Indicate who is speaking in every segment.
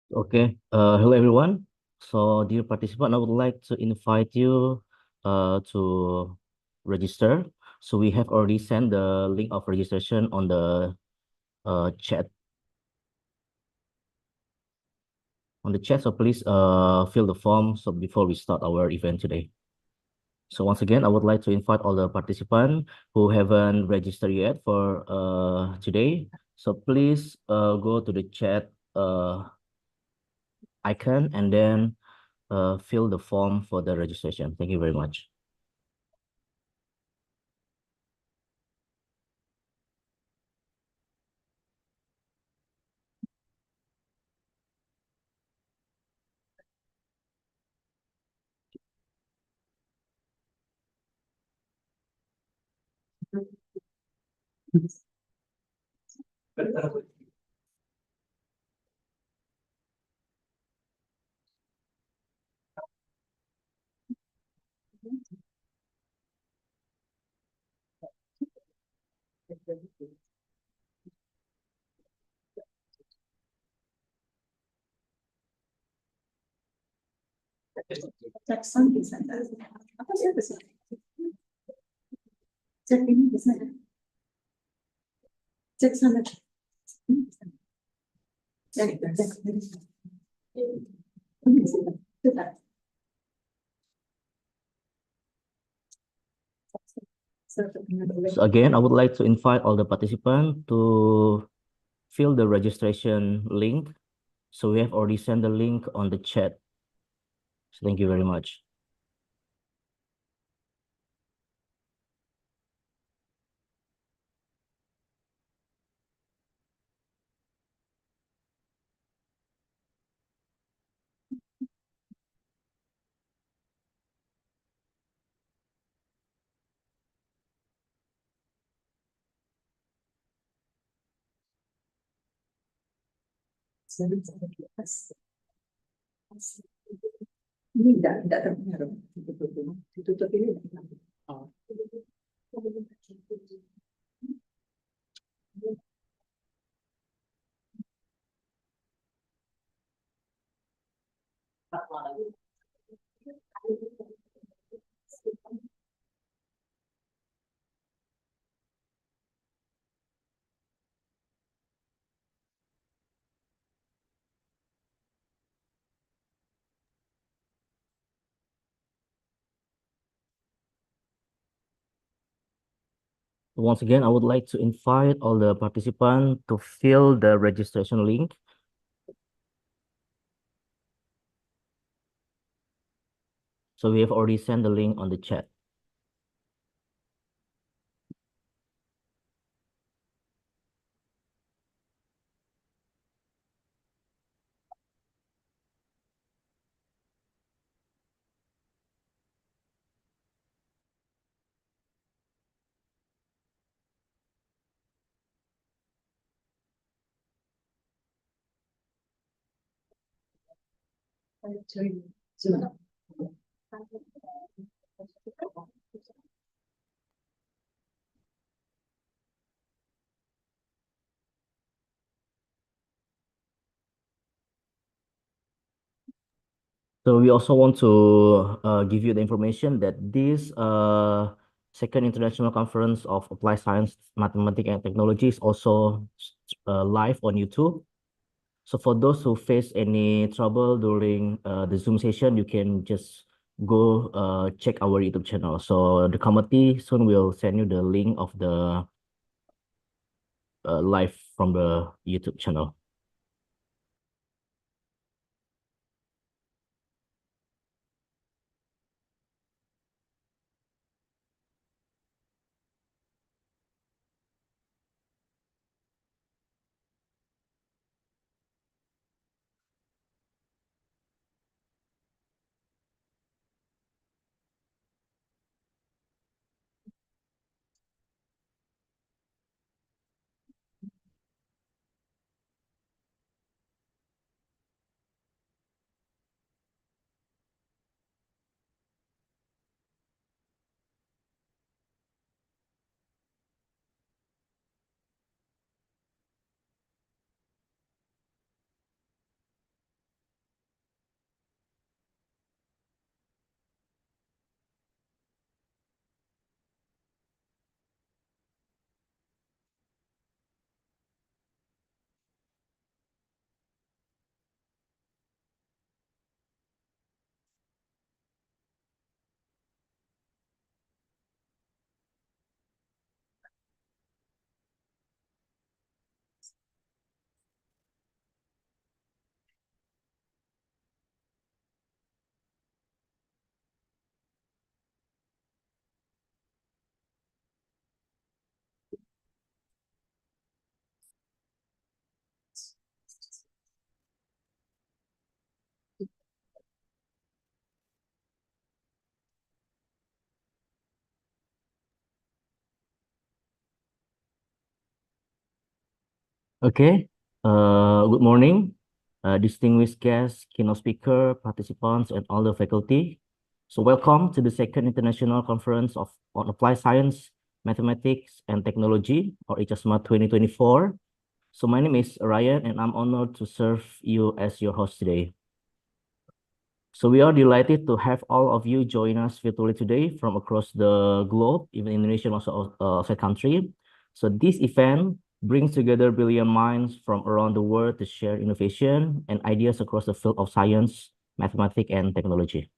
Speaker 1: Okay. Hello everyone. So, dear participant, I would like to invite you to register. So we have already sent the link of registration on the chat So please fill the form so before we start our event today. So once again, I would like to invite all the participants who haven't registered yet for today. So please go to the chat icon and then fill the form for the registration. Thank you very much.
Speaker 2: Jackson di sana. Apa sih itu sih? Jack ini di sana. Jack sana. Jack dari sana. Ini di sana. Kita.
Speaker 1: So again, I would like to invite all the participants to fill the registration link. So we have already sent the link on the chat. So thank you very much.
Speaker 2: Ini tidak terpengaruh. Ditutup ini. Oh.
Speaker 1: Once again, I would like to invite all the participants to fill the registration link. So we have already sent the link on the chat. So we also want to give you the information that this second international conference of applied science, mathematics, and technology is also live on YouTube. So for those who face any trouble during the Zoom session, you can just go check our YouTube channel. So the committee soon will send you the link of the live from the YouTube channel. Okay. Good morning, distinguished guests, keynote speaker, participants, and all the faculty. So welcome to the second International Conference on Applied Science, Mathematics, and Technology, or Icasmat 2024. So my name is Ryan, and I'm honored to serve you as your host today. So we are delighted to have all of you join us virtually today from across the globe, even Indonesia and also outside country. So this event brings together brilliant minds from around the world to share innovation and ideas across the field of science, mathematics, and technology.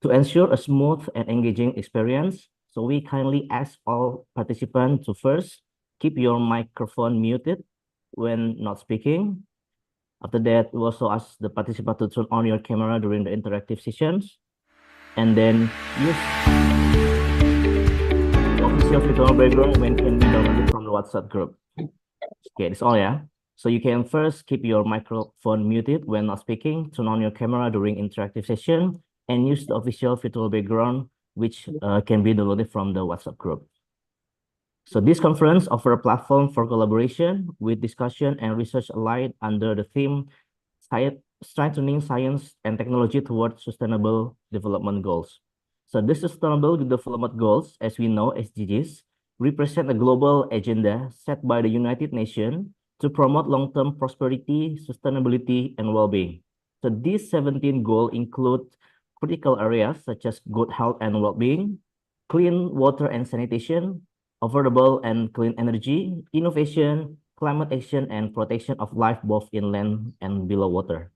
Speaker 1: To ensure a smooth and engaging experience, so we kindly ask all participants to first keep your microphone muted when not speaking. After that, we also ask the participant to turn on your camera during the interactive sessions, and then use the official virtual background when can be downloaded from the WhatsApp group. Okay, that's all, yeah. So you can first keep your microphone muted when not speaking, turn on your camera during interactive session, and use the official virtual background, which can be downloaded from the WhatsApp group. So this conference offers a platform for collaboration with discussion and research aligned under the theme strengthening science and technology towards sustainable development goals. So the sustainable development goals, as we know, SDGs, represent a global agenda set by the United Nations to promote long-term prosperity, sustainability, and well-being. So these 17 goals include critical areas such as good health and well-being, clean water and sanitation, affordable and clean energy, innovation, climate action, and protection of life both inland and below water.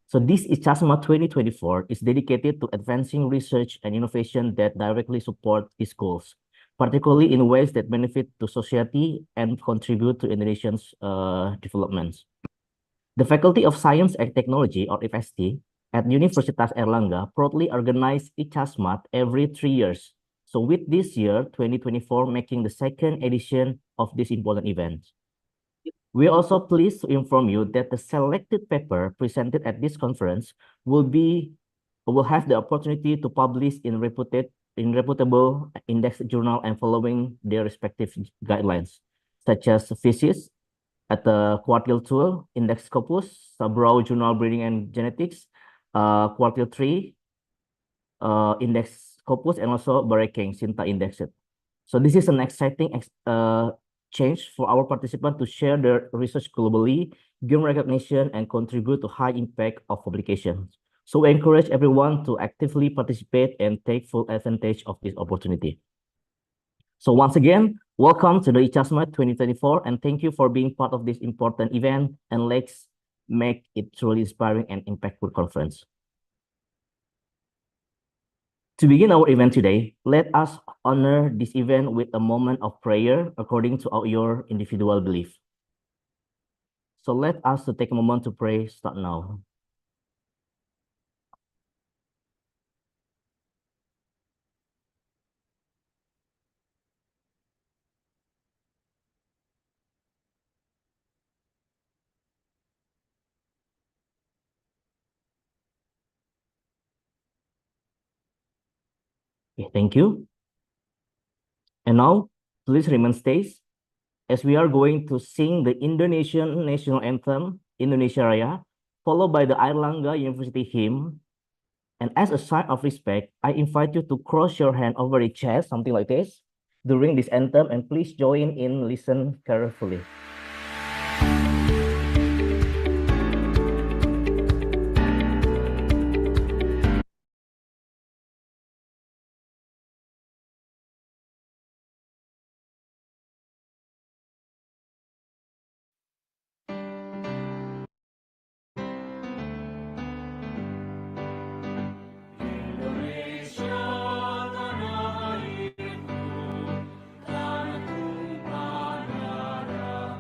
Speaker 1: So this Icasmat 2024 is dedicated to advancing research and innovation that directly support these goals, particularly in ways that benefit to society and contribute to Indonesia's developments. The Faculty of Science and Technology, or FST, at Universitas Erlangga proudly organize Icasmat every 3 years. So with this year, 2024, making the second edition of this important event. We are also pleased to inform you that the selected paper presented at this conference will have the opportunity to publish in reputable index journal and following their respective guidelines, such as Physis at the quartile 2, Index Scopus, Sabrow Journal Breeding and Genetics, quartile 3, Index Scopus, and also Barekeng, Sinta Indexed. So this is an exciting change for our participants to share their research globally, gain recognition, and contribute to high impact of publications. So we encourage everyone to actively participate and take full advantage of this opportunity. So once again, welcome to the Icasmat 2024, and thank you for being part of this important event, and let's make it truly inspiring and impactful conference. To begin our event today, let us honor this event with a moment of prayer according to your individual belief. So let us to take a moment to pray. Start now. Okay, thank you. And now, please remain stays as we are going to sing the Indonesian national anthem, Indonesia Raya, followed by the Airlangga University hymn. And as a sign of respect, I invite you to cross your hand over your chest, something like this, during this anthem, and please join in, listen carefully.
Speaker 2: Indonesia tanah airku, tanah tumpah darah.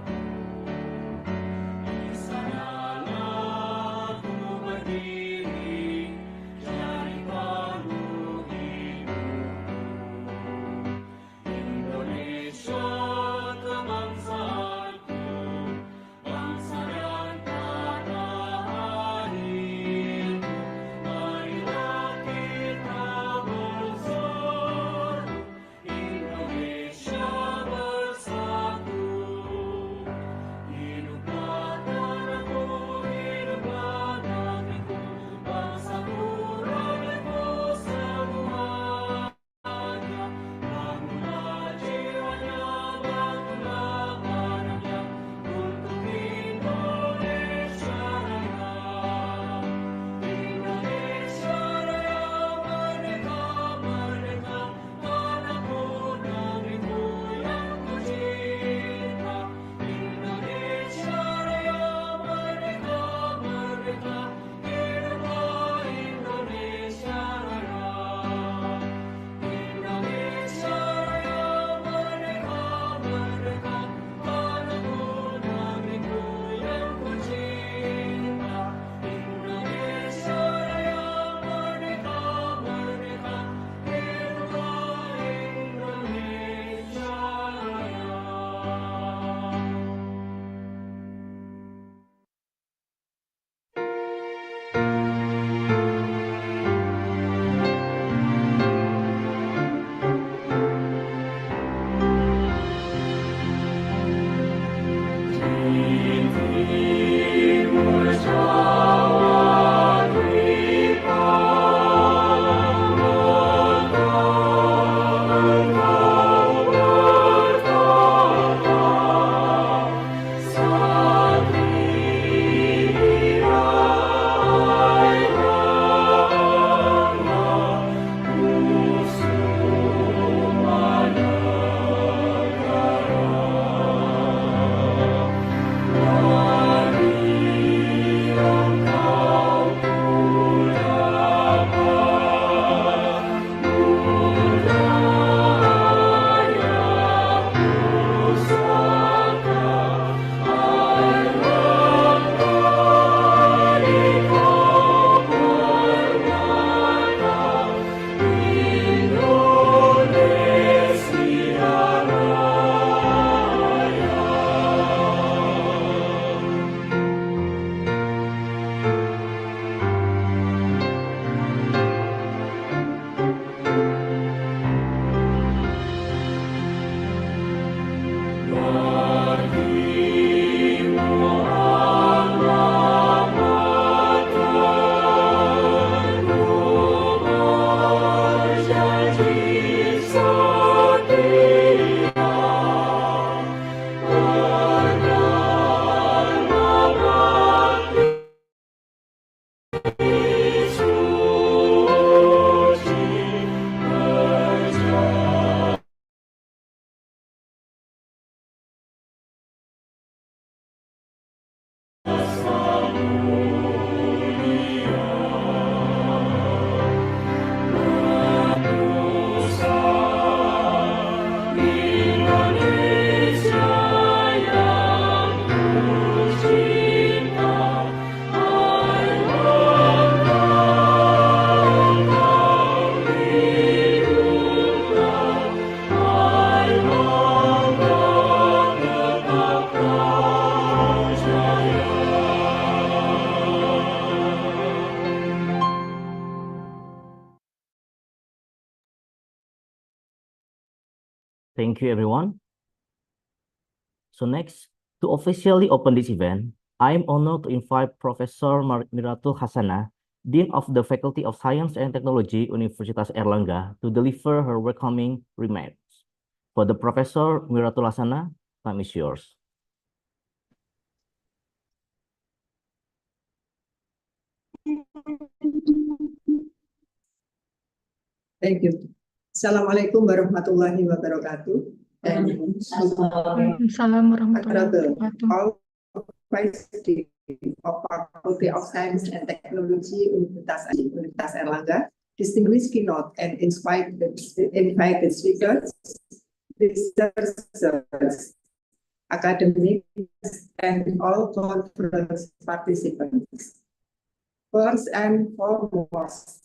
Speaker 1: Thank you, everyone. So next, to officially open this event, I am honored to invite Professor Miratul Hasana, Dean of the Faculty of Science and Technology, Universitas Erlangga, to deliver her welcoming remarks. For the Professor Miratul Hasana, time is yours.
Speaker 2: Thank you. Assalamualaikum warahmatullahi wabarakatuh.
Speaker 3: Waalaikumsalam warahmatullahi wabarakatuh.
Speaker 2: All Vice Dean of Faculty of Science and Technology Universitas Erlangga, distinguished keynote and invited speakers, researchers, academics, and all conference participants. First and foremost,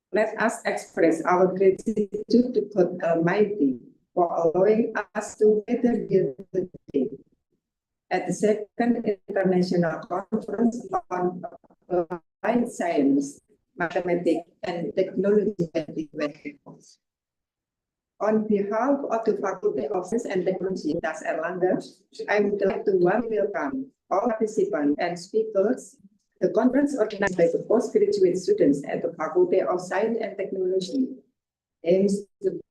Speaker 2: let us express our gratitude to God Almighty for allowing us to gather here today at the second International Conference on Applied Science, Mathematics, and Technology at the Universitas. On behalf of the Faculty of Science and Technology Universitas Erlangga, I would like to warmly welcome all participants and speakers. The conference organized by the postgraduate students at the Faculty of Science and Technology aims to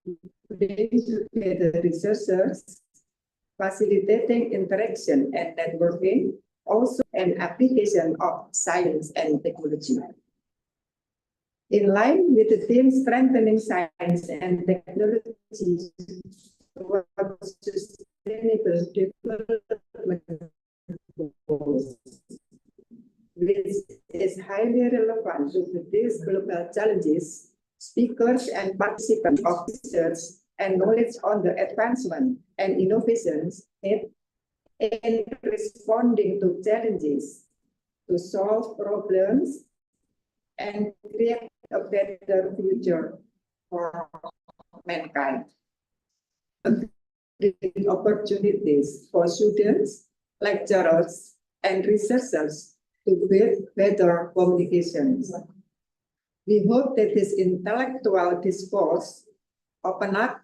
Speaker 2: bring together researchers, facilitating interaction and networking, also an application of science and technology. In line with the theme strengthening science and technology towards sustainable development goals, which is highly relevant to today's global challenges, speakers and participants of research and knowledge on the advancement and innovations in responding to challenges, to solve problems, and create a better future for mankind. Opportunities for students, lecturers, and researchers to build better communications. We hope that this intellectual discourse open up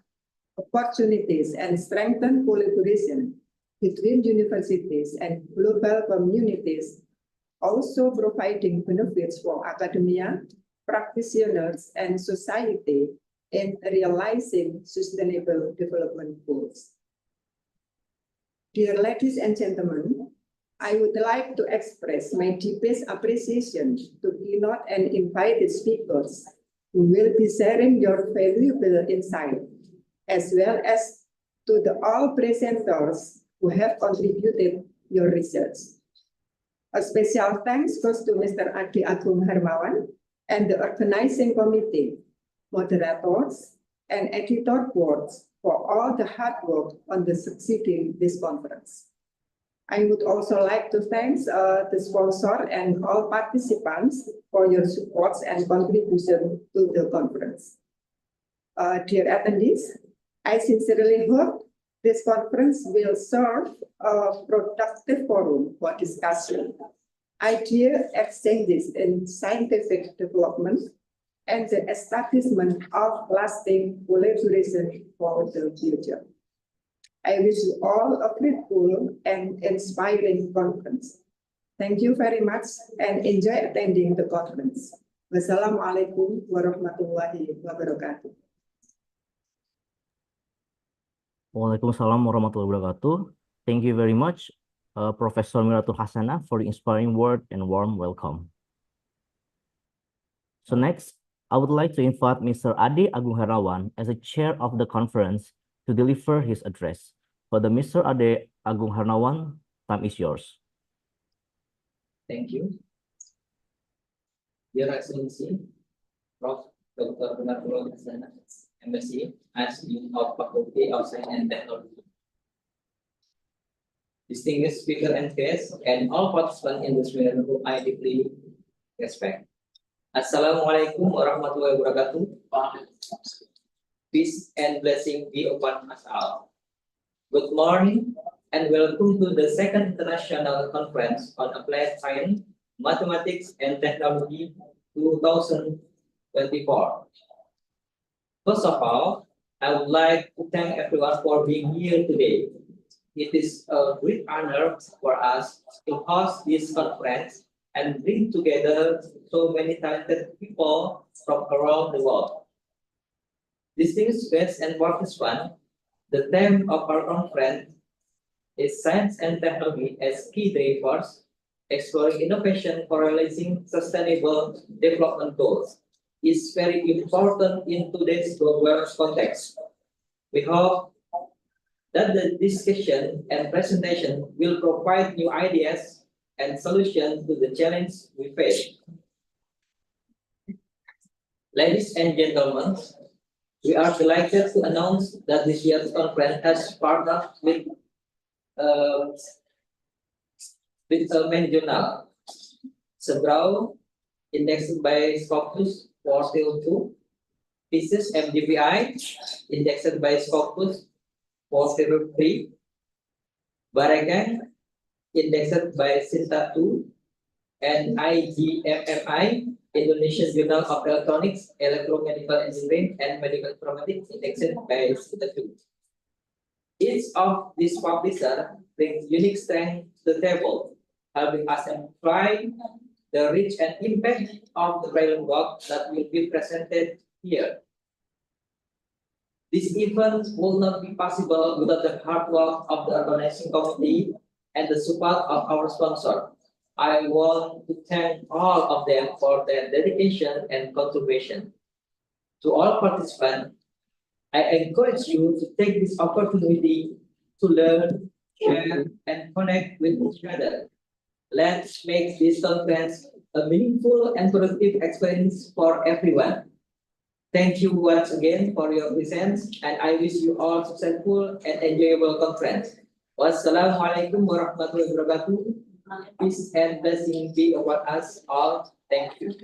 Speaker 2: opportunities and strengthen collaboration between universities and global communities, also providing benefits for academia, practitioners, and society in realizing sustainable development goals. Dear ladies and gentlemen, I would like to express my deepest appreciation to keynote and invited speakers who will be sharing your valuable insight, as well as to all presenters who have contributed your research. A special thanks goes to Mr. Adi Agung Hermawan and the organizing committee, moderators, and editor boards for all the hard work on the succeeding this conference. I would also like to thank the sponsor and all participants for your support and contribution to the conference. Dear attendees, I sincerely hope this conference will serve a productive forum for discussion, idea exchanges in scientific development, and the establishment of lasting collaboration for the future. I wish you all a fruitful and inspiring conference. Thank you very much and enjoy attending the conference. Wassalamualaikum warahmatullahi wabarakatuh.
Speaker 1: Waalaikumsalam warahmatullahi wabarakatuh. Thank you very much, Professor Miratul Hasanah, for the inspiring word and warm welcome. So next, I would like to invite Mr. Ade Agung Herawan as a chair of the conference to deliver his address. For the Mr. Ade Agung Herawan, time is yours.
Speaker 4: Thank you. Your Excellency, Prof. Dr. Miratul Hasanah, MSc, as Dean of Faculty of Science and Technology. Distinguished speaker and guests, and all participants in this webinar whom I deeply respect. Assalamualaikum warahmatullahi wabarakatuh. Peace and blessing be upon us all. Good morning and welcome to the second International Conference on Applied Science, Mathematics and Technology 2024. First of all, I would like to thank everyone for being here today. It is a great honor for us to host this conference and bring together so many talented people from around the world. Distinguished guests and participants, the theme of our conference is Science and Technology as Key Drivers, exploring innovation for realizing sustainable development goals. Is very important in today's global context. We hope that the discussion and presentation will provide new ideas and solutions to the challenge we face. Ladies and gentlemen, we are delighted to announce that this year's conference has partnered with a main journal, Sebrau, indexed by Scopus 402, Pieces MDPI, indexed by Scopus 403, Barekeng, indexed by Sinta 2, and IGMMI, Indonesian Journal of Electronics, Electromedical Engineering, and Medical Informatics, indexed by Sinta 2. Each of these publishers brings unique strength to the table, helping us amplify the reach and impact of the relevant work that will be presented here. This event will not be possible without the hard work of the organizing committee and the support of our sponsor. I want to thank all of them for their dedication and contribution. To all participants, I encourage you to take this opportunity to learn, share, and connect with each other. Let's make this conference a meaningful and productive experience for everyone. Thank you once again for your presence, and I wish you all successful and enjoyable conference. Wassalamualaikum warahmatullahi wabarakatuh. Peace and blessing be upon us all. Thank you.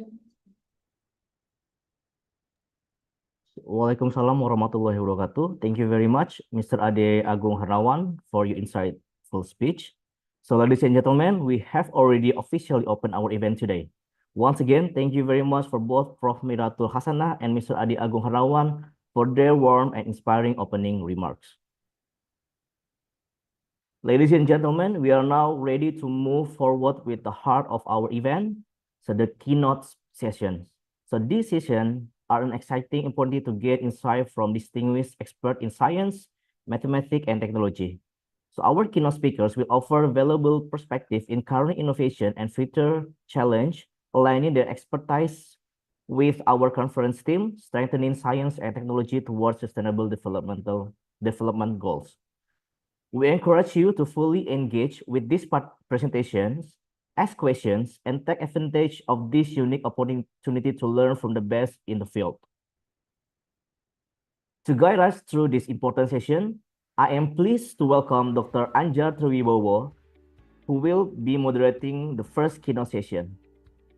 Speaker 1: Waalaikumsalam warahmatullahi wabarakatuh. Thank you very much, Mr. Ade Agung Herawan, for your insightful speech. So, ladies and gentlemen, we have already officially opened our event today. Once again, thank you very much for both Prof. Miratul Hasanah and Mr. Ade Agung Herawan for their warm and inspiring opening remarks. Ladies and gentlemen, we are now ready to move forward with the heart of our event, so the keynote sessions. So these sessions are an exciting opportunity to get insight from distinguished experts in science, mathematics, and technology. So our keynote speakers will offer valuable perspective in current innovation and future challenge, aligning their expertise with our conference theme, strengthening science and technology towards sustainable development goals. We encourage you to fully engage with these presentations, ask questions, and take advantage of this unique opportunity to learn from the best in the field. To guide us through this important session, I am pleased to welcome Dr. Anjar Triwibowo, who will be moderating the first keynote session.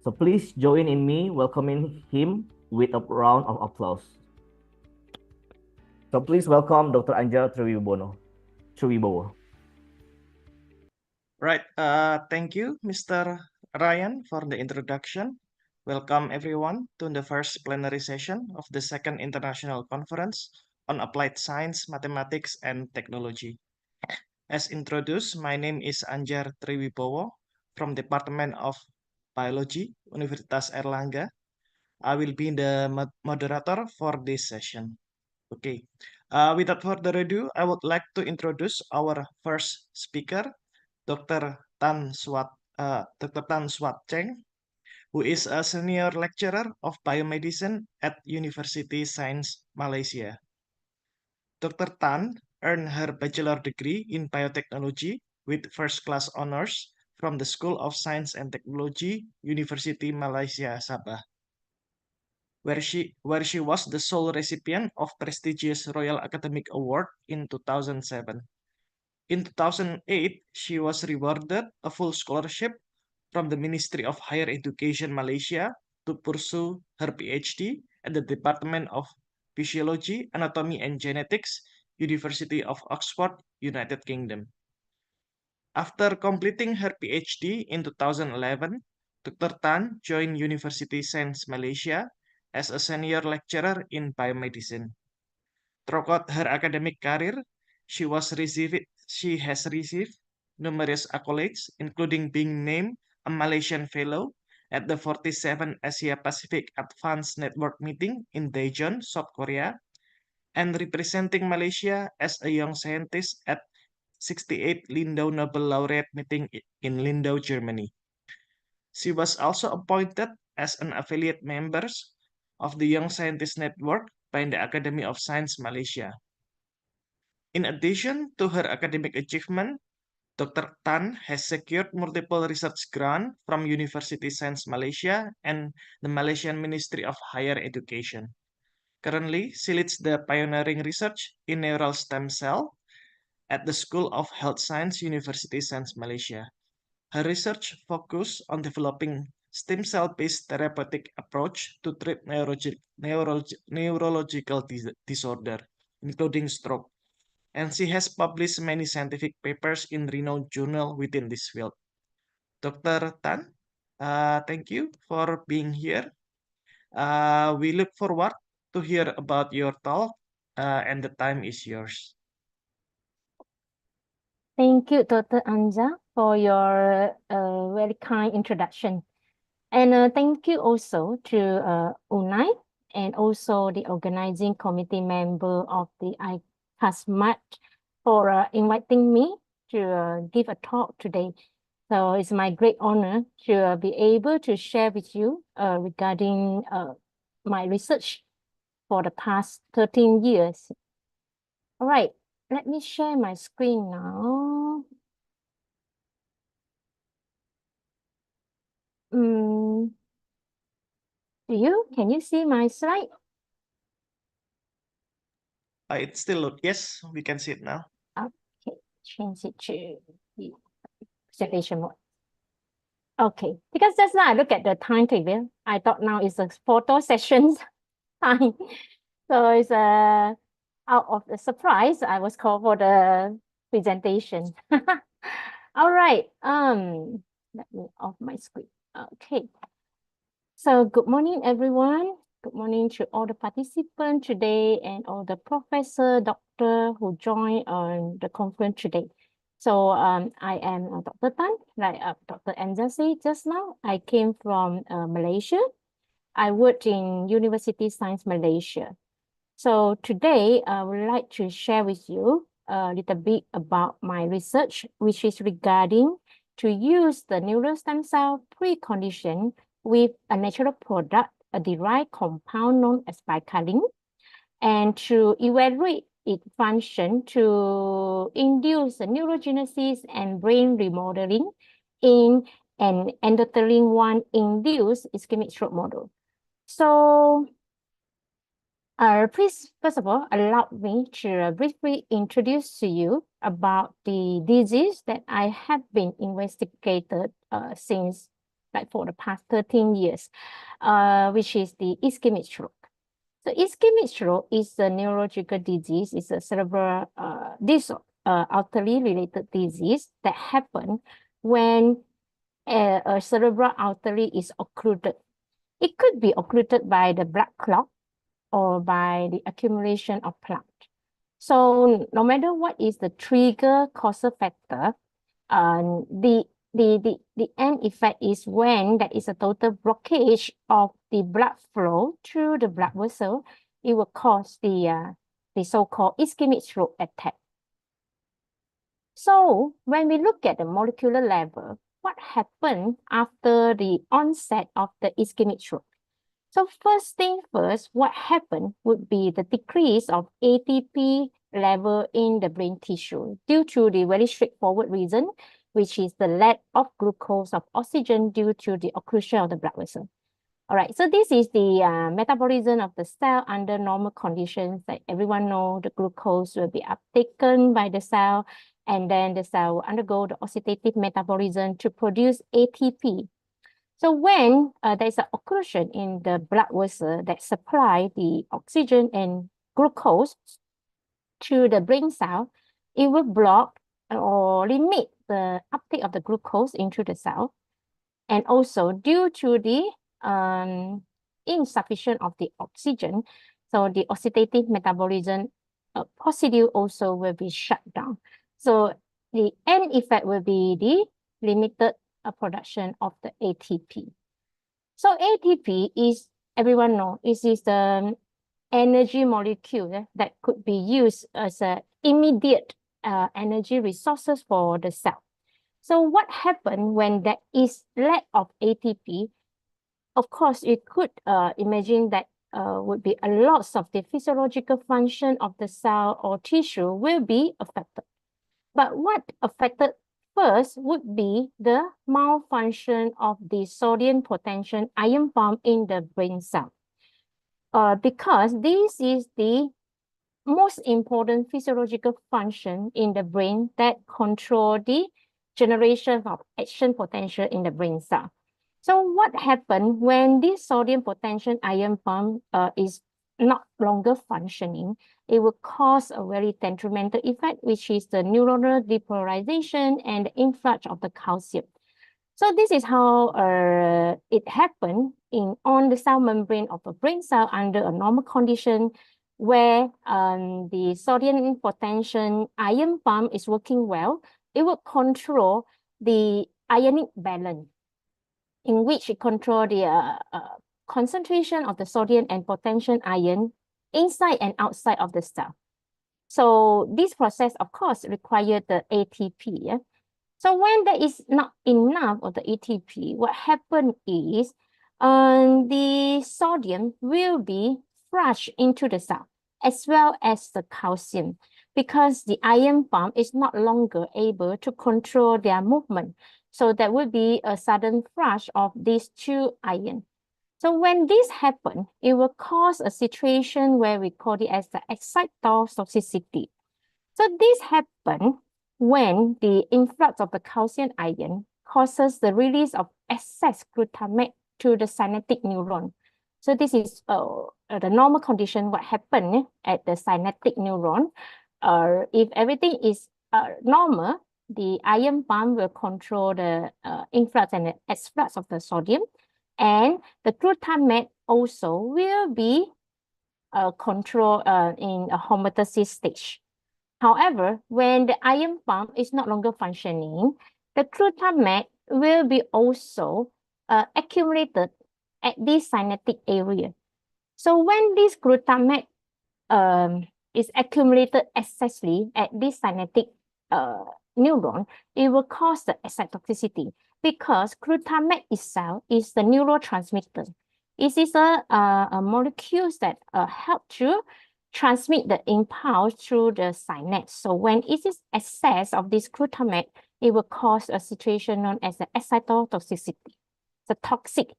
Speaker 1: So please join in me welcoming him with a round of applause. So please welcome Dr. Anjar Triwibowo.
Speaker 5: Right. Thank you, Mr. Ryan, for the introduction. Welcome everyone to the first plenary session of the second International Conference on Applied Science, Mathematics, and Technology. As introduced, my name is Anjar Triwibowo from Department of Biology, Universitas Airlangga. I will be the moderator for this session. Okay, without further ado, I would like to introduce our first speaker, Dr. Dr. Tan Swat Cheng, who is a senior lecturer of biomedicine at University Science Malaysia. Dr. Tan earned her bachelor degree in biotechnology with first-class honors from the School of Science and Technology, University Malaysia Sabah, where she was the sole recipient of prestigious Royal Academic Award in 2007. In 2008, she was rewarded a full scholarship from the Ministry of Higher Education Malaysia to pursue her PhD at the Department of Physiology, Anatomy and Genetics, University of Oxford, United Kingdom. After completing her PhD in 2011, Dr. Tan joined University Science Malaysia as a senior lecturer in biomedicine. Throughout her academic career, she has received numerous accolades, including being named a Malaysian Fellow at the 47th Asia Pacific Advanced Network Meeting in Daejeon, South Korea, and representing Malaysia as a young scientist at 68th Lindau Nobel Laureate Meeting in Lindau, Germany. She was also appointed as an affiliate member of the Young Scientist Network by the Academy of Science Malaysia. In addition to her academic achievement, Dr. Tan has secured multiple research grants from University Science Malaysia and the Malaysian Ministry of Higher Education. Currently, she leads the pioneering research in neural stem cell at the School of Health Science, University Science Malaysia. Her research focuses on developing stem cell-based therapeutic approach to treat neurological disorder, including stroke. And she has published many scientific papers in renowned journals within this field. Dr. Tan, thank you for being here. We look forward to hear about your talk, and the time is yours.
Speaker 3: Thank you, Dr. Anja, for your very kind introduction. And thank you also to Unai and also the organizing committee member of the Icasmat for inviting me to give a talk today. So it's my great honor to be able to share with you regarding my research for the past 13 years. All right, let me share my screen now. Can you see my slide?
Speaker 5: It still yes, we can see it now.
Speaker 3: Okay, change it to the presentation mode. Okay, because just now I look at the timetable, I thought now is a photo session time. So it's out of the surprise, I was called for the presentation. All right, let me off my screen. Okay. So good morning, everyone. Good morning to all the participants today and all the professor, doctor who joined on the conference today. So I am Dr. Tan, like Dr. Anja said just now. I came from Malaysia. I worked in University Science Malaysia. So today I would like to share with you a little bit about my research, which is regarding to use the neural stem cell precondition with a natural product, a derived compound known as bicaline, and to evaluate its function to induce the neurogenesis and brain remodeling in an endothelin 1 induced ischemic stroke model. So please, first of all, allow me to briefly introduce to you about the disease that I have been investigated since like for the past 13 years, which is the ischemic stroke. So ischemic stroke is a neurological disease. It's a cerebral artery-related disease that happens when a cerebral artery is occluded. It could be occluded by the blood clot or by the accumulation of plaque. So no matter what is the trigger causal factor, the end effect is when there is a total blockage of the blood flow through the blood vessel, it will cause the so-called ischemic stroke attack. So when we look at the molecular level, what happened after the onset of the ischemic stroke? So first thing first, what happened would be the decrease of ATP level in the brain tissue due to the very straightforward reason, which is the lack of glucose of oxygen due to the occlusion of the blood vessel. All right, so this is the metabolism of the cell under normal conditions. Like everyone know, the glucose will be uptaken by the cell, and then the cell will undergo the oxidative metabolism to produce ATP. So when there is an occlusion in the blood vessel that supply the oxygen and glucose to the brain cell, it will block or limit the uptake of the glucose into the cell. And also due to the insufficient of the oxygen, so the oxidative metabolism procedure also will be shut down. So the end effect will be the limited production of the ATP. So ATP is, everyone know, it is the energy molecule that could be used as an immediate energy resources for the cell. So what happened when there is lack of ATP? Of course, you could imagine that would be a loss of the physiological function of the cell or tissue will be affected. But what affected first would be the malfunction of the sodium potassium ion pump in the brain cell. Because this is the most important physiological function in the brain that control the generation of action potential in the brain cell. So what happened when this sodium potassium ion pump is not longer functioning? It will cause a very detrimental effect, which is the neuronal depolarization and the influx of the calcium. So this is how it happened on the cell membrane of a brain cell under a normal condition, where the sodium potassium ion pump is working well. It will control the ionic balance, in which it control the concentration of the sodium and potassium ion inside and outside of the cell. So this process, of course, requires the ATP. Yeah? So when there is not enough of the ATP, what happens is the sodium will be flushed into the cell, as well as the calcium, because the ion pump is not longer able to control their movement. So there will be a sudden flush of these two ions. So when this happens, it will cause a situation where we call it as the excitotoxicity. So this happens when the influx of the calcium ion causes the release of excess glutamate to the synaptic neuron. So this is the normal condition, what happens at the synaptic neuron. If everything is normal, the ion pump will control the influx and the exflux of the sodium, and the glutamate also will be controlled in a homeostasis stage. However, when the ion pump is no longer functioning, the glutamate will be also accumulated at this synaptic area. So when this glutamate is accumulated excessively at this synaptic neuron, it will cause the excitotoxicity, because glutamate itself is the neurotransmitter. It is a molecule that help to transmit the impulse through the synapse. So when it is excess of this glutamate, it will cause a situation known as the excitotoxicity. It's a toxic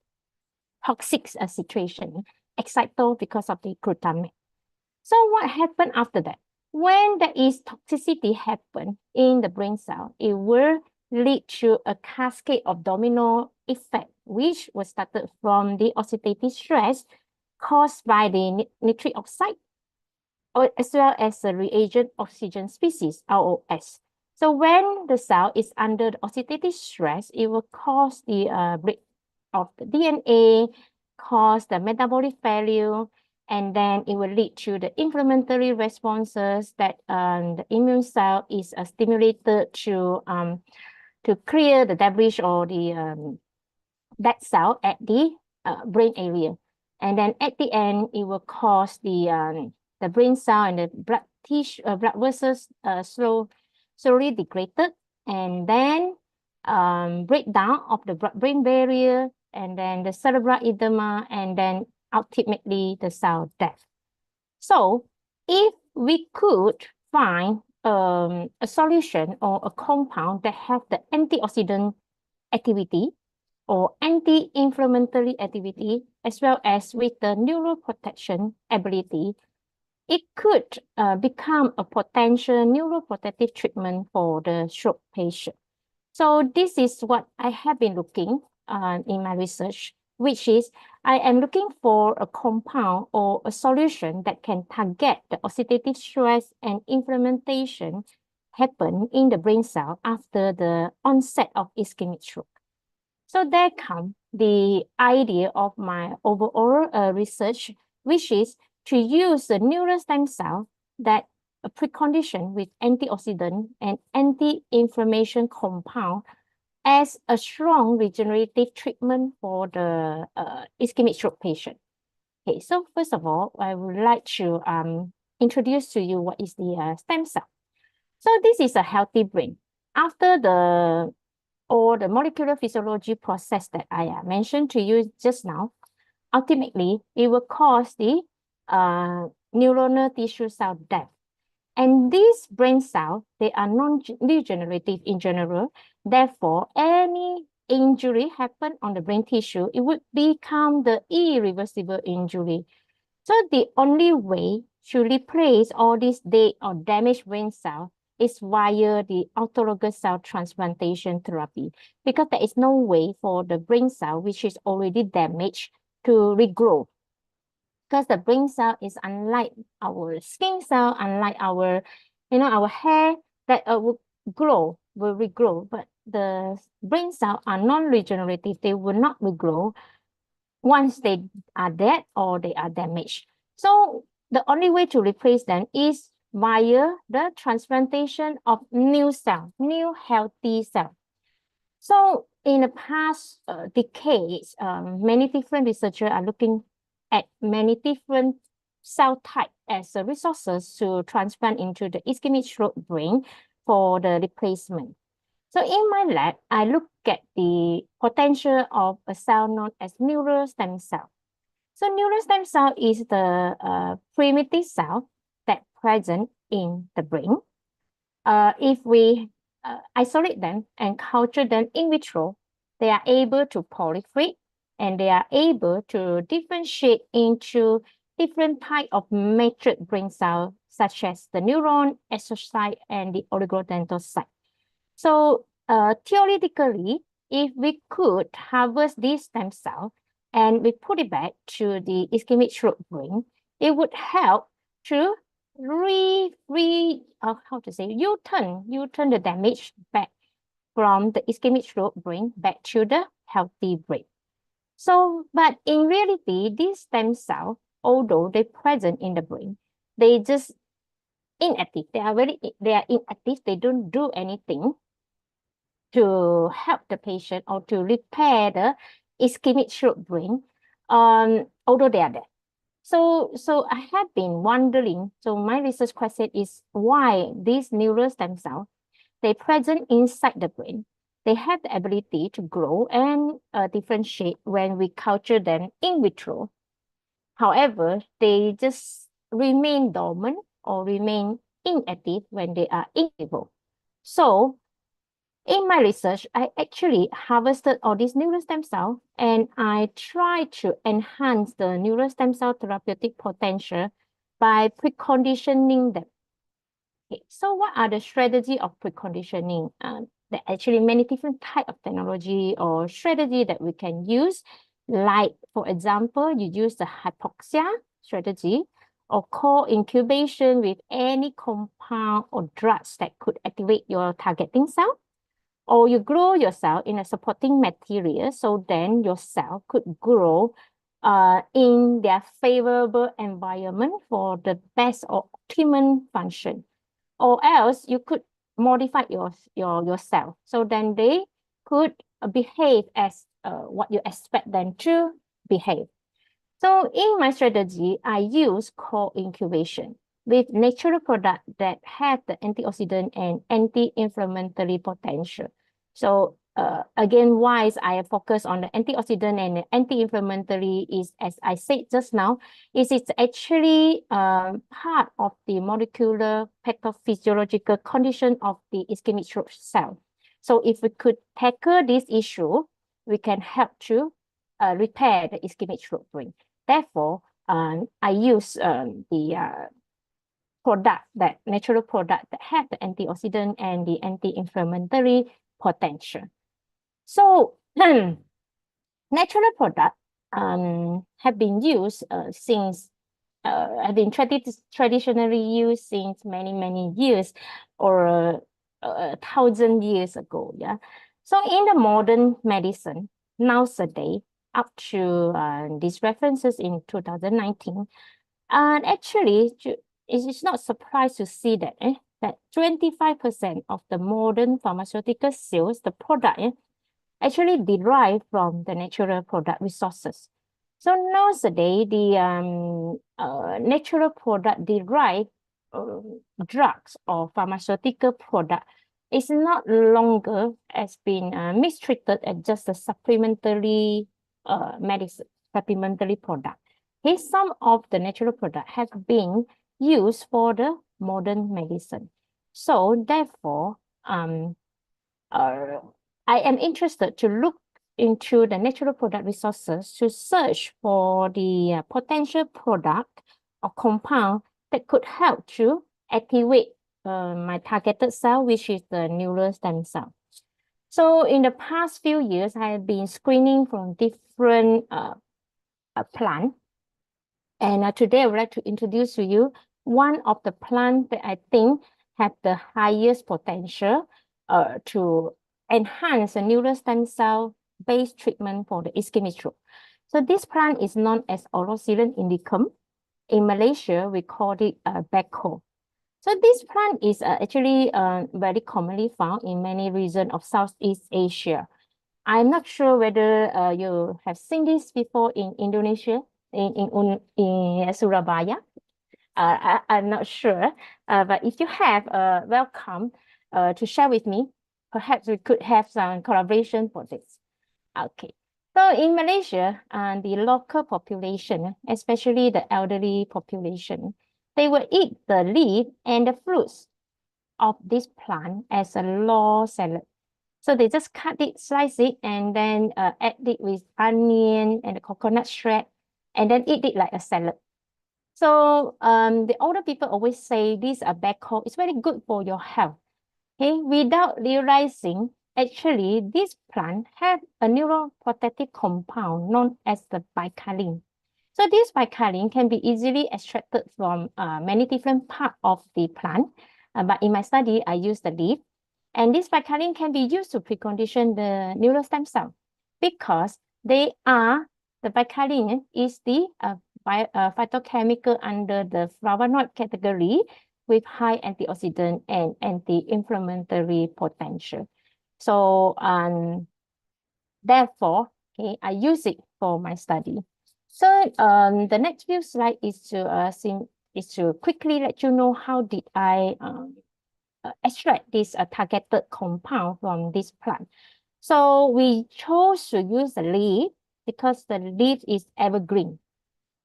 Speaker 3: situation, excito because of the glutamate. So what happened after that? When there is toxicity happen in the brain cell, it will lead to a cascade of domino effect, which was started from the oxidative stress caused by the nitric oxide, as well as the reagent oxygen species, ROS. So when the cell is under the oxidative stress, it will cause the break of the DNA, cause the metabolic failure, and then it will lead to the inflammatory responses that the immune cell is stimulated to clear the debris or the dead cell at the brain area. And then at the end, it will cause the brain cell and the blood tissue, blood vessels slowly degraded, and then breakdown of the blood-brain barrier, and then the cerebral edema, and then ultimately the cell death. So if we could find a solution or a compound that have the antioxidant activity or anti-inflammatory activity, as well as with the neuroprotection ability, it could become a potential neuroprotective treatment for the stroke patient. So this is what I have been looking in my research, which is I am looking for a compound or a solution that can target the oxidative stress and inflammation happen in the brain cell after the onset of ischemic stroke. So there comes the idea of my overall research, which is to use the neural stem cell that a precondition with antioxidant and anti-inflammation compound as a strong regenerative treatment for the ischemic stroke patient. Okay, so first of all, I would like to introduce to you what is the stem cell. So this is a healthy brain. After the molecular physiology process that I mentioned to you just now, ultimately, it will cause the neuronal tissue cell death. And these brain cells, they are non-degenerative in general. Therefore, any injury happen on the brain tissue, it would become the irreversible injury. So the only way to replace all these dead or damaged brain cells is via the autologous cell transplantation therapy, because there is no way for the brain cell which is already damaged to regrow. Because the brain cell is unlike our skin cell, unlike our, our hair that will regrow, but the brain cells are non-regenerative. They will not regrow once they are dead or they are damaged. So the only way to replace them is via the transplantation of new cell, new healthy cell. So in the past decades, many different researchers are looking at many different cell type as resources to transplant into the ischemic stroke brain for the replacement. So in my lab, I look at the potential of a cell known as neural stem cell. So neural stem cell is the primitive cell that present in the brain. If we isolate them and culture them in vitro, they are able to proliferate and they are able to differentiate into different type of matrix brain cells, such as the neuron, astrocyte, and the oligodendrocyte. So theoretically, if we could harvest this stem cell and we put it back to the ischemic stroke brain, it would help to U-turn the damage back from the ischemic stroke brain back to the healthy brain. So, but in reality, these stem cells, although they're present in the brain, they just inactive. They are inactive. They don't do anything to help the patient or to repair the ischemic stroke brain, although they are there. So I have been wondering, so my research question is why these neural stem cells, they present inside the brain, they have the ability to grow and differentiate when we culture them in vitro. However, they just remain dormant or remain inactive when they are in vivo. So in my research, I actually harvested all these neural stem cells and I tried to enhance the neural stem cell therapeutic potential by preconditioning them. Okay, so what are the strategy of preconditioning? There are actually many different type of technology or strategy that we can use. Like, for example, you use the hypoxia strategy or cold incubation with any compound or drugs that could activate your targeting cell. Or you grow your cell in a supporting material, so then your cell could grow in their favorable environment for the best or optimum function. Or else you could modify yourself. So then they could behave as what you expect them to behave. So in my strategy, I use co-incubation with natural products that have the antioxidant and anti-inflammatory potential. So again, why I focus on the antioxidant and the anti-inflammatory is, as I said just now, it's actually part of the molecular pathophysiological condition of the ischemic stroke cell. So if we could tackle this issue, we can help to repair the ischemic stroke brain. Therefore, I use the natural product that have the antioxidant and the anti-inflammatory potential. So, natural product have been used since have been traditionally used since many years, or 1,000 years ago. Yeah. So in the modern medicine nowadays, up to these references in 2019, and actually it's not surprised to see that that 25% of the modern pharmaceutical sales, the product, actually derive from the natural product resources. So nowadays, the natural product derived drugs or pharmaceutical product is not longer has been mistreated as just a supplementary medicine, supplementary product. Okay, some of the natural product have been used for the modern medicine. So therefore, I am interested to look into the natural product resources to search for the potential product or compound that could help to activate my targeted cell, which is the neural stem cell. So in the past few years, I have been screening from different plants. And today I would like to introduce to you one of the plants that I think have the highest potential to enhance the neural stem cell based treatment for the ischemic stroke. So this plant is known as Orosilan indicum. In Malaysia, we call it Beko. So this plant is actually very commonly found in many regions of Southeast Asia. I'm not sure whether you have seen this before in Indonesia, in Surabaya. I'm not sure, but if you have, welcome to share with me. Perhaps we could have some collaboration for this. Okay. So in Malaysia, the local population, especially the elderly population, they will eat the leaf and the fruits of this plant as a raw salad. So they just cut it, slice it, and then add it with onion and the coconut shred, and then eat it like a salad. So the older people always say this Beko is very good for your health. Okay, without realizing, actually, this plant have a neuroprotective compound known as the bicalin. So this bicalin can be easily extracted from many different parts of the plant. But in my study, I use the leaf. And this bicalin can be used to precondition the neural stem cell because the bicalin is the phytochemical under the flavonoid category with high antioxidant and anti-inflammatory potential. So therefore, okay, I use it for my study. So the next few slides is to quickly let you know how did I extract this targeted compound from this plant. So we chose to use the leaf because the leaf is evergreen.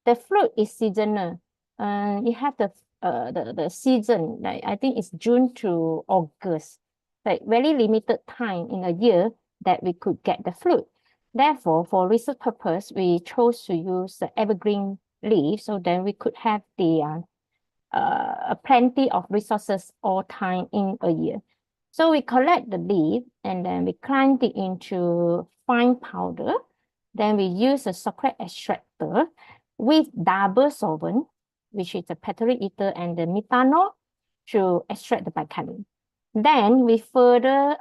Speaker 3: The fruit is seasonal. You have the season, like I think it's June to August, like very limited time in a year that we could get the fruit. Therefore, for research purpose, we chose to use the evergreen leaf so then we could have the plenty of resources all time in a year. So we collect the leaf and then we grind it into fine powder. Then we use a chocolate extractor with double solvent, which is the pyrethroid ether and the methanol, to extract the bicalin. Then we further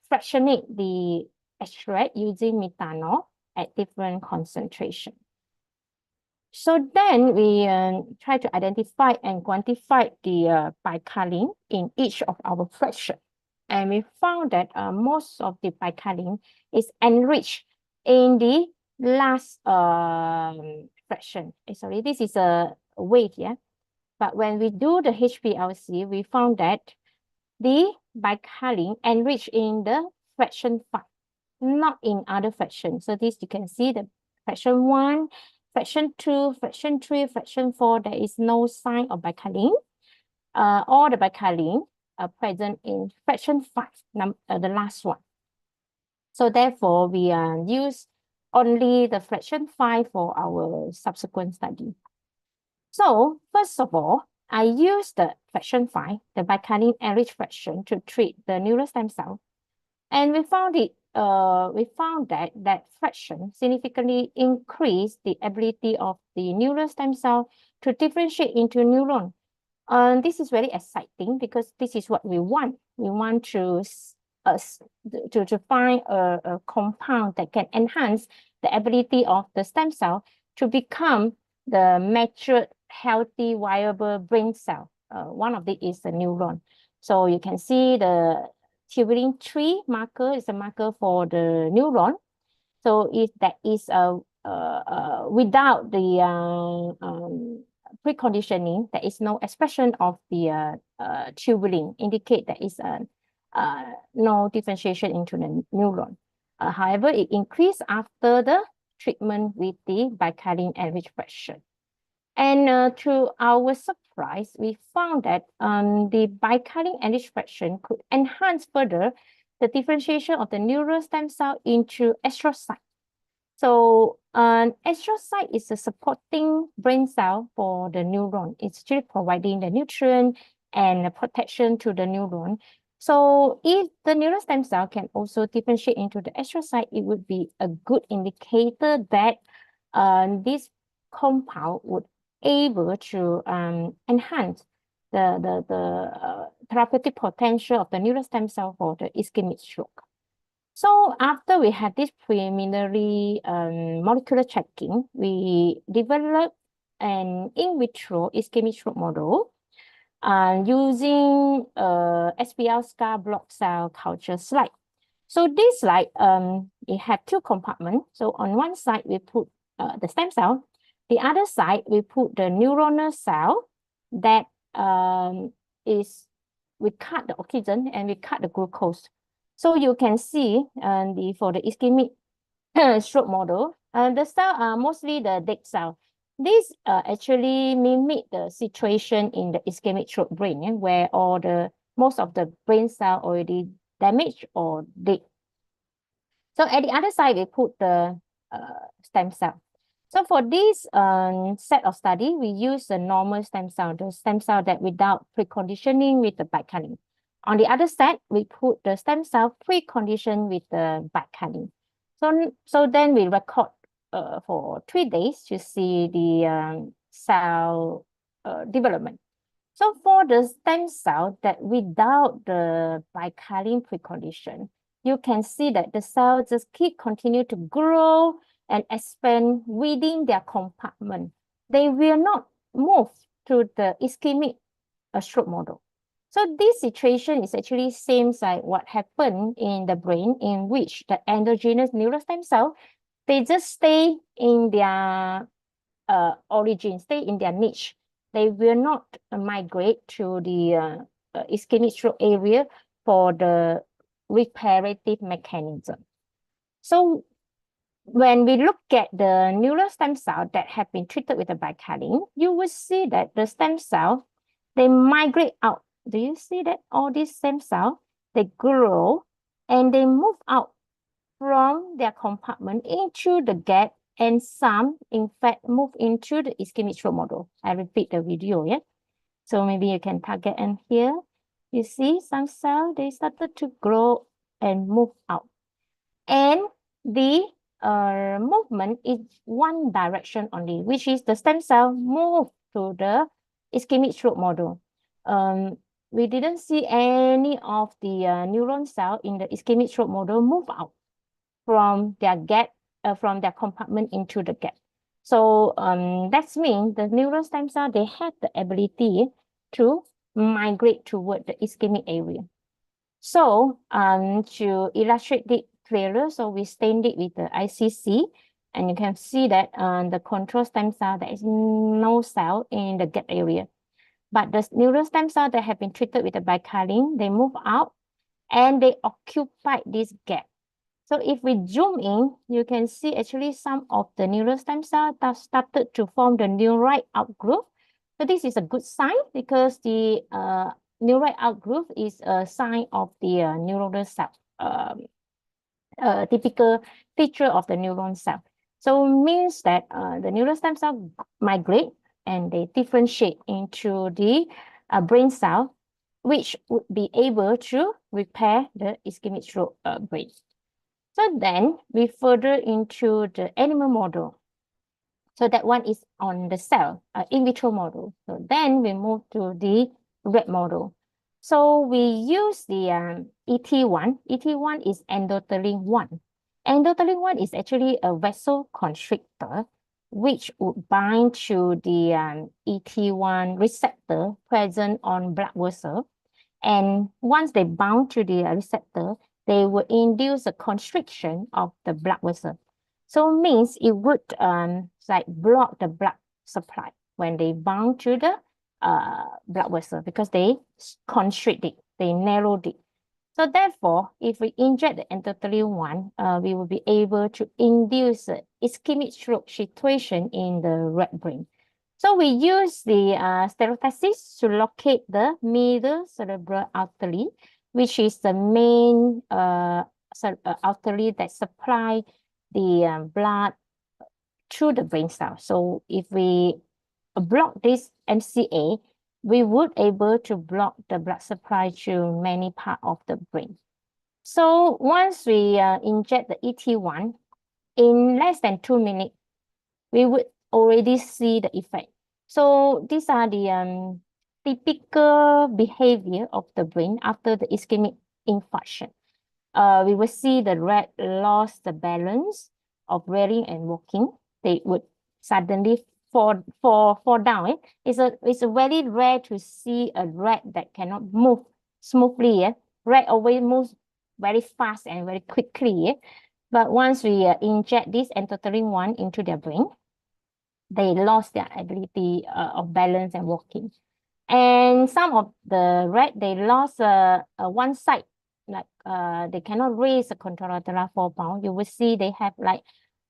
Speaker 3: fractionate the extract using methanol at different concentration. So then we try to identify and quantify the bicalin in each of our fraction. And we found that most of the bicalin is enriched in the last fraction. Sorry, this is a weight, yeah. But when we do the HPLC, we found that the bicalin enriched in the fraction 5, not in other fractions. So this you can see the fraction 1, fraction 2, fraction 3, fraction 4, there is no sign of bicalin. All the bicalin are present in fraction 5, the last one. So therefore, we use only the fraction 5 for our subsequent study. So first of all, I use the fraction 5, the bicalin enriched fraction, to treat the neural stem cell. And we found that fraction significantly increased the ability of the neural stem cell to differentiate into neuron. This is very exciting because this is what we want. We want to find a compound that can enhance the ability of the stem cell to become the matured, healthy, viable brain cell. One of it is the neuron. So you can see the tubulin 3 marker is a marker for the neuron. So if that is without the preconditioning, there is no expression of the tubulin, indicate there is no differentiation into the neuron. However, it increased after the treatment with the bicalin enriched fraction. And to our surprise, we found that the bicalin enriched fraction could enhance further the differentiation of the neural stem cell into astrocyte. So an astrocyte is a supporting brain cell for the neuron. It's actually providing the nutrient and the protection to the neuron. So if the neural stem cell can also differentiate into the astrocyte, it would be a good indicator that this compound would able to enhance the therapeutic potential of the neural stem cell for the ischemic stroke. So after we had this preliminary molecular checking, we developed an in vitro ischemic stroke model using SPL scar block cell culture slide. So this slide, it had 2 compartments. So on one side, we put the stem cell. The other side, we put the neuronal cell that we cut the oxygen and we cut the glucose. So you can see for the ischemic stroke model, the cell are mostly the dead cell. This actually mimic the situation in the ischemic stroke brain, where most of the brain cell already damaged or dead. So at the other side, we put the stem cell. So for this set of study, we use the normal stem cell, the stem cell that without preconditioning with the bicalin. On the other side, we put the stem cell preconditioned with the bicalin. So then we record for 3 days to see the cell development. So for the stem cell that without the bicalin precondition, you can see that the cells just continue to grow and expand within their compartment. They will not move to the ischemic stroke model. So this situation is actually same like what happened in the brain, in which the endogenous neural stem cell, they just stay in their origin, stay in their niche. They will not migrate to the ischemic stroke area for the reparative mechanism. So when we look at the neural stem cell that have been treated with the bicalin, you will see that the stem cell, they migrate out. Do you see that all these stem cells, they grow and they move out from their compartment into the gap, and some, in fact, move into the ischemic stroke model. I repeat the video, yeah? So maybe you can target, and here you see some cells, they started to grow and move out. And the movement is one direction only, which is the stem cell move to the ischemic stroke model. We didn't see any of the neuron cell in the ischemic stroke model move out from their gap from their compartment into the gap. So that means the neural stem cell, they have the ability to migrate toward the ischemic area. So to illustrate it clearer, so we stained it with the ICC, and you can see that the control stem cell, there is no cell in the gap area. But the neural stem cell that have been treated with the bicalin, they move out and they occupy this gap. So if we zoom in, you can see actually some of the neural stem cells that started to form the neuroid outgrowth. So this is a good sign because the neuroid outgrowth is a sign of the neuronal cell, typical feature of the neuron cell. So it means that the neural stem cell migrate and they differentiate into the brain cell, which would be able to repair the ischemic stroke brain. So then we further into the animal model. So that one is on the cell, in vitro model. So then we move to the rat model. So we use the ET1. ET1 is endothelin 1. Endothelin 1 is actually a vasoconstrictor which would bind to the ET1 receptor present on blood vessel. And once they bound to the receptor, they will induce a constriction of the blood vessel. So it means it would like block the blood supply when they bound to the blood vessel because they constrict it, they narrowed it. So therefore, if we inject the endothelin 1, we will be able to induce ischemic stroke situation in the rat brain. So we use the stereotaxis to locate the middle cerebral artery, which is the main artery that supply the blood through the brain cell. So if we block this MCA, we would able to block the blood supply to many parts of the brain. So once we inject the ET1, in less than 2 minutes, we would already see the effect. So these are the typical behavior of the brain after the ischemic infarction. We will see the rat lost the balance of running and walking. They would suddenly fall down. It's a very rare to see a rat that cannot move smoothly. Rat always moves very fast and very quickly. But once we inject this endothelin 1 into their brain, they lost their ability of balance and walking. And some of the rat, they lost one side, like they cannot raise a contralateral 4 pound. You will see they have like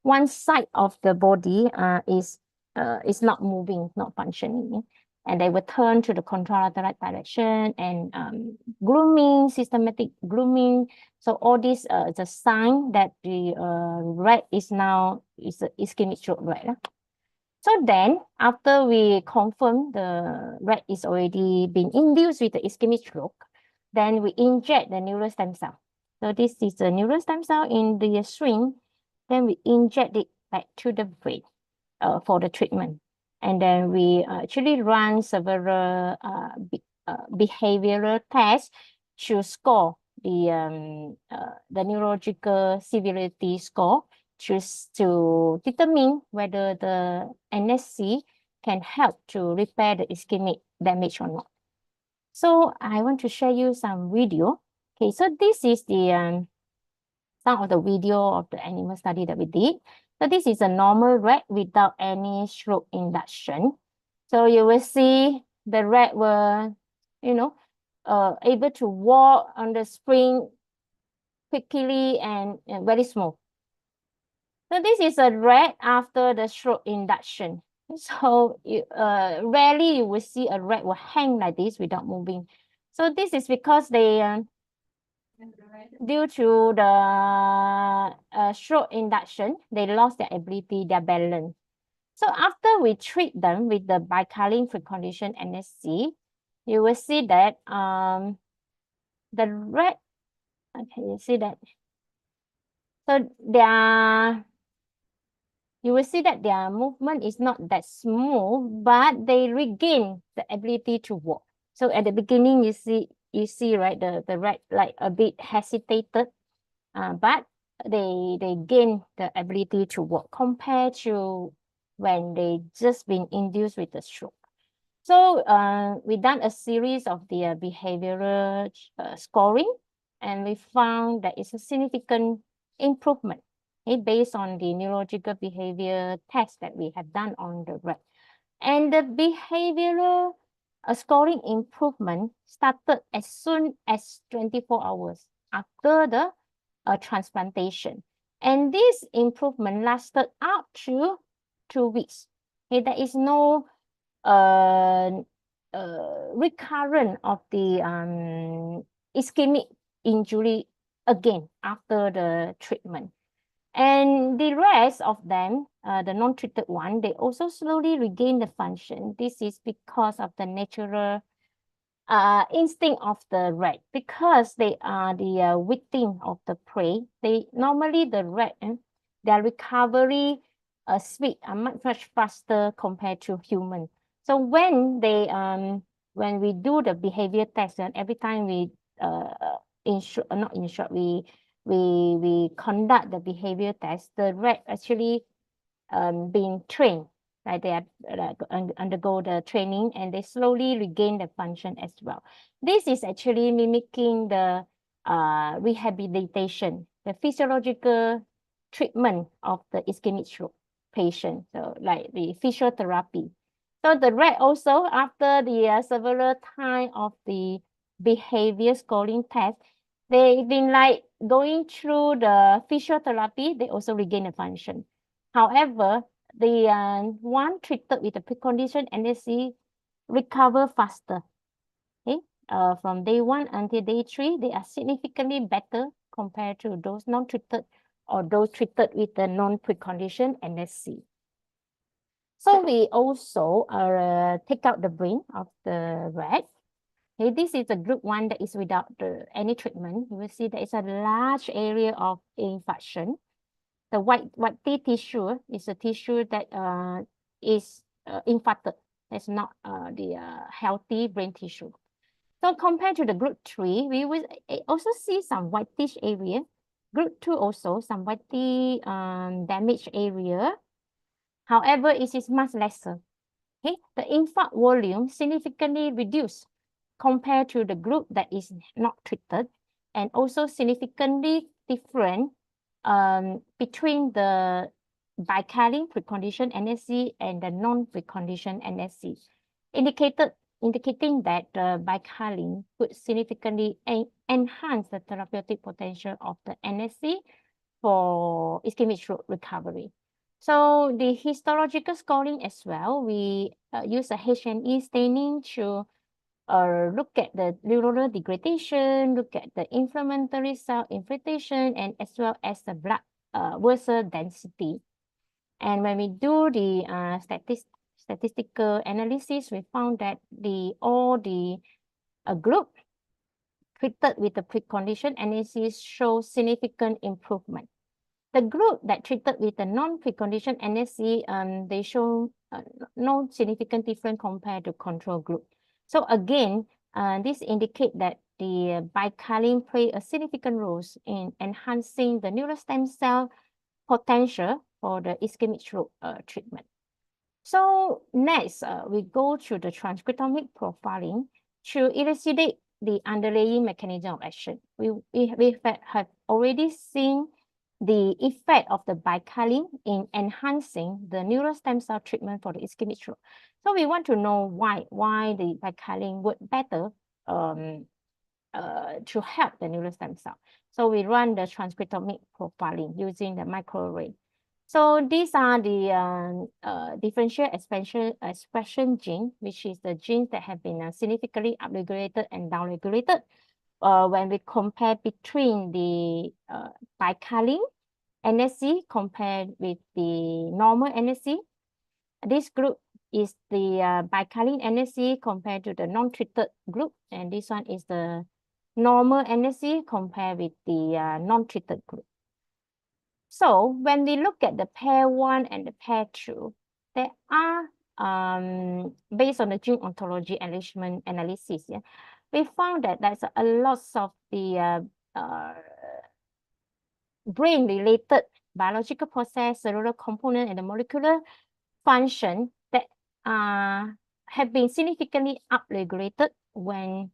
Speaker 3: one side of the body is not moving, not functioning. And they will turn to the contralateral direction and grooming, systematic grooming. So all this is a sign that the rat is now is ischemic stroke rat. So then, after we confirm the rat is already been induced with the ischemic stroke, then we inject the neural stem cell. So this is the neural stem cell in the syringe. Then we inject it back to the brain for the treatment. And then we actually run several behavioral tests to score the neurological severity score to determine whether the NSC can help to repair the ischemic damage or not. So I want to share you some video. Okay, so this is the some of the video of the animal study that we did. So this is a normal rat without any stroke induction. So you will see the rat were, able to walk on the spring quickly and very smooth. So this is a rat after the stroke induction. So rarely you will see a rat will hang like this without moving. So this is because they, due to the stroke induction, they lost their ability, their balance. So after we treat them with the bicalin precondition NSC, you will see that the rat, okay, you see that. So you will see that their movement is not that smooth, but they regain the ability to walk. So at the beginning, you see, right, the rat like a bit hesitated, but they gain the ability to walk compared to when they just been induced with the stroke. So we done a series of the behavioral scoring, and we found that it's a significant improvement, okay, based on the neurological behavior test that we have done on the rat. And the behavioral scoring improvement started as soon as 24 hours after the transplantation. And this improvement lasted up to 2 weeks. Okay, there is no recurrence of the ischemic injury again after the treatment. And the rest of them, the non-treated one, they also slowly regain the function. This is because of the natural instinct of the rat, because they are the victim of the prey. They normally the rat, their recovery speed are much faster compared to human. So when they when we do the behavior test, and every time we we conduct the behavior test, the rat actually being trained, like they are undergo the training, and they slowly regain the function as well. This is actually mimicking the rehabilitation, the physiological treatment of the ischemic stroke patient, so like the physiotherapy. So the rat also, after the several time of the behavior scoring test, they've been like going through the physiotherapy, they also regain the function. However, the one treated with the preconditioned NSC recover faster. Okay, from day 1 until day 3, they are significantly better compared to those non-treated or those treated with the non-preconditioned NSC. So we also take out the brain of the rat. Okay, this is a group 1 that is without any treatment. You will see there is a large area of infarction. The white tissue is a tissue that is infarcted. That's not the healthy brain tissue. So compared to the group 3, we will also see some whitish area. Group 2 also some white damaged area. However, it is much lesser. Okay, the infarct volume significantly reduced compared to the group that is not treated, and also significantly different between the bicalene preconditioned NSC and the non-preconditioned NSC, indicating that the bicalene could significantly enhance the therapeutic potential of the NSC for ischemic stroke recovery. So the histological scoring as well, we use a H&E staining to look at the neuronal degradation, look at the inflammatory cell infiltration, and as well as the blood vessel density. And when we do the statistical analysis, we found that all the group treated with the preconditioned NACs show significant improvement. The group that treated with the non-preconditioned NSC, they show no significant difference compared to control group. So again, this indicates that the bicalene play a significant role in enhancing the neural stem cell potential for the ischemic stroke treatment. So next, we go to the transcriptomic profiling to elucidate the underlying mechanism of action. We have already seen the effect of the bicalene in enhancing the neural stem cell treatment for the ischemic stroke. So we want to know why the bicalene work better to help the neural stem cell. So we run the transcriptomic profiling using the microarray. So these are the differential expression gene, which is the genes that have been significantly upregulated and downregulated when we compare between the bicalene NSC compared with the normal NSC. This group is the bicalene NSC compared to the non-treated group, and this one is the normal NSC compared with the non-treated group. So when we look at the pair 1 and the pair 2, there are, based on the gene ontology enrichment analysis, we found that there's a lot of the brain-related biological process, cellular component, and the molecular function that have been significantly upregulated when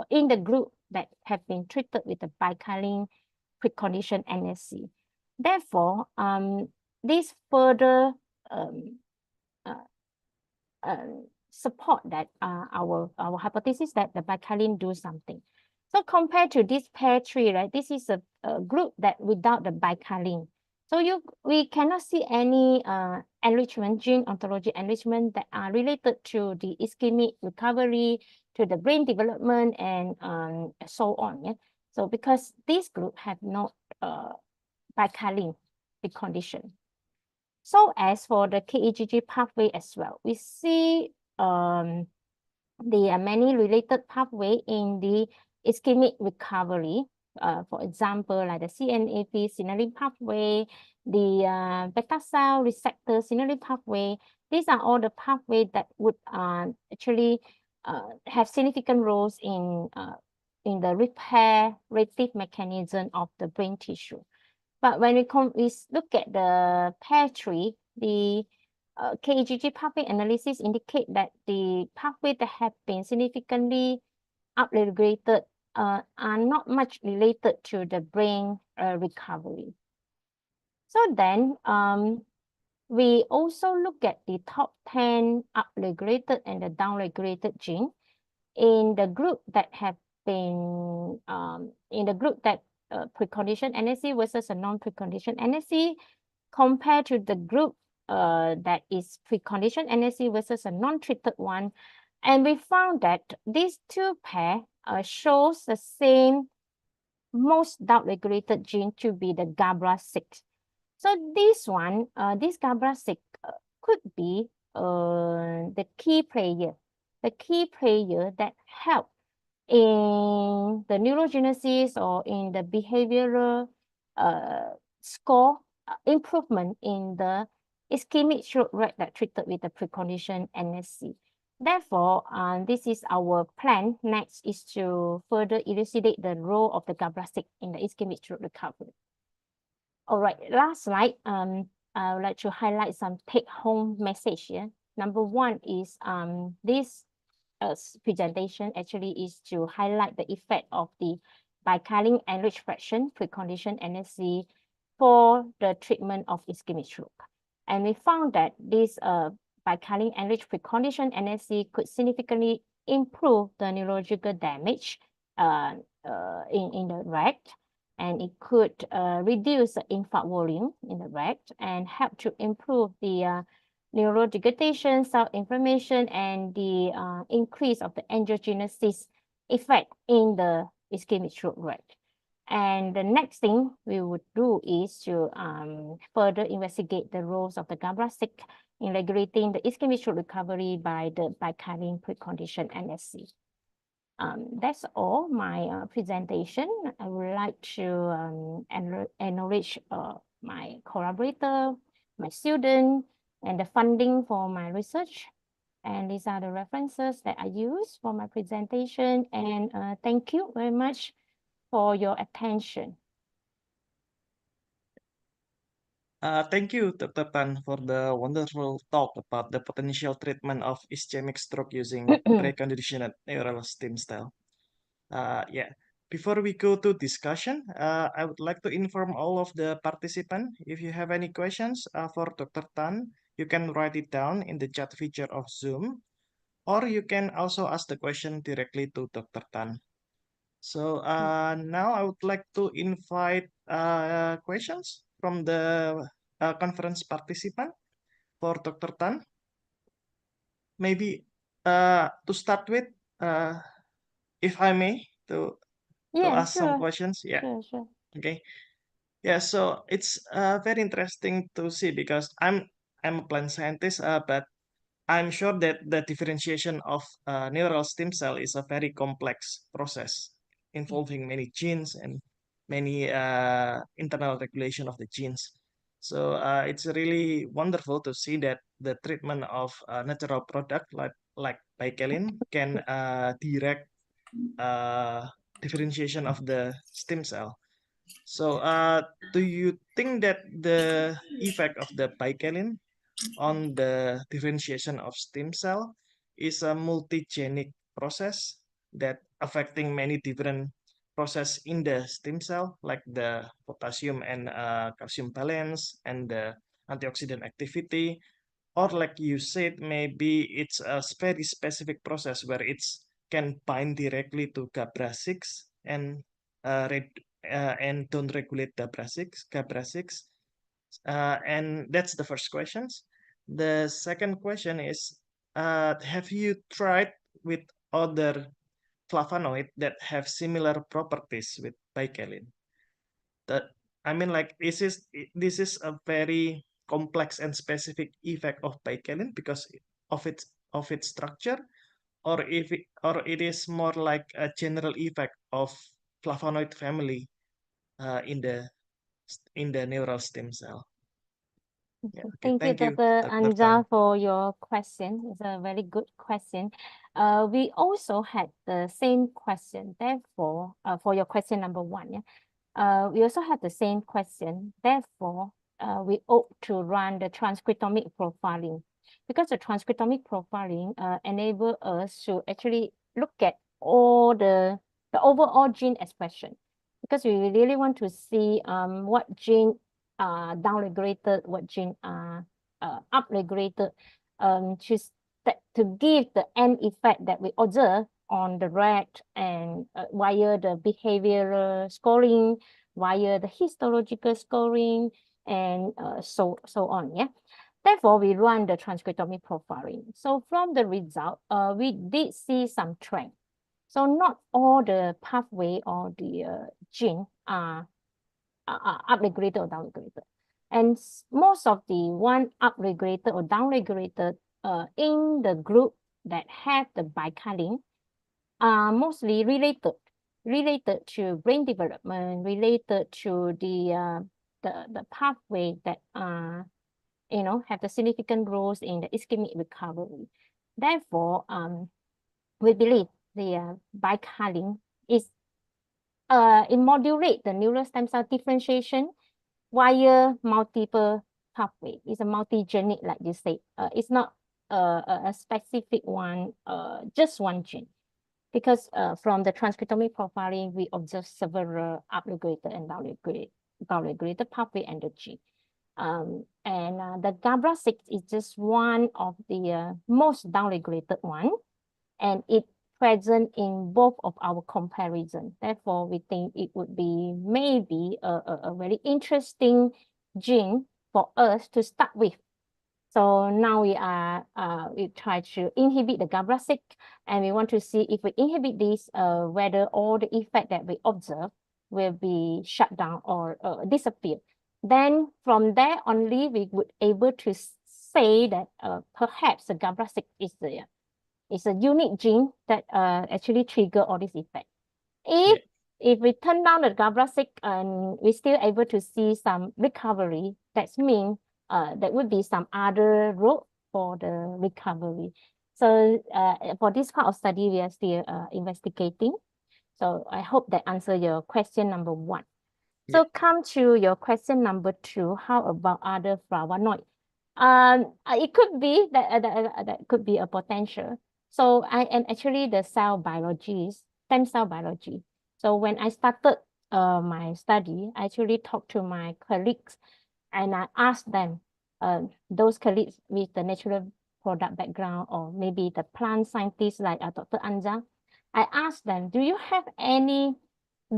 Speaker 3: in the group that have been treated with the bicalene preconditioned NSC. Therefore, this further support that our hypothesis that the bicalene do something. So compared to this pair tree, right, this is a group that without the bicalene. So we cannot see any enrichment, gene ontology enrichment that are related to the ischemic recovery, to the brain development, and so on. Yeah? So because this group have no bicalene precondition. So as for the KEGG pathway as well, we see there are many related pathway in the ischemic recovery. For example, like the CNAP signaling pathway, the beta cell receptor signaling pathway. These are all the pathways that would actually have significant roles in the reparative mechanism of the brain tissue. But when we look at the pair tree, the KEGG pathway analysis indicate that the pathway that have been significantly upregulated are not much related to the brain recovery. So then we also look at the top 10 upregulated and the downregulated gene in the group that have been preconditioned NSC versus a non-preconditioned NSC compared to the group that is preconditioned NSC versus a non-treated one. And we found that these two pair shows the same most downregulated gene to be the GABRA6. So this one, this GABRA6 could be the key player that help in the neurogenesis or in the behavioral score improvement in the ischemic stroke rat that treated with the preconditioned NSC. Therefore, this is our plan. Next is to further elucidate the role of the GABRA6 in the ischemic stroke recovery. All right, last slide. I would like to highlight some take-home message here. Number one is this presentation actually is to highlight the effect of the bicalene enriched fraction preconditioned NSC for the treatment of ischemic stroke. And we found that this bicalene enriched preconditioned NSC could significantly improve the neurological damage in the rat, and it could reduce the infarct volume in the rat and help to improve the neurodegradation, cell inflammation, and the increase of the angiogenesis effect in the ischemic stroke rat. And the next thing we would do is to further investigate the roles of the GABRA6 in regulating the ischemic stroke recovery by the bicalene preconditioned NSC. That's all my presentation. I would like to acknowledge my collaborator, my student, and the funding for my research. And these are the references that I use for my presentation. And thank you very much for your attention.
Speaker 5: Thank you, Dr. Tan, for the wonderful talk about the potential treatment of ischemic stroke using preconditioned neural stem cell. Yeah, before we go to discussion, I would like to inform all of the participants, if you have any questions for Dr. Tan, you can write it down in the chat feature of Zoom, or you can also ask the question directly to Dr. Tan. So now I would like to invite questions from the conference participant for Dr. Tan. Maybe to start with, if I may, to ask some questions. Yeah.
Speaker 3: Sure.
Speaker 5: Okay. Yeah. So it's very interesting to see because I'm a plant scientist, but I'm sure that the differentiation of neural stem cell is a very complex process involving many genes and many internal regulation of the genes. So it's really wonderful to see that the treatment of natural product like bicalene can direct differentiation of the stem cell. So, do you think that the effect of the bicalin on the differentiation of stem cell is a multigenic process that affecting many different process in the stem cell, like the potassium and calcium balance and the antioxidant activity, or like you said, maybe it's a very specific process where it's can bind directly to GABRA6 and and don't regulate GABRA6. And that's the first questions. The second question is, have you tried with other flavonoid that have similar properties with bicalin? That I mean, like, this is a very complex and specific effect of bicalin because of its structure, or or it is more like a general effect of flavonoid family in the neural stem cell. Yeah, okay,
Speaker 3: Thank you,
Speaker 5: thank you,
Speaker 3: Dr.
Speaker 5: Dr.
Speaker 3: Anja,
Speaker 5: Tan.
Speaker 3: for your question. It's a very good question. We also had the same question. Therefore, for your question number one, yeah, we also have the same question. Therefore, we ought to run the transcriptomic profiling because the transcriptomic profiling enable us to actually look at all the overall gene expression because we really want to see what gene downregulated, what gene are upregulated, to give the end effect that we observe on the rat and via the behavioral scoring, via the histological scoring, and so on. Yeah. Therefore, we run the transcriptomic profiling. So from the result, we did see some trend. So not all the pathway or the gene are upregulated or downregulated. And most of the one upregulated or downregulated in the group that have the bicalin are mostly related to brain development, related to the pathway that have the significant roles in the ischemic recovery. Therefore, we believe the bicalin is it modulates the neural stem cell differentiation via multiple pathway. It's a multigenic, like you say. It's not a specific one, just one gene. Because from the transcriptomic profiling, we observe several upregulated and downregulated pathway and the gene. And the GABRA6 is just one of the most downregulated one, and it present in both of our comparison. Therefore, we think it would be maybe a very interesting gene for us to start with. So now we try to inhibit the GABRA6, and we want to see if we inhibit this, whether all the effect that we observe will be shut down or disappear. Then from there only, we would able to say that perhaps the GABRA6 is a unique gene that actually trigger all this effect. If we turn down the GABRA6 and we're still able to see some recovery, that means there would be some other road for the recovery. So for this part of study, we are still investigating. So I hope that answer your question number one. So come to your question number two, how about other flavonoid? It could be that could be a potential. So I am actually the cell biologist, stem cell biology. So when I started my study, I actually talked to my colleagues and I asked them, those colleagues with the natural product background or maybe the plant scientists like Dr. Anja, I asked them, do you have any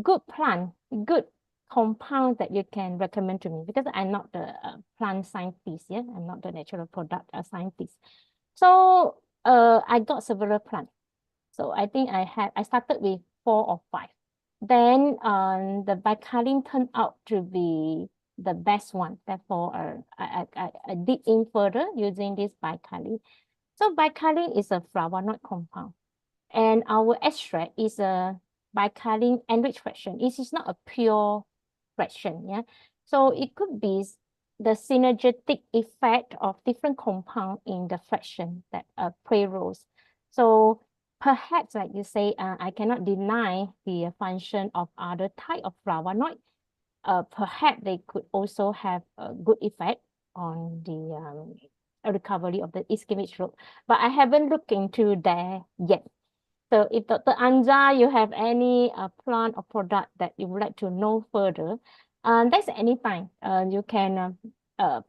Speaker 3: good plant, good compound that you can recommend to me? Because I'm not the plant scientist, yeah, I'm not the natural product scientist. So I got several plants. So I think I started with 4 or 5. Then the bicalin turned out to be the best one. Therefore, I dig in further using this bicalin. So bicalin is a flavonoid compound, and our extract is a bicalin enriched fraction. It is not a pure fraction, yeah. So it could be the synergetic effect of different compound in the fraction that pre-rolls. So perhaps, like you say, I cannot deny the function of other type of flavonoid, perhaps they could also have a good effect on the recovery of the ischemic stroke. But I haven't looked into that yet. So if Dr. Anja, you have any plant or product that you would like to know further, that's any time. You can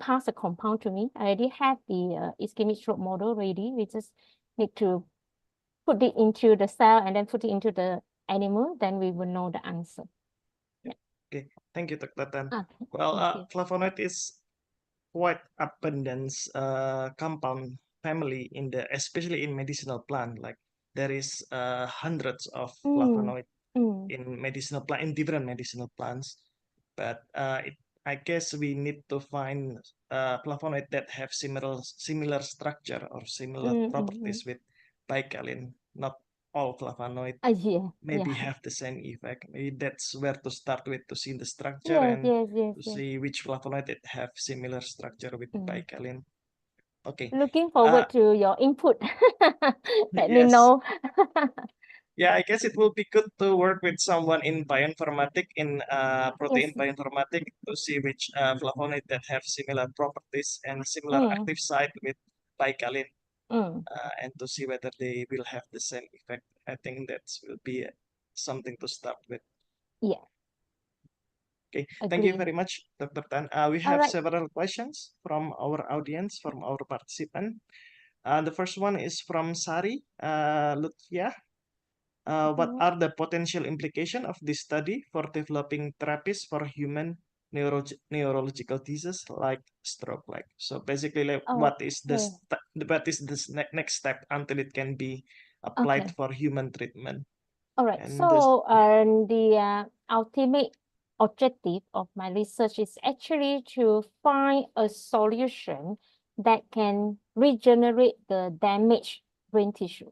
Speaker 3: pass a compound to me. I already have the ischemic stroke model ready. We just need to put it into the cell and then put it into the animal, then we will know the answer.
Speaker 5: Okay, thank you, Dr. Tan.
Speaker 3: Okay,
Speaker 5: Well,
Speaker 3: thank you.
Speaker 5: flavonoid is quite abundant compound family in the, especially in medicinal plant. Like there is hundreds of flavonoid in medicinal plant, in different medicinal plants. But I guess we need to find flavonoid that have similar structure or similar properties with bicalin. Not all flavonoid
Speaker 3: Yeah,
Speaker 5: maybe
Speaker 3: yeah.
Speaker 5: have the same effect. Maybe that's where to start with, to see the structure
Speaker 3: Yes,
Speaker 5: and
Speaker 3: yes, yes,
Speaker 5: to
Speaker 3: yes.
Speaker 5: see which flavonoid that have similar structure with bicalin. Okay.
Speaker 3: Looking forward to your input. Let me
Speaker 5: Yes.
Speaker 3: know.
Speaker 5: Yeah, I guess it will be good to work with someone in bioinformatic, in protein
Speaker 3: Yes.
Speaker 5: bioinformatic, to see which flavonoid that have similar properties and similar active site with bicalin, and to see whether they will have the same effect. I think that will be something to start with.
Speaker 3: Yeah,
Speaker 5: Okay, thank you
Speaker 3: agree.
Speaker 5: very much, Dr. Tan. We
Speaker 3: All
Speaker 5: have
Speaker 3: right.
Speaker 5: several questions from our audience, from our participant. The first one is from Sari Lutfia. What are the potential implications of this study for developing therapies for human neurological diseases like stroke? Like, so basically, like, what is
Speaker 3: Okay.
Speaker 5: this next step until it can be applied
Speaker 3: Okay.
Speaker 5: for human treatment?
Speaker 3: All right.
Speaker 5: And this,
Speaker 3: So the ultimate objective of my research is actually to find a solution that can regenerate the damaged brain tissue.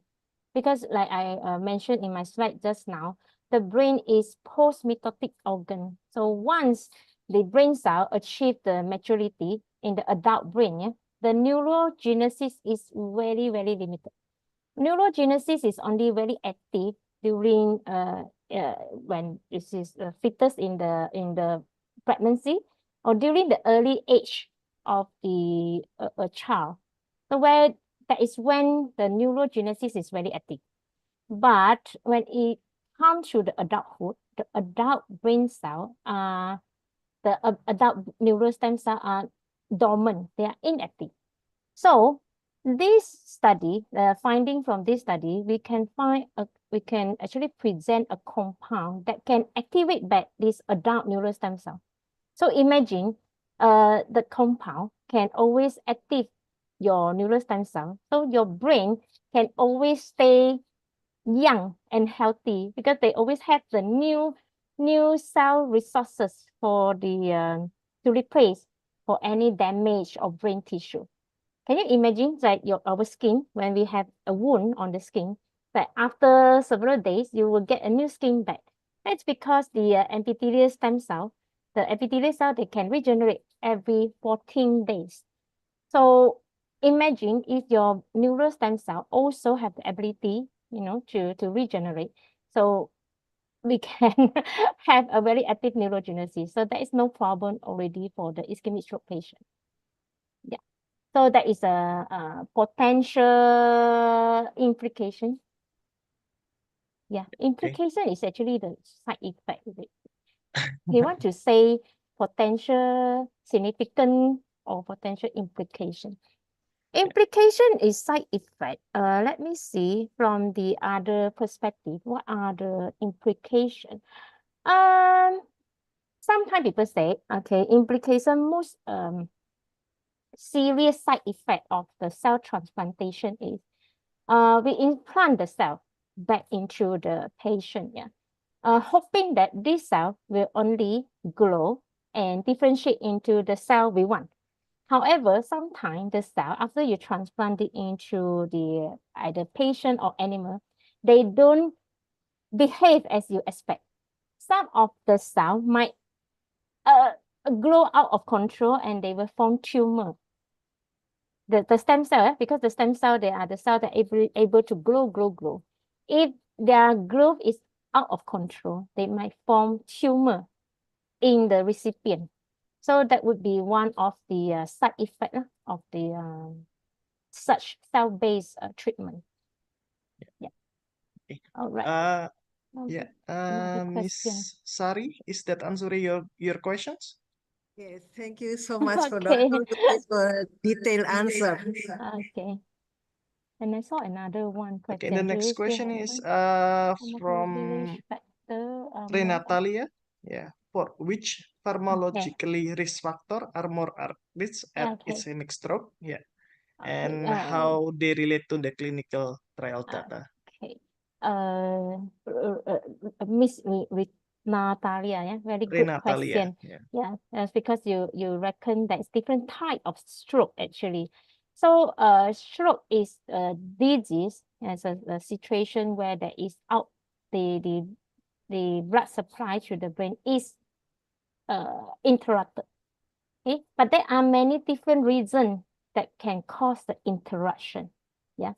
Speaker 3: Because like I mentioned in my slide just now, the brain is post-mitotic organ. So once the brain cell achieve the maturity in the adult brain, yeah, the neurogenesis is very, very limited. Neurogenesis is only very active during when this is fetus in the pregnancy or during the early age of the a child. So where that is when the neurogenesis is very active. But when it comes to the adulthood, the adult brain cell adult neural stem cell are dormant, they are inactive. So this study, the finding from this study, we can actually present a compound that can activate back this adult neural stem cell. So imagine the compound can always active your neural stem cell. So your brain can always stay young and healthy because they always have the new cell resources for the to replace for any damage of brain tissue. Can you imagine that our skin, when we have a wound on the skin, that after several days, you will get a new skin back? That's because the epithelial stem cell, they can regenerate every 14 days. So imagine if your neural stem cell also have the ability, to regenerate. So we can have a very active neurogenesis. So there is no problem already for the ischemic stroke patient. Yeah. So that is a potential implication. Yeah, implication is actually the side effect of it. You want to say potential significant or potential implication. Implication is side effect. Let me see from the other perspective. What are the implications? Sometimes people say, okay, implication most serious side effect of the cell transplantation is we implant the cell back into the patient, yeah, hoping that this cell will only grow and differentiate into the cell we want. However, sometimes the cell, after you transplant it into the either patient or animal, they don't behave as you expect. Some of the cell might grow out of control and they will form tumor. The stem cell, because the stem cell, they are the cell that are able to grow. If their growth is out of control, they might form tumor. in the recipient. So that would be one of the side effect of the such cell-based treatment. Yeah.
Speaker 5: Okay.
Speaker 3: All right.
Speaker 5: Yeah.
Speaker 3: Another question.
Speaker 5: Miss Sari, is that answering your questions?
Speaker 6: Yes, thank you so much for
Speaker 3: Okay.
Speaker 6: for detailed answer.
Speaker 3: Okay. And I saw another one
Speaker 5: Okay,
Speaker 3: question.
Speaker 5: the
Speaker 3: Do
Speaker 5: next
Speaker 3: you still
Speaker 5: question
Speaker 3: have
Speaker 5: is
Speaker 3: one?
Speaker 5: from
Speaker 3: Pharmacovigilance factor
Speaker 5: Renatalia. Yeah. For which pharmacologically risk factor are more at risk at
Speaker 3: Okay.
Speaker 5: ischemic stroke? Yeah.
Speaker 3: Okay.
Speaker 5: And how they relate to the clinical trial data.
Speaker 3: Okay. Miss with Natalia, yeah, very good
Speaker 5: Renatalia.
Speaker 3: question.
Speaker 5: Yeah.
Speaker 3: Yeah, that's because you reckon there's different type of stroke actually. So stroke is a disease as a situation where there is out the blood supply to the brain is interrupted. Okay, but there are many different reasons that can cause the interruption. Yeah,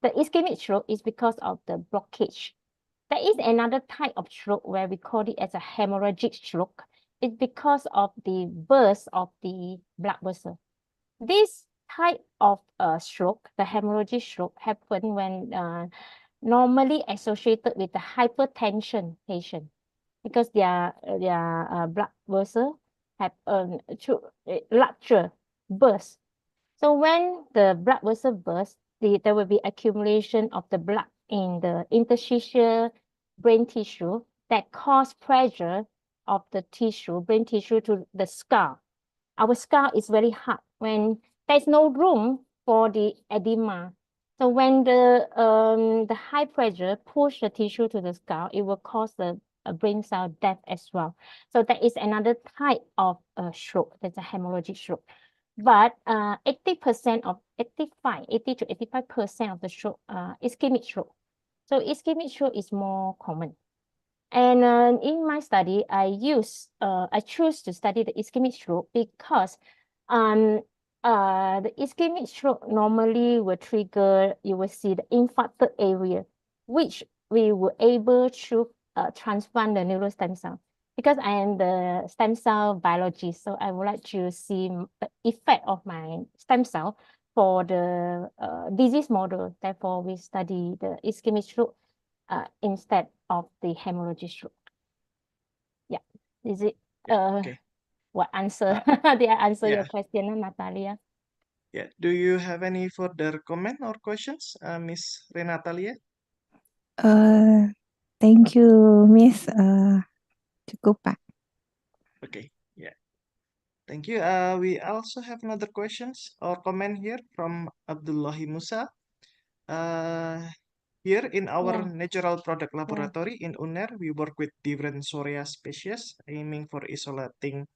Speaker 3: the ischemic stroke is because of the blockage. There is another type of stroke where we call it as a hemorrhagic stroke. It's because of the burst of the blood vessel. This type of stroke, the hemorrhagic stroke, happen when normally associated with the hypertension patient because their blood vessel have rupture, burst. So when the blood vessel burst, there will be accumulation of the blood in the interstitial brain tissue that cause pressure of the tissue, brain tissue to the skull. Our skull is very hard when there's no room for the edema. So when the high pressure push the tissue to the skull, it will cause the brain cell death as well. So that is another type of stroke. That's a hemorrhagic stroke. But 80% of 80 to 85% of the stroke ischemic stroke. So ischemic stroke is more common. And in my study, I choose to study the ischemic stroke because the ischemic stroke normally will trigger, you will see the infarcted area, which we were able to transplant the neural stem cell. Because I am the stem cell biologist, so I would like to see the effect of my stem cell for the disease model. Therefore, we study the ischemic stroke instead of the hemorrhagic stroke. Yeah, is it
Speaker 5: Okay.
Speaker 3: what answer? Did I answer your
Speaker 5: Yeah.
Speaker 3: question, Natalia?
Speaker 5: Yeah. Do you have any further comment or questions, Miss Renatalia?
Speaker 7: Thank you, Miss. Cukup, Pak.
Speaker 5: Okay. Yeah. Thank you. We also have another questions or comment here from Abdullahi Musa. Here in our natural product laboratory in UNER, we work with different Sorea species, aiming for isolating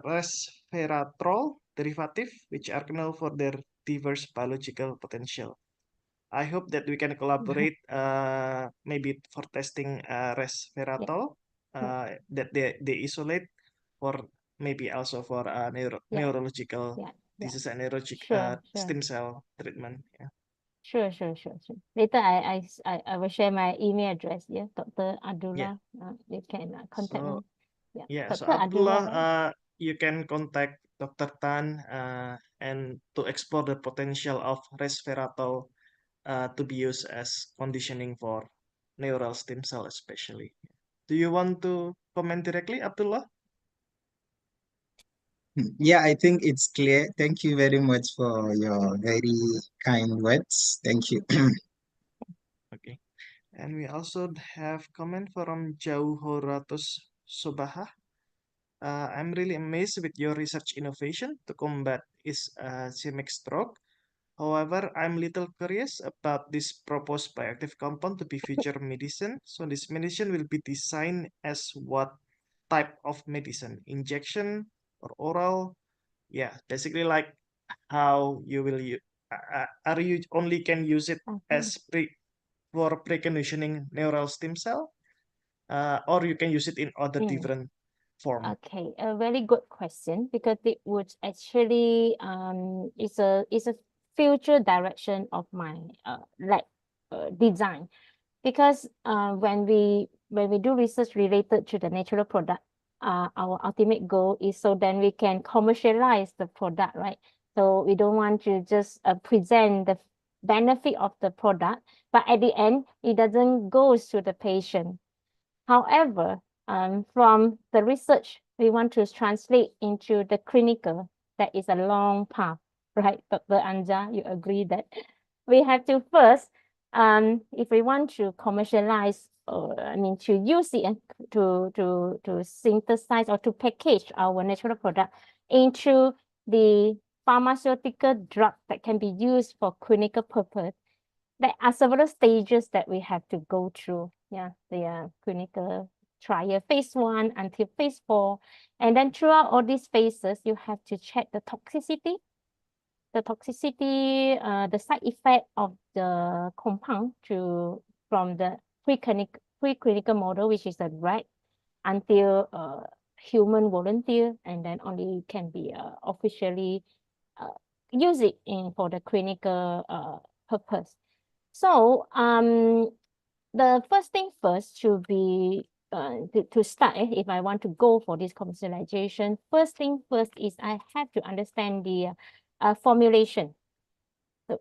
Speaker 5: resveratrol derivative, which are known for their diverse biological potential. I hope that we can collaborate, maybe for testing resveratrol, that they isolate for maybe also for neurological disease and neurological stem cell treatment. Yeah.
Speaker 3: Sure. Later, I will share my email address. Yeah, Dr. Abdullah. You can contact me.
Speaker 5: Yeah, so
Speaker 3: Dr.
Speaker 5: Abdullah, you can contact Dr. Tan and to explore the potential of resveratrol to be used as conditioning for neural stem cell especially. Do you want to comment directly, Abdullah?
Speaker 8: Yeah, I think it's clear. Thank you very much for your very kind words. Thank you.
Speaker 5: Okay. And we also have comment from Jauhoratus Sobaha. I'm really amazed with your research innovation to combat ischemic stroke. However, I'm little curious about this proposed bioactive compound to be future medicine. So this medicine will be designed as what type of medicine? Injection or oral? Yeah, basically like how you will use. Are you only can use it as for preconditioning neural stem cell, or you can use it in other different form?
Speaker 3: Okay, a very good question because it would actually is a future direction of my lab design because when we do research related to the natural product, our ultimate goal is so then we can commercialize the product, right? So we don't want to just present the benefit of the product, but at the end, it doesn't go to the patient. However, from the research, we want to translate into the clinical. That is a long path, right? Dr. Anja, you agree that we have to first, if we want to commercialize, to use it and to synthesize or to package our natural product into the pharmaceutical drug that can be used for clinical purpose, there are several stages that we have to go through. Yeah, the clinical trial, phase 1 until phase 4. And then throughout all these phases, you have to check the toxicity, the side effect of the compound from the preclinical model, which is a rat, until human volunteer, and then only can be officially use it for the clinical purpose. So the first thing first should be to start, if I want to go for this commercialization, first thing first is I have to understand the formulation.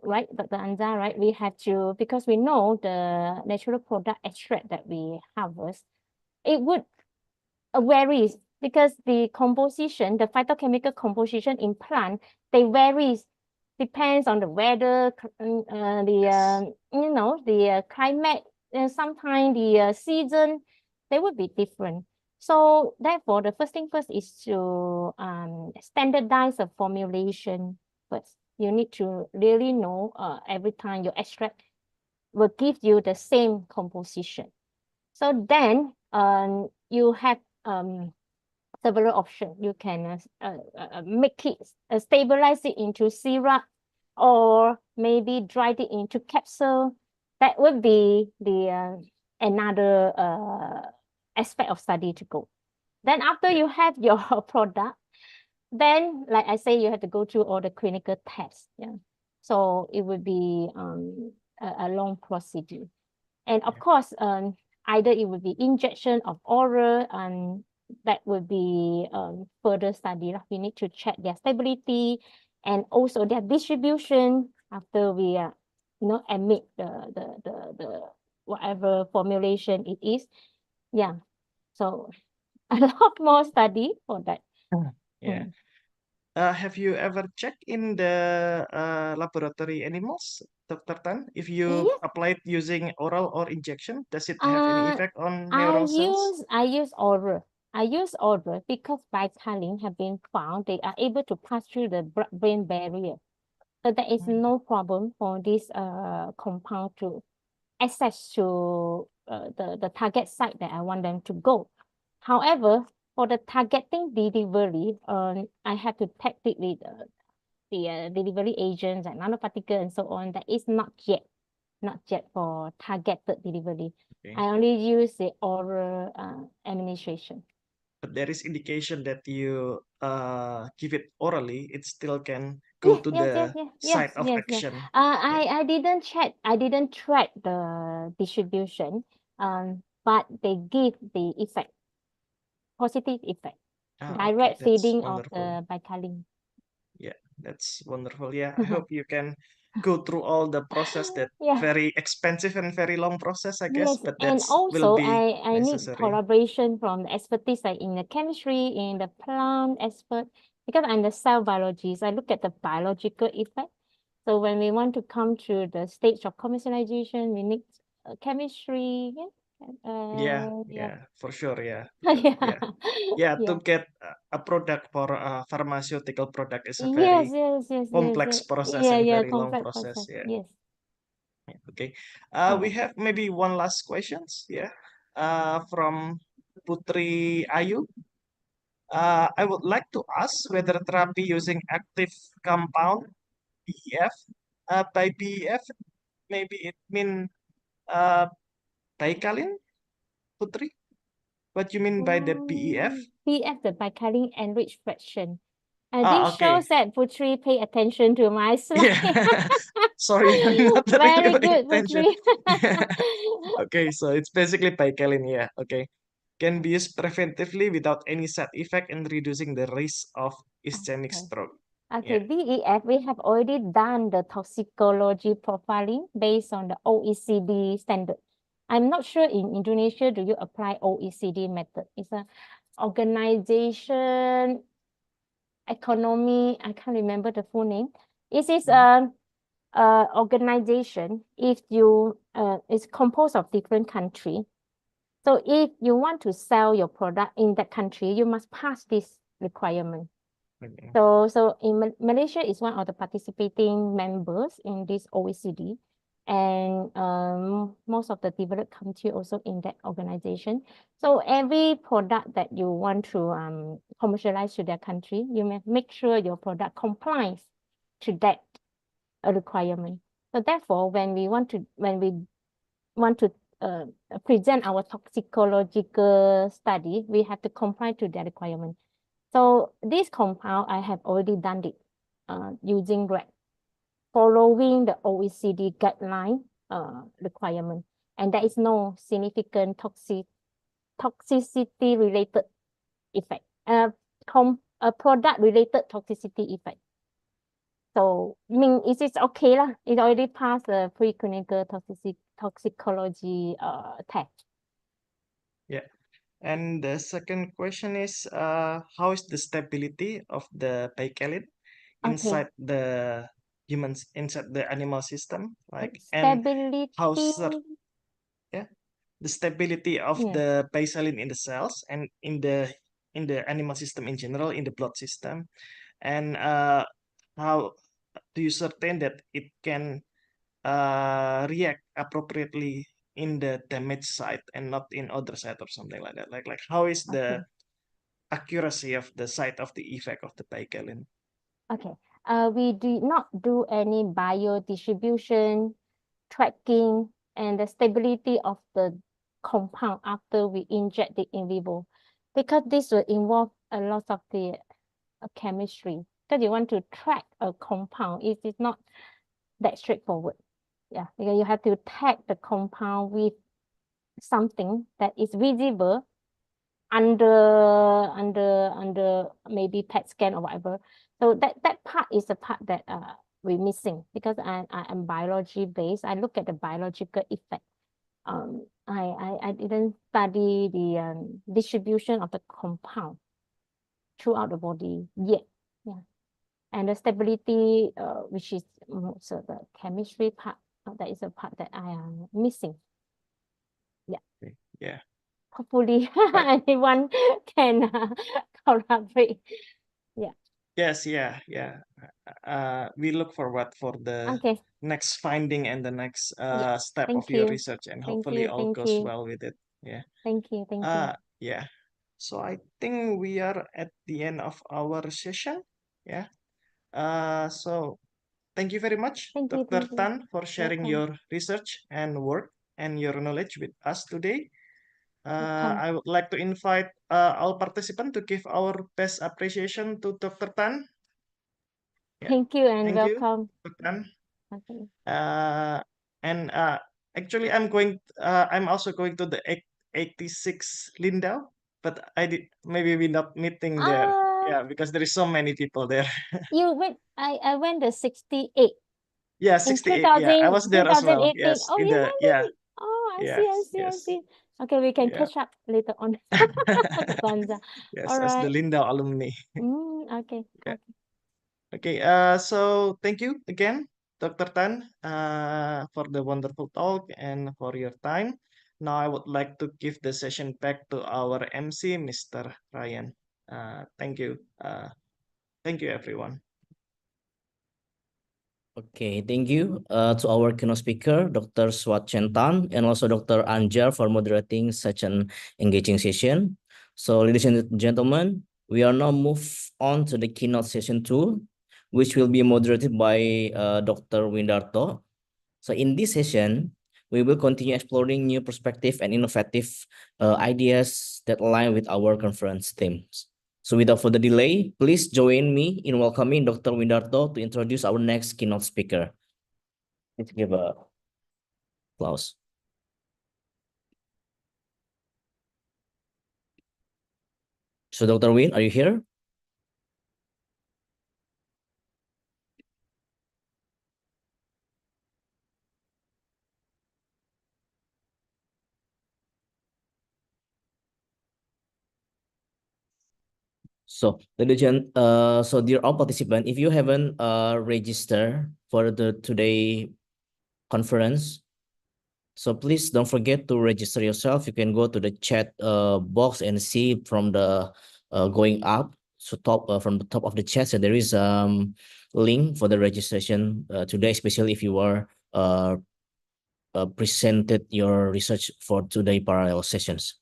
Speaker 3: Right, Dr. Anza, right? We have to, because we know the natural product extract that we harvest, it would varies because the composition, the phytochemical composition in plant, they varies, depends on the weather, the climate, and sometimes the season, they would be different. So therefore, the first thing first is to standardize the formulation first. You need to really know every time your extract will give you the same composition. So then you have several options. You can make it, stabilize it into syrup, or maybe dry it into capsule. That would be the another aspect of study to go. Then after you have your product, then like I say, you have to go through all the clinical tests. Yeah, so it would be a long procedure. And of course, either it would be injection of oral, and that would be further study. We need to check their stability and also their distribution after we admit the whatever formulation it is. Yeah, so a lot more study for that.
Speaker 5: Yeah.
Speaker 3: Mm.
Speaker 5: Have you ever checked in the laboratory animals, Dr. Tan? If you
Speaker 3: Yes.
Speaker 5: applied using oral or injection, does it have any effect on
Speaker 3: I
Speaker 5: neural cells?
Speaker 3: use oral. I use oral because Vitamin have been found they are able to pass through the blood-brain barrier. So there is no problem for this compound to access to the target site that I want them to go. However, for the targeting delivery, I have to test it with the delivery agents and nanoparticle and so on. That is not yet for targeted delivery.
Speaker 5: Okay.
Speaker 3: I only use the oral administration.
Speaker 5: But there is indication that you give it orally, it still can go to the site of action.
Speaker 3: I didn't track the distribution, but they give the effect, positive effect,
Speaker 5: Okay,
Speaker 3: direct
Speaker 5: that's
Speaker 3: feeding of
Speaker 5: wonderful.
Speaker 3: the bicalin.
Speaker 5: Yeah, that's wonderful. Yeah, I hope you can go through all the process that
Speaker 3: Yeah.
Speaker 5: very expensive and very long process, I guess,
Speaker 3: Yes,
Speaker 5: but
Speaker 3: and
Speaker 5: that's will
Speaker 3: also
Speaker 5: be
Speaker 3: I need
Speaker 5: necessary.
Speaker 3: collaboration from the expertise like in the chemistry, in the plant expert, because I'm the cell biologist. I look at the biological effect. So when we want to come to the stage of commercialization, we need chemistry.
Speaker 5: Yeah, for sure. Yeah,
Speaker 3: Yeah.
Speaker 5: yeah. To
Speaker 3: Yeah.
Speaker 5: get a product for a pharmaceutical product is a
Speaker 3: Yes,
Speaker 5: very
Speaker 3: yes.
Speaker 5: complex process
Speaker 3: Yeah,
Speaker 5: and
Speaker 3: yeah,
Speaker 5: very long
Speaker 3: complex
Speaker 5: process.
Speaker 3: process.
Speaker 5: Yeah.
Speaker 3: Yes.
Speaker 5: Okay. We
Speaker 3: Oh.
Speaker 5: have maybe one last questions. Yeah. From Putri Ayu. I would like to ask whether therapy using active compound BEF, by BEF, maybe it mean uh, Baikalin, Putri? What you mean by the BEF?
Speaker 3: BF, the bicalin enriched fraction.
Speaker 5: Ah,
Speaker 3: This
Speaker 5: okay.
Speaker 3: shows that Putri pay attention to my slide.
Speaker 5: Yeah. Sorry, I'm not
Speaker 3: Very
Speaker 5: really paying
Speaker 3: good,
Speaker 5: attention.
Speaker 3: Putri.
Speaker 5: Okay, so it's basically Baikalin. Yeah. Okay. can be used preventively without any side effect and reducing the risk of ischemic
Speaker 3: Okay.
Speaker 5: stroke.
Speaker 3: Okay, VEF, we have already done the toxicology profiling based on the OECD standard. I'm not sure in Indonesia, do you apply OECD method? It's a organization, economy, I can't remember the full name. It is organization, if you, it's composed of different country. So if you want to sell your product in that country, you must pass this requirement.
Speaker 5: Okay.
Speaker 3: So in Malaysia is one of the participating members in this OECD, and most of the developed country also in that organization. So every product that you want to commercialize to their country, you may make sure your product complies to that requirement. So therefore, when we want to present our toxicological study, we have to comply to that requirement. So this compound, I have already done it using rat, following the OECD guideline requirement. And there is no significant toxicity related effect, product related toxicity effect. So, I mean, it is okay lah. It already passed the preclinical toxicology test.
Speaker 5: Yeah. And the second question is, how is the stability of the paikalin inside the humans, inside the animal system? Like, and
Speaker 3: Stability.
Speaker 5: how the stability of
Speaker 3: Yeah.
Speaker 5: the paisalin in the cells and in the animal system in general, in the blood system, and how do you certain that it can react appropriately in the damaged site and not in other site or something like that? Like how is the accuracy of the site of the effect of the paikalin?
Speaker 3: Okay. We do not do any biodistribution, tracking, and the stability of the compound after we inject it in vivo, because this will involve a lot of the chemistry. Because you want to track a compound, it is not that straightforward. Yeah, because you have to tag the compound with something that is visible under maybe PET scan or whatever. So that part is the part that we're missing, because I am biology based. I look at the biological effect. I didn't study the distribution of the compound throughout the body yet. Yeah, and the stability, which is so the chemistry part, that is a part that I am missing. Yeah.
Speaker 5: Yeah.
Speaker 3: Hopefully anyone can collaborate. Yeah.
Speaker 5: Yes, yeah. We look forward for the
Speaker 3: Okay.
Speaker 5: next finding and the next
Speaker 3: Yeah.
Speaker 5: step of
Speaker 3: Thank
Speaker 5: your
Speaker 3: you.
Speaker 5: research, and
Speaker 3: Thank
Speaker 5: hopefully
Speaker 3: you.
Speaker 5: all
Speaker 3: Thank
Speaker 5: goes
Speaker 3: you.
Speaker 5: well with it. Yeah.
Speaker 3: Thank you. Thank you.
Speaker 5: Yeah. So I think we are at the end of our session. Yeah. So thank you very much,
Speaker 3: Thank you.
Speaker 5: Dr.
Speaker 3: Thank you.
Speaker 5: Tan, for sharing
Speaker 3: Welcome.
Speaker 5: your research and work and your knowledge with us today.
Speaker 3: Welcome.
Speaker 5: I would like to invite all participants to give our best appreciation to Dr. Tan. Yeah.
Speaker 3: Thank you and
Speaker 5: Thank you,
Speaker 3: welcome.
Speaker 5: Dr. Tan.
Speaker 3: Okay.
Speaker 5: And actually, I'm also going to the 86 Lindau, but maybe we're not meeting there. Yeah, because there is so many people there.
Speaker 3: You went, I went the 68.
Speaker 5: Yeah,
Speaker 3: In
Speaker 5: 68. Yeah, I was there as well.
Speaker 3: 2018.
Speaker 5: Yes,
Speaker 3: Oh,
Speaker 5: in
Speaker 3: you
Speaker 5: the
Speaker 3: went
Speaker 5: yeah.
Speaker 3: there? Oh, I see, I
Speaker 5: Yes,
Speaker 3: see, I
Speaker 5: yes.
Speaker 3: see. Okay, we can
Speaker 5: Yeah.
Speaker 3: catch up later on. Gonza.
Speaker 5: Yes,
Speaker 3: All
Speaker 5: as the
Speaker 3: right.
Speaker 5: Lindau alumni.
Speaker 3: Okay.
Speaker 5: Yeah.
Speaker 3: Okay.
Speaker 5: Okay, so thank you again, Dr. Tan, for the wonderful talk and for your time. Now I would like to give the session back to our MC, Mr. Ryan. Thank you. Thank you, everyone.
Speaker 1: Okay, thank you to our keynote speaker, Dr. Swat Chentan, and also Dr. Anjar for moderating such an engaging session. So, ladies and gentlemen, we are now move on to the keynote session 2, which will be moderated by Dr. Windarto. So, in this session, we will continue exploring new perspective and innovative ideas that align with our conference themes. So without further delay, please join me in welcoming Dr. Windarto to introduce our next keynote speaker. Let's give a applause. So Dr. Win, are you here? So, so dear all participants, if you haven't registered for the today conference, so please don't forget to register yourself. You can go to the chat box and see from the going up. So top from the top of the chat, so there is link for the registration today, especially if you are presented your research for today parallel sessions.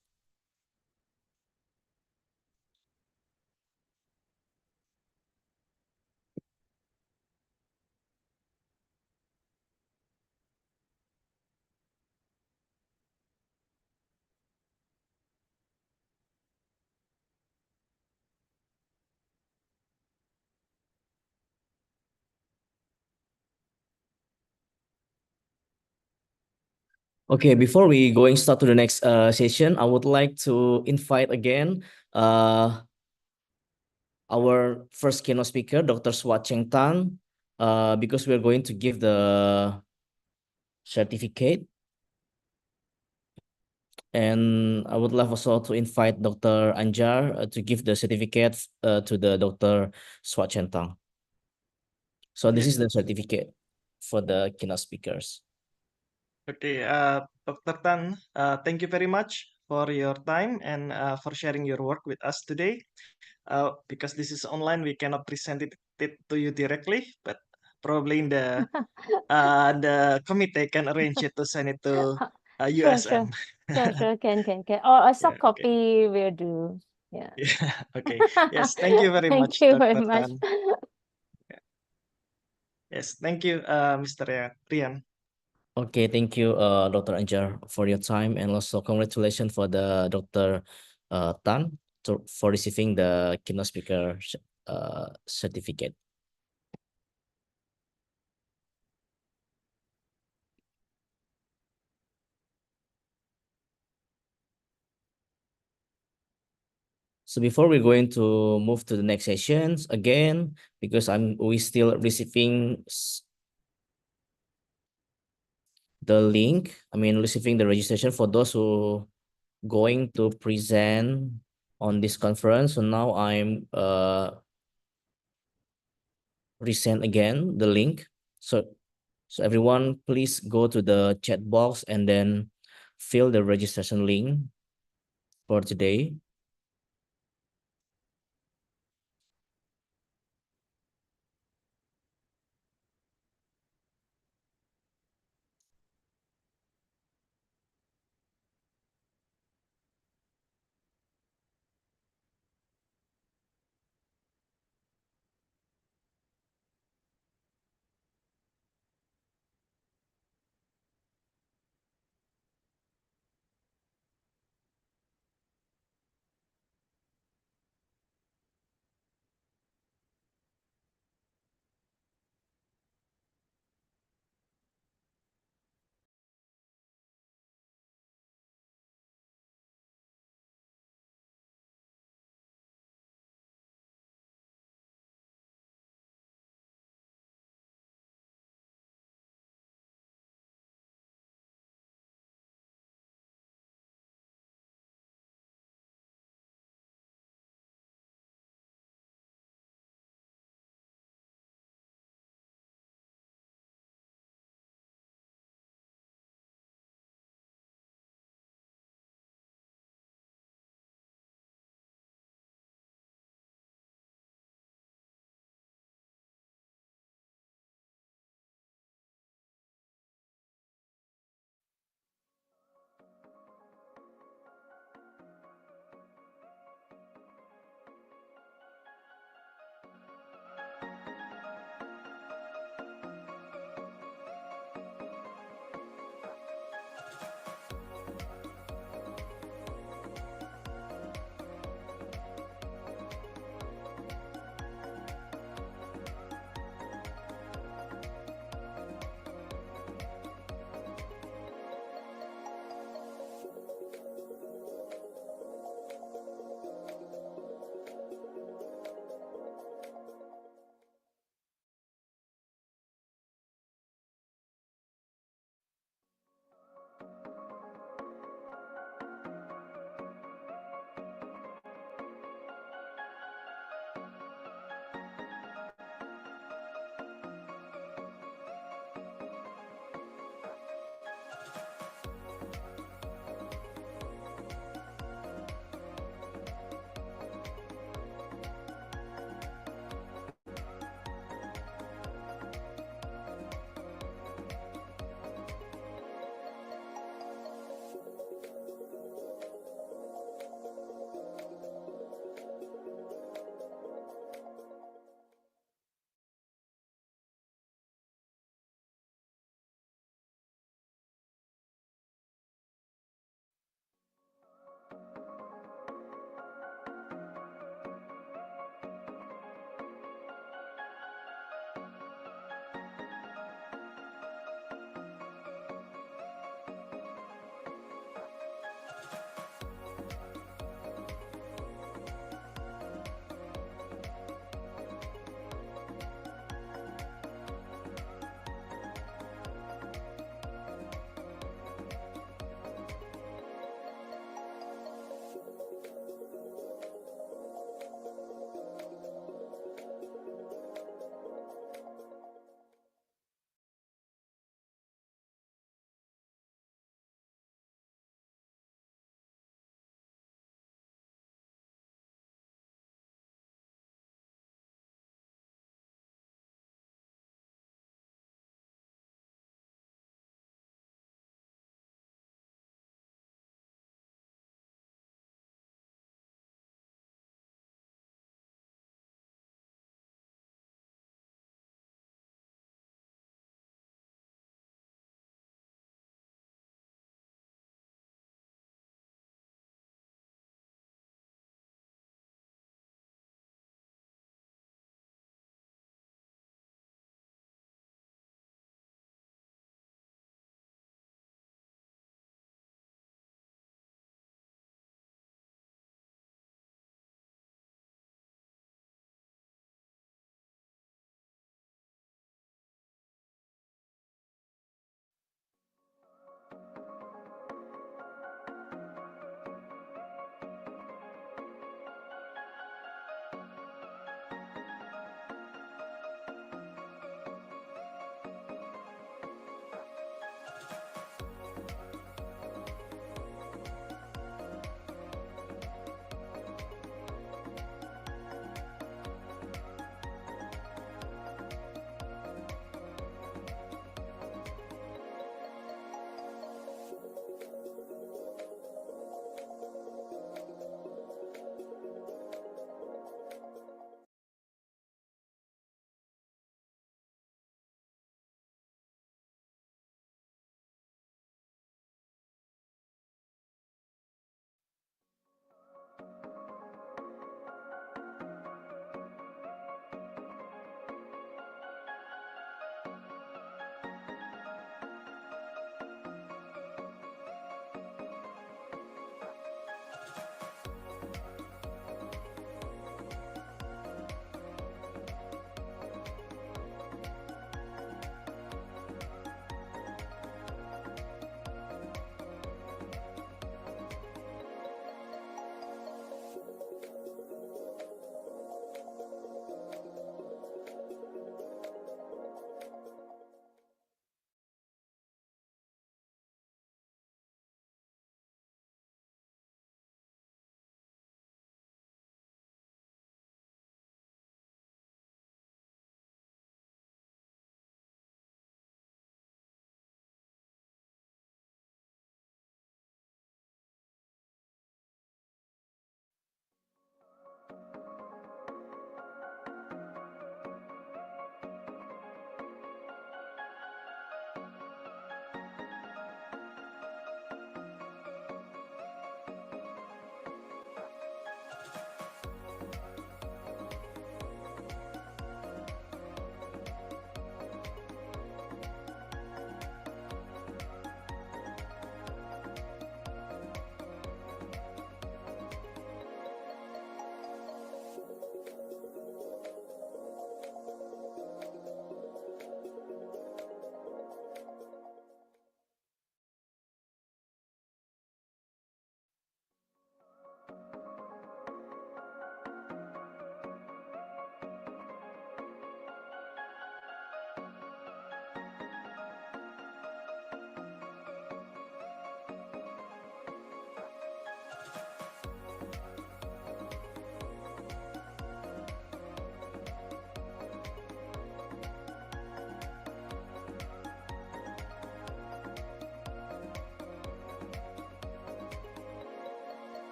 Speaker 1: Okay, before we going start to the next session, I would like to invite again our first keynote speaker, Dr. Swat Cheng Tang, because we're going to give the certificate. And I would love also to invite Dr. Anjar to give the certificate to the Dr. Swat Cheng Tang. So this is the certificate for the keynote speakers.
Speaker 5: Okay, Dr. Tan, thank you very much for your time and for sharing your work with us today. Because this is online, we cannot present it to you directly, but probably in the committee can arrange it to send it to
Speaker 3: Sure,
Speaker 5: USM.
Speaker 3: sure, can. Or a soft
Speaker 5: Yeah, okay.
Speaker 3: copy will do. Yeah.
Speaker 5: Yeah, okay. Yes, thank you very
Speaker 3: Thank
Speaker 5: much,
Speaker 3: you
Speaker 5: Dr.
Speaker 3: very much.
Speaker 5: Tan. Yes, thank you, Mr. Rian.
Speaker 1: Okay, thank you, Dr. Anjar, for your time, and also congratulations for the Dr. Tan for receiving the keynote speaker certificate. So before we're going to move to the next sessions again, because we still receiving the link, receiving the registration for those who going to present on this conference. So now I'm resend again the link. So everyone please go to the chat box and then fill the registration link for today.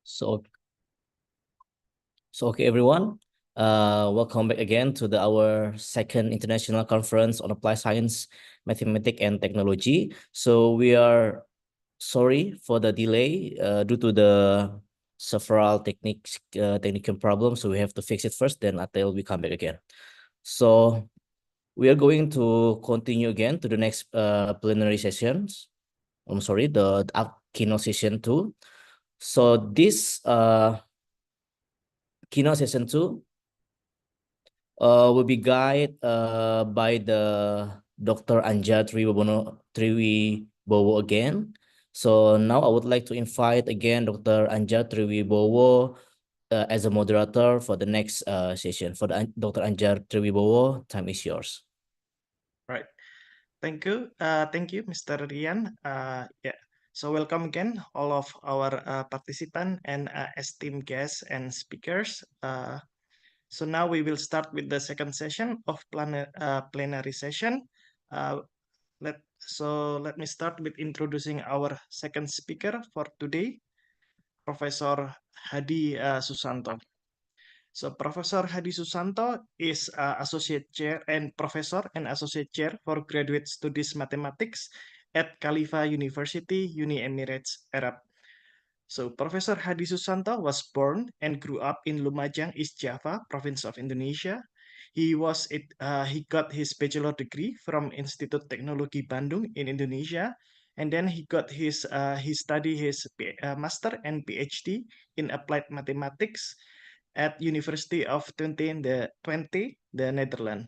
Speaker 1: So, okay, everyone. Welcome back again to our second international conference on applied science, mathematics, and technology. So we are sorry for the delay due to the several technical problems. So we have to fix it first, then until we come back again. So we are going to continue again to the next plenary sessions. I'm sorry, the keynote session 2. So this keynote session 2 will be guided by the Dr. Anja Triwibowo again. So now I would like to invite again Dr. Anja Triwibowo as a moderator for the next session. For the Dr. Anja Triwibowo, time is yours.
Speaker 5: Right. Thank you. Thank you, Mr. Rian. Yeah. So welcome again, all of our participants and esteemed guests and speakers. So now we will start with the second session of plenary session. Let me start with introducing our second speaker for today, Professor Hadi Susanto. So Professor Hadi Susanto is Associate Chair and Professor and Associate Chair for Graduate Studies Mathematics at Khalifa University, Uni Emirates Arab. So Professor Hadi Susanto was born and grew up in Lumajang, East Java, province of Indonesia. He got his bachelor degree from Institut Teknologi Bandung in Indonesia, and then he studied his master and PhD in applied mathematics at University of Twente, the Netherlands.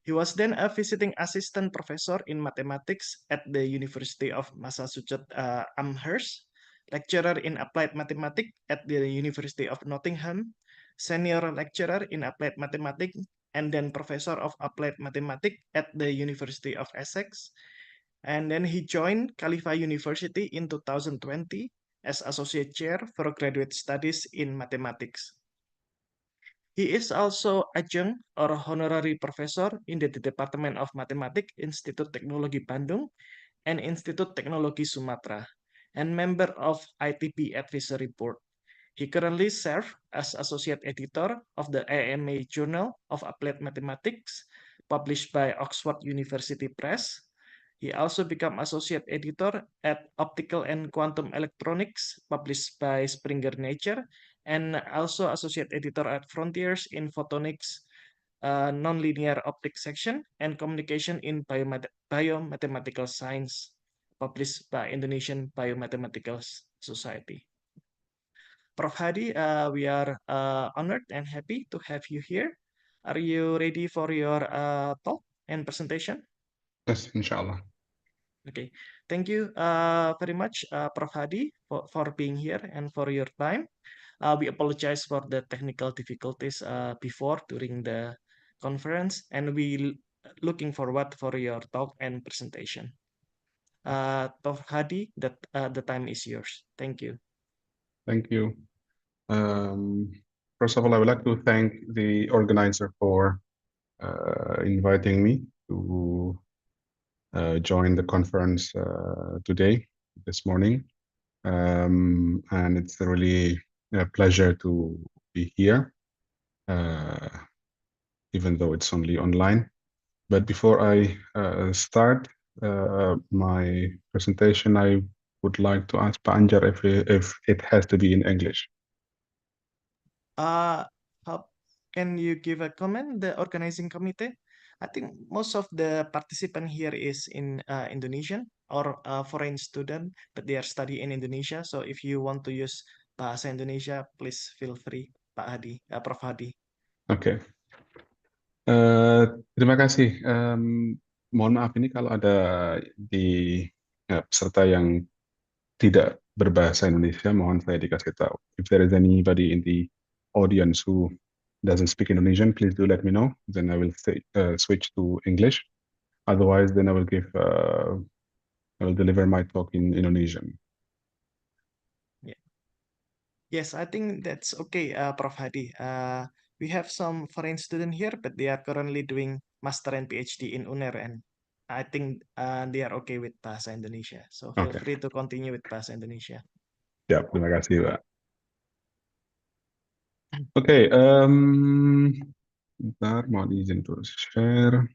Speaker 5: He was then a visiting assistant professor in mathematics at the University of Massachusetts Amherst, lecturer in applied mathematics at the University of Nottingham, senior lecturer in applied mathematics, and then professor of applied mathematics at the University of Essex. And then he joined Khalifa University in 2020 as associate chair for graduate studies in mathematics. He is also adjunct or honorary professor in the Department of Mathematics, Institut Teknologi Bandung, and Institut Teknologi Sumatera, and member of ITB Advisory Board. He currently serves as associate editor of the AMA Journal of Applied Mathematics, published by Oxford University Press. He also became associate editor at Optical and Quantum Electronics, published by Springer Nature, and also associate editor at Frontiers in Photonics, Nonlinear Optics section, and Communication in Biomathematical Science, published by Indonesian Biomathematical Society. Prof. Hadi, we are honored and happy to have you here. Are you ready for your talk and presentation?
Speaker 9: Yes, inshallah.
Speaker 5: Okay, thank you very much, Prof. Hadi, for being here and for your time. We apologize for the technical difficulties before during the conference, and we looking forward for your talk and presentation. Prof. Hadi, the time is yours. Thank you.
Speaker 9: Thank you. First of all, I would like to thank the organizer for inviting me to join the conference today, this morning. And it's really a pleasure to be here, even though it's only online. But before I start my presentation, I would like to ask Panjar if it has to be in English.
Speaker 5: How can you give a comment, the organizing committee? I think most of the participant here is in Indonesian or foreign student, but they are studying in Indonesia. So if you want to use bahasa Indonesia, please feel free, Pak Hadi, Prof. Hadi.
Speaker 9: Oke. Terima kasih. Mohon maaf ini kalau ada di peserta yang tidak berbahasa Indonesia, mohon saya dikasih tahu. If there is anybody in the audience who doesn't speak Indonesian, please do let me know. Then I will switch to English. Otherwise, then I will deliver my talk in Indonesian.
Speaker 5: Yeah. Yes, I think that's okay, Prof. Hadi. We have some foreign student here, but they are currently doing master and PhD in UNER, and I think they are okay with bahasa Indonesia. So feel
Speaker 9: Okay.
Speaker 5: free to continue with bahasa Indonesia.
Speaker 9: Ya, terima kasih, Pak. Oke, bentar, mohon izin untuk share.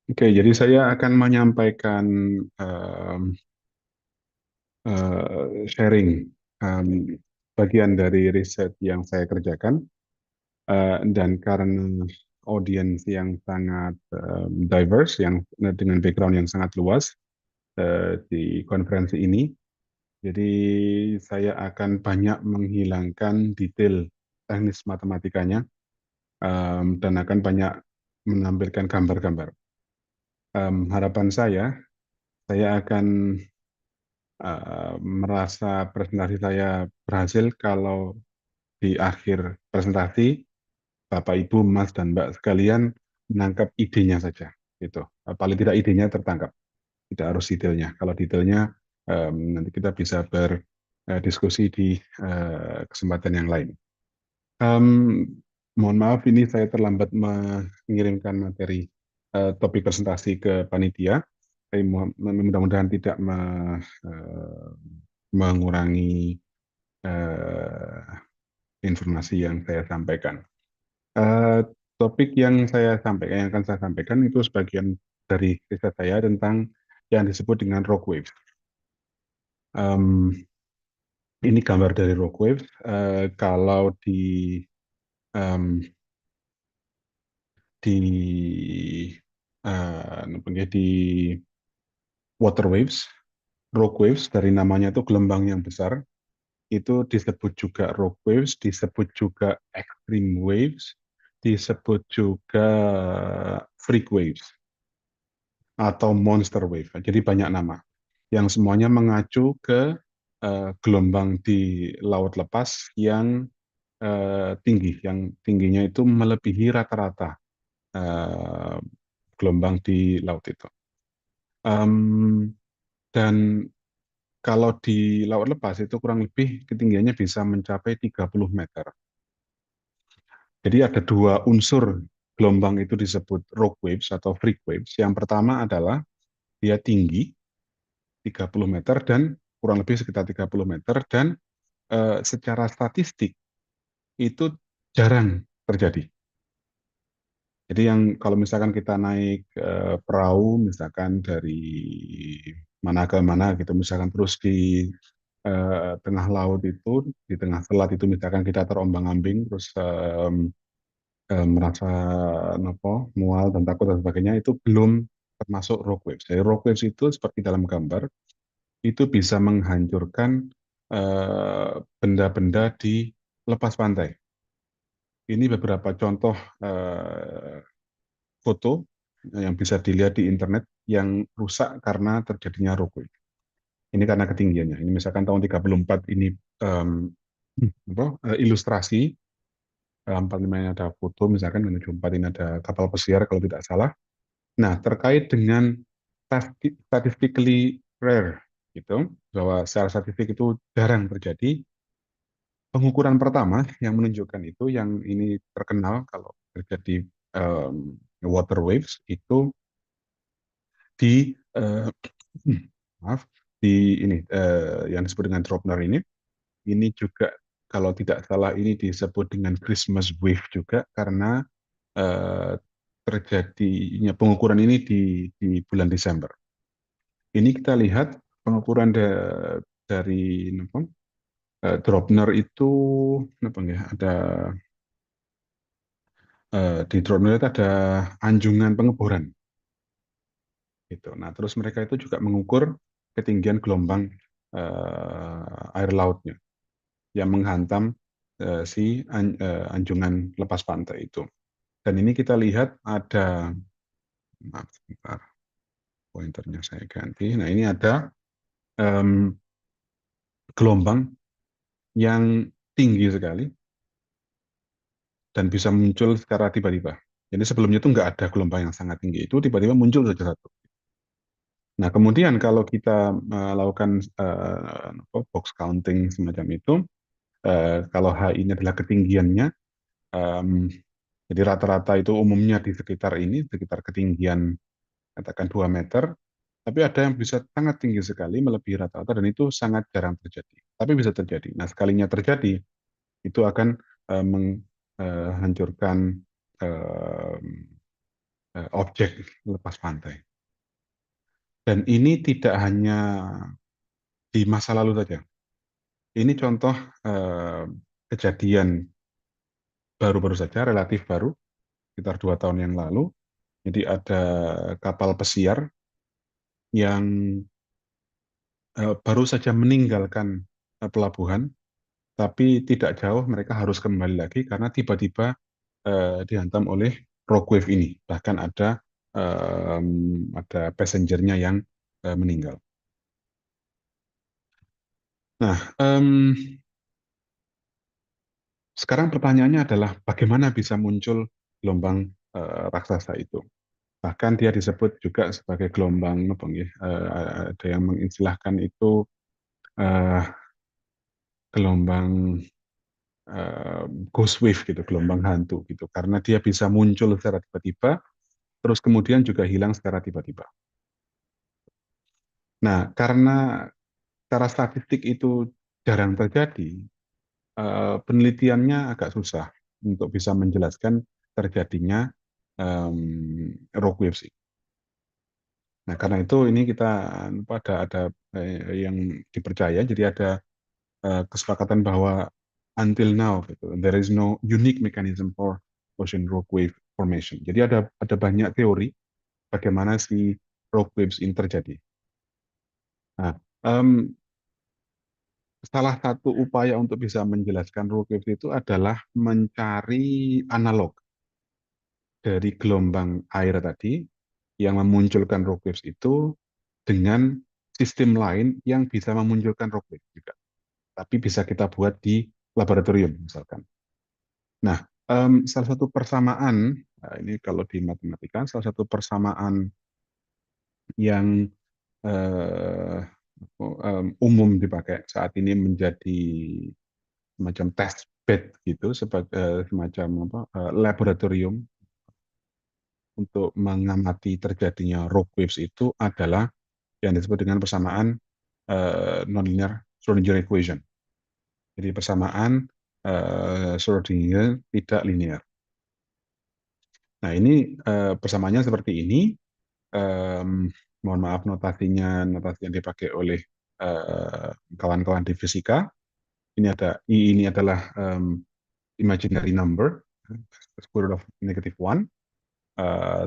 Speaker 9: Oke, jadi saya akan menyampaikan em, sharing bagian dari riset yang saya kerjakan. Dan karena audiens yang sangat diverse, yang dengan background yang sangat luas di konferensi ini, jadi saya akan banyak menghilangkan detail teknis matematikanya dan akan banyak menampilkan gambar-gambar. Harapan saya akan merasa presentasi saya berhasil kalau di akhir presentasi Bapak, Ibu, Mas, dan Mbak sekalian menangkap idenya saja. Gitu. Paling tidak idenya tertangkap, tidak harus detailnya. Kalau detailnya nanti kita bisa berdiskusi di kesempatan yang lain. Mohon maaf, ini saya terlambat mengirimkan materi topik presentasi ke panitia. Tapi mudah-mudahan tidak mengurangi eh, informasi yang saya sampaikan. Eh, Topik yang yang akan saya sampaikan itu sebagian dari riset saya tentang yang disebut dengan rock waves. Em, ini gambar dari rock waves. Kalau em, di water waves, rock waves dari namanya itu gelombang yang besar, itu disebut juga rock waves, disebut juga extreme waves, disebut juga freak waves atau monster wave. Jadi banyak nama yang semuanya mengacu ke gelombang di laut lepas yang tinggi, yang tingginya itu melebihi rata-rata eh, gelombang di laut itu. Dan kalau di laut lepas itu kurang lebih ketinggiannya bisa mencapai 30 meter. Jadi ada dua unsur gelombang itu disebut rock waves atau freak waves. Yang pertama adalah dia tinggi 30 meter dan kurang lebih sekitar 30 meter dan secara statistik itu jarang terjadi. Jadi yang kalau misalkan kita naik perahu misalkan dari mana ke mana gitu misalkan terus di tengah laut itu di tengah selat itu misalkan kita terombang-ambing terus merasa nopo mual dan takut dan sebagainya itu belum termasuk rock waves. Jadi rock waves itu seperti dalam gambar itu bisa menghancurkan benda-benda di lepas pantai. Ini beberapa contoh foto yang bisa dilihat di internet yang rusak karena terjadinya rock wave. Ini karena ketinggiannya. Ini misalkan tahun 34 ini ilustrasi 45 ini ada foto misalkan 74 ini ada kapal pesiar kalau tidak salah. Nah, terkait dengan statistically rare gitu, bahwa secara statistik itu jarang terjadi. Pengukuran pertama yang menunjukkan itu yang ini terkenal kalau terjadi water waves itu di maaf di ini yang disebut dengan Dropner ini juga kalau tidak salah ini disebut dengan Christmas wave juga karena eh, terjadinya pengukuran ini di bulan Desember. Ini kita lihat pengukuran dari apa, Dropner itu apa ya ada di Dropner itu ada anjungan pengeboran gitu. Nah, terus mereka itu juga mengukur ketinggian gelombang air lautnya yang menghantam anjungan lepas pantai itu. Dan ini kita lihat ada, maaf sebentar, pointernya saya ganti. Nah, ini ada gelombang yang tinggi sekali dan bisa muncul secara tiba-tiba. Jadi sebelumnya itu nggak ada gelombang yang sangat tinggi itu tiba-tiba muncul saja satu. Nah, kemudian kalau kita melakukan box counting semacam itu, kalau H ini adalah ketinggiannya, jadi rata-rata itu umumnya di sekitar ini, sekitar ketinggian katakan 2 meter, Tapi ada yang bisa sangat tinggi sekali, melebihi rata-rata, dan itu sangat jarang terjadi. Tapi bisa terjadi. Nah, sekalinya terjadi, itu akan menghancurkan objek lepas pantai. Dan ini tidak hanya di masa lalu saja. Ini contoh kejadian baru-baru saja, relatif baru, sekitar 2 tahun yang lalu. Jadi ada kapal pesiar yang baru saja meninggalkan pelabuhan, tapi tidak jauh mereka harus kembali lagi karena tiba-tiba dihantam oleh rogue wave ini. Bahkan ada passengernya yang meninggal. Nah, sekarang pertanyaannya adalah bagaimana bisa muncul gelombang raksasa itu. Bahkan dia disebut juga sebagai gelombang, ada yang mengistilahkan itu gelombang ghost wave gitu, gelombang hantu gitu, karena dia bisa muncul secara tiba-tiba, terus kemudian juga hilang secara tiba-tiba. Nah, karena secara statistik itu jarang terjadi, penelitiannya agak susah untuk bisa menjelaskan terjadinya rogue waves. Nah, karena itu ini kita ada yang dipercaya, jadi ada kesepakatan bahwa until now gitu, there is no unique mechanism for ocean rock wave formation. Jadi ada banyak teori bagaimana si rock waves ini terjadi. Nah, salah satu upaya untuk bisa menjelaskan rock waves itu adalah mencari analog dari gelombang air tadi yang memunculkan rock waves itu dengan sistem lain yang bisa memunculkan rock waves juga. Tapi bisa kita buat di laboratorium misalkan. Nah, salah satu persamaan, ini kalau di matematika, salah satu persamaan yang umum dipakai saat ini menjadi semacam test bed gitu, sebagai semacam laboratorium untuk mengamati terjadinya rock waves itu adalah yang disebut dengan persamaan nonlinear Schrödinger equation. Jadi persamaan Schrödinger tidak linear. Nah, ini persamaannya seperti ini. Mohon maaf notasi yang dipakai oleh kawan-kawan di fisika. Ini adalah imaginary number, square root of -1.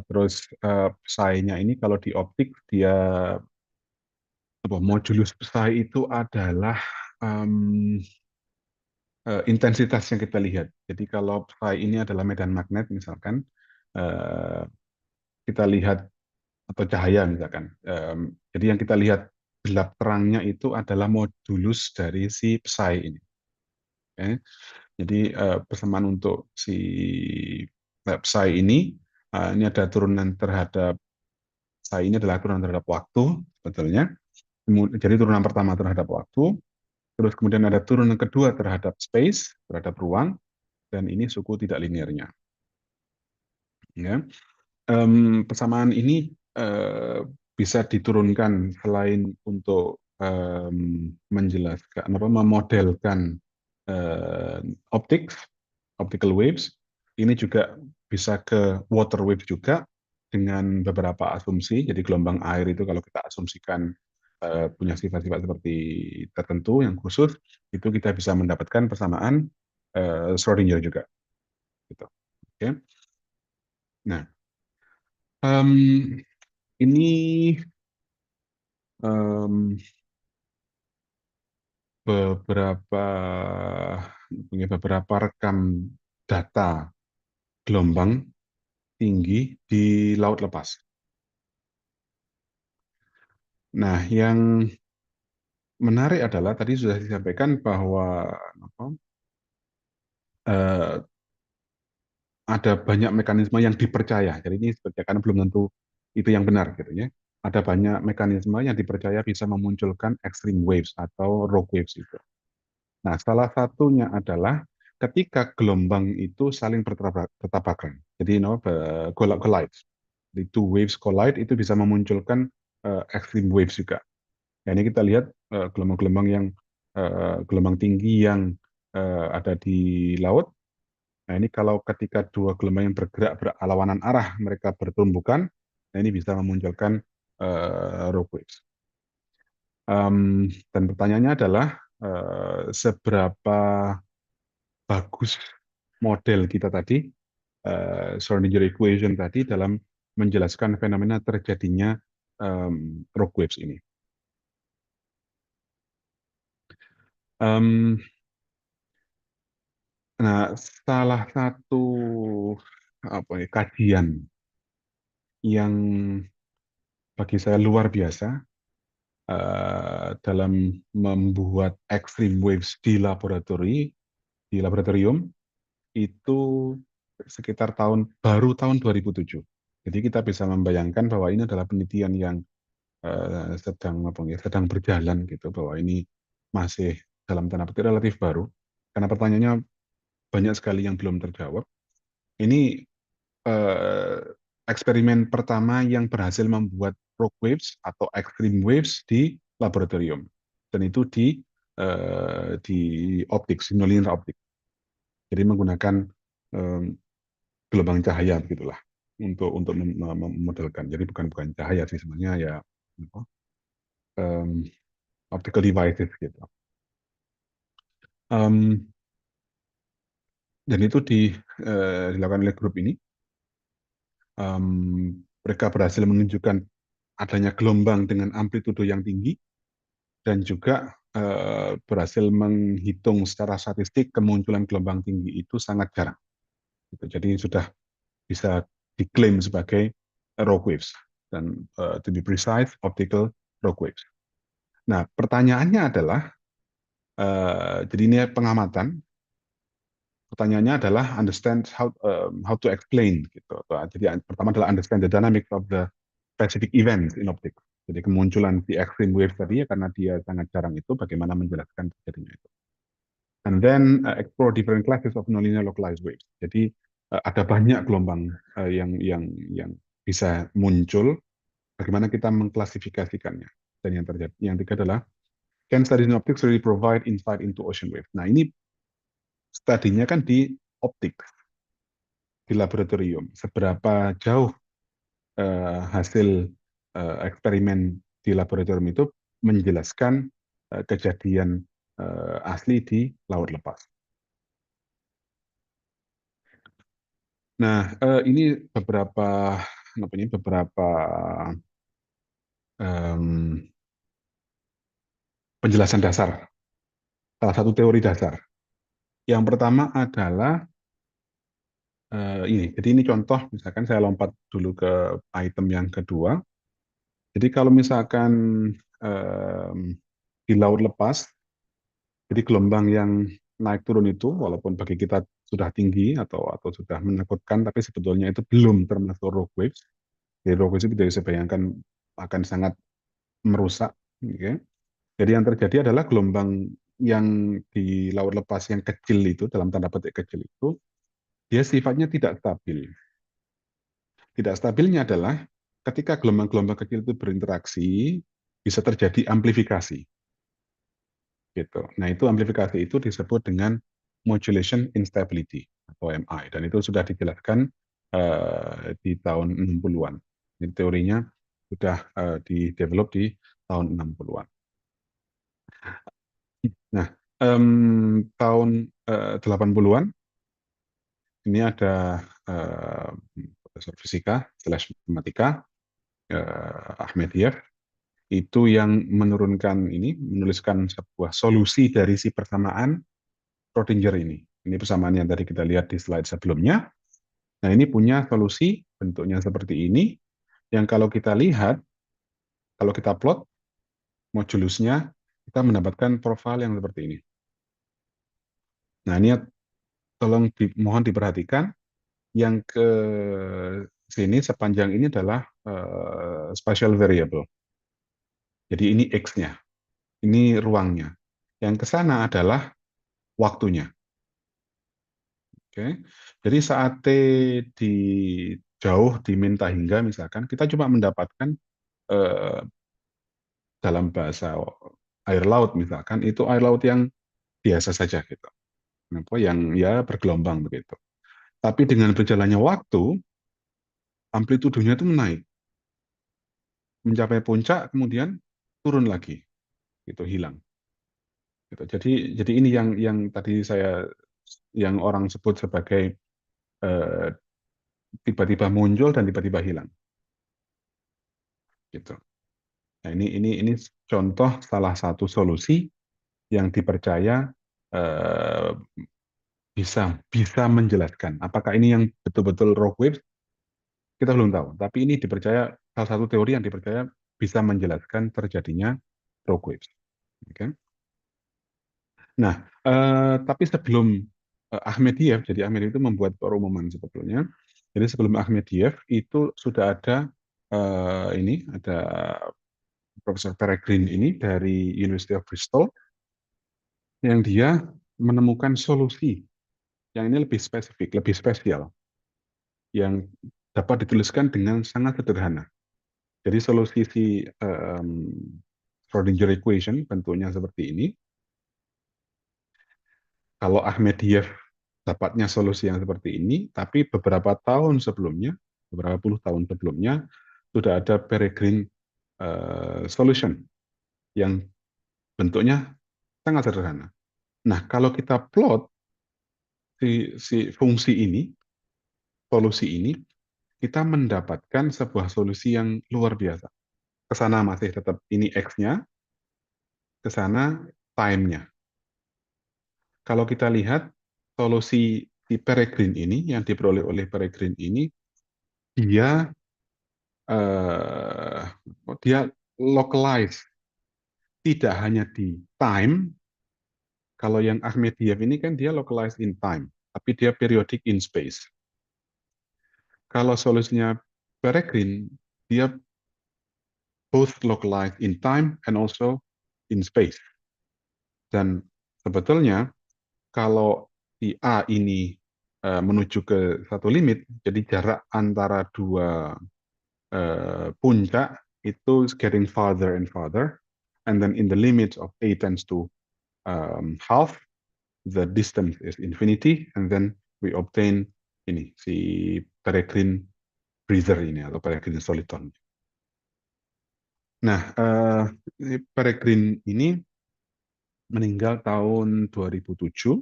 Speaker 9: Terus psi-nya ini kalau di optik dia modulus psi itu adalah intensitas yang kita lihat. Jadi kalau psi ini adalah medan magnet misalkan, kita lihat atau cahaya misalkan. Jadi yang kita lihat gelap terangnya itu adalah modulus dari si psi ini. Okay. Jadi persamaan untuk si psi ini ada turunan terhadap psi ini adalah turunan terhadap waktu sebetulnya. Jadi turunan pertama terhadap waktu, terus kemudian ada turunan kedua terhadap space, terhadap ruang, dan ini suku tidak linearnya. Ya. Persamaan ini bisa diturunkan selain untuk menjelaskan memodelkan optical waves, ini juga bisa ke water waves juga dengan beberapa asumsi. Jadi gelombang air itu kalau kita asumsikan punya sifat-sifat seperti tertentu yang khusus, itu kita bisa mendapatkan persamaan Schrödinger juga. Gitu. Oke. Nah, ini beberapa rekam data gelombang tinggi di laut lepas. Nah, yang menarik adalah tadi sudah disampaikan bahwa ada banyak mekanisme yang dipercaya. Jadi ini seperti karena belum tentu itu yang benar gitu ya. Ada banyak mekanisme yang dipercaya bisa memunculkan extreme waves atau rogue waves itu. Nah, salah satunya adalah ketika gelombang itu saling bertabrakan. Jadi collide. Di two waves collide itu bisa memunculkan extreme waves juga. Nah, ini kita lihat gelombang-gelombang yang gelombang tinggi yang ada di laut. Nah, ini kalau ketika dua gelombang yang bergerak berlawanan arah mereka bertumbukan, nah ini bisa memunculkan rogue waves. Dan pertanyaannya adalah seberapa bagus model kita tadi, Schrödinger equation tadi dalam menjelaskan fenomena terjadinya rogue waves ini. Nah, salah satu kajian yang bagi saya luar biasa dalam membuat extreme waves di laboratorium itu sekitar baru tahun 2007. Jadi kita bisa membayangkan bahwa ini adalah penelitian yang sedang berjalan gitu, bahwa ini masih dalam tanda petik relatif baru karena pertanyaannya banyak sekali yang belum terjawab. Ini eksperimen pertama yang berhasil membuat rogue waves atau extreme waves di laboratorium, dan itu di optik, nonlinear optik. Jadi menggunakan gelombang cahaya begitulah untuk memodelkan. Jadi bukan cahaya sih sebenarnya, ya optical devices gitu. Dan itu dilakukan oleh grup ini. Mereka berhasil menunjukkan adanya gelombang dengan amplitudo yang tinggi dan juga berhasil menghitung secara statistik kemunculan gelombang tinggi itu sangat jarang. Jadi sudah bisa diklaim sebagai rogue waves dan to be precise optical rogue waves. Nah, pertanyaannya adalah jadi ini pengamatan. Pertanyaannya adalah understand how to explain gitu. Jadi pertama adalah understand the dynamics of the specific events in optics. Jadi kemunculan di extreme wave tadi ya, karena dia sangat jarang itu, bagaimana menjelaskan terjadinya itu. And then explore different classes of nonlinear localized waves. Jadi ada banyak gelombang yang bisa muncul. Bagaimana kita mengklasifikasikannya? Dan yang tiga adalah can studies in optics really provide insight into ocean waves? Nah, ini studinya kan di optik, di laboratorium. Seberapa jauh hasil eksperimen di laboratorium itu menjelaskan kejadian asli di laut lepas. Nah, ini beberapa penjelasan dasar, salah satu teori dasar. Yang pertama adalah ini. Jadi ini contoh, misalkan saya lompat dulu ke item yang kedua. Jadi kalau misalkan di laut lepas, jadi gelombang yang naik turun itu, walaupun bagi kita sudah tinggi atau sudah menakutkan, tapi sebetulnya itu belum termasuk rogue waves. Jadi rogue waves itu bisa dibayangkan akan sangat merusak. Okay. Jadi yang terjadi adalah gelombang yang di laut lepas yang kecil itu, dalam tanda petik kecil itu, dia sifatnya tidak stabil. Tidak stabilnya adalah ketika gelombang-gelombang kecil itu berinteraksi, bisa terjadi amplifikasi. Gitu. Nah, itu amplifikasi itu disebut dengan modulation instability atau MI, dan itu sudah dijelaskan di tahun 60-an. Ini teorinya sudah di-develop di tahun 60-an. Nah, tahun 80-an ini ada profesor fisika / matematika Ahmed Yev itu yang menuliskan sebuah solusi dari si persamaan Schrödinger ini. Ini persamaan yang tadi kita lihat di slide sebelumnya. Nah, ini punya solusi bentuknya seperti ini, yang kalau kita lihat, kalau kita plot modulusnya, kita mendapatkan profil yang seperti ini. Nah, ini mohon diperhatikan, yang ke sini sepanjang ini adalah spatial variable. Jadi ini X-nya, ini ruangnya. Yang ke sana adalah waktunya. Oke. Jadi saat T di jauh di min hingga misalkan, kita cuma mendapatkan dalam bahasa air laut misalkan itu air laut yang biasa saja gitu. Apa yang ya bergelombang begitu. Tapi dengan berjalannya waktu, amplitudenya itu menaik, mencapai puncak, kemudian turun lagi, gitu, hilang. Gitu. Jadi ini yang tadi yang orang sebut sebagai eh, tiba-tiba muncul dan tiba-tiba hilang, gitu. Nah, ini contoh salah satu solusi yang dipercaya eh, bisa menjelaskan. Apakah ini yang betul-betul rock wave? Kita belum tahu. Tapi ini dipercaya salah satu teori yang dipercaya bisa menjelaskan terjadinya rock waves. Oke. Nah, tapi sebelum Ahmediyев, jadi Ahmediyев itu membuat perumuman sebetulnya. Jadi sebelum Ahmediyев itu sudah ada ada Profesor Peregrine ini dari University of Bristol yang dia menemukan solusi yang ini lebih spesifik, lebih spesial, yang dapat dituliskan dengan sangat sederhana. Jadi solusi Schrodinger equation bentuknya seperti ini. Kalau Ahmediyев dapatnya solusi yang seperti ini, tapi beberapa tahun sebelumnya, beberapa puluh tahun sebelumnya, sudah ada Peregrine solution yang bentuknya sangat sederhana. Nah, kalau kita plot si fungsi ini, solusi ini, kita mendapatkan sebuah solusi yang luar biasa. Ke sana masih tetap ini X-nya, ke sana time-nya. Kalau kita lihat solusi di Peregrine ini, yang diperoleh oleh Peregrine ini, dia eh, dia localize tidak hanya di time. Kalau yang Ahmediyyev ini kan dia localized in time, tapi dia periodic in space. Kalau solusinya Peregrine, dia both localized in time and also in space. Dan sebetulnya kalau si A ini menuju ke satu limit, jadi jarak antara dua puncak itu is getting farther and farther, and then in the limit of A tends to half, the distance is infinity, and then we obtain ini si Peregrine breather ini atau Peregrine soliton. Nah, Peregrine ini meninggal tahun 2007.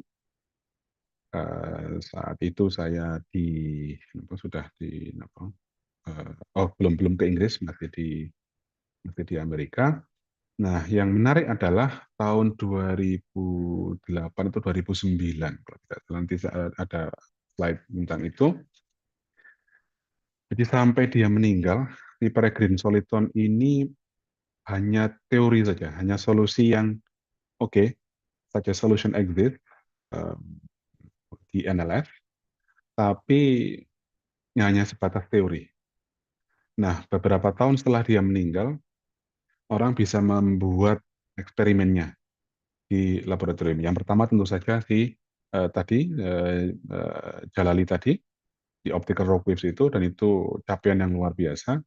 Speaker 9: Saat itu saya sudah di belum ke Inggris, masih di Amerika. Nah, yang menarik adalah tahun 2008 atau 2009, kalau tidak salah, nanti ada slide tentang itu. Jadi sampai dia meninggal, di Peregrine soliton ini hanya teori saja, hanya solusi yang oke, saja solution exist di NLF, tapi hanya sebatas teori. Nah, beberapa tahun setelah dia meninggal, orang bisa membuat eksperimennya di laboratorium. Yang pertama tentu saja Jalali tadi di optical rock waves itu, dan itu capaian yang luar biasa.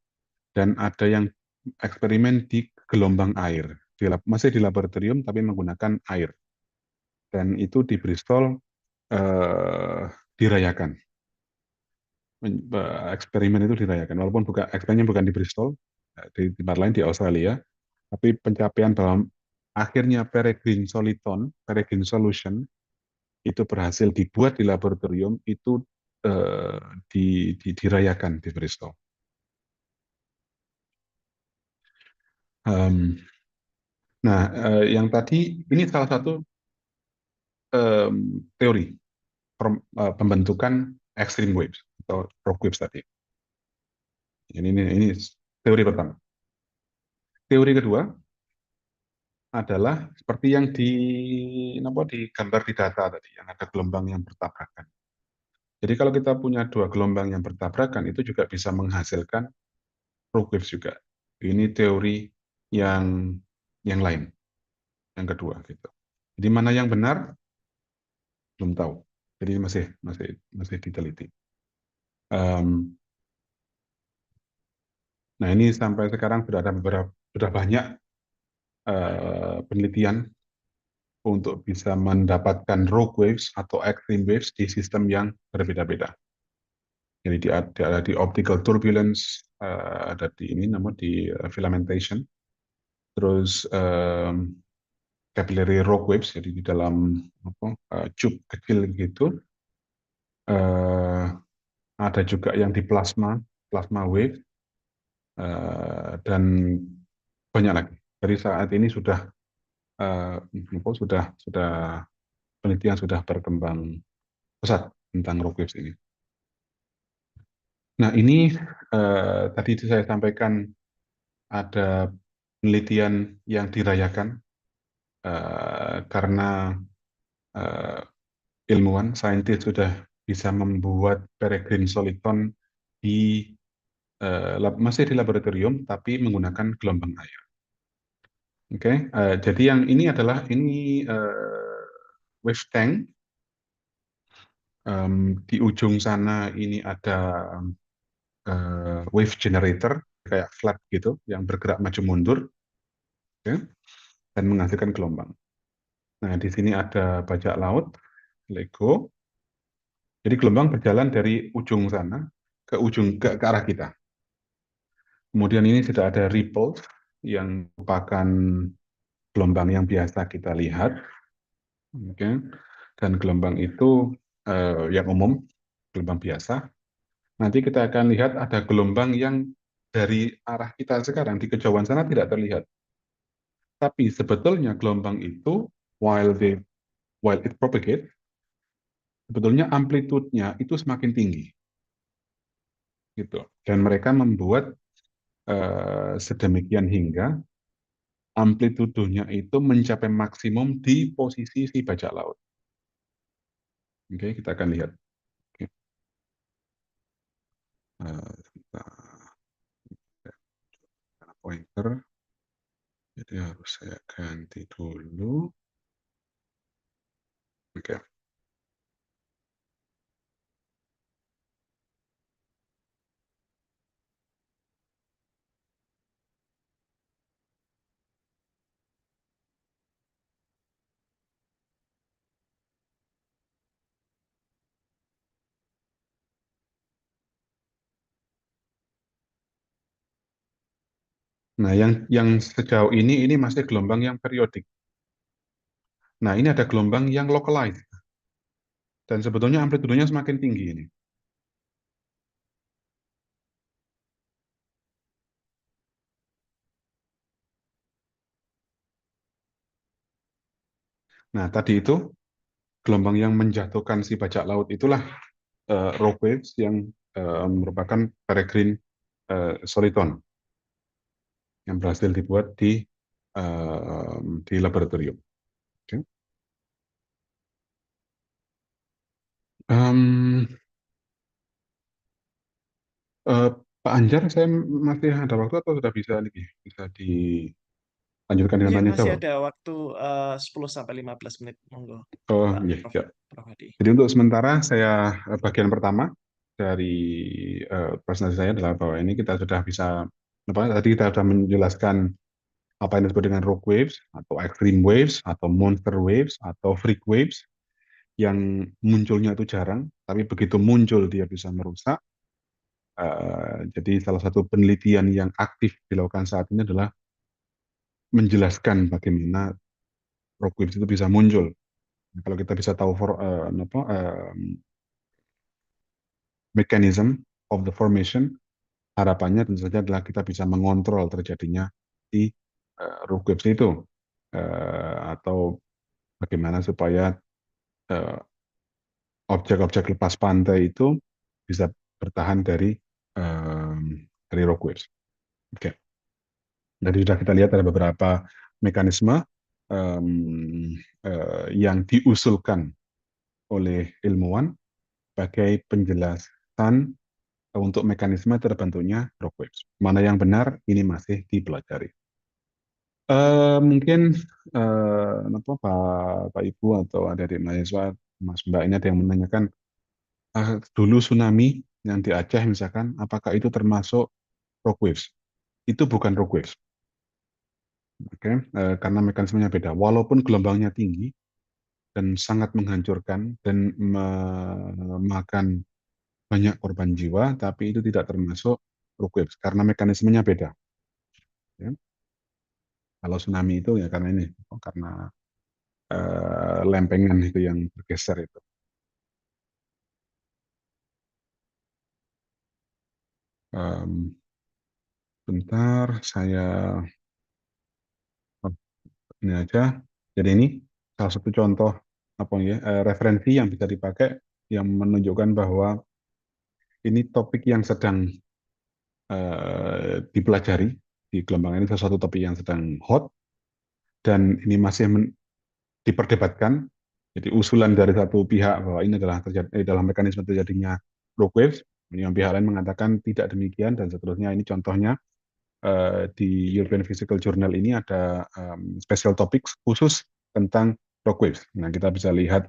Speaker 9: Dan ada yang eksperimen di gelombang air, masih di laboratorium tapi menggunakan air. Dan itu di Bristol dirayakan. Eksperimen itu dirayakan, walaupun eksperimennya bukan di Bristol, di tempat lain di Australia, tapi pencapaian bahwa akhirnya Peregrine soliton, Peregrine solution itu berhasil dibuat di laboratorium itu dirayakan di Bristol. Nah, yang tadi ini salah satu teori pembentukan extreme waves atau rock waves tadi. Ini teori pertama. Teori kedua adalah seperti yang digambar di data tadi, yang ada gelombang yang bertabrakan. Jadi kalau kita punya dua gelombang yang bertabrakan, itu juga bisa menghasilkan rock waves juga. Ini teori yang lain, yang kedua gitu. Jadi mana yang benar belum tahu. Jadi masih diteliti. Nah, ini sampai sekarang sudah banyak penelitian untuk bisa mendapatkan rogue waves atau extreme waves di sistem yang berbeda-beda. Jadi ada di optical turbulence, ada di ini namun di filamentation, terus capillary rogue waves, jadi di dalam tube kecil gitu. Ada juga yang di plasma wave, dan banyak lagi. Jadi saat ini sudah penelitian sudah berkembang pesat tentang rogue waves ini. Nah ini tadi saya sampaikan ada penelitian yang dirayakan karena ilmuwan, saintis sudah bisa membuat peregrine soliton di masih di laboratorium tapi menggunakan gelombang air. Oke, jadi yang ini adalah wave tank. Di ujung sana ini ada wave generator kayak flat gitu yang bergerak maju mundur, oke, dan menghasilkan gelombang. Nah di sini ada bajak laut, Lego. Jadi gelombang berjalan dari ujung sana ke arah kita. Kemudian ini sudah ada ripple yang merupakan gelombang yang biasa kita lihat, oke. Dan gelombang itu yang umum, gelombang biasa. Nanti kita akan lihat ada gelombang yang dari arah kita sekarang di kejauhan sana tidak terlihat. Tapi sebetulnya gelombang itu while it propagate, sebetulnya amplitudenya itu semakin tinggi, gitu. Dan mereka membuat sedemikian hingga amplitudenya itu mencapai maksimum di posisi si bajak laut. Oke, kita akan lihat. Oke. Pointer. Jadi harus saya ganti dulu. Oke. Nah, yang sejauh ini masih gelombang yang periodik. Nah, ini ada gelombang yang localized. Dan sebetulnya amplitudenya semakin tinggi ini. Nah, tadi itu gelombang yang menjatuhkan si bajak laut itulah rogue waves yang merupakan peregrine soliton yang berhasil dibuat di laboratorium. Oke. Pak Anjar, saya masih ada waktu atau sudah bisa dilanjutkan dengan
Speaker 5: Iya,
Speaker 9: tanya
Speaker 5: masih
Speaker 9: jawab?
Speaker 5: ada waktu 10 sampai 15 menit, monggo.
Speaker 9: Oh,
Speaker 5: Pak
Speaker 9: iya,
Speaker 5: Prof.
Speaker 9: ya.
Speaker 5: Prof. Hadi.
Speaker 9: Jadi untuk sementara saya bagian pertama dari presentasi saya adalah bahwa ini kita sudah bisa tadi kita sudah menjelaskan apa yang disebut dengan rogue waves atau extreme waves atau monster waves atau freak waves yang munculnya itu jarang, tapi begitu muncul dia bisa merusak. Jadi salah satu penelitian yang aktif dilakukan saat ini adalah menjelaskan bagaimana rogue waves itu bisa muncul. Nah, kalau kita bisa tahu mechanism of the formation, harapannya tentu saja adalah kita bisa mengontrol terjadinya di rogue waves itu, atau bagaimana supaya objek-objek lepas pantai itu bisa bertahan dari rogue waves. Oke. Jadi sudah kita lihat ada beberapa mekanisme yang diusulkan oleh ilmuwan sebagai penjelasan untuk mekanisme terbentuknya rock waves. Mana yang benar ini masih dipelajari. Mungkin Pak Ibu atau adik-adik mahasiswa, Mas Mbak ini ada yang menanyakan dulu tsunami yang di Aceh misalkan, apakah itu termasuk rock waves? Itu bukan rock waves. Oke, karena mekanismenya beda. Walaupun gelombangnya tinggi dan sangat menghancurkan dan memakan banyak korban jiwa, tapi itu tidak termasuk rock waves karena mekanismenya beda. Ya. Kalau tsunami itu ya karena ini, karena lempengan itu yang bergeser itu. Bentar, saya ini aja. Jadi ini salah satu contoh apa ya referensi yang bisa dipakai yang menunjukkan bahwa ini topik yang sedang dipelajari di gelombang ini, sesuatu topik yang sedang hot dan ini masih diperdebatkan. Jadi usulan dari satu pihak bahwa ini adalah terjadi dalam mekanisme terjadinya rock waves, yang pihak lain mengatakan tidak demikian dan seterusnya. Ini contohnya di European Physical Journal ini ada special topics khusus tentang rock waves. Nah, kita bisa lihat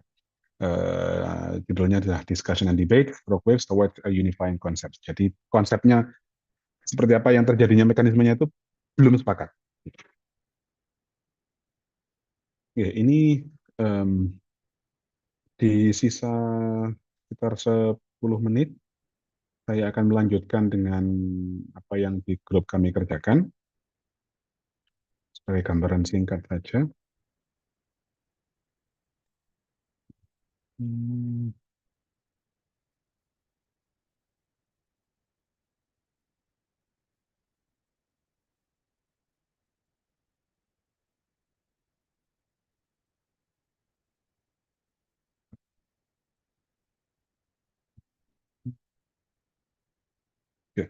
Speaker 9: judulnya adalah Discussion and Debate, Rock Waves Towards a Unifying Concept. Jadi konsepnya seperti apa yang terjadinya mekanismenya itu belum sepakat. Ya, ini di sisa sekitar 10 menit saya akan melanjutkan dengan apa yang di grup kami kerjakan sebagai gambaran singkat saja. Hmm. Ya.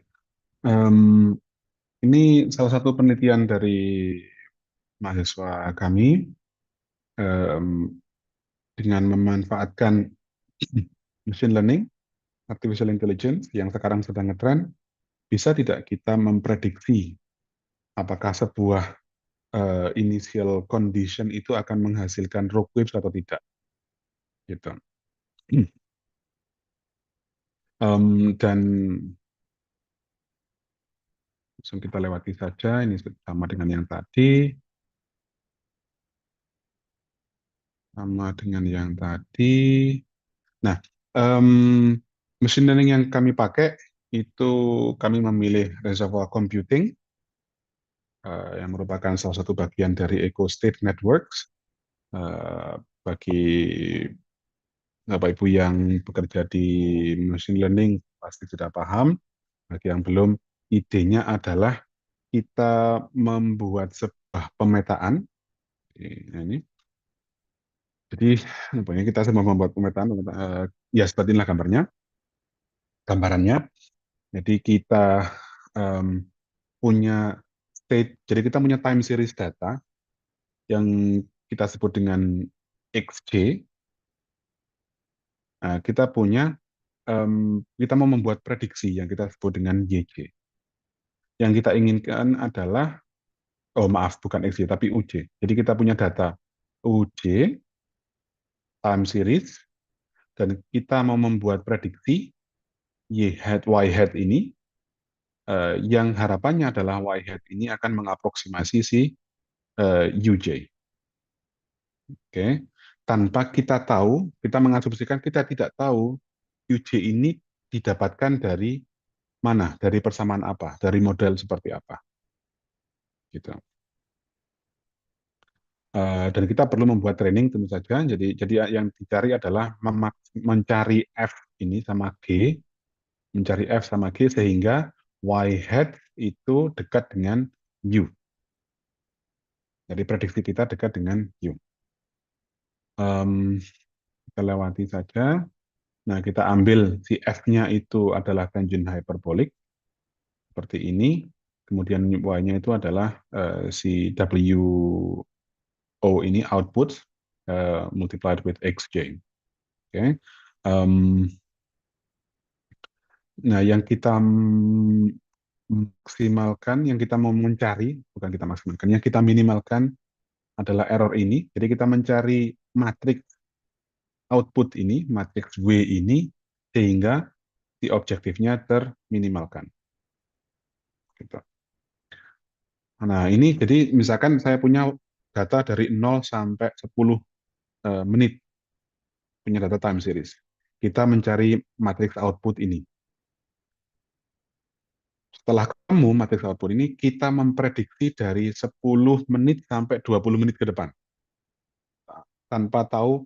Speaker 9: Ini salah satu penelitian dari mahasiswa kami dengan memanfaatkan machine learning, artificial intelligence yang sekarang sedang ngetren, bisa tidak kita memprediksi apakah sebuah initial condition itu akan menghasilkan rock waves atau tidak, gitu. Dan langsung kita lewati saja, ini sama dengan yang tadi, sama dengan yang tadi. Nah, machine learning yang kami pakai itu kami memilih reservoir computing yang merupakan salah satu bagian dari Eco State Networks. Bagi Bapak Ibu yang bekerja di machine learning pasti sudah paham. Bagi yang belum, idenya adalah kita membuat sebuah pemetaan. Ini. Jadi, kita sedang membuat pemetaan. Ya, seperti inilah gambarannya. Jadi kita punya state. Jadi kita punya time series data yang kita sebut dengan XJ. Kita punya kita mau membuat prediksi yang kita sebut dengan YJ. Yang kita inginkan adalah, oh maaf, bukan XJ, tapi UJ. Jadi kita punya data UJ, time series, dan kita mau membuat prediksi Y hat, Y hat ini, yang harapannya adalah Y hat ini akan mengaproksimasi si UJ. Oke. Tanpa kita tahu, kita mengasumsikan kita tidak tahu UJ ini didapatkan dari mana, dari persamaan apa, dari model seperti apa. Gitu. Dan kita perlu membuat training tentu saja. Jadi yang dicari adalah mencari F ini sama G, mencari F sama G sehingga Y hat itu dekat dengan U. Jadi prediksi kita dekat dengan U. Kita lewati saja. Nah, kita ambil si F-nya itu adalah tangent hyperbolik seperti ini. Kemudian Y-nya itu adalah si WO ini output multiplied with XJ. Oke. Nah, yang kita maksimalkan, yang kita mau mencari, bukan kita maksimalkan, yang kita minimalkan adalah error ini. Jadi kita mencari matriks output ini, matriks W ini, sehingga si objektifnya terminimalkan. Gitu. Nah, ini jadi misalkan saya punya data dari 0 sampai 10 menit, punya data time series. Kita mencari matriks output ini. Setelah ketemu matriks output ini, kita memprediksi dari 10 menit sampai 20 menit ke depan. Tanpa tahu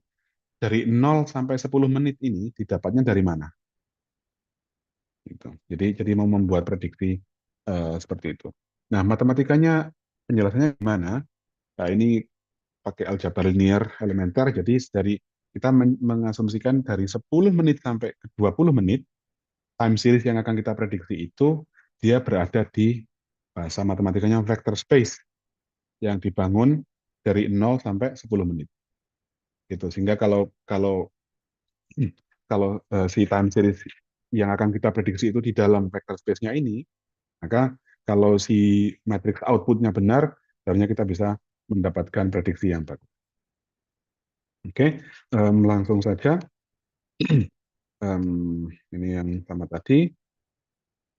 Speaker 9: dari 0 sampai 10 menit ini didapatnya dari mana. Gitu. Jadi mau membuat prediksi seperti itu. Nah, matematikanya penjelasannya gimana? Nah, ini pakai aljabar linear elementer. Jadi dari kita mengasumsikan dari 10 menit sampai ke 20 menit, time series yang akan kita prediksi itu dia berada di bahasa matematikanya vector space yang dibangun dari 0 sampai 10 menit. Gitu. Sehingga kalau kalau kalau si time series yang akan kita prediksi itu di dalam vector space-nya ini, maka kalau si matrix output-nya benar, seharusnya kita bisa mendapatkan prediksi yang bagus. Oke, langsung saja. Ini yang sama tadi.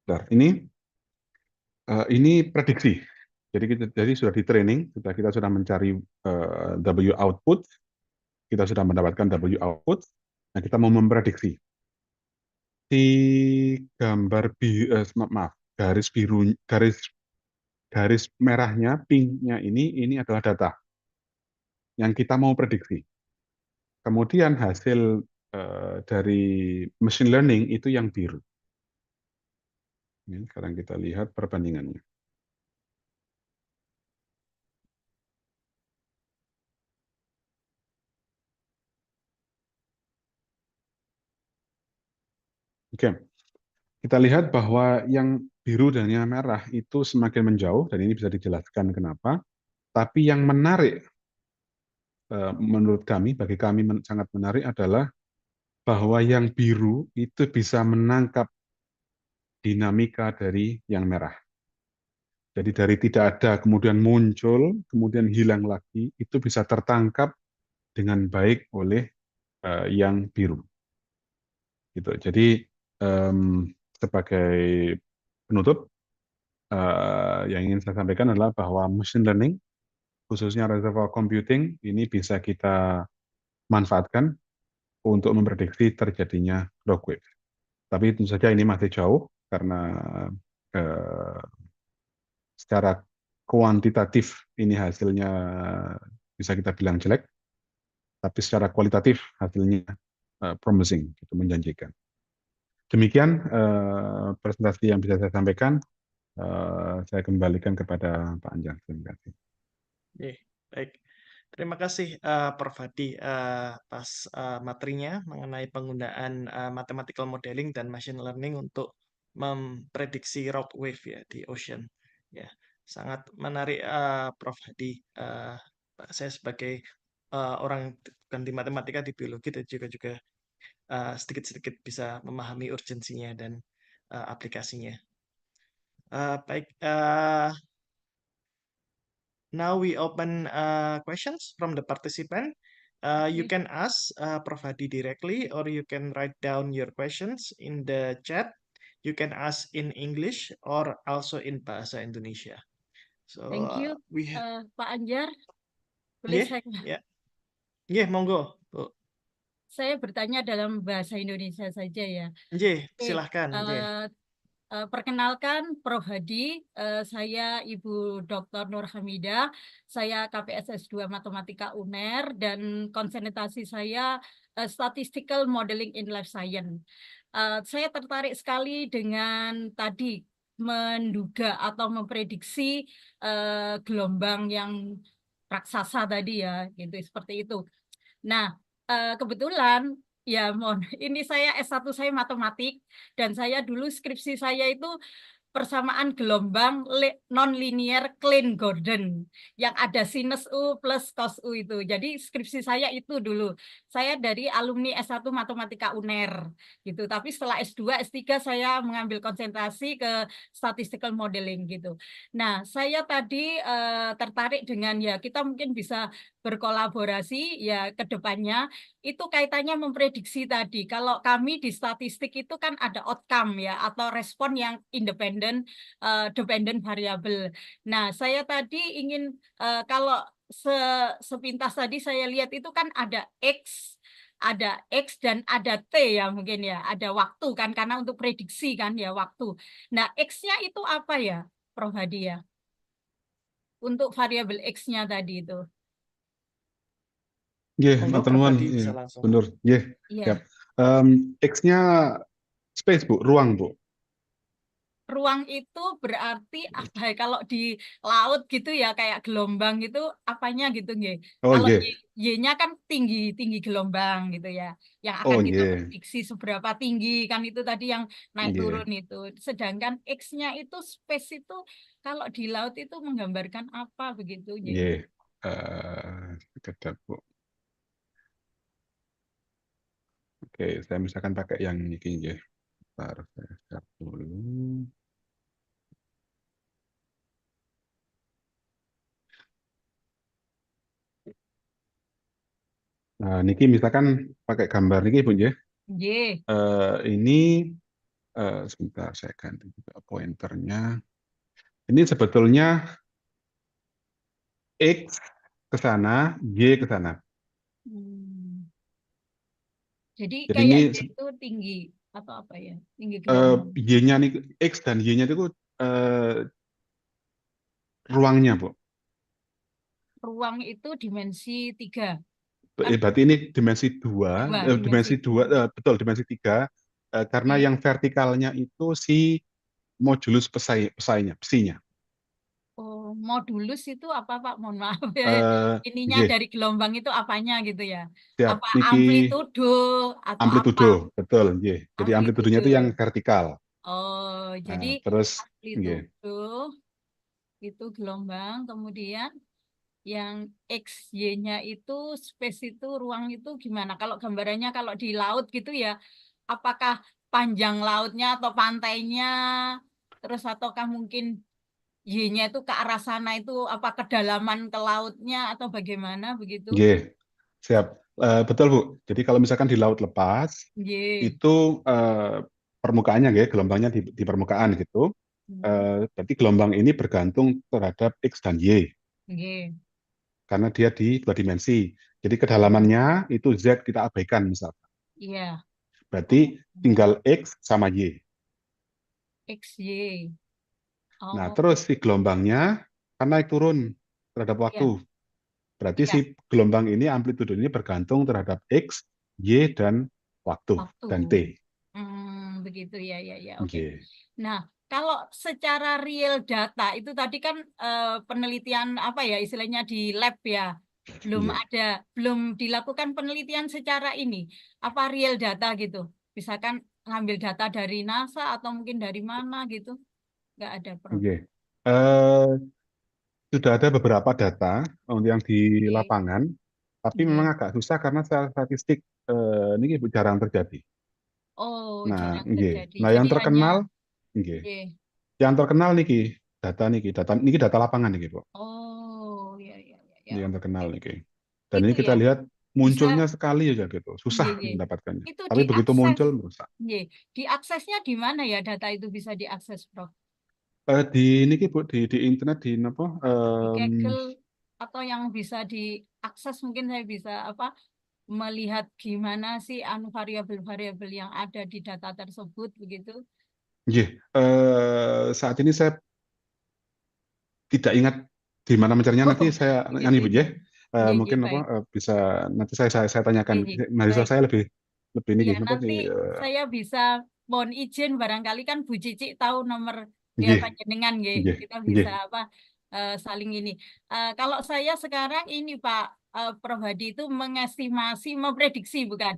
Speaker 9: Bentar, ini prediksi. Jadi sudah di training, kita sudah mencari W output, kita sudah mendapatkan W output. Nah, kita mau memprediksi. Di gambar garis biru, garis merahnya, pinknya ini adalah data yang kita mau prediksi. Kemudian hasil dari machine learning itu yang biru. Ini sekarang kita lihat perbandingannya. Oke, kita lihat bahwa yang biru dan yang merah itu semakin menjauh, dan ini bisa dijelaskan kenapa. Tapi yang menarik, menurut kami, bagi kami sangat menarik adalah bahwa yang biru itu bisa menangkap dinamika dari yang merah. Jadi dari tidak ada, kemudian muncul, kemudian hilang lagi, itu bisa tertangkap dengan baik oleh yang biru. Gitu. Jadi sebagai penutup, yang ingin saya sampaikan adalah bahwa machine learning, khususnya reservoir computing, ini bisa kita manfaatkan untuk memprediksi terjadinya clock wave. Tapi tentu saja ini masih jauh karena secara kuantitatif ini hasilnya bisa kita bilang jelek, tapi secara kualitatif hasilnya promising, itu menjanjikan. Demikian presentasi yang bisa saya sampaikan. Saya kembalikan kepada Pak Anjar. Terima kasih.
Speaker 5: Baik. Terima kasih Prof. Hadi atas materinya mengenai penggunaan mathematical modeling dan machine learning untuk memprediksi rock wave ya di ocean. Ya, sangat menarik Prof. Hadi. Saya sebagai orang bukan di matematika, di biologi, dan juga sedikit-sedikit bisa memahami urgensinya dan aplikasinya. Baik. Now we open questions from the participant. You can ask Prof. Hadi directly, or you can write down your questions in the chat. You can ask in English or also in Bahasa Indonesia. So,
Speaker 3: Thank you,
Speaker 5: we have...
Speaker 3: Pak Anjar. Boleh
Speaker 5: Yeah,
Speaker 3: saya,
Speaker 5: yeah. Yeah, monggo. Bu.
Speaker 3: saya bertanya dalam bahasa Indonesia saja ya.
Speaker 5: Yeah,
Speaker 3: Oke,
Speaker 5: silahkan. Yeah.
Speaker 3: Perkenalkan Prof. Hadi, saya Ibu Dr. Nur Hamidah, saya KPSS 2 Matematika UNER, dan konsentrasi saya Statistical Modeling in Life Science. Saya tertarik sekali dengan tadi menduga atau memprediksi gelombang yang raksasa tadi ya, gitu seperti itu. Nah, kebetulan ya ini saya S1 saya matematik, dan saya dulu skripsi saya itu persamaan gelombang non-linear Klein-Gordon yang ada sinus U plus cos U itu. Jadi skripsi saya itu dulu. Saya dari alumni S1 Matematika UNER gitu. Tapi setelah S2, S3 saya mengambil konsentrasi ke statistical modeling gitu. Nah, saya tadi tertarik dengan ya kita mungkin bisa berkolaborasi ya ke depannya, itu kaitannya memprediksi tadi. Kalau kami di statistik itu kan ada outcome ya atau respon yang independen.
Speaker 10: dependent variable. Nah, saya tadi ingin kalau sepintas tadi saya lihat itu kan ada X dan ada T ya mungkin ya, ada waktu kan karena untuk prediksi kan ya waktu. Nah, X-nya itu apa ya, Prof Hadi ya? Untuk variabel X-nya tadi itu.
Speaker 9: Nggih,
Speaker 5: Monggo
Speaker 9: matur
Speaker 5: Prof
Speaker 9: nuwun.
Speaker 5: Hadi bisa
Speaker 9: Iya,
Speaker 5: langsung.
Speaker 9: bener. Nggih,
Speaker 10: Iya.
Speaker 9: siap. X-nya space, Bu, ruang, Bu.
Speaker 10: Ruang itu berarti apa ya, kalau di laut gitu ya kayak gelombang gitu apanya gitu nggih.
Speaker 9: Oh,
Speaker 10: Kalau
Speaker 9: nggih.
Speaker 10: Y-nya kan tinggi gelombang gitu ya. Yang akan
Speaker 9: Oh,
Speaker 10: kita
Speaker 9: nggih.
Speaker 10: prediksi seberapa tinggi kan itu tadi yang naik
Speaker 9: Nggih.
Speaker 10: turun itu. Sedangkan X-nya itu space itu kalau di laut itu menggambarkan apa begitu nggih.
Speaker 9: Nggih. Sekedap, Bu. Oke, saya misalkan pakai yang ini nggih. Bentar, saya share dulu. Nah, niki misalkan pakai gambar niki, Bu, nggih.
Speaker 10: Nggih.
Speaker 9: Ini sebentar saya ganti juga pointernya. Ini sebetulnya X ke sana, Y ke sana.
Speaker 10: Jadi
Speaker 9: Jadi
Speaker 10: kayak
Speaker 9: ini
Speaker 10: itu tinggi atau apa ya? Tinggi gelombang.
Speaker 9: Y-nya nih, X dan Y-nya itu ruangnya, Bu.
Speaker 10: Ruang itu dimensi 3. Kan
Speaker 9: Berarti ini dimensi 2,
Speaker 10: dimensi
Speaker 9: dimensi 2,
Speaker 10: 2.
Speaker 9: betul, dimensi 3, karena
Speaker 10: Oke.
Speaker 9: yang vertikalnya itu si modulus psinya.
Speaker 10: Oh, modulus itu apa Pak? Mohon maaf ya. Ininya
Speaker 9: Nggih,
Speaker 10: dari gelombang itu apanya gitu ya?
Speaker 9: siap.
Speaker 10: Apa
Speaker 9: Niki
Speaker 10: amplitudo atau apa?
Speaker 9: amplitudo, betul, nggih. Jadi amplitudonya itu yang
Speaker 10: Amplitudo.
Speaker 9: vertikal.
Speaker 10: Oh, jadi
Speaker 9: Nah, terus nggih.
Speaker 10: amplitudo itu gelombang, kemudian yang X, Y-nya itu space itu ruang itu gimana? Kalau gambarannya kalau di laut gitu ya, apakah panjang lautnya atau pantainya, terus ataukah mungkin Y-nya itu ke arah sana itu apa kedalaman ke lautnya atau bagaimana begitu?
Speaker 9: Nggih, siap. Betul, Bu. Jadi kalau misalkan di laut lepas,
Speaker 10: Nggih.
Speaker 9: itu permukaannya nggih, gelombangnya di permukaan gitu. Berarti gelombang ini bergantung terhadap X dan Y
Speaker 10: Nggih.
Speaker 9: karena dia di 2 dimensi. Jadi
Speaker 10: Hmm.
Speaker 9: kedalamannya itu Z kita abaikan misalkan.
Speaker 10: Iya.
Speaker 9: Berarti tinggal X sama Y.
Speaker 10: X, Y.
Speaker 9: Nah,
Speaker 10: Oh,
Speaker 9: terus si gelombangnya kan naik turun terhadap waktu.
Speaker 10: iya.
Speaker 9: Berarti si
Speaker 10: Iya.
Speaker 9: gelombang ini amplitudo ini bergantung terhadap X, Y, dan waktu,
Speaker 10: Waktu.
Speaker 9: dan T.
Speaker 10: Begitu ya, ya, ya. Oke.
Speaker 9: Oke.
Speaker 10: Nah, kalau secara real data itu tadi kan penelitian apa ya istilahnya di lab ya,
Speaker 9: Oke.
Speaker 10: belum dilakukan penelitian secara ini, apa real data gitu. Misalkan ngambil data dari NASA atau mungkin dari mana gitu, nggak ada, Prof.
Speaker 9: Oke. Sudah ada beberapa data yang di
Speaker 10: Oke.
Speaker 9: lapangan, tapi memang
Speaker 10: Oke.
Speaker 9: agak susah karena secara statistik ini jarang terjadi.
Speaker 10: Oh,
Speaker 9: Nah,
Speaker 10: jarang
Speaker 9: nggih.
Speaker 10: terjadi.
Speaker 9: Nah, yang
Speaker 10: Jadi hanya,
Speaker 9: terkenal, nggih.
Speaker 10: oke.
Speaker 9: Yang terkenal niki, data lapangan niki, Bu.
Speaker 10: Oh, ya, ya, ya, ya.
Speaker 9: Ini yang terkenal
Speaker 10: Oke.
Speaker 9: niki. Dan ini
Speaker 10: Itu
Speaker 9: kita
Speaker 10: ya,
Speaker 9: lihat
Speaker 10: bisa,
Speaker 9: munculnya sekali aja gitu, susah
Speaker 10: iya, iya.
Speaker 9: mendapatkannya.
Speaker 10: Itu
Speaker 9: Tapi begitu
Speaker 10: diakses,
Speaker 9: muncul merusak.
Speaker 10: iya. Diaksesnya di mana ya data itu bisa diakses, Prof?
Speaker 9: Di niki Bu, di internet di apa?
Speaker 10: Di Kaggle atau yang bisa diakses mungkin saya bisa apa melihat gimana sih anu variabel-variabel yang ada di data tersebut begitu.
Speaker 9: Nggih, saat ini saya tidak ingat di mana mencarinya, nanti saya
Speaker 10: Begitu
Speaker 9: ngani Bu
Speaker 10: ya.
Speaker 9: ya.
Speaker 10: Iya, iya,
Speaker 9: Mungkin apa
Speaker 10: baik.
Speaker 9: bisa nanti saya
Speaker 10: Iya,
Speaker 9: tanyakan
Speaker 10: iya,
Speaker 9: mahasiswa
Speaker 10: baik.
Speaker 9: saya lebih lebih ini
Speaker 10: Ya,
Speaker 9: apa
Speaker 10: nanti
Speaker 9: sih
Speaker 10: saya bisa mohon izin barangkali kan Bu Cici tahu nomor ya
Speaker 9: nggih,
Speaker 10: panjenengan nggih.
Speaker 9: nggih,
Speaker 10: Kita
Speaker 9: nggih.
Speaker 10: bisa apa saling ini. Kalau saya sekarang ini Pak Prof Hadi itu mengestimasi, memprediksi bukan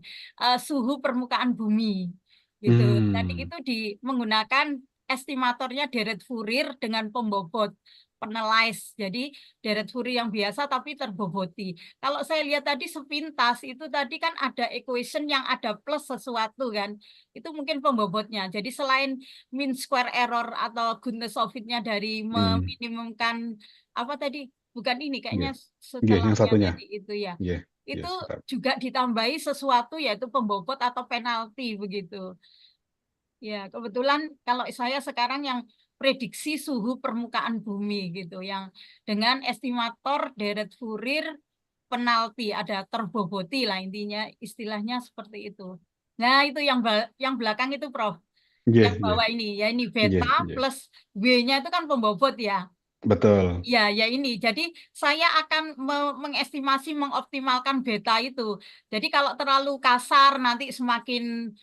Speaker 10: suhu permukaan bumi gitu. Tadi
Speaker 9: Hmm,
Speaker 10: itu menggunakan estimatornya deret Fourier dengan pembobot penelais. Jadi deret Fourier yang biasa tapi terboboti. Kalau saya lihat tadi sepintas itu tadi kan ada equation yang ada plus sesuatu kan. Itu mungkin pembobotnya. Jadi selain mean square error atau goodness of it-nya dari
Speaker 9: hmm,
Speaker 10: meminimumkan apa tadi? Bukan ini
Speaker 9: nggih,
Speaker 10: kayaknya
Speaker 9: nggih, yang
Speaker 10: setelahnya
Speaker 9: satunya,
Speaker 10: tadi itu ya.
Speaker 9: nggih, nggih,
Speaker 10: Itu
Speaker 9: sebentar.
Speaker 10: juga ditambahi sesuatu yaitu pembobot atau penalti begitu. Ya, kebetulan kalau saya sekarang yang prediksi suhu permukaan bumi gitu, yang dengan estimator deret Fourier penalti, ada terboboti lah intinya, istilahnya seperti itu. Nah itu yang belakang itu Prof,
Speaker 9: Nggih,
Speaker 10: yang
Speaker 9: nggih,
Speaker 10: bawah ini ya, ini
Speaker 9: nggih,
Speaker 10: beta
Speaker 9: nggih.
Speaker 10: plus W-nya itu kan pembobot ya.
Speaker 9: Betul.
Speaker 10: Ya, ya ini. Jadi saya akan mengestimasi, mengoptimalkan beta itu. Jadi kalau terlalu kasar nanti semakin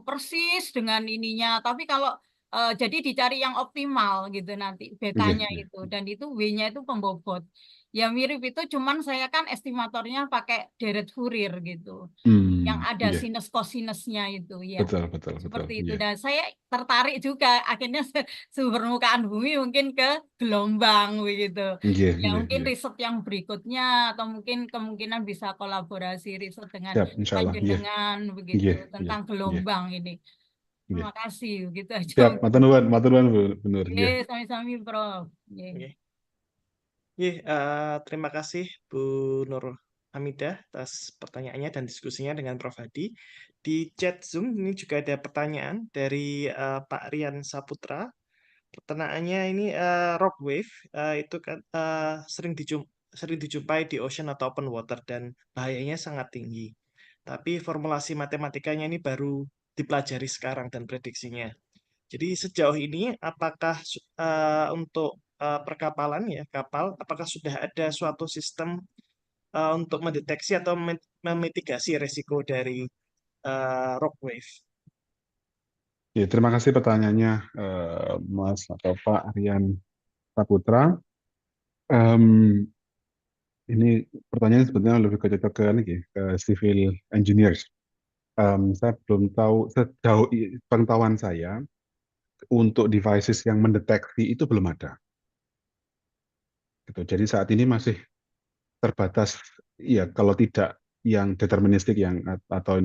Speaker 10: persis dengan ininya. Tapi kalau jadi dicari yang optimal gitu nanti
Speaker 9: Nggih,
Speaker 10: betanya
Speaker 9: nggih.
Speaker 10: itu, dan itu W-nya itu pembobot. Ya mirip itu, cuman saya kan estimatornya pakai deret Fourier gitu. Yang ada
Speaker 9: Nggih.
Speaker 10: sinus kosinusnya itu ya.
Speaker 9: Betul, betul, betul.
Speaker 10: Seperti itu.
Speaker 9: Nggih.
Speaker 10: Dan saya tertarik juga akhirnya suhu permukaan bumi mungkin ke gelombang begitu.
Speaker 9: Nggih,
Speaker 10: Ya
Speaker 9: nggih,
Speaker 10: mungkin
Speaker 9: nggih.
Speaker 10: riset yang berikutnya atau mungkin kemungkinan bisa kolaborasi riset dengan
Speaker 9: Siap, insyaallah. Nggih.
Speaker 10: panjenengan begitu
Speaker 9: Nggih, nggih,
Speaker 10: tentang
Speaker 9: nggih,
Speaker 10: gelombang ini.
Speaker 9: nggih.
Speaker 10: Terima kasih gitu aja.
Speaker 9: Siap, matur nuwun Bu Nur. Nggih.
Speaker 10: Oke, sami-sami Prof. Oke.
Speaker 5: Nggih. Nggih, terima kasih Bu Nur Hamidah atas pertanyaannya dan diskusinya dengan Prof Hadi. Di chat Zoom ini juga ada pertanyaan dari Pak Rian Saputra. Pertanyaannya ini rock wave itu kan sering dijumpai di ocean atau open water dan bahayanya sangat tinggi. Tapi formulasi matematikanya ini baru dipelajari sekarang dan prediksinya. Jadi sejauh ini apakah untuk perkapalan ya kapal, apakah sudah ada suatu sistem untuk mendeteksi atau memitigasi resiko dari rock wave?
Speaker 9: Ya, terima kasih pertanyaannya Mas atau Pak Rian Saputra. Ini pertanyaan sebetulnya lebih cocok ke ini, ke civil engineers. Saya belum tahu sejauh pengetahuan saya untuk devices yang mendeteksi itu belum ada. Gitu. Jadi saat ini masih terbatas, ya kalau tidak yang deterministik yang atau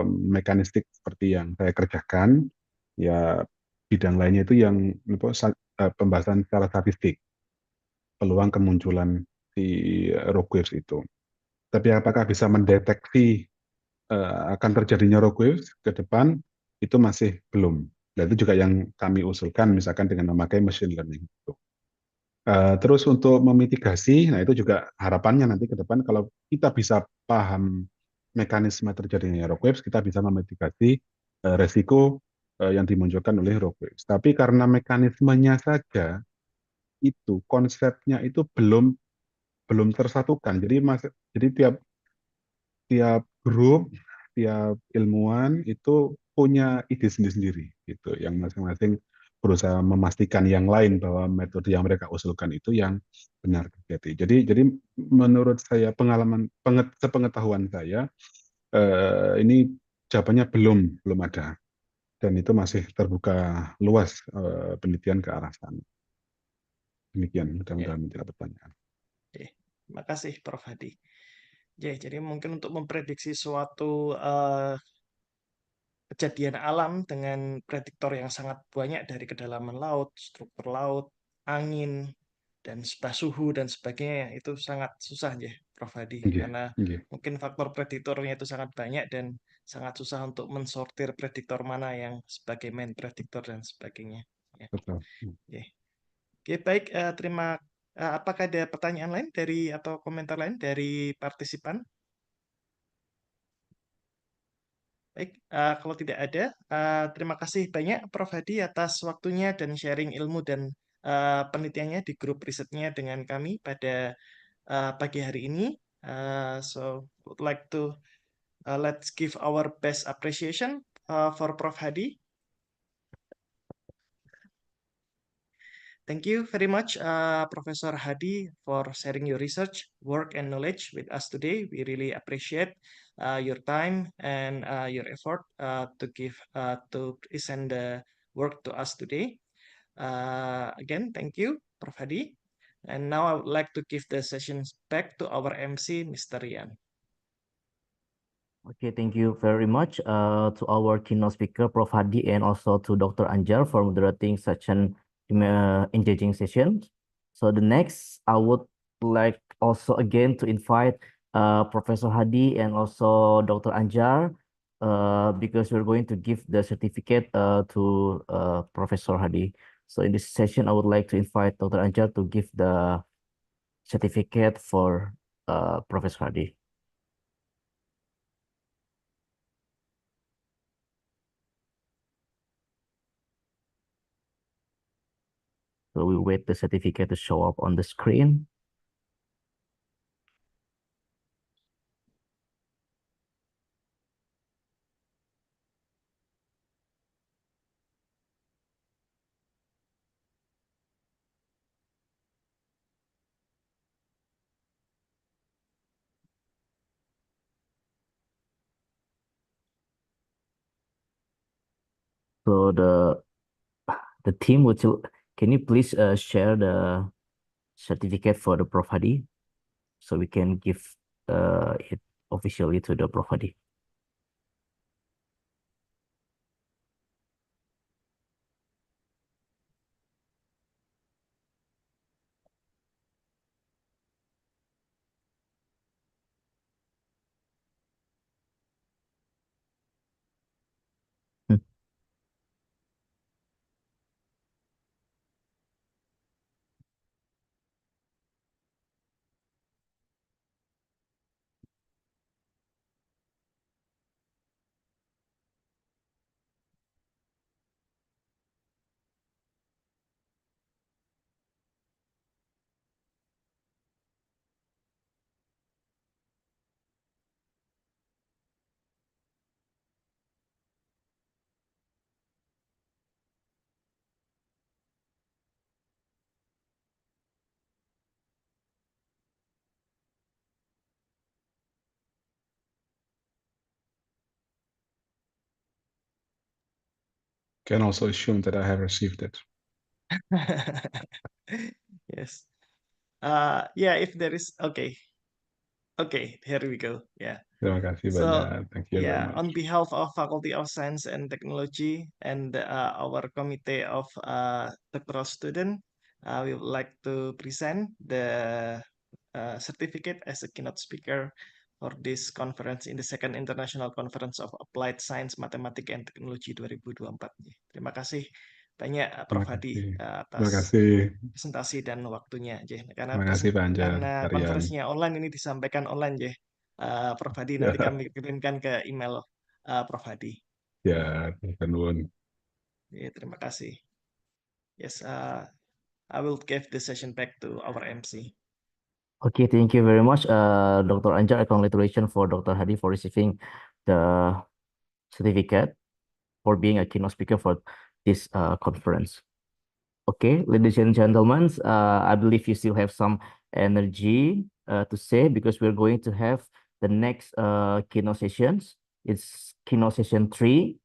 Speaker 9: mekanistik seperti yang saya kerjakan, ya bidang lainnya itu yang pembahasan secara statistik peluang kemunculan si rock waves itu. Tapi apakah bisa mendeteksi akan terjadinya rock waves ke depan itu masih belum. Dan itu juga yang kami usulkan misalkan dengan memakai machine learning itu. Terus untuk memitigasi, nah itu juga harapannya nanti ke depan kalau kita bisa paham mekanisme terjadinya rock waves, kita bisa memitigasi resiko yang dimunculkan oleh rock waves. Tapi karena mekanismenya saja itu konsepnya itu belum tersatukan. Jadi tiap tiap grup, tiap ilmuwan itu punya ide sendiri-sendiri gitu, yang masing-masing berusaha memastikan yang lain bahwa metode yang mereka usulkan itu yang benar terjadi. Jadi menurut saya sepengetahuan saya ini jawabannya belum ada dan itu masih terbuka luas penelitian ke arah sana. Demikian,
Speaker 5: Ya.
Speaker 9: mudah-mudahan tidak pertanyaan.
Speaker 5: Oke, terima kasih Prof Hadi. Ya, jadi mungkin untuk memprediksi suatu kejadian alam dengan prediktor yang sangat banyak dari kedalaman laut, struktur laut, angin, dan suhu dan sebagainya, itu sangat susah ya Prof Hadi,
Speaker 9: Nggih,
Speaker 5: karena
Speaker 9: nggih,
Speaker 5: mungkin faktor prediktornya itu sangat banyak dan sangat susah untuk mensortir prediktor mana yang sebagai main prediktor dan sebagainya. Ya.
Speaker 9: betul.
Speaker 5: Oke. Oke, baik, apakah ada pertanyaan lain dari atau komentar lain dari partisipan? Baik, kalau tidak ada, terima kasih banyak Prof Hadi atas waktunya dan sharing ilmu dan penelitiannya di grup risetnya dengan kami pada pagi hari ini. So, would like to let's give our best appreciation for Prof Hadi. Thank you very much, Professor Hadi, for sharing your research, work, and knowledge with us today. We really appreciate your time and your effort to present the work to us today. Again, thank you, Prof. Hadi. And now I would like to give the sessions back to our MC, Mr. Rian.
Speaker 1: Okay, thank you very much to our keynote speaker, Prof. Hadi, and also to Dr. Anjar for moderating such an engaging session. So the next, I would like also again to invite Professor Hadi and also Dr. Anjar because we're going to give the certificate to Professor Hadi. So in this session, I would like to invite Dr. Anjar to give the certificate for Professor Hadi. So we wait the certificate to show up on the screen. So the team would can you please share the certificate for the Prof Hadi so we can give it officially to the Prof Hadi.
Speaker 9: Can also assume that I have received it.
Speaker 5: Yes. Yeah, if there is, okay. Okay, here we go. Yeah.
Speaker 9: Terima kasih
Speaker 5: So,
Speaker 9: banyak. Thank you very
Speaker 5: yeah,
Speaker 9: much.
Speaker 5: on behalf of Faculty of Science and Technology and our committee of doctoral student, we would like to present the certificate as a keynote speaker for this conference in the second International Conference of Applied Science, Mathematics and Technology 2024. Terima kasih banyak Prof. Hadi
Speaker 9: Terima
Speaker 5: atas
Speaker 9: kasih.
Speaker 5: presentasi dan waktunya, Jeh.
Speaker 9: Terima kasih Pak Anjar,
Speaker 5: Karena
Speaker 9: Harian.
Speaker 5: konferensinya online ini disampaikan online, Jeh. Prof. Hadi nanti kami kirimkan ke email Prof. Hadi.
Speaker 9: Ya, nuwun.
Speaker 5: Ya, terima kasih. Yes, I will give the session back to our MC.
Speaker 1: Okay, thank you very much, Dr. Anjar. Congratulations for Dr. Hadi for receiving the certificate for being a keynote speaker for this conference. Okay, ladies and gentlemen, I believe you still have some energy to say because we're going to have the next keynote sessions. It's keynote session 3,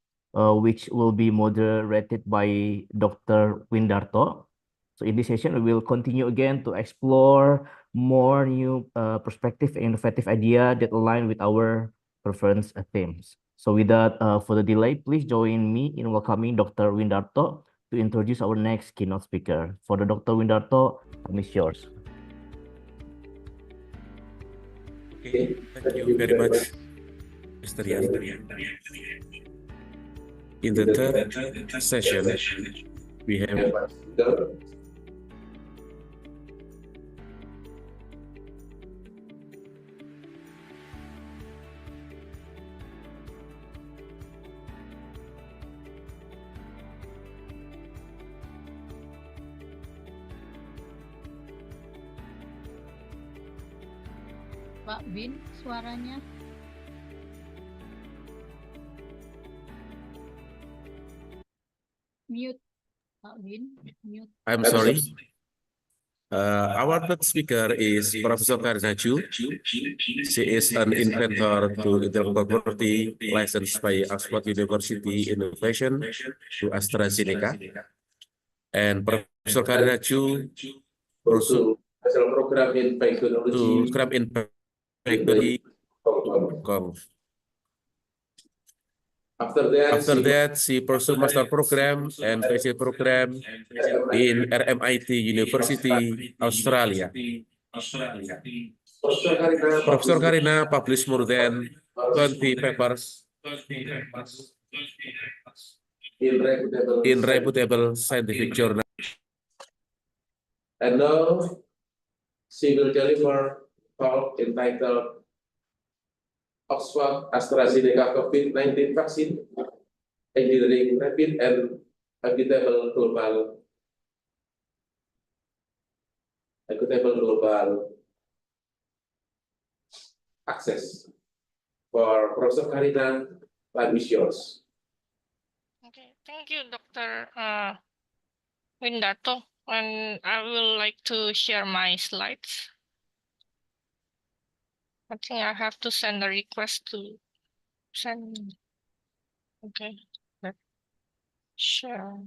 Speaker 1: which will be moderated by Dr. Windarto. So in this session, we will continue again to explore more new perspective and innovative idea that align with our preference themes. So without further delay, please join me in welcoming Dr. Windarto to introduce our next keynote speaker. For the Dr. Windarto, time is yours.
Speaker 11: Okay, thank you very much, Mr. Yan. In the third session, we have
Speaker 10: Pak Bin, suaranya. Mute. Pak Bin, mute.
Speaker 11: I'm sorry. Our third speaker is Professor Karnaju. She is an inventor to intellectual property licensed by Oxford University Innovation to AstraZeneca. And Professor Karnaju also program in factory. After that, she pursued master program and PhD program in RMIT University, Australia. Professor Karina published more than 20 papers in reputable scientific journals. And now she will deliver talk entitled Oxford AstraZeneca COVID-19 vaccine, engineering rapid and equitable global access. For Professor Karina, time is yours.
Speaker 12: Okay, thank you, Dr. Windato. And I will like to share my slides. I think I have to send a request to send. Okay, let's share.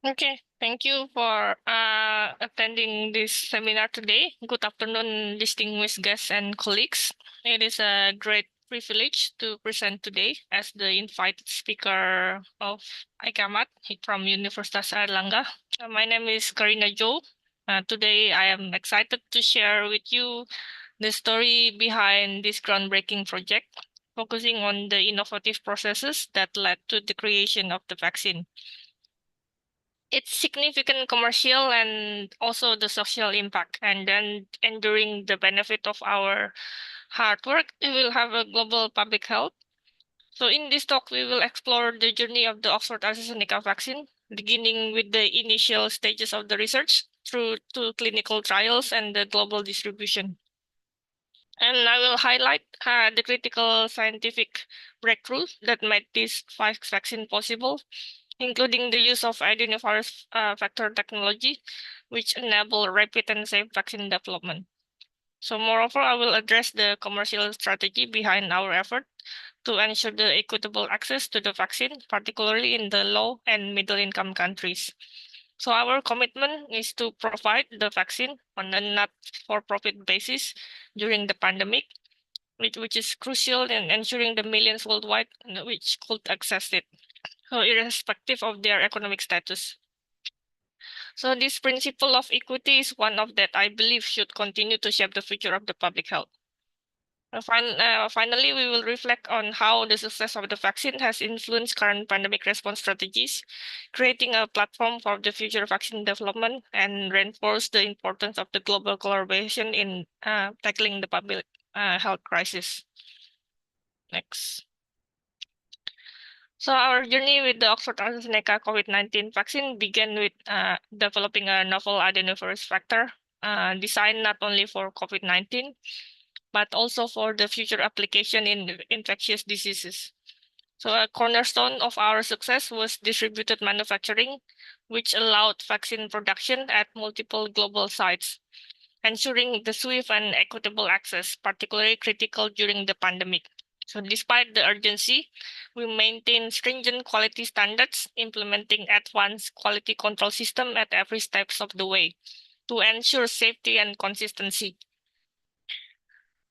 Speaker 12: Okay, thank you for attending this seminar today. Good afternoon, distinguished guests and colleagues. It is a great privilege to present today as the invited speaker of Icasmat from Universitas Airlangga. My name is Karina Jo. Today, I am excited to share with you the story behind this groundbreaking project, focusing on the innovative processes that led to the creation of the vaccine. Its significant commercial and also the social impact, and then enduring the benefit of our hard work, we will have a global public health. So in this talk, we will explore the journey of the Oxford AstraZeneca vaccine, beginning with the initial stages of the research through to clinical trials and the global distribution. And I will highlight the critical scientific breakthroughs that made this vaccine possible, including the use of adenovirus vector technology, which enable rapid and safe vaccine development. So moreover, I will address the commercial strategy behind our effort to ensure the equitable access to the vaccine, particularly in the low and middle income countries. So our commitment is to provide the vaccine on a not-for-profit basis during the pandemic, which is crucial in ensuring the millions worldwide which could access it, so irrespective of their economic status. So this principle of equity is one of that I believe should continue to shape the future of the public health. Finally, we will reflect on how the success of the vaccine has influenced current pandemic response strategies, creating a platform for the future vaccine development and reinforce the importance of the global collaboration in tackling the public health crisis. Next. So our journey with the Oxford AstraZeneca COVID-19 vaccine began with developing a novel adenovirus vector designed not only for COVID-19, but also for the future application in infectious diseases. So a cornerstone of our success was distributed manufacturing, which allowed vaccine production at multiple global sites, ensuring the swift and equitable access, particularly critical during the pandemic. So despite the urgency, we maintain stringent quality standards, implementing advanced quality control system at every steps of the way to ensure safety and consistency.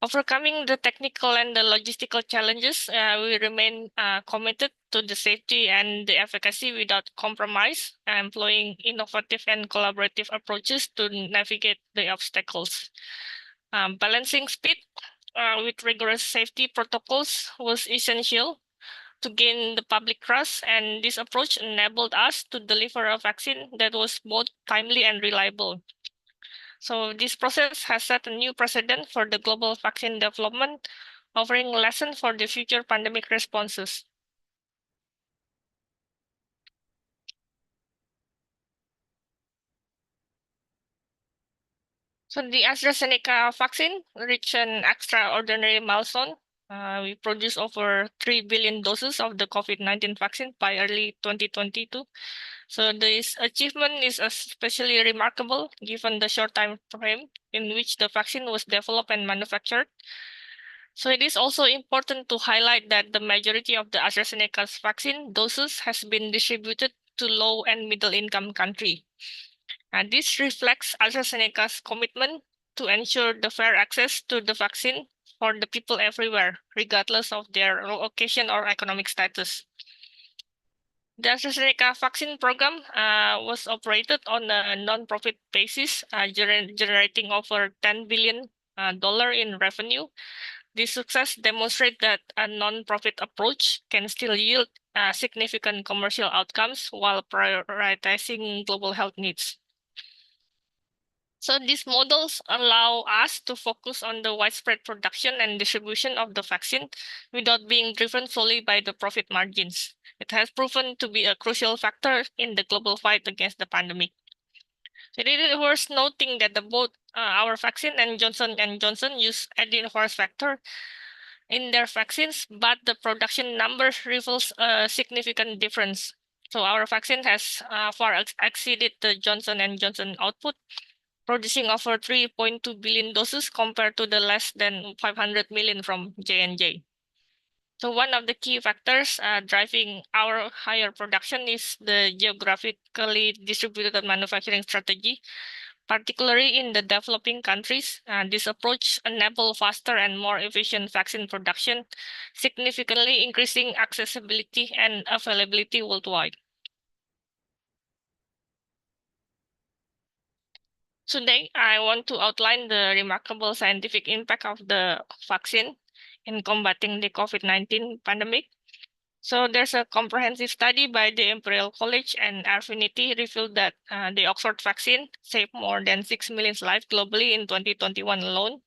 Speaker 12: Overcoming the technical and the logistical challenges, we remain committed to the safety and the efficacy without compromise, employing innovative and collaborative approaches to navigate the obstacles. Balancing speed with rigorous safety protocols was essential to gain the public trust, and this approach enabled us to deliver a vaccine that was both timely and reliable. So this process has set a new precedent for the global vaccine development, offering lessons for the future pandemic responses. So the AstraZeneca vaccine reached an extraordinary milestone. We produced over 3 billion doses of the COVID-19 vaccine by early 2022. So this achievement is especially remarkable given the short time frame in which the vaccine was developed and manufactured. So it is also important to highlight that the majority of the AstraZeneca's vaccine doses has been distributed to low and middle income countries. And this reflects AstraZeneca's commitment to ensure the fair access to the vaccine for the people everywhere, regardless of their location or economic status. The AstraZeneca vaccine program was operated on a non-profit basis, generating over $10 billion in revenue This success demonstrates that a non-profit approach can still yield significant commercial outcomes while prioritizing global health needs. So these models allow us to focus on the widespread production and distribution of the vaccine without being driven solely by the profit margins. It has proven to be a crucial factor in the global fight against the pandemic. It is worth noting that both our vaccine and Johnson & Johnson use adenovirus vector in their vaccines, but the production numbers reveals a significant difference. So our vaccine has far exceeded the Johnson & Johnson output, producing over 3.2 billion doses compared to the less than 500 million from J&J. So one of the key factors driving our higher production is the geographically distributed manufacturing strategy, particularly in the developing countries. This approach enables faster and more efficient vaccine production, significantly increasing accessibility and availability worldwide. Today, I want to outline the remarkable scientific impact of the vaccine in combating the COVID-19 pandemic. So there's a comprehensive study by the Imperial College and Affinity revealed that the Oxford vaccine saved more than 6 million lives globally in 2021 alone.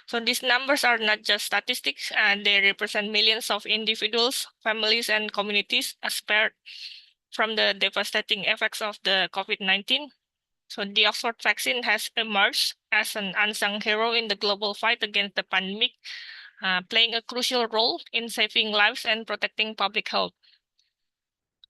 Speaker 12: So these numbers are not just statistics, they represent millions of individuals, families, and communities spared from the devastating effects of the COVID-19. So the Oxford vaccine has emerged as an unsung hero in the global fight against the pandemic, playing a crucial role in saving lives and protecting public health.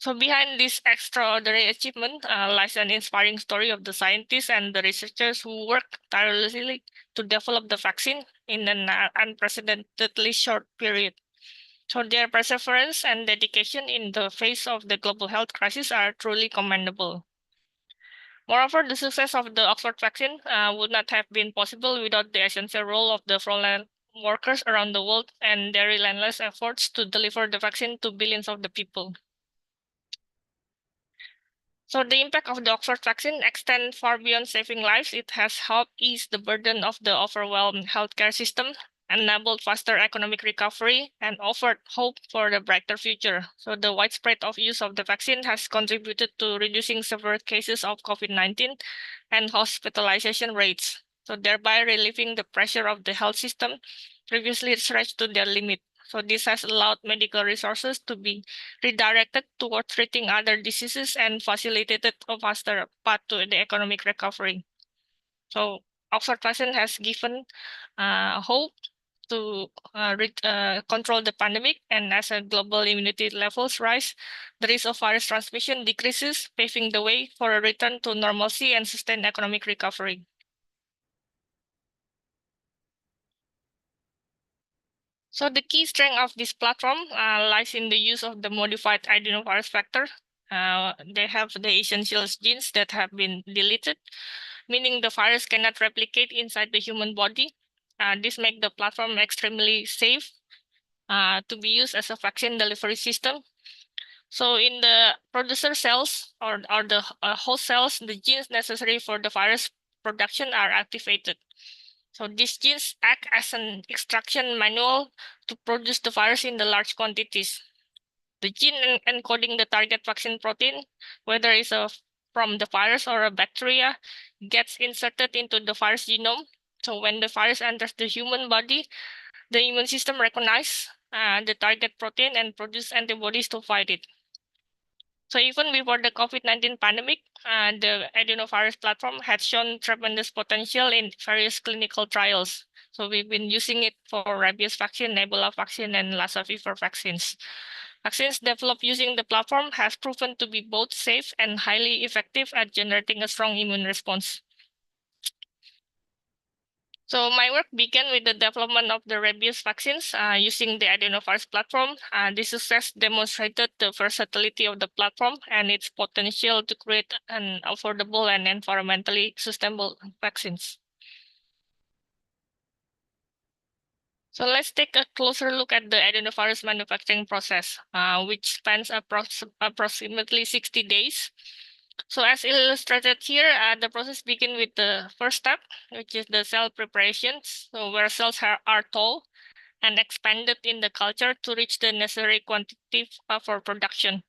Speaker 12: So behind this extraordinary achievement lies an inspiring story of the scientists and the researchers who work tirelessly to develop the vaccine in an unprecedentedly short period. So their perseverance and dedication in the face of the global health crisis are truly commendable. Moreover, the success of the Oxford vaccine would not have been possible without the essential role of the frontline workers around the world and their relentless efforts to deliver the vaccine to billions of the people. So the impact of the Oxford vaccine extends far beyond saving lives. It has helped ease the burden of the overwhelmed healthcare system, enabled faster economic recovery, and offered hope for a brighter future. So the widespread of use of the vaccine has contributed to reducing severe cases of COVID-19 and hospitalization rates, so thereby relieving the pressure of the health system previously stretched to their limit. So this has allowed medical resources to be redirected towards treating other diseases and facilitated a faster path to the economic recovery. So Oxford vaccine has given hope to control the pandemic, and as a global immunity levels rise, the risk of virus transmission decreases, paving the way for a return to normalcy and sustained economic recovery. So the key strength of this platform lies in the use of the modified adenovirus vector. They have the essential genes that have been deleted, meaning the virus cannot replicate inside the human body. This makes the platform extremely safe to be used as a vaccine delivery system. So in the producer cells or the host cells, the genes necessary for the virus production are activated. So these genes act as an extraction manual to produce the virus in the large quantities. The gene encoding the target vaccine protein, whether it's from the virus or a bacteria, gets inserted into the virus genome. So when the virus enters the human body, the immune system recognizes the target protein and produces antibodies to fight it. So even before the COVID-19 pandemic, the adenovirus platform had shown tremendous potential in various clinical trials. So we've been using it for rabies vaccine, Ebola vaccine, and Lassa fever vaccines. Vaccines developed using the platform have proven to be both safe and highly effective at generating a strong immune response. So my work began with the development of the rabies vaccines using the adenovirus platform. This success demonstrated the versatility of the platform and its potential to create an affordable and environmentally sustainable vaccines. So let's take a closer look at the adenovirus manufacturing process, which spans approximately 60 days. So as illustrated here, the process begins with the first step, which is the cell preparations. So where cells are told, and expanded in the culture to reach the necessary quantity for production.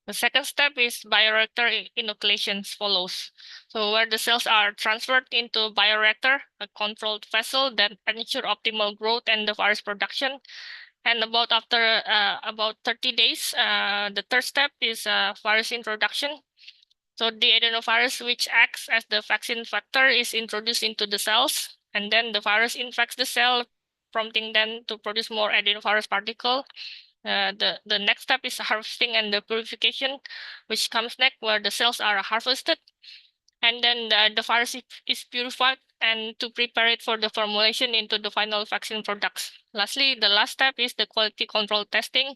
Speaker 12: The second step is bioreactor inoculation follows. So where the cells are transferred into a bioreactor, a controlled vessel that ensure optimal growth and the virus production. And after about 30 days, the third step is virus introduction. So the adenovirus, which acts as the vaccine factor, is introduced into the cells, and then the virus infects the cell, prompting them to produce more adenovirus particle. The next step is harvesting and the purification, which comes next, where the cells are harvested, and then the virus is purified and to prepare it for the formulation into the final vaccine products. Lastly, the last step is the quality control testing,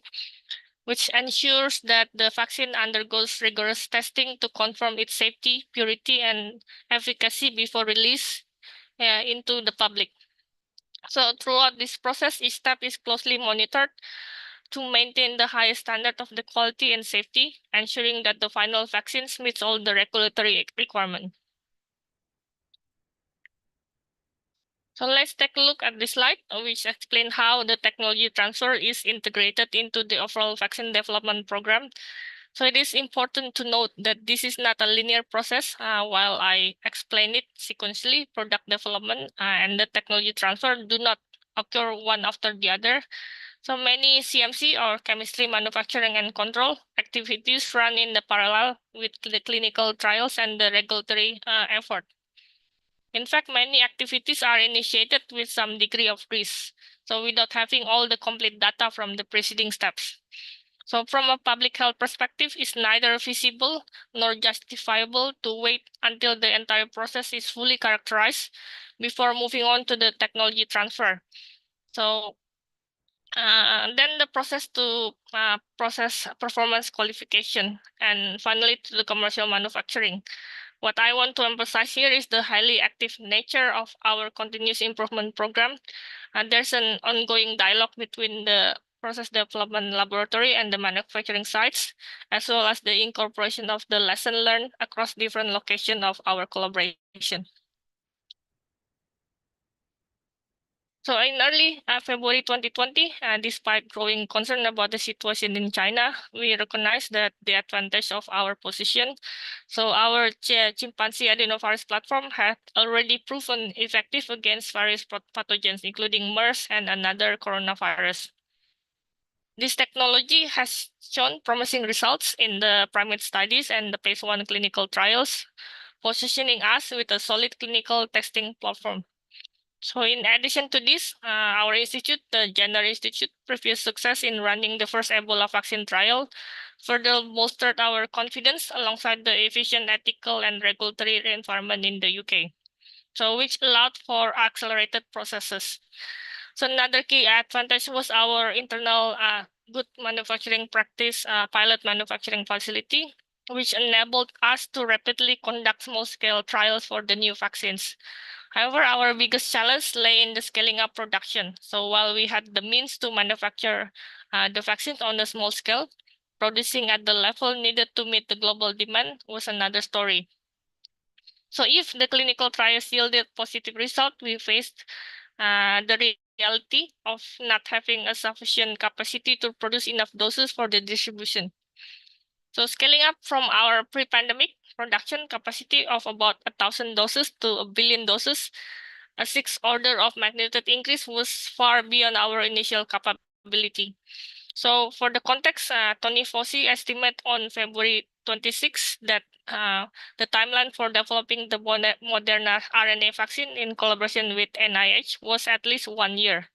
Speaker 12: which ensures that the vaccine undergoes rigorous testing to confirm its safety, purity, and efficacy before release into the public. So throughout this process, each step is closely monitored to maintain the highest standard of the quality and safety, ensuring that the final vaccines meets all the regulatory requirements. So let's take a look at this slide, which explains how the technology transfer is integrated into the overall vaccine development program. So it is important to note that this is not a linear process. While I explain it sequentially, product development and the technology transfer do not occur one after the other. So many CMC or chemistry manufacturing and control activities run in the parallel with the clinical trials and the regulatory effort. In fact, many activities are initiated with some degree of risk, so without having all the complete data from the preceding steps. So from a public health perspective, it's neither feasible nor justifiable to wait until the entire process is fully characterized before moving on to the technology transfer. So then the process to process performance qualification, and finally to the commercial manufacturing. What I want to emphasize here is the highly active nature of our continuous improvement program. And there's an ongoing dialogue between the process development laboratory and the manufacturing sites, as well as the incorporation of the lesson learned across different locations of our collaboration. So in early February 2020, despite growing concern about the situation in China, we recognize that the advantage of our position. So our chimpanzee adenovirus platform had already proven effective against various pathogens, including MERS and another coronavirus. This technology has shown promising results in the primate studies and the phase 1 clinical trials, positioning us with a solid clinical testing platform. So in addition to this, our institute, the Jenner Institute, previous success in running the first Ebola vaccine trial further bolstered our confidence alongside the efficient ethical and regulatory environment in the UK, so which allowed for accelerated processes. So another key advantage was our internal good manufacturing practice pilot manufacturing facility, which enabled us to rapidly conduct small-scale trials for the new vaccines. However, our biggest challenge lay in the scaling up production. So while we had the means to manufacture the vaccines on a small scale, producing at the level needed to meet the global demand was another story. So if the clinical trials yielded positive result, we faced the reality of not having a sufficient capacity to produce enough doses for the distribution. So scaling up from our pre-pandemic production capacity of about 1,000 doses to 1 billion doses, a 6 order of magnitude increase was far beyond our initial capability. So for the context, Tony Fauci estimate on February 26 that the timeline for developing the Moderna RNA vaccine in collaboration with NIH was at least 1 year.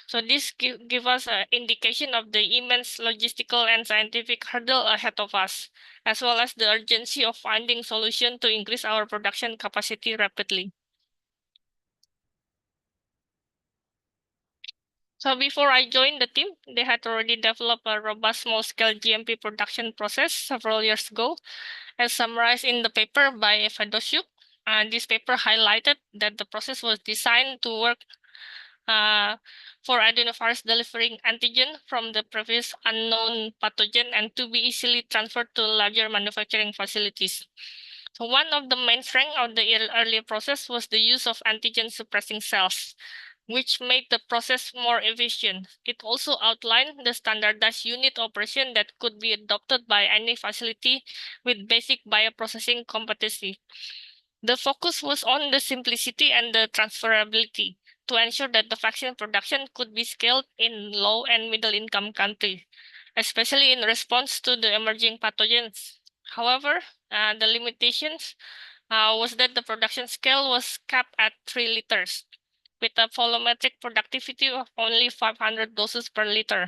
Speaker 12: So this give us an indication of the immense logistical and scientific hurdle ahead of us, as well as the urgency of finding solution to increase our production capacity rapidly. So before I joined the team, they had already developed a robust small-scale GMP production process several years ago, as summarized in the paper by Fedosiuk. This paper highlighted that the process was designed to work for adenovirus delivering antigen from the previous unknown pathogen and to be easily transferred to larger manufacturing facilities. So one of the main strengths of the earlier process was the use of antigen suppressing cells. which made the process more efficient. It also outlined the standardized unit operation that could be adopted by any facility with basic bioprocessing competency. The focus was on the simplicity and the transferability to ensure that the vaccine production could be scaled in low and middle income countries, especially in response to the emerging pathogens. However, the limitations was that the production scale was capped at 3 liters, with a volumetric productivity of only 500 doses per liter.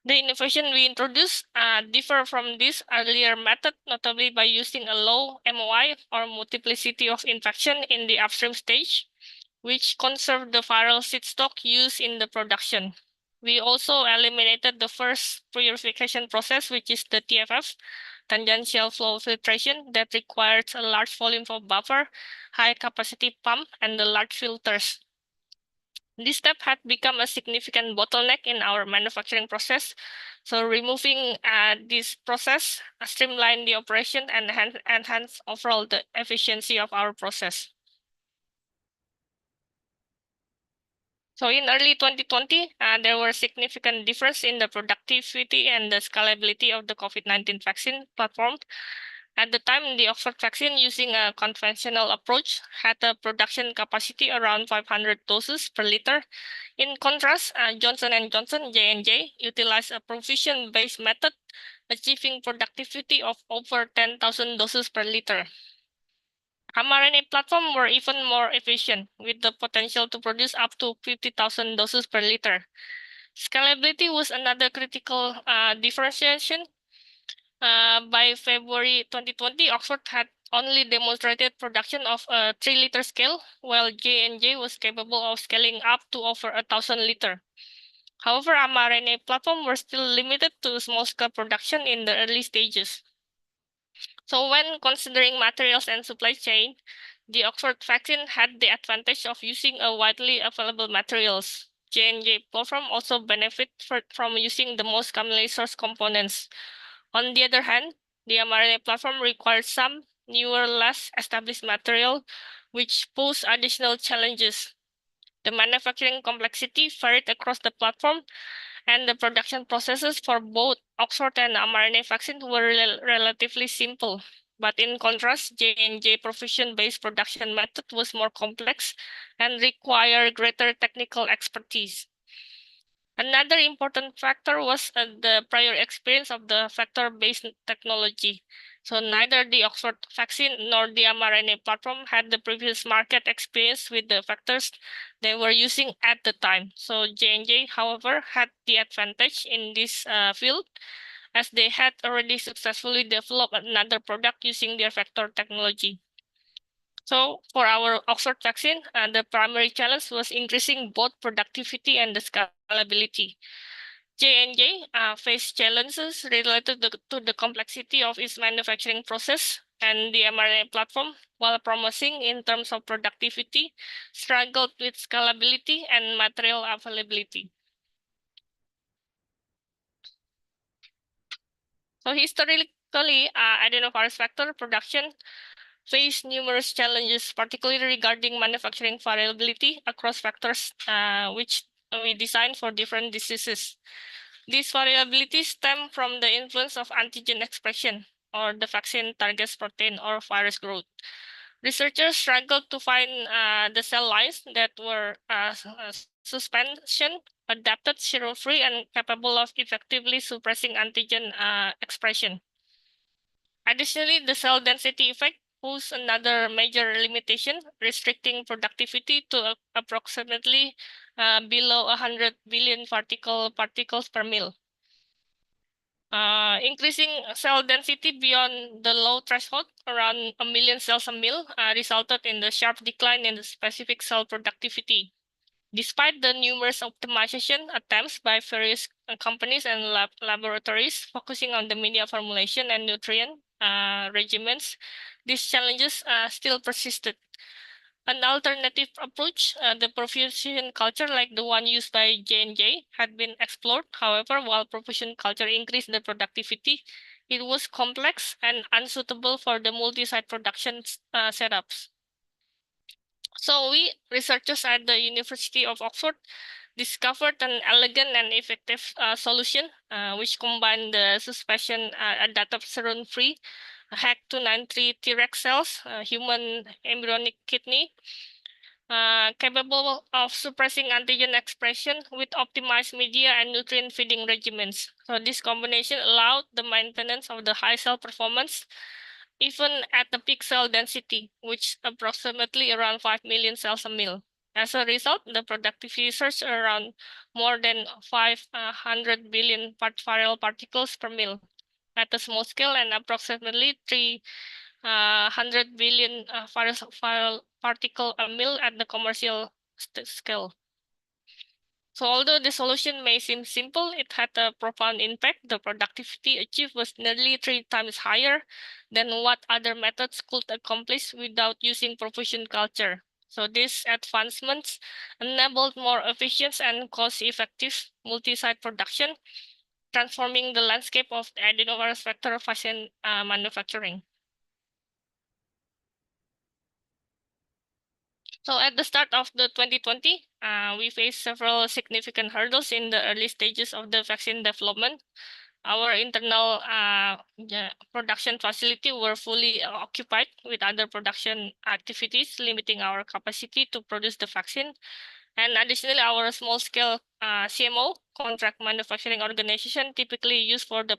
Speaker 12: The innovation we introduced differ from this earlier method, notably by using a low MOI or multiplicity of infection in the upstream stage, which conserved the viral seed stock used in the production. We also eliminated the first purification process, which is the TFF, tangential flow filtration, that requires a large volume of buffer, high capacity pump, and the large filters. This step had become a significant bottleneck in our manufacturing process. So removing this process streamlined the operation and enhance overall the efficiency of our process. So in early 2020, there were significant difference in the productivity and the scalability of the COVID-19 vaccine platform. At the time, the Oxford vaccine using a conventional approach had a production capacity around 500 doses per liter. In contrast, Johnson & Johnson, J&J, utilized a provision-based method, achieving productivity of over 10,000 doses per liter. mRNA platform were even more efficient, with the potential to produce up to 50,000 doses per liter. Scalability was another critical differentiation. By February 2020, Oxford had only demonstrated production of a 3-liter scale, while J&J was capable of scaling up to over 1,000 liter. However, mRNA platform were still limited to small-scale production in the early stages. So when considering materials and supply chain, the Oxford vaccine had the advantage of using a widely available materials. J&J platform also benefit from using the most commonly sourced components. On the other hand, the mRNA platform requires some newer, less established material, which pose additional challenges. The manufacturing complexity varied across the platform, and the production processes for both Oxford and mRNA vaccines were relatively simple. But in contrast, J&J provision-based production method was more complex and required greater technical expertise. Another important factor was the prior experience of the vector-based technology. So neither the Oxford vaccine nor the mRNA platform had the previous market experience with the vectors they were using at the time. So J&J, however, had the advantage in this field, as they had already successfully developed another product using their vector technology. So for our Oxford vaccine, the primary challenge was increasing both productivity and the scalability. J&J faced challenges related to the complexity of its manufacturing process, and the mRNA platform, while promising in terms of productivity, struggled with scalability and material availability. So historically, adenovirus vector production faced numerous challenges, particularly regarding manufacturing variability across vectors, which we designed for different diseases. These variabilities stem from the influence of antigen expression, or the vaccine targets protein or virus growth. Researchers struggled to find the cell lines that were suspension, adapted, serum-free, and capable of effectively suppressing antigen expression. Additionally, the cell density effect poses another major limitation, restricting productivity to approximately below 100 billion particles per mil. Increasing cell density beyond the low threshold, around 1 million cells a mil, resulted in the sharp decline in the specific cell productivity. Despite the numerous optimization attempts by various companies and laboratories focusing on the media formulation and nutrient regimens, these challenges still persisted. An alternative approach, the perfusion culture like the one used by J&J, had been explored. However, while perfusion culture increased the productivity, it was complex and unsuitable for the multi-site production setups. So we, researchers at the University of Oxford, discovered an elegant and effective solution which combined the suspension adaptoserine-free HEC293 T-Rex cells, human embryonic kidney, capable of suppressing antigen expression with optimized media and nutrient feeding regimens. So this combination allowed the maintenance of the high cell performance even at the peak cell density, which approximately around 5 million cells a mil. As a result, the productivity surged around more than 500 billion viral particles per mil at a small scale and approximately 300 billion viral particle a mil at the commercial scale. So although the solution may seem simple, it had a profound impact. The productivity achieved was nearly 3 times higher than what other methods could accomplish without using perfusion culture. So these advancements enabled more efficient and cost-effective multi-site production, transforming the landscape of adenovirus vector vaccine manufacturing. So at the start of the 2020, we faced several significant hurdles in the early stages of the vaccine development. Our internal production facility were fully occupied with other production activities, limiting our capacity to produce the vaccine. And additionally, our small-scale CMO, contract manufacturing organization, typically used for the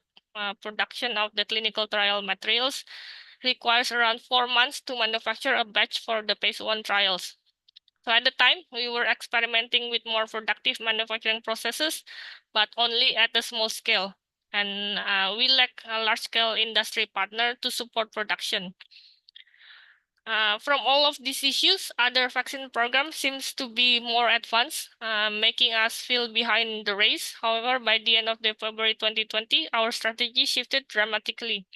Speaker 12: production of the clinical trial materials, requires around 4 months to manufacture a batch for the phase 1 trials. So at the time, we were experimenting with more productive manufacturing processes, but only at a small scale. And we lack a large-scale industry partner to support production. From all of these issues, other vaccine programs seems to be more advanced, making us feel behind the race. However, by the end of the February 2020, our strategy shifted dramatically.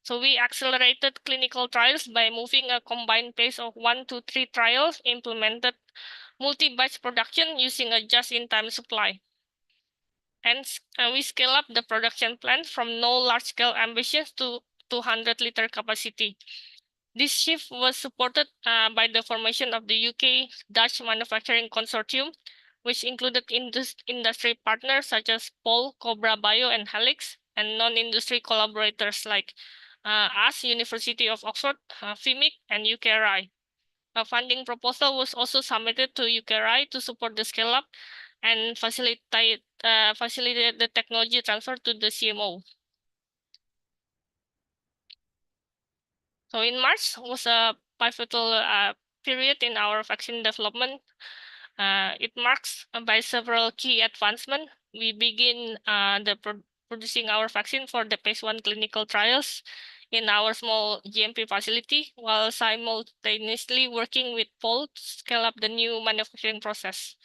Speaker 12: So we accelerated clinical trials by moving a combined pace of 1 to 3 trials, implemented multi-batch production using a just-in-time supply. Hence, we scale up the production plant from no large-scale ambitions to 200-liter capacity. This shift was supported by the formation of the UK-Dutch manufacturing consortium, which included industry partners such as Pol, Cobra Bio, and Helix, and non-industry collaborators like us, University of Oxford, FIMIC, and UKRI. A funding proposal was also submitted to UKRI to support the scale-up and facilitate the technology transfer to the CMO. So in March was a pivotal period in our vaccine development. It marks by several key advancements. We begin producing our vaccine for the phase 1 clinical trials in our small GMP facility, while simultaneously working with Pol to scale up the new manufacturing process.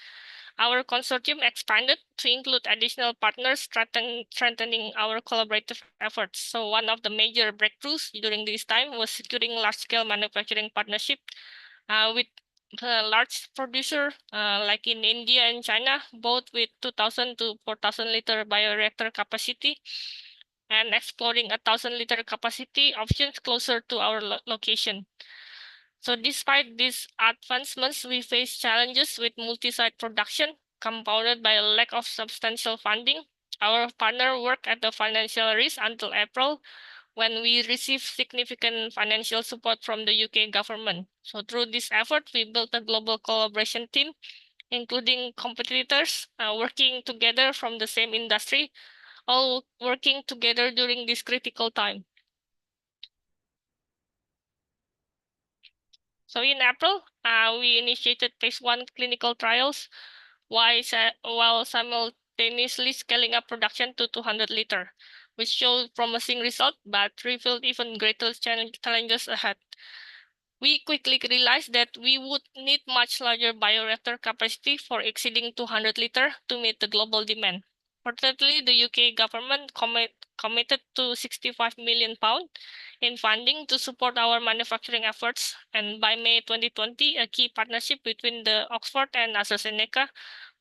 Speaker 12: Our consortium expanded to include additional partners, strengthening our collaborative efforts. So one of the major breakthroughs during this time was securing large-scale manufacturing partnership with large producer like in India and China, both with 2,000 to 4,000 liter bioreactor capacity, and exploring 1,000-liter capacity options closer to our location. So despite these advancements, we face challenges with multi-site production, compounded by a lack of substantial funding. Our partner worked at the financial risk until April, when we received significant financial support from the UK government. So through this effort, we built a global collaboration team, including competitors working together from the same industry, all working together during this critical time. So in April, we initiated phase 1 clinical trials while simultaneously scaling up production to 200 liter, which showed promising results but revealed even greater challenges ahead. We quickly realized that we would need much larger bioreactor capacity for exceeding 200 liter to meet the global demand. Fortunately, the UK government committed to £65 million in funding to support our manufacturing efforts, and by May 2020, a key partnership between the Oxford and AstraZeneca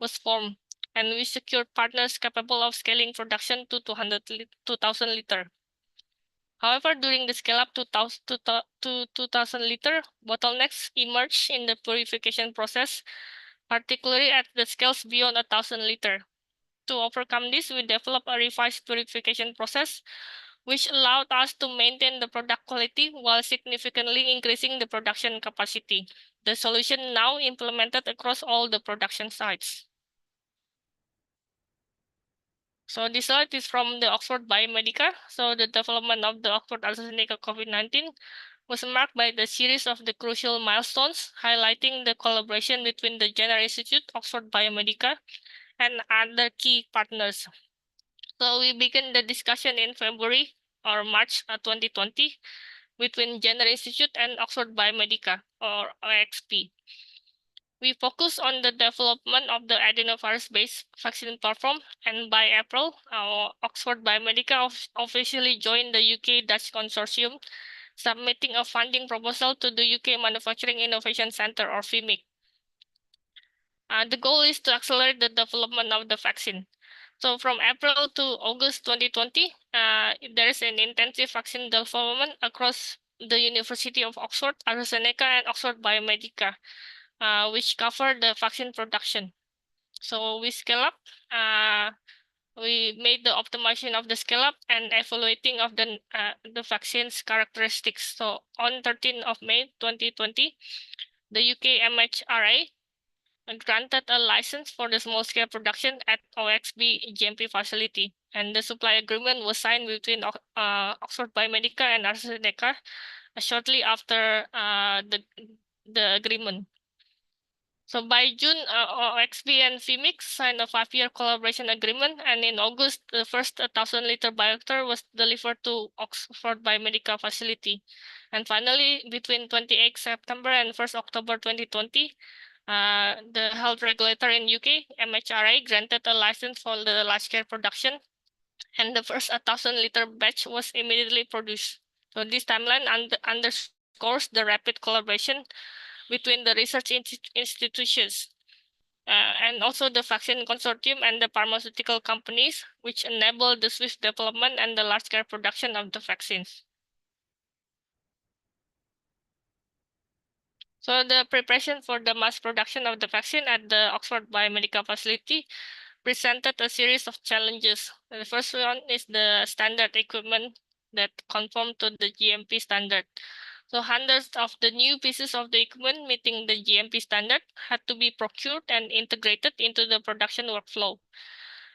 Speaker 12: was formed, and we secured partners capable of scaling production to 2,000 liter. However, during the scale-up to 2,000 liter, bottlenecks emerged in the purification process, particularly at the scales beyond 1,000 liter. To overcome this, we developed a revised purification process, which allowed us to maintain the product quality while significantly increasing the production capacity. The solution now implemented across all the production sites. So this slide is from the Oxford Biomedica. So the development of the Oxford AstraZeneca COVID-19 was marked by the series of the crucial milestones, highlighting the collaboration between the Jenner Institute, Oxford Biomedica, and other key partners. So we began the discussion in February or March 2020 between Jenner Institute and Oxford Biomedica, or OXP. We focus on the development of the adenovirus-based vaccine platform, and by April, Oxford Biomedica officially joined the UK-Dutch consortium, submitting a funding proposal to the UK Manufacturing Innovation Centre, or FIMIC. The goal is to accelerate the development of the vaccine. So from April to August 2020, there is an intensive vaccine development across the University of Oxford, AstraZeneca, and Oxford Biomedica, which cover the vaccine production. So we scale up, we made the optimization of the scale up and evaluating of the vaccine's characteristics. So on 13th of May 2020, the UK MHRA granted a license for the small-scale production at OXB GMP facility, and the supply agreement was signed between Oxford Biomedica and AstraZeneca shortly after the agreement. So by June, OXB and FIMIC signed a 5-year collaboration agreement, and in August, the first 1,000-liter bioreactor was delivered to Oxford Biomedica facility. And finally, between 28 September and 1st October 2020, the health regulator in UK, MHRA, granted a license for the large-scale production, and the first 1,000-liter batch was immediately produced. So this timeline underscores the rapid collaboration between the research institutions and also the vaccine consortium and the pharmaceutical companies, which enable the swift development and the large-scale production of the vaccines. So the preparation for the mass production of the vaccine at the Oxford Biomedica facility presented a series of challenges. The first one is the standard equipment that conform to the GMP standard. So hundreds of the new pieces of the equipment meeting the GMP standard had to be procured and integrated into the production workflow.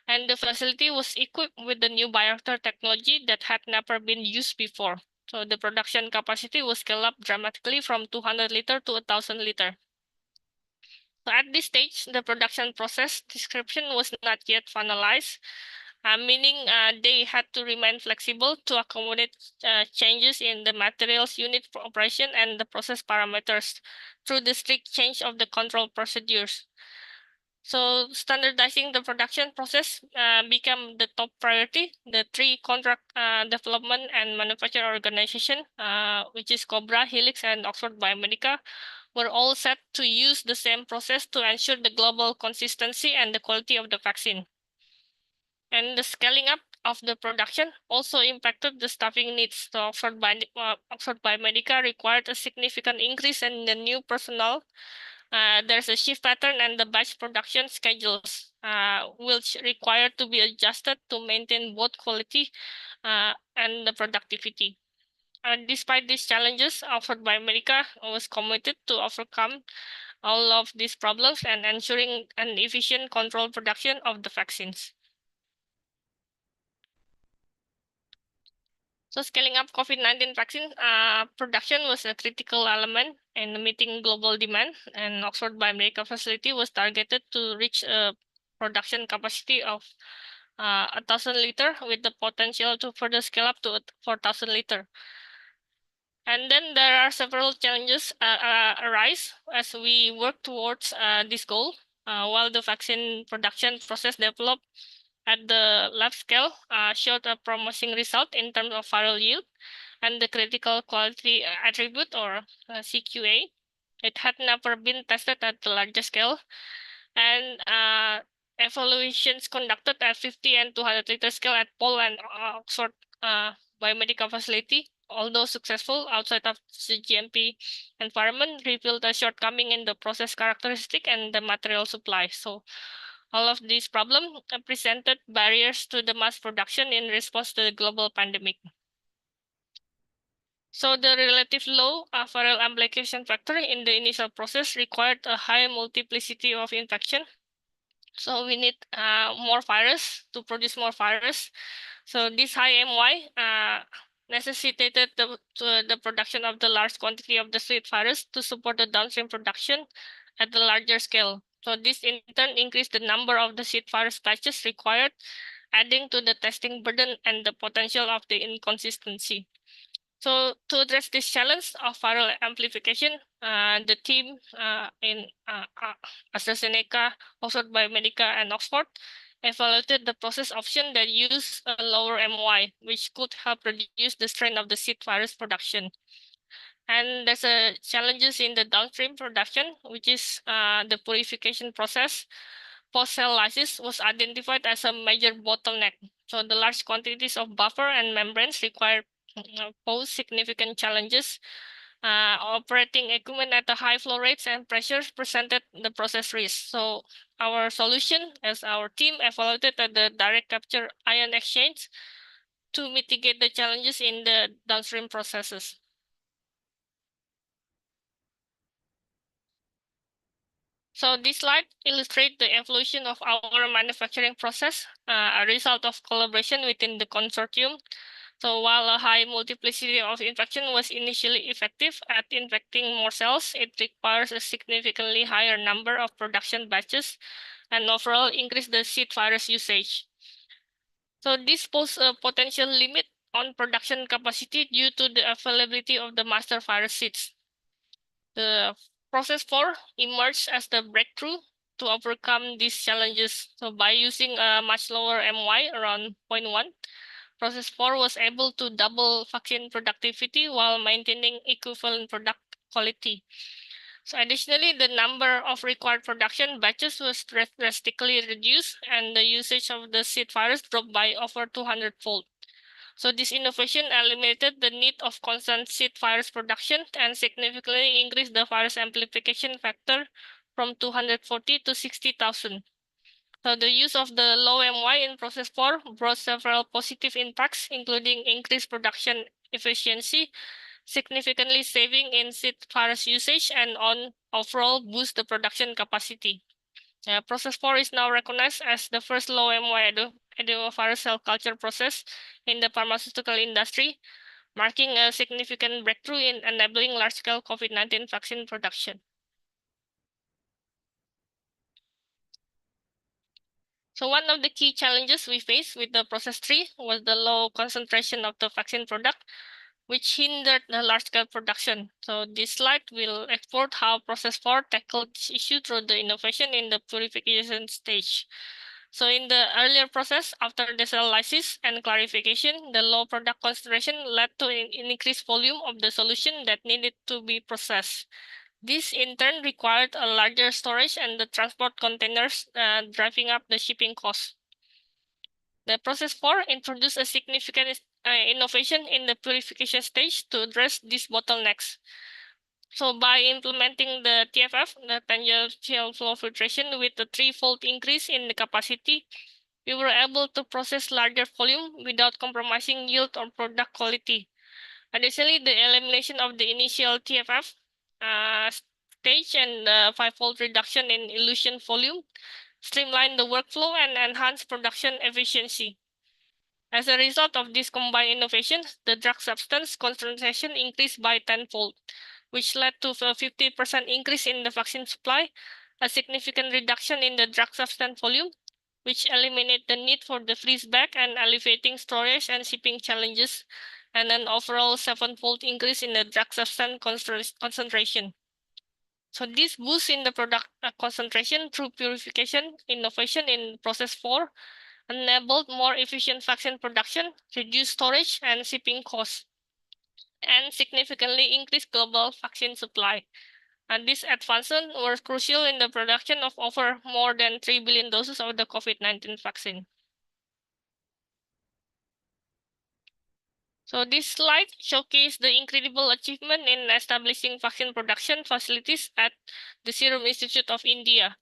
Speaker 12: And the facility was equipped with the new bioreactor technology that had never been used before. So the production capacity was scaled up dramatically from 200 liter to 1,000 liter. So at this stage, the production process description was not yet finalized, meaning they had to remain flexible to accommodate changes in the materials unit for operation and the process parameters through the strict change of the control procedures. So standardizing the production process became the top priority. The 3 contract development and manufacture organization, which is Cobra, Helix, and Oxford Biomedica, were all set to use the same process to ensure the global consistency and the quality of the vaccine. And the scaling up of the production also impacted the staffing needs. So Oxford Biomedica required a significant increase in the new personnel. There's a shift pattern and the batch production schedules, which require to be adjusted to maintain both quality and the productivity. Despite these challenges, Oxford Biomedica was committed to overcome all of these problems and ensuring an efficient controlled production of the vaccines. So scaling up COVID-19 vaccine production was a critical element in meeting global demand, and Oxford Biomedica facility was targeted to reach a production capacity of 1,000 liter with the potential to further scale up to 4,000 liter. And then there are several challenges arise as we work towards this goal. While the vaccine production process developed at the lab scale showed a promising result in terms of viral yield and the critical quality attribute, or CQA. It had never been tested at the larger scale, and evaluations conducted at 50 and 200 liter scale at Paul and Oxford biomedical facility, although successful outside of the GMP environment, revealed a shortcoming in the process characteristic and the material supply. So all of these problems presented barriers to the mass production in response to the global pandemic. So the relative low viral amplification factor in the initial process required a high multiplicity of infection. So we need more virus to produce more virus. So this high MY necessitated the production of the large quantity of the sweet virus to support the downstream production at the larger scale. So this in turn increased the number of the seed virus batches required, adding to the testing burden and the potential of the inconsistency. So to address this challenge of viral amplification, the team in AstraZeneca, Oxford Biomedica, and Oxford evaluated the process option that use a lower MY, which could help reduce the strain of the seed virus production. And there's challenges in the downstream production, which is the purification process. Post-cell lysis was identified as a major bottleneck. So the large quantities of buffer and membranes require pose significant challenges. Operating equipment at the high flow rates and pressures presented the process risk. So our solution, as our team evaluated at the direct capture ion exchange to mitigate the challenges in the downstream processes. So this slide illustrates the evolution of our manufacturing process, a result of collaboration within the consortium. So while a high multiplicity of infection was initially effective at infecting more cells, it requires a significantly higher number of production batches and overall increase the seed virus usage. So this poses a potential limit on production capacity due to the availability of the master virus seeds. The process 4 emerged as the breakthrough to overcome these challenges. So by using a much lower MY, around 0.1, process 4 was able to double vaccine productivity while maintaining equivalent product quality. So additionally, the number of required production batches was drastically reduced and the usage of the seed virus dropped by over 200-fold. So this innovation eliminated the need of constant seed virus production and significantly increased the virus amplification factor from 240 to 60,000. So the use of the low MY in process 4 brought several positive impacts, including increased production efficiency, significantly saving in seed virus usage, and on overall boost the production capacity. Process 4 is now recognized as the first low MY adenovirus cell culture process in the pharmaceutical industry, marking a significant breakthrough in enabling large-scale COVID-19 vaccine production. So one of the key challenges we faced with the process 3 was the low concentration of the vaccine product, which hindered the large-scale production. So this slide will explore how process 4 tackled this issue through the innovation in the purification stage. So in the earlier process, after the cell lysis and clarification, the low product concentration led to an increased volume of the solution that needed to be processed. This in turn required a larger storage and the transport containers, driving up the shipping costs. The process 4 introduced a significant innovation in the purification stage to address these bottlenecks. So by implementing the TFF, the tangential flow filtration, with a 3-fold increase in the capacity, we were able to process larger volume without compromising yield or product quality. Additionally, the elimination of the initial TFF stage and the 5-fold reduction in elution volume streamlined the workflow and enhanced production efficiency. As a result of these combined innovations, the drug substance concentration increased by 10-fold, which led to a 50% increase in the vaccine supply, a significant reduction in the drug substance volume, which eliminated the need for the freeze bag and alleviating storage and shipping challenges, and an overall 7-fold increase in the drug substance concentration. So this boost in the product concentration through purification innovation in process 4 enabled more efficient vaccine production, reduced storage and shipping costs, and significantly increased global vaccine supply. And these advancements were crucial in the production of over more than 3 billion doses of the COVID-19 vaccine. So this slide showcases the incredible achievement in establishing vaccine production facilities at the Serum Institute of India.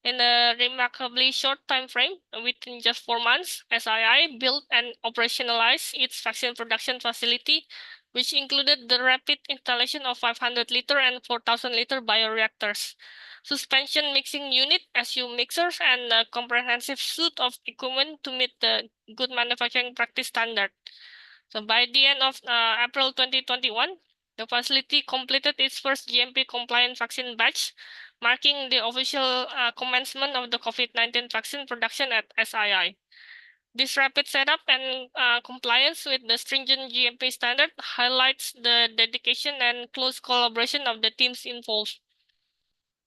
Speaker 12: In a remarkably short time frame, within just 4 months, SII built and operationalized its vaccine production facility, which included the rapid installation of 500-liter and 4,000-liter bioreactors, suspension mixing unit, SU mixers, and a comprehensive suite of equipment to meet the good manufacturing practice standard. So by the end of April 2021, the facility completed its first GMP-compliant vaccine batch, marking the official commencement of the COVID-19 vaccine production at SII. This rapid setup and compliance with the stringent GMP standard highlights the dedication and close collaboration of the teams involved.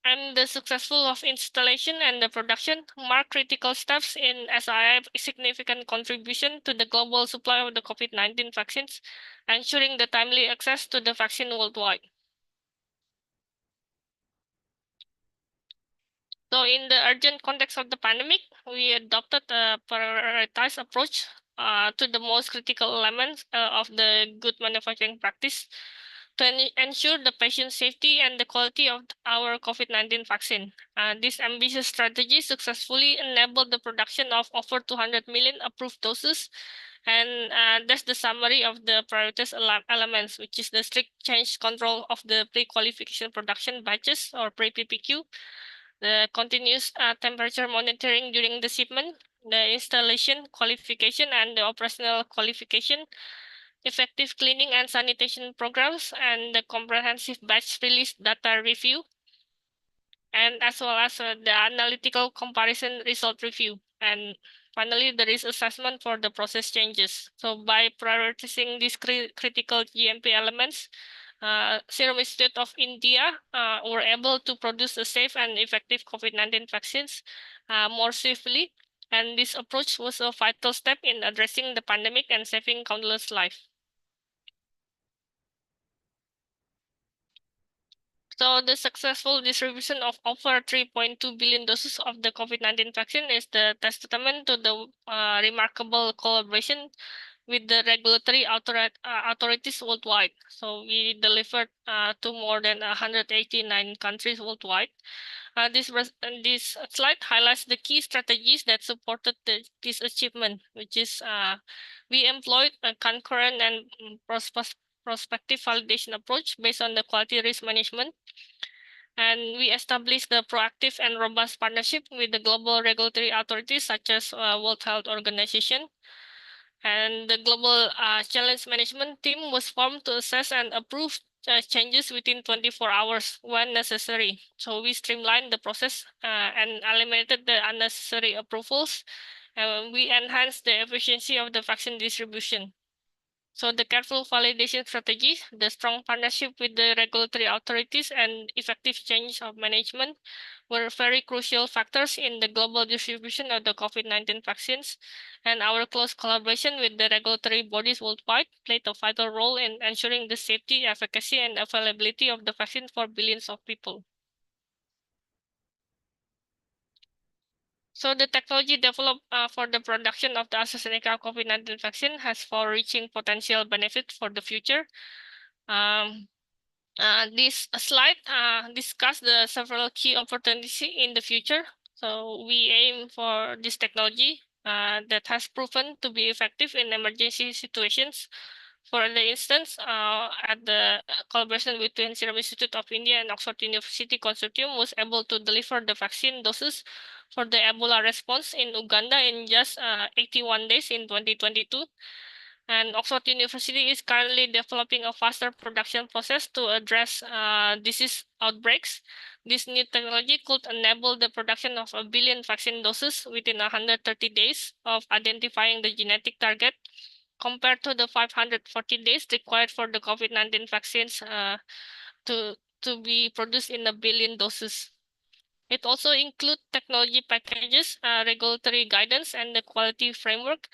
Speaker 12: And the successful of installation and the production mark critical steps in SII's significant contribution to the global supply of the COVID-19 vaccines, ensuring the timely access to the vaccine worldwide. So in the urgent context of the pandemic, we adopted a prioritized approach to the most critical elements of the good manufacturing practice to ensure the patient safety and the quality of our COVID-19 vaccine. This ambitious strategy successfully enabled the production of over 200 million approved doses. And that's the summary of the prioritized elements, which is the strict change control of the pre-qualification production batches or pre-PPQ, the continuous temperature monitoring during the shipment, the installation qualification and the operational qualification, effective cleaning and sanitation programs, and the comprehensive batch release data review, and as well as the analytical comparison result review. And finally, the risk assessment for the process changes. So by prioritizing these critical GMP elements, Serum Institute of India were able to produce a safe and effective COVID-19 vaccines more safely. And this approach was a vital step in addressing the pandemic and saving countless lives. So the successful distribution of over 3.2 billion doses of the COVID-19 vaccine is the testament to the remarkable collaboration with the regulatory authorities worldwide. So we delivered to more than 189 countries worldwide. This slide highlights the key strategies that supported this achievement, which is we employed a concurrent and prospective validation approach based on the quality risk management. And we established the proactive and robust partnership with the global regulatory authorities such as World Health Organization. And the global challenge management team was formed to assess and approve changes within 24 hours when necessary. So we streamlined the process and eliminated the unnecessary approvals. And we enhanced the efficiency of the vaccine distribution. So the careful validation strategy, the strong partnership with the regulatory authorities, and effective change of management were very crucial factors in the global distribution of the COVID-19 vaccines. And our close collaboration with the regulatory bodies worldwide played a vital role in ensuring the safety, efficacy, and availability of the vaccine for billions of people. So the technology developed for the production of the AstraZeneca COVID-19 vaccine has far-reaching potential benefits for the future. This slide discuss the several key opportunities in the future. So we aim for this technology that has proven to be effective in emergency situations. For the instance, at the collaboration between Serum Institute of India and Oxford University Consortium was able to deliver the vaccine doses for the Ebola response in Uganda in just 81 days in 2022. And Oxford University is currently developing a faster production process to address disease outbreaks. This new technology could enable the production of 1 billion vaccine doses within 130 days of identifying the genetic target, compared to the 540 days required for the COVID-19 vaccines to be produced in 1 billion doses. It also includes technology packages, regulatory guidance, and the quality framework,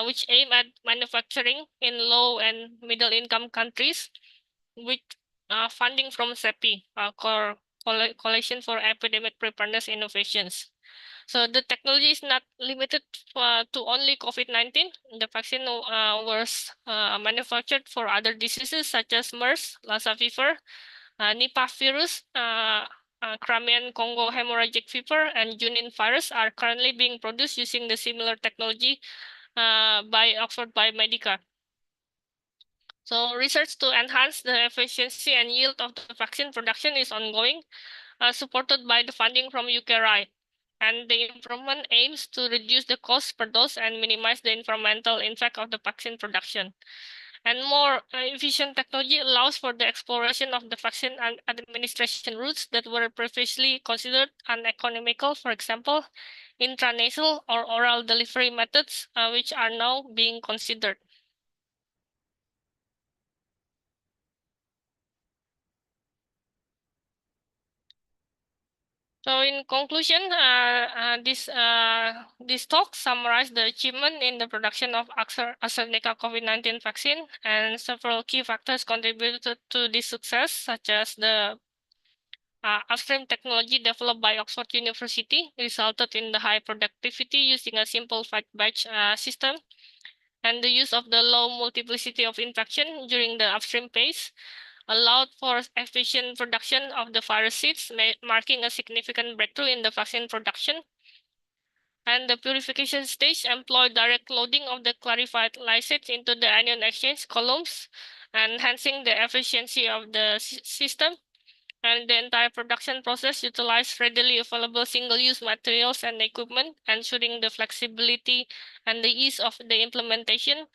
Speaker 12: which aim at manufacturing in low and middle income countries with funding from CEPI, Coalition for Epidemic Preparedness Innovations. So the technology is not limited to only COVID-19. The vaccine was manufactured for other diseases such as MERS, Lassa fever, Nipah virus, Crimean Congo hemorrhagic fever, and Junin virus are currently being produced using the similar technology by Oxford Biomedica. So research to enhance the efficiency and yield of the vaccine production is ongoing, supported by the funding from UKRI. And the improvement aims to reduce the cost per dose and minimize the environmental impact of the vaccine production. And more efficient technology allows for the exploration of the vaccine and administration routes that were previously considered uneconomical, for example, intranasal or oral delivery methods, which are now being considered. So in conclusion, this talk summarized the achievement in the production of AstraZeneca COVID-19 vaccine, and several key factors contributed to this success, such as the upstream technology developed by Oxford University resulted in the high productivity using a simple batch system, and the use of the low multiplicity of infection during the upstream phase allowed for efficient production of the virus seeds, marking a significant breakthrough in the vaccine production. And the purification stage employed direct loading of the clarified lysates into the anion exchange columns, enhancing the efficiency of the system. And the entire production process utilized readily available single-use materials and equipment, ensuring the flexibility and the ease of the implementation.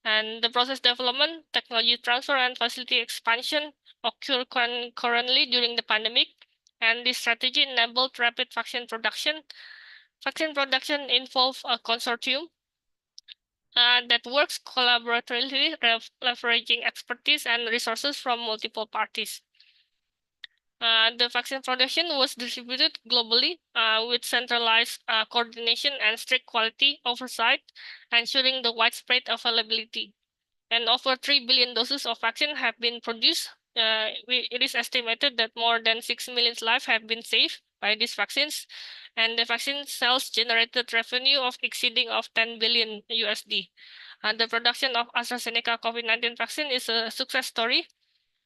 Speaker 12: And the process development, technology transfer, and facility expansion occurred concurrently during the pandemic. And this strategy enabled rapid vaccine production. Vaccine production involves a consortium that works collaboratively, leveraging expertise and resources from multiple parties. The vaccine production was distributed globally with centralized coordination and strict quality oversight, ensuring the widespread availability. And over 3 billion doses of vaccine have been produced. It is estimated that more than 6 million lives have been saved by these vaccines, and the vaccine sales generated revenue of exceeding of 10 billion USD. The production of AstraZeneca COVID-19 vaccine is a success story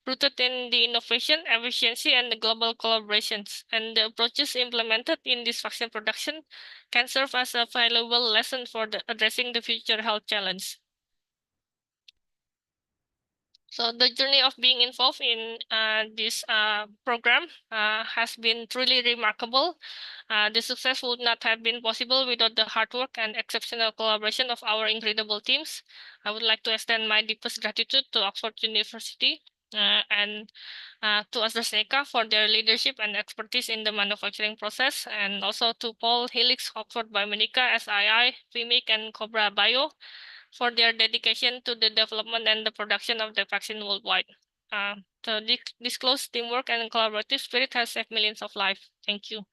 Speaker 12: rooted in the innovation, efficiency, and the global collaborations. And the approaches implemented in this vaccine production can serve as a valuable lesson for addressing the future health challenge. So the journey of being involved in this program has been truly remarkable. The success would not have been possible without the hard work and exceptional collaboration of our incredible teams. I would like to extend my deepest gratitude to Oxford University and to AstraZeneca for their leadership and expertise in the manufacturing process, and also to Paul, Helix, Oxford Biomedica, SII, VMIC, and Cobra Bio for their dedication to the development and the production of the vaccine worldwide. This close teamwork and collaborative spirit has saved millions of lives. Thank you.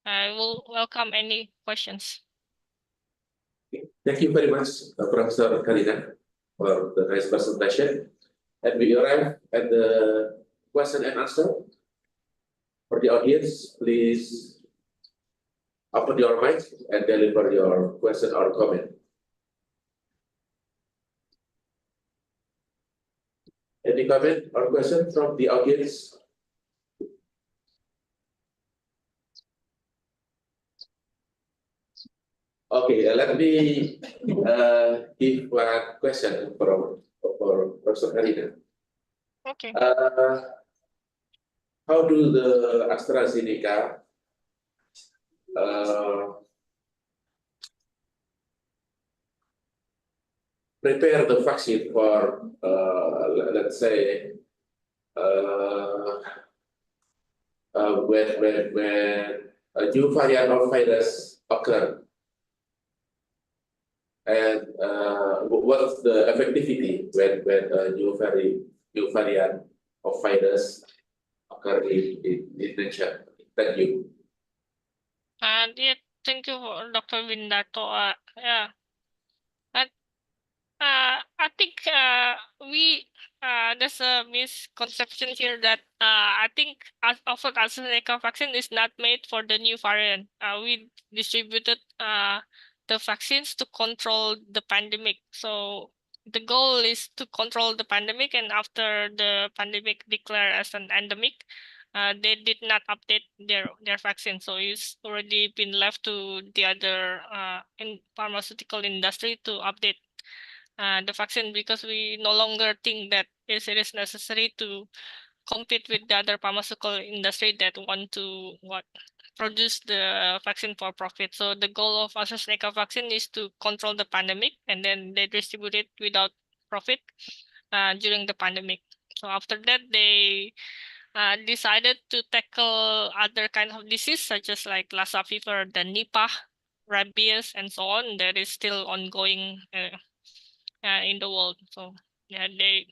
Speaker 12: I will welcome any questions.
Speaker 11: Thank you very much, Professor Karina, for the nice presentation. And we arrive at the question and answer. For the audience, please open your mic and deliver your question or comment. Any comment or question from the audience? Okay, let me give one question for Professor Karina.
Speaker 12: Okay.
Speaker 11: How do the AstraZeneca prepare the vaccine for, let's say, when a new variant of virus occur, and what's the effectivity when a new variant of virus occur in nature? Thank you.
Speaker 12: Yeah, thank you, Dr. Windarto. Yeah. I think we there's a misconception here that I think Oxford AstraZeneca vaccine is not made for the new variant. We distributed the vaccines to control the pandemic. So the goal is to control the pandemic, and after the pandemic declared as an endemic, they did not update their vaccine. So it's already been left to the other in pharmaceutical industry to update the vaccine, because we no longer think that it is necessary to compete with the other pharmaceutical industry that want to produce the vaccine for profit. So the goal of AstraZeneca vaccine is to control the pandemic, and then they distribute it without profit during the pandemic. So after that, they decided to tackle other kinds of disease such as like Lassa fever, the Nipah, rabies, and so on, that is still ongoing in the world. So yeah, they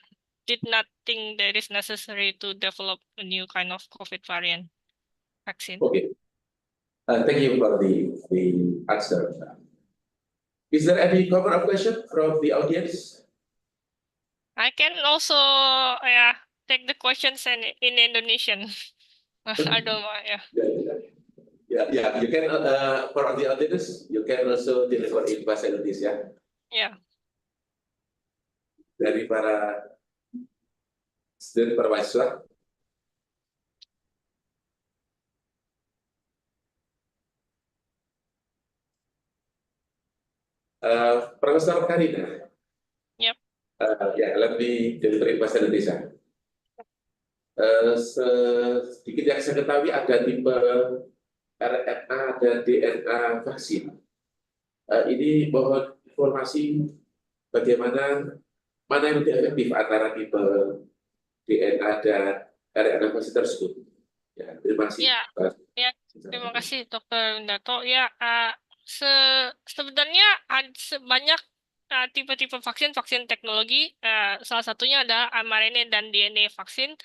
Speaker 12: did not think that it is necessary to develop a new kind of COVID variant vaccine.
Speaker 11: Okay. Thank you for the answer. Is there any comment or question from the audience?
Speaker 12: I can also take the questions in Indonesian. I don't know.
Speaker 11: Yeah. You can for the audience, you can also deliver in bahasa Indonesia.
Speaker 12: Yeah.
Speaker 11: Dari para student para mahasiswa. Profesor Karina.
Speaker 12: Yep.
Speaker 11: Let me deliver in bahasa Indonesia. Sedikit yang saya ketahui ada tipe RNA dan DNA vaksin. Ini mohon informasi bagaimana mana yang lebih efektif antara tipe DNA dan RNA vaksin tersebut. Ya, terima kasih.
Speaker 12: Ya, terima kasih Dr. Windarto. Ya, sebenarnya ada banyak tipe-tipe vaksin teknologi. Salah satunya ada mRNA dan DNA vaksin.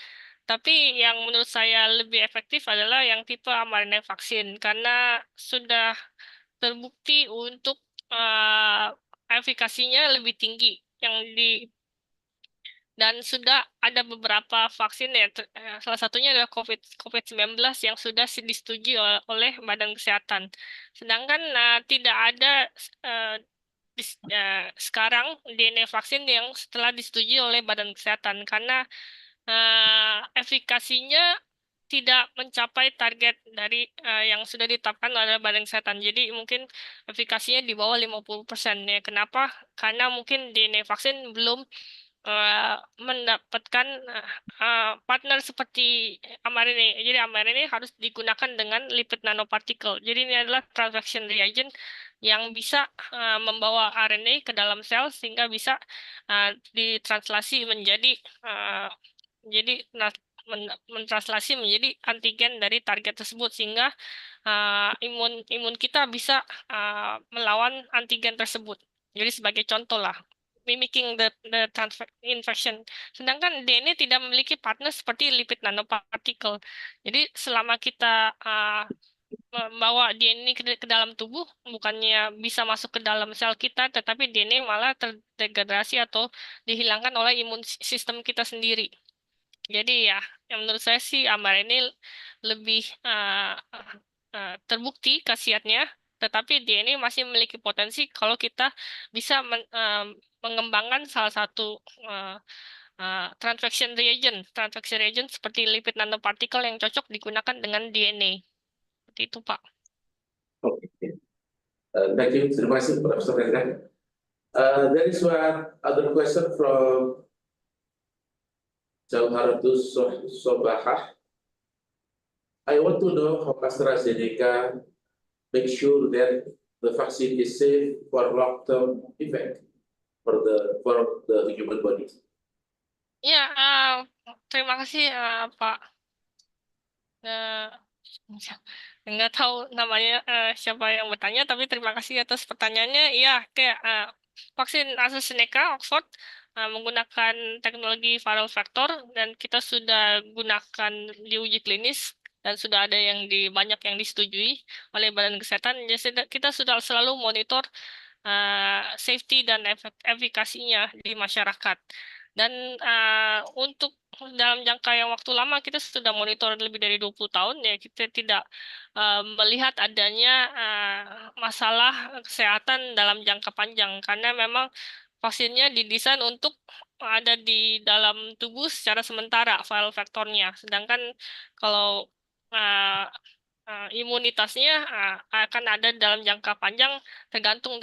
Speaker 12: Tapi yang menurut saya lebih efektif adalah yang tipe mRNA vaksin, karena sudah terbukti untuk efikasinya lebih tinggi dan sudah ada beberapa vaksin ya, salah satunya adalah COVID-19 yang sudah disetujui oleh Badan Kesehatan. Sedangkan tidak ada sekarang DNA vaksin yang setelah disetujui oleh Badan Kesehatan, karena efikasinya tidak mencapai target dari yang sudah ditetapkan oleh Badan Kesehatan. Jadi mungkin efikasinya di bawah 50% ya. Kenapa? Karena mungkin DNA vaksin belum mendapatkan partner seperti mRNA. Jadi mRNA harus digunakan dengan lipid nanopartikel. Jadi ini adalah transfection reagent yang bisa membawa RNA ke dalam sel sehingga bisa ditranslasi menjadi mentranslasi menjadi antigen dari target tersebut, sehingga imun kita bisa melawan antigen tersebut. Jadi sebagai contoh lah, mimicking the infection. Sedangkan DNA tidak memiliki partner seperti lipid nanopartikel. Jadi selama kita membawa DNA ke dalam tubuh, bukannya bisa masuk ke dalam sel kita, tetapi DNA malah terdegradasi atau dihilangkan oleh imun sistem kita sendiri. Jadi ya, yang menurut saya sih mRNA lebih terbukti khasiatnya, tetapi DNA masih memiliki potensi kalau kita bisa mengembangkan salah satu transfection reagent seperti lipid nanopartikel yang cocok digunakan dengan DNA. Seperti itu, Pak.
Speaker 11: Okay. Thank you. Terima kasih, Profesor Hendra. There is one other question from Jauharatus Sobahah. I want to know how AstraZeneca make sure that the vaccine is safe for long-term effect for the human body.
Speaker 12: Ya, terima kasih Pak. Nggak tahu namanya siapa yang bertanya, tapi terima kasih atas pertanyaannya. Iya, kayak vaksin AstraZeneca Oxford menggunakan teknologi viral vector, dan kita sudah gunakan di uji klinis dan sudah ada yang banyak yang disetujui oleh Badan Kesehatan. Jadi kita sudah selalu monitor safety dan efikasinya di masyarakat. Dan untuk dalam jangka yang waktu lama kita sudah monitor lebih dari 20 tahun ya kita tidak melihat adanya masalah kesehatan dalam jangka panjang karena memang vaksinnya didesain untuk ada di dalam tubuh secara sementara file vektornya. Sedangkan kalau uh, imunitasnya akan ada dalam jangka panjang tergantung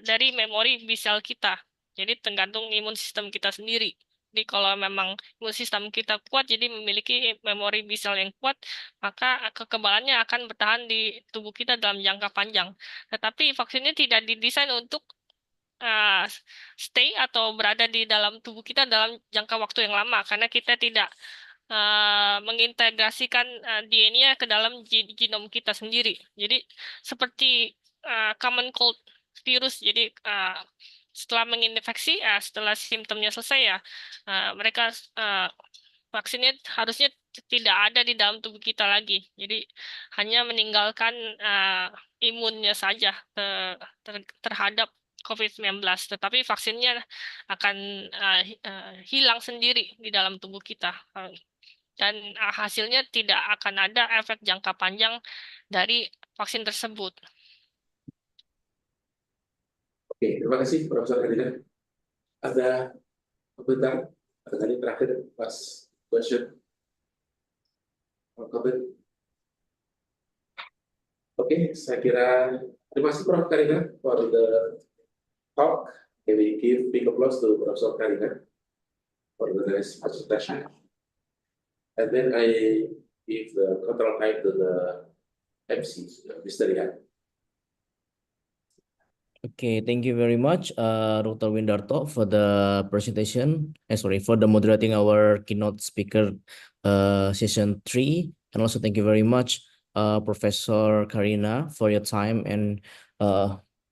Speaker 12: dari memori B sel kita. Jadi tergantung imun sistem kita sendiri. Jadi kalau memang imun sistem kita kuat, jadi memiliki memori B sel yang kuat, maka kekebalannya akan bertahan di tubuh kita dalam jangka panjang. Tetapi vaksinnya tidak didesain untuk uh, stay atau berada di dalam tubuh kita dalam jangka waktu yang lama, karena kita tidak mengintegrasikan DNA ke dalam genom kita sendiri. Jadi seperti common cold virus. Jadi setelah menginfeksi, setelah simptomnya selesai ya, mereka vaksinnya harusnya tidak ada di dalam tubuh kita lagi. Jadi hanya meninggalkan imunnya saja terhadap COVID-19. Tetapi vaksinnya akan hilang sendiri di dalam tubuh kita. Dan hasilnya tidak akan ada efek jangka panjang dari vaksin tersebut.
Speaker 11: Oke, terima kasih Profesor Karina. Ada komentar? Ada kali terakhir pas question. Comment? Oke, saya kira terima kasih Prof. Karina for the talk. Can we give big applause to Profesor Karina for the nice presentation? And then I give the control time to the MC, Mr. Rihan.
Speaker 1: Okay, thank you very much, Dr. Windarto, for the presentation. For the moderating our keynote speaker session 3. And also thank you very much, Professor Karina, for your time and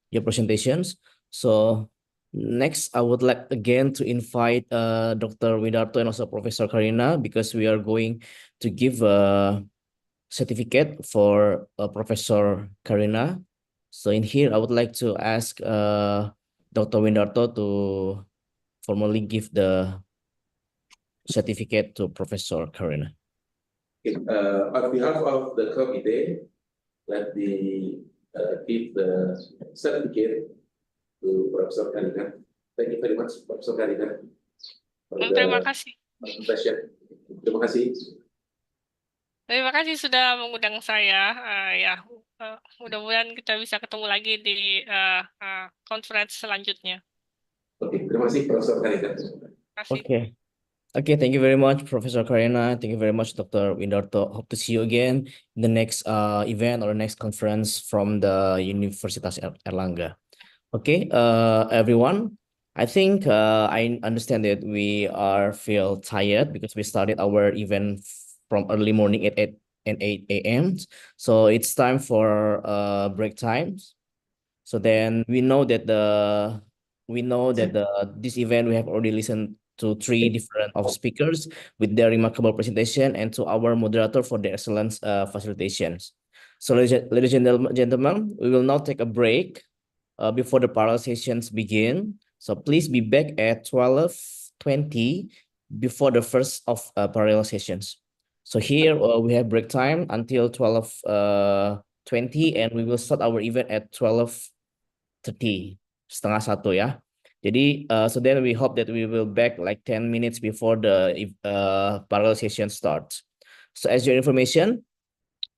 Speaker 1: your presentations. So next, I would like again to invite Dr. Windarto and also Professor Karina, because we are going to give a certificate for Professor Karina. So in here, I would like to ask Dr. Windarto to formally give the certificate to Professor Karina.
Speaker 11: On behalf of the committee, let me give the certificate to Professor Karina. Thank you very much, Professor Karina, for
Speaker 12: Terima
Speaker 11: the
Speaker 12: kasih.
Speaker 11: presentation. Terima kasih.
Speaker 12: Terima kasih sudah mengundang saya. Mudah-mudahan kita bisa ketemu lagi di conference selanjutnya.
Speaker 11: Oke, terima kasih Profesor Karina.
Speaker 1: Okay. Okay, thank you very much, Professor Karina. Thank you very much, Dr. Windarto. Hope to see you again in the next event or next conference from the Universitas Erlangga. Okay, everyone. I think I understand that we are feel tired because we started our event from early morning at 8 a.m. So it's time for break times. So then we know that this event we have already listened to 3 different of speakers with their remarkable presentation and to our moderator for their excellent facilitations. So ladies and gentlemen, we will now take a break before the parallel sessions begin. So please be back at 12:20 before the first of parallel sessions. So here we have break time until 12:20 and we will start our event at 12:30, setengah satu ya. Jadi so then we hope that we will back like 10 minutes before the parallel session starts. So as your information,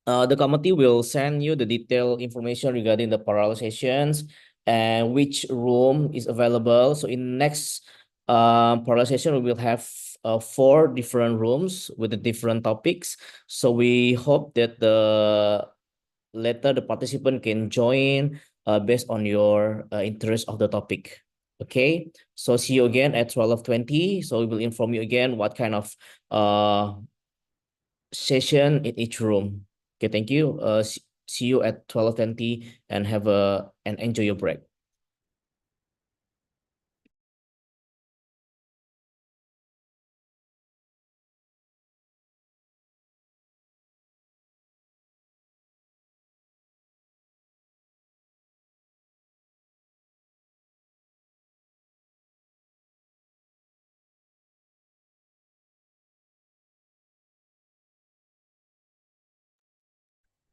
Speaker 1: the committee will send you the detailed information regarding the parallel sessions and which room is available. So in next parallel session, we will have 4 different rooms with the different topics. So we hope that the participant can join based on your interest of the topic. Okay, so see you again at 12:20. So we will inform you again what kind of session in each room. Okay, thank you. See you at 12:20 and enjoy your break.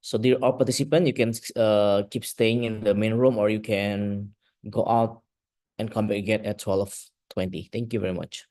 Speaker 1: So dear all participants, you can keep staying in the main room or you can go out and come back again at 12:20. Thank you very much.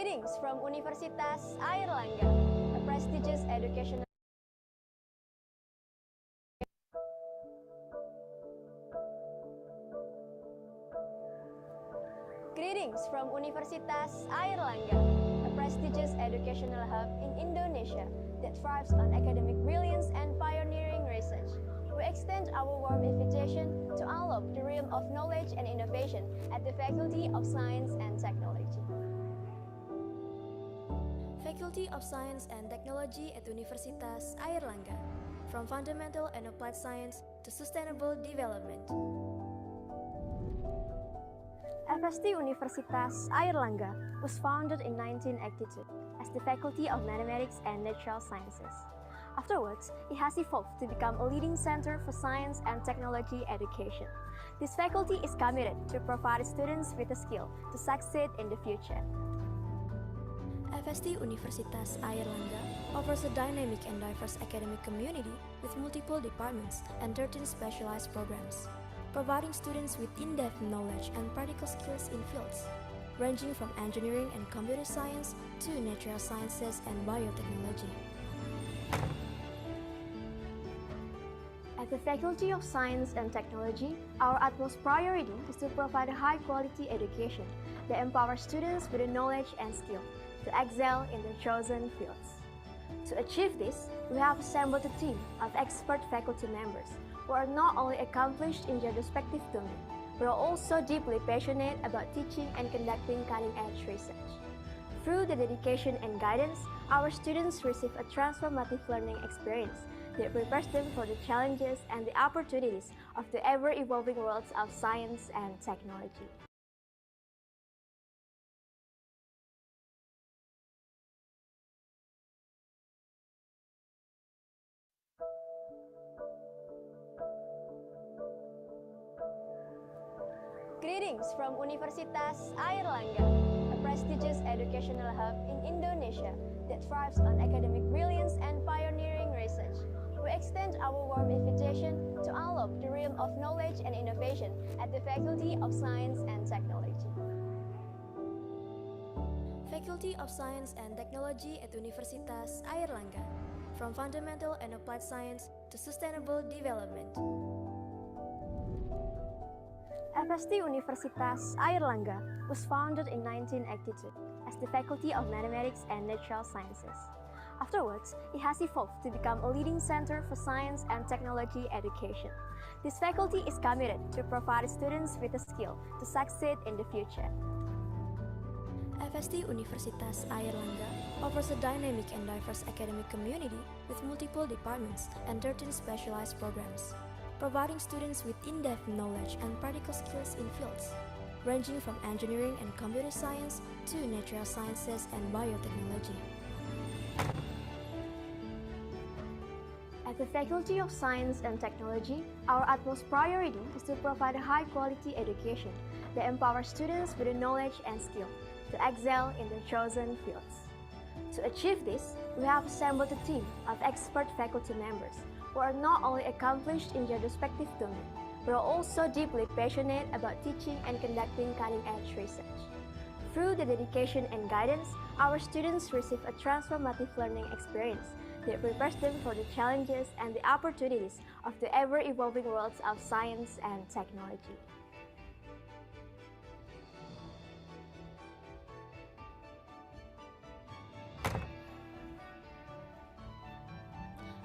Speaker 13: Greetings from Universitas Airlangga, a prestigious educational Greetings from Universitas Airlangga, a prestigious educational hub in Indonesia that thrives on academic brilliance and pioneering research. We extend our warm invitation to unlock the realm of knowledge and innovation at the Faculty of Science and Technology. Faculty of Science and Technology at Universitas Airlangga, from fundamental and applied science to sustainable development. FST Universitas Airlangga was founded in 1982 as the Faculty of Mathematics and Natural Sciences. Afterwards, it has evolved to become a leading center for science and technology education. This faculty is committed to provide students with the skill to succeed in the future. FST Universitas Airlangga offers a dynamic and diverse academic community with multiple departments and 13 specialized programs, providing students with in-depth knowledge and practical skills in fields ranging from engineering and computer science to natural sciences and biotechnology. At the Faculty of Science and Technology, our utmost priority is to provide a high-quality education that empowers students with the knowledge and skill to excel in their chosen fields. To achieve this, we have assembled a team of expert faculty members who are not only accomplished in their respective domain, but are also deeply passionate about teaching and conducting cutting-edge research. Through the dedication and guidance, our students receive a transformative learning experience that prepares them for the challenges and the opportunities of the ever-evolving worlds of science and technology. Greetings from Universitas Airlangga, a prestigious educational hub in Indonesia that thrives on academic brilliance and pioneering research. We extend our warm invitation to unlock the realm of knowledge and innovation at the Faculty of Science and Technology. Faculty of Science and Technology at Universitas Airlangga, from fundamental and applied science to sustainable development. FST Universitas Airlangga was founded in 1982 as the Faculty of Mathematics and Natural Sciences. Afterwards, it has evolved to become a leading center for science and technology education. This faculty is committed to provide students with the skill to succeed in the future. FST Universitas Airlangga offers a dynamic and diverse academic community with multiple departments and 13 specialized programs, providing students with in-depth knowledge and practical skills in fields ranging from engineering and computer science to natural sciences and biotechnology. At the Faculty of Science and Technology, our utmost priority is to provide a high-quality education that empowers students with the knowledge and skill to excel in their chosen fields. To achieve this, we have assembled a team of expert faculty members who are not only accomplished in their respective domain, but are also deeply passionate about teaching and conducting cutting-edge research. Through the dedication and guidance, our students receive a transformative learning experience that prepares them for the challenges and the opportunities of the ever-evolving worlds of science and technology.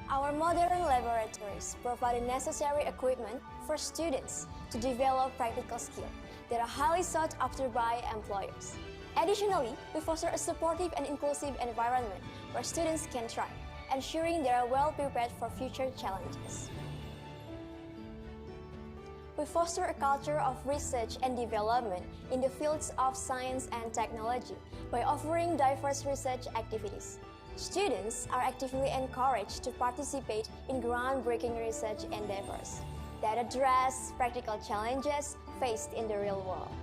Speaker 13: Our modern laboratories provide the necessary equipment for students to develop practical skills that are highly sought after by employers. Additionally, we foster a supportive and inclusive environment where students can thrive, ensuring they are well prepared for future challenges. We foster a culture of research and development in the fields of science and technology by offering diverse research activities. Students are actively encouraged to participate in groundbreaking research endeavors that address practical challenges faced in the real world.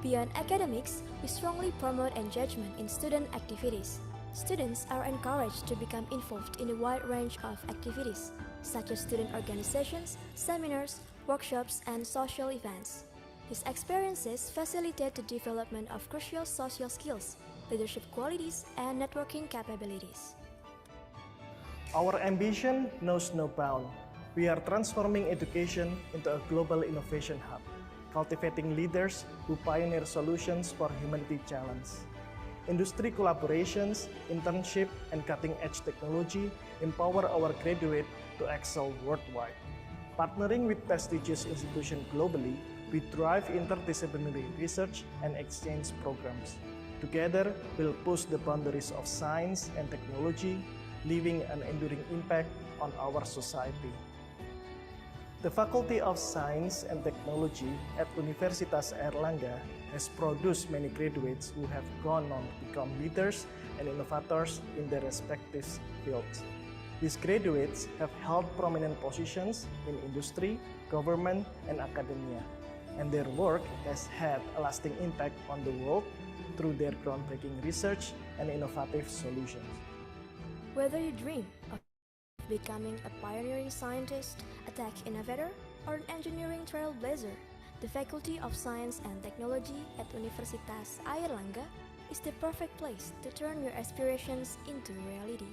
Speaker 13: Beyond academics, we strongly promote engagement in student activities. Students are encouraged to become involved in a wide range of activities, such as student organizations, seminars, workshops, and social events. These experiences facilitate the development of crucial social skills, leadership qualities, and networking capabilities.
Speaker 14: Our ambition knows no bound. We are transforming education into a global innovation hub, cultivating leaders who pioneer solutions for humanity challenges. Industry collaborations, internship, and cutting-edge technology empower our graduates to excel worldwide. Partnering with prestigious institutions globally, we drive interdisciplinary research and exchange programs. Together, we'll push the boundaries of science and technology, leaving an enduring impact on our society. The Faculty of Science and Technology at Universitas Airlangga has produced many graduates who have gone on to become leaders and innovators in their respective fields. These graduates have held prominent positions in industry, government, and academia, and their work has had a lasting impact on the world through their groundbreaking research and innovative solutions.
Speaker 13: Whether you dream of becoming a pioneering scientist, a tech innovator, or an engineering trailblazer, the Faculty of Science and Technology at Universitas Airlangga is the perfect place to turn your aspirations into reality.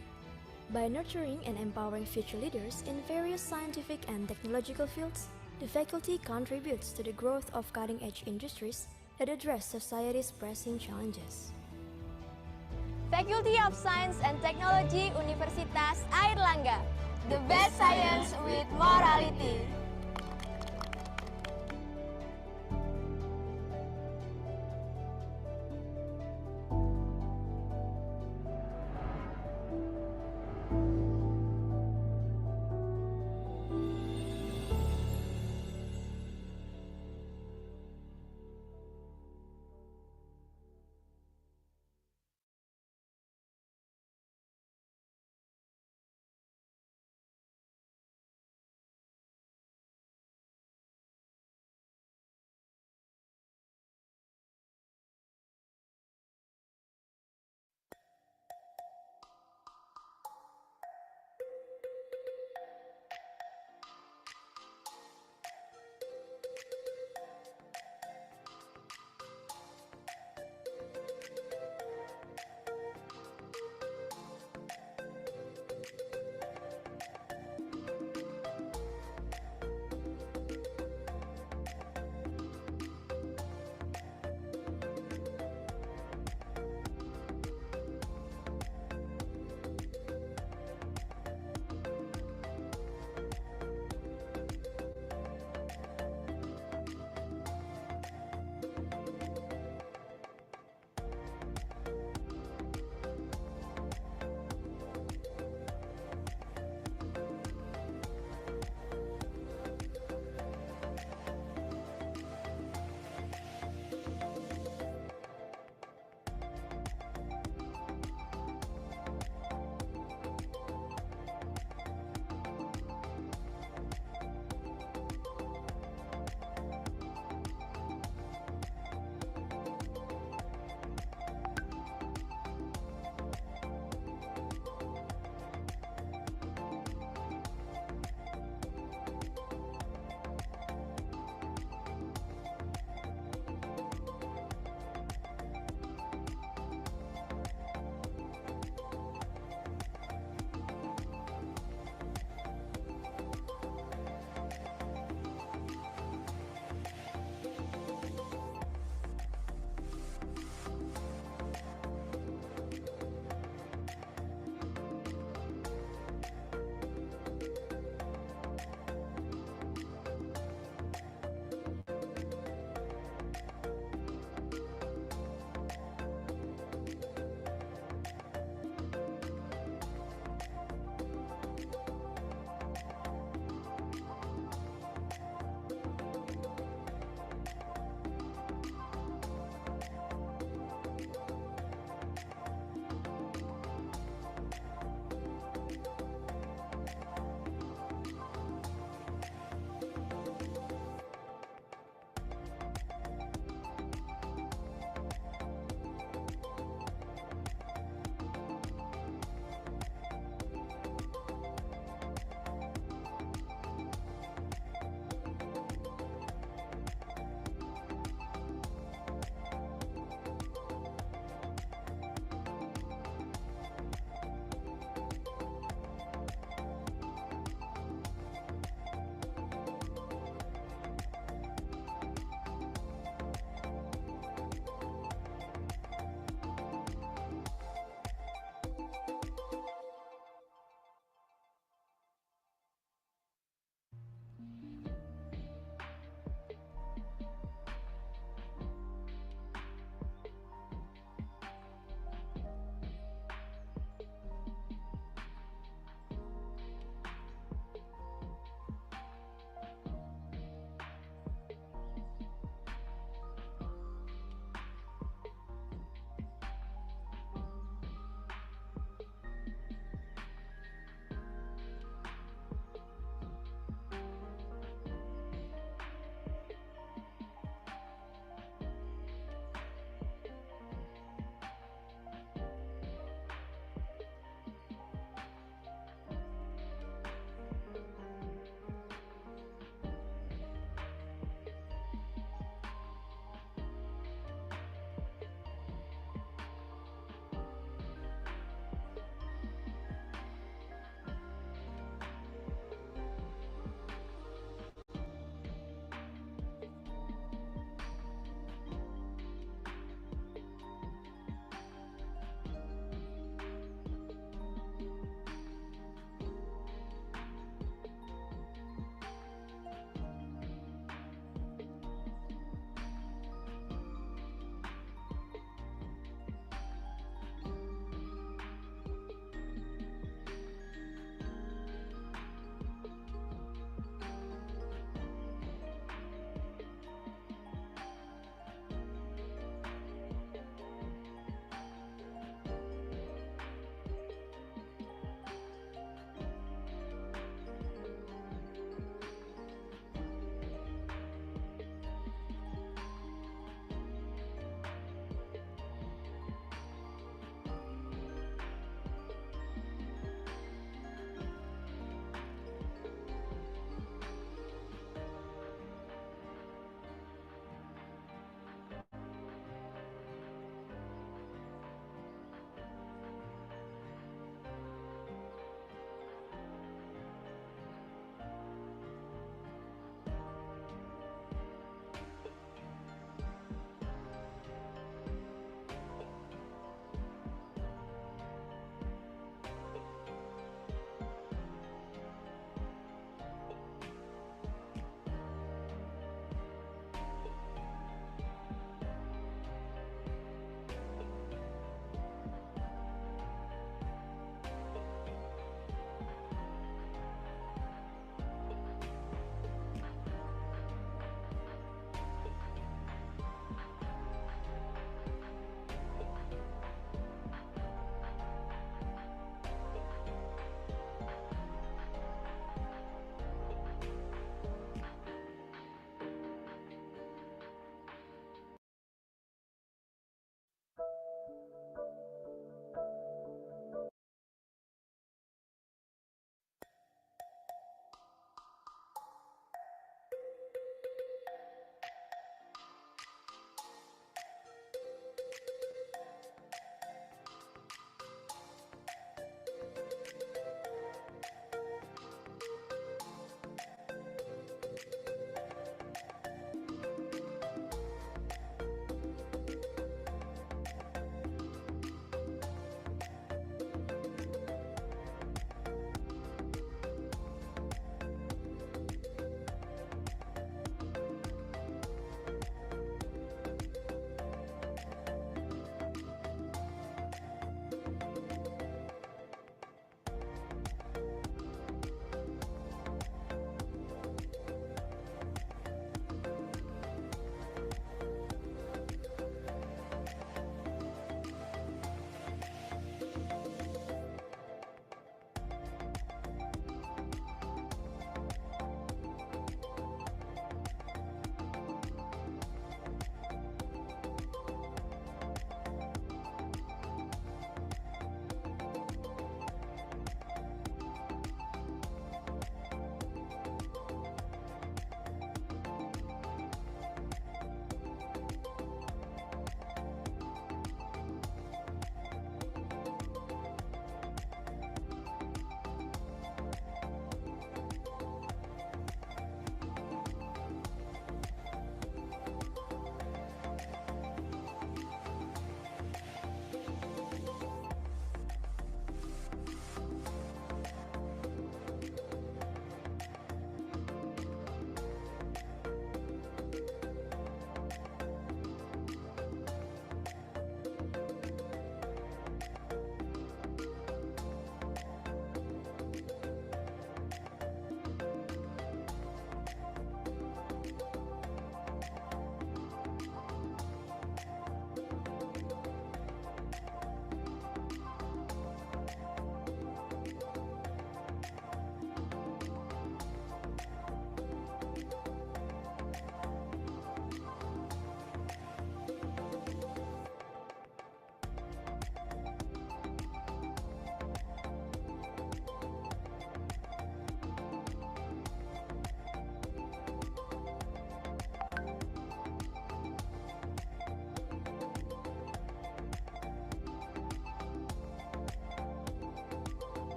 Speaker 13: By nurturing and empowering future leaders in various scientific and technological fields, the faculty contributes to the growth of cutting-edge industries that address society's pressing challenges.
Speaker 15: Faculty of Science and Technology Universitas Airlangga, the best science with morality.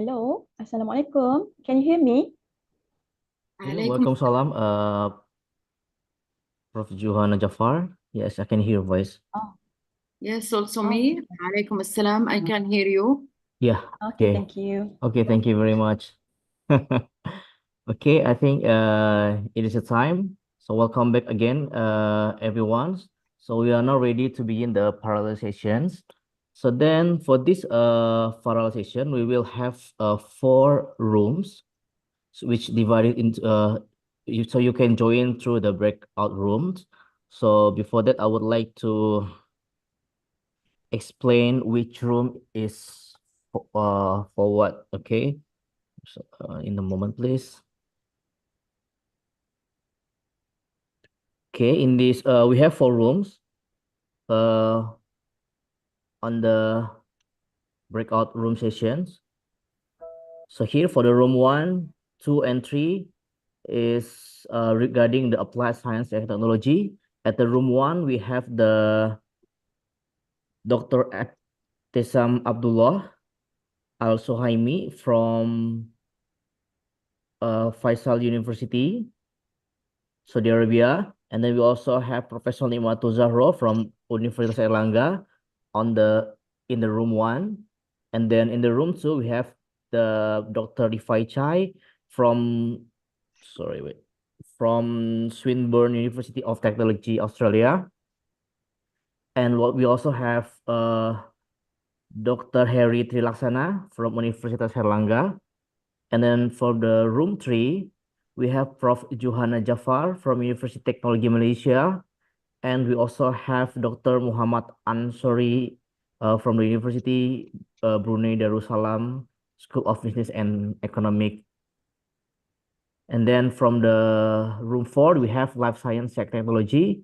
Speaker 16: Hello, Assalamualaikum. Can you hear me?
Speaker 1: Yeah, welcome salam, Prof. Johanna Jafar. Yes, I can hear your voice.
Speaker 17: Oh, yes, also
Speaker 16: Oh,
Speaker 17: me. Alaikum assalam. I can hear you.
Speaker 1: Yeah,
Speaker 16: okay,
Speaker 1: okay.
Speaker 16: thank you.
Speaker 1: Okay, thank you very much. Okay, I think it is a time. So welcome back again, everyone. So we are now ready to begin the parallel sessions. So then for this parallel session, we will have 4 rooms, which divided into so you can join through the breakout rooms. So before that, I would like to explain which room is for what. Okay, so in a moment, please. Okay, in this we have 4 rooms on the breakout room sessions. So here for the room 1, 2, and 3 is regarding the applied science and technology. At the room 1, we have the Dr. Tesam Abdullah Al Sohaimi from Faisal University, Saudi Arabia. And then we also have Professor Nimatul Zahro from Universitas Airlangga in the room 1. And then in the room 2, we have the Dr. Rifai Chai from from Swinburne University of Technology, Australia. And what we also have Dr. Harry Trilaksana from Universitas Airlangga. And then for the room 3, we have Prof. Johanna Jafar from University Technology Malaysia. And we also have Dr. Muhammad Ansori from the University Brunei Darussalam School of Business and Economic. And then from the room 4, we have Life Science and Technology.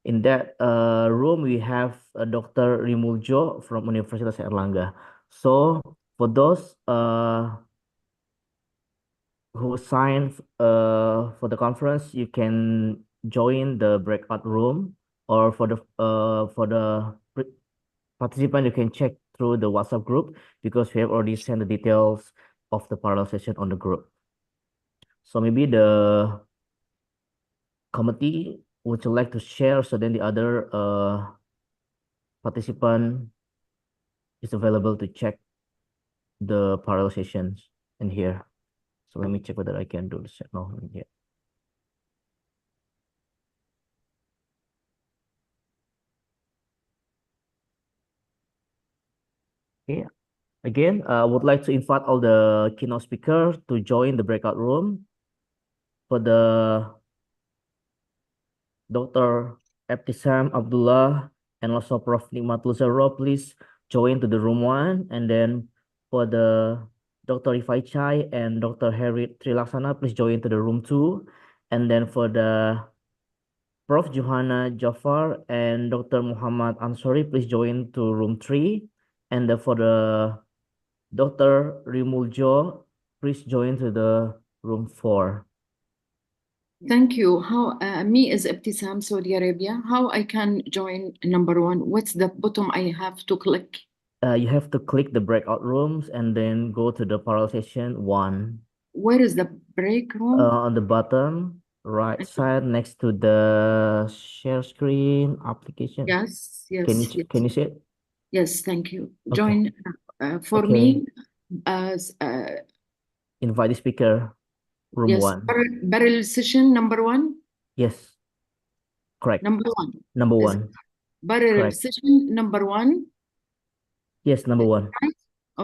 Speaker 1: In that room, we have Dr. Rimuljo from Universitas Airlangga. So for those who signed for the conference, you can join the breakout room, or for the participant, you can check through the WhatsApp group, because we have already sent the details of the parallel session on the group. So maybe the committee would you like to share, so then the other participant is available to check the parallel sessions in here. So let me check whether I can do the signal in here. Okay. Again, I would like to invite all the keynote speakers to join the breakout room. For the Dr. Ebtisam Abdullah and also Prof. Nikmatul Zahro, please join to the room 1. And then for the Dr. Rifai Chai and Dr. Harry Trilaksana, please join to the room 2. And then for the Prof. Johanna Jafar and Dr. Muhammad Ansori, please join to room 3. And for the Dr. Rimuljo, please join to the room 4.
Speaker 17: Thank you. How me as Ibtisam, Saudi Arabia, how I can join number 1? What's the bottom I have to click?
Speaker 1: You have to click the breakout rooms and then go to the parallel session 1.
Speaker 17: Where is the break room?
Speaker 1: On the bottom right side next to the share screen application.
Speaker 17: Yes, yes,
Speaker 1: Can you
Speaker 17: yes.
Speaker 1: can you see it?
Speaker 17: Yes, thank you.
Speaker 1: Okay.
Speaker 17: Join for
Speaker 1: Okay.
Speaker 17: me as
Speaker 1: Invite the speaker, room
Speaker 17: yes,
Speaker 1: 1.
Speaker 17: barrel session number 1.
Speaker 1: Yes, correct.
Speaker 17: Number 1.
Speaker 1: Number
Speaker 17: Is
Speaker 1: 1.
Speaker 17: barrel
Speaker 1: Correct.
Speaker 17: session number 1.
Speaker 1: Yes, number 1.
Speaker 17: Right?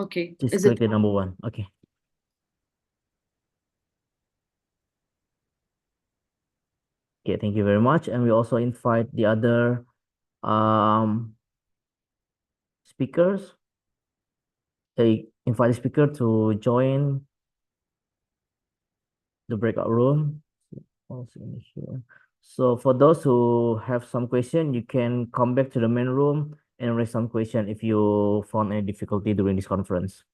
Speaker 17: Okay.
Speaker 1: Just
Speaker 17: Is
Speaker 1: click
Speaker 17: it
Speaker 1: the number 1. Okay. Okay, thank you very much. And we also invite the other speakers. They invite the speaker to join the breakout room. Also in here. So for those who have some question, you can come back to the main room and raise some question if you found any difficulty during this conference.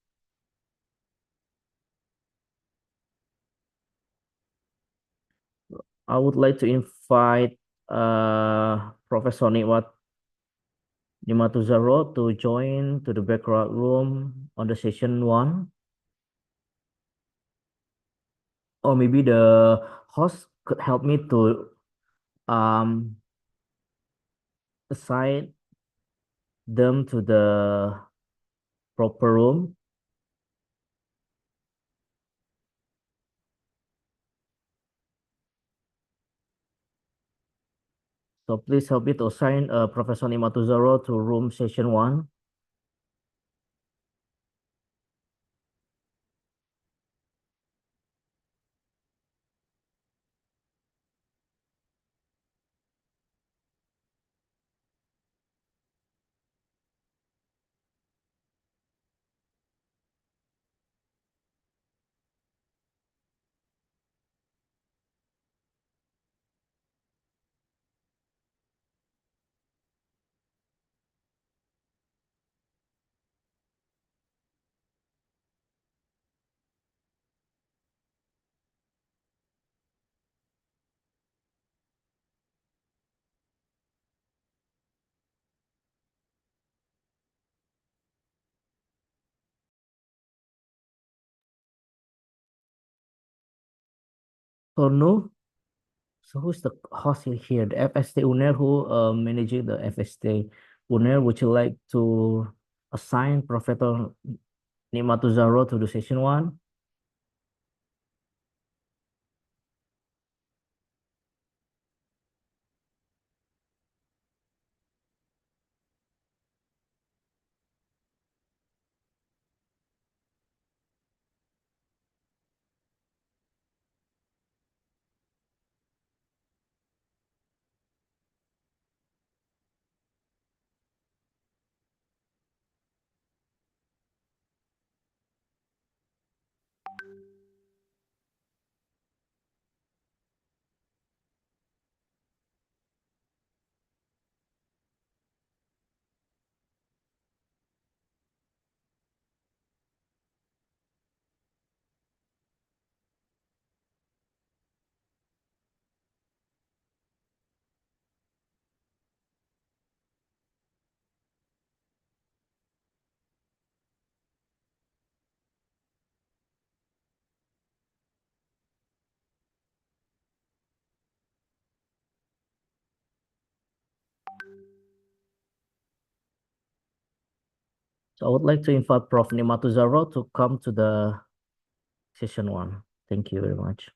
Speaker 1: I would like to invite Professor Nimatul Zahro to join to the breakout room on the session 1. or maybe the host could help me to um assign them to the proper room. So please help me to assign Professor Nimatuzaro to room session 1. So no. So who's the host here? The FST owner who managing the FST owner. Would you like to assign Professor Nimatuzaro to the session 1? So I would like to invite Prof. Nimatuzaro to come to the session 1. Thank you very much.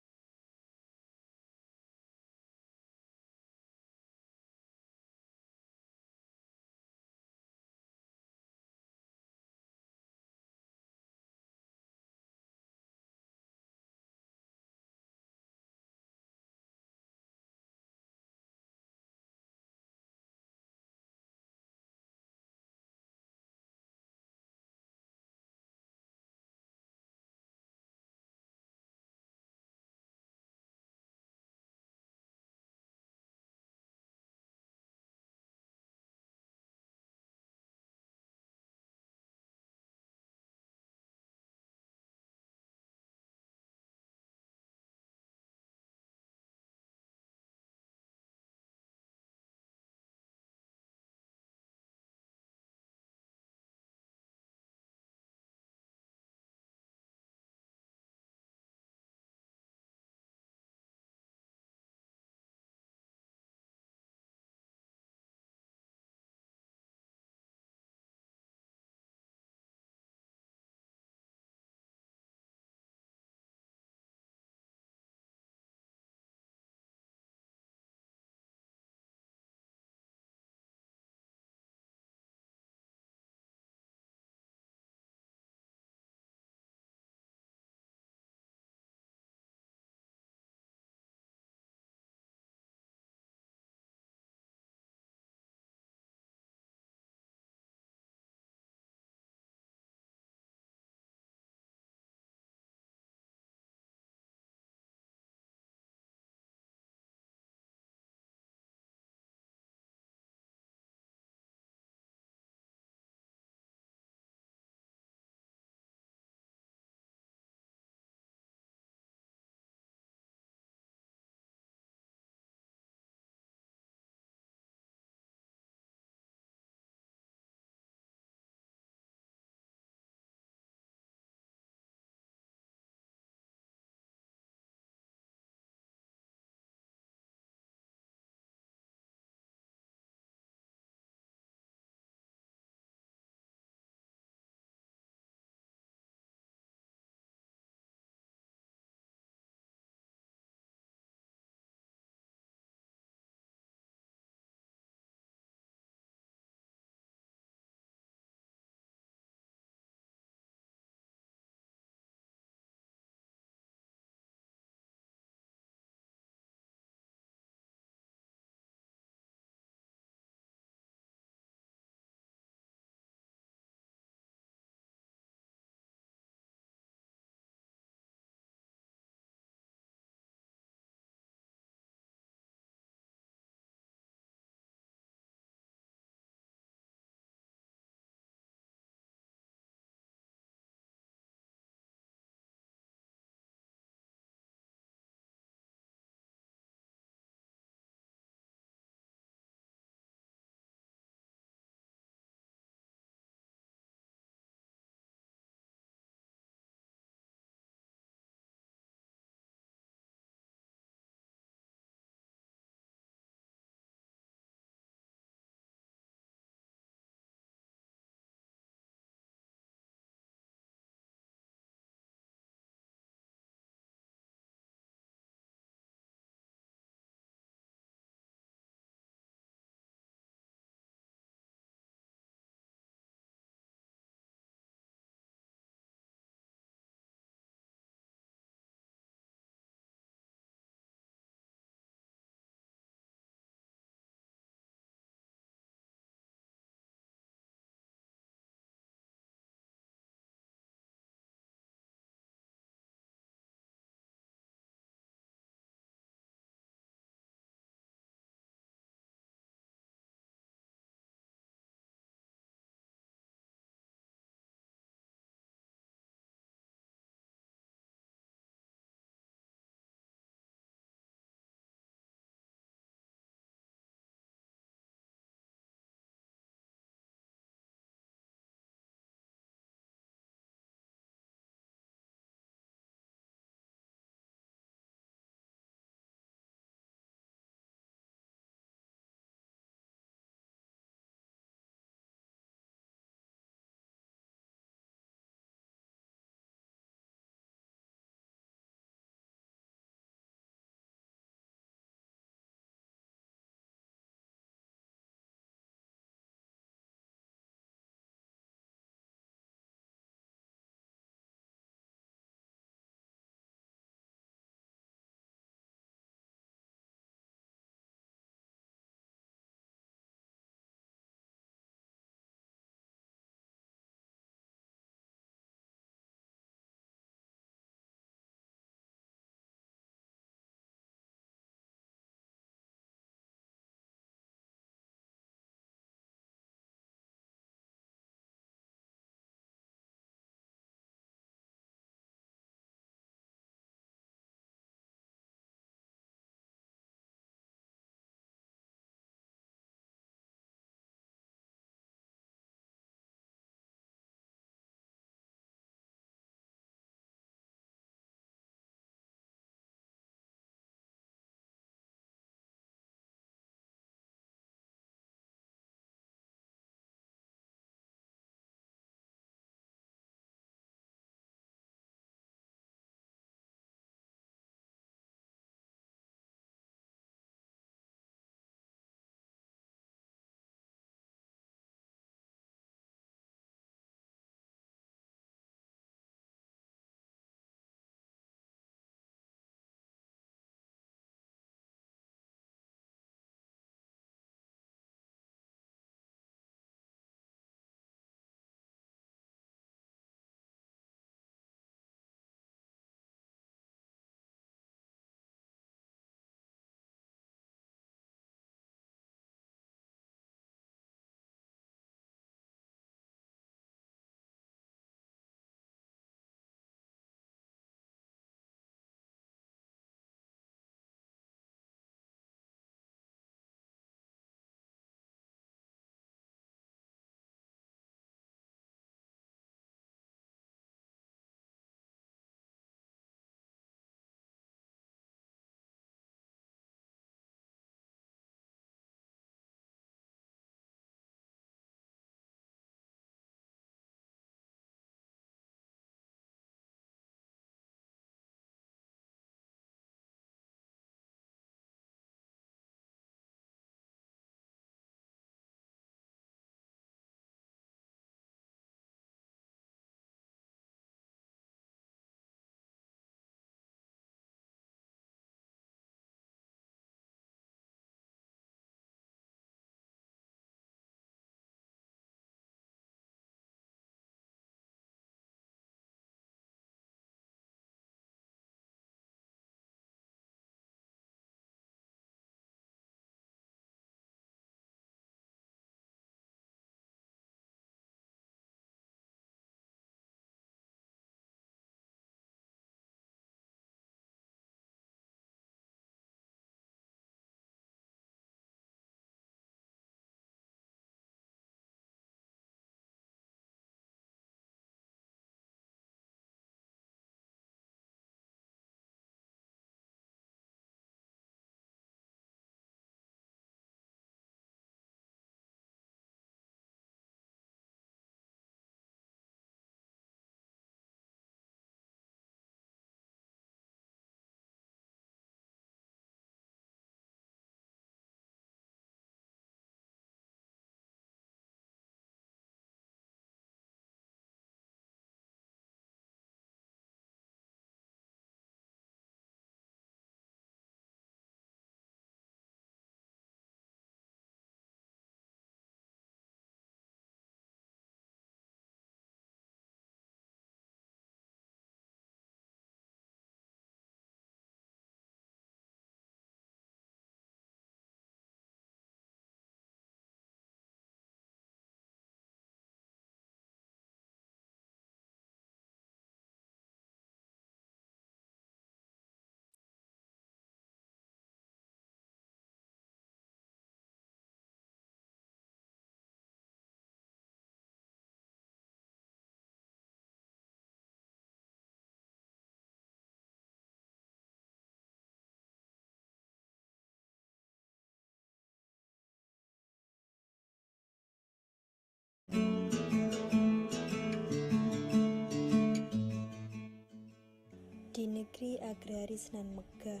Speaker 18: negeri agraris nan megah,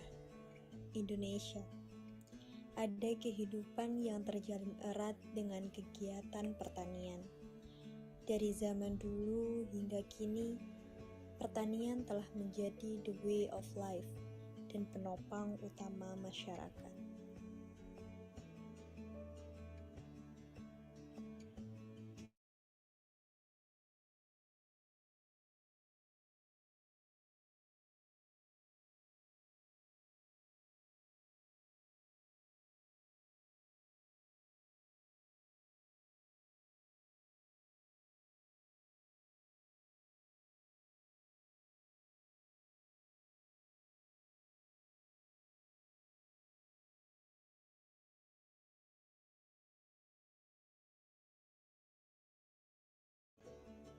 Speaker 18: Indonesia. Ada kehidupan yang terjalin erat dengan kegiatan pertanian. Dari zaman dulu hingga kini, pertanian telah menjadi the way of life dan penopang utama masyarakat.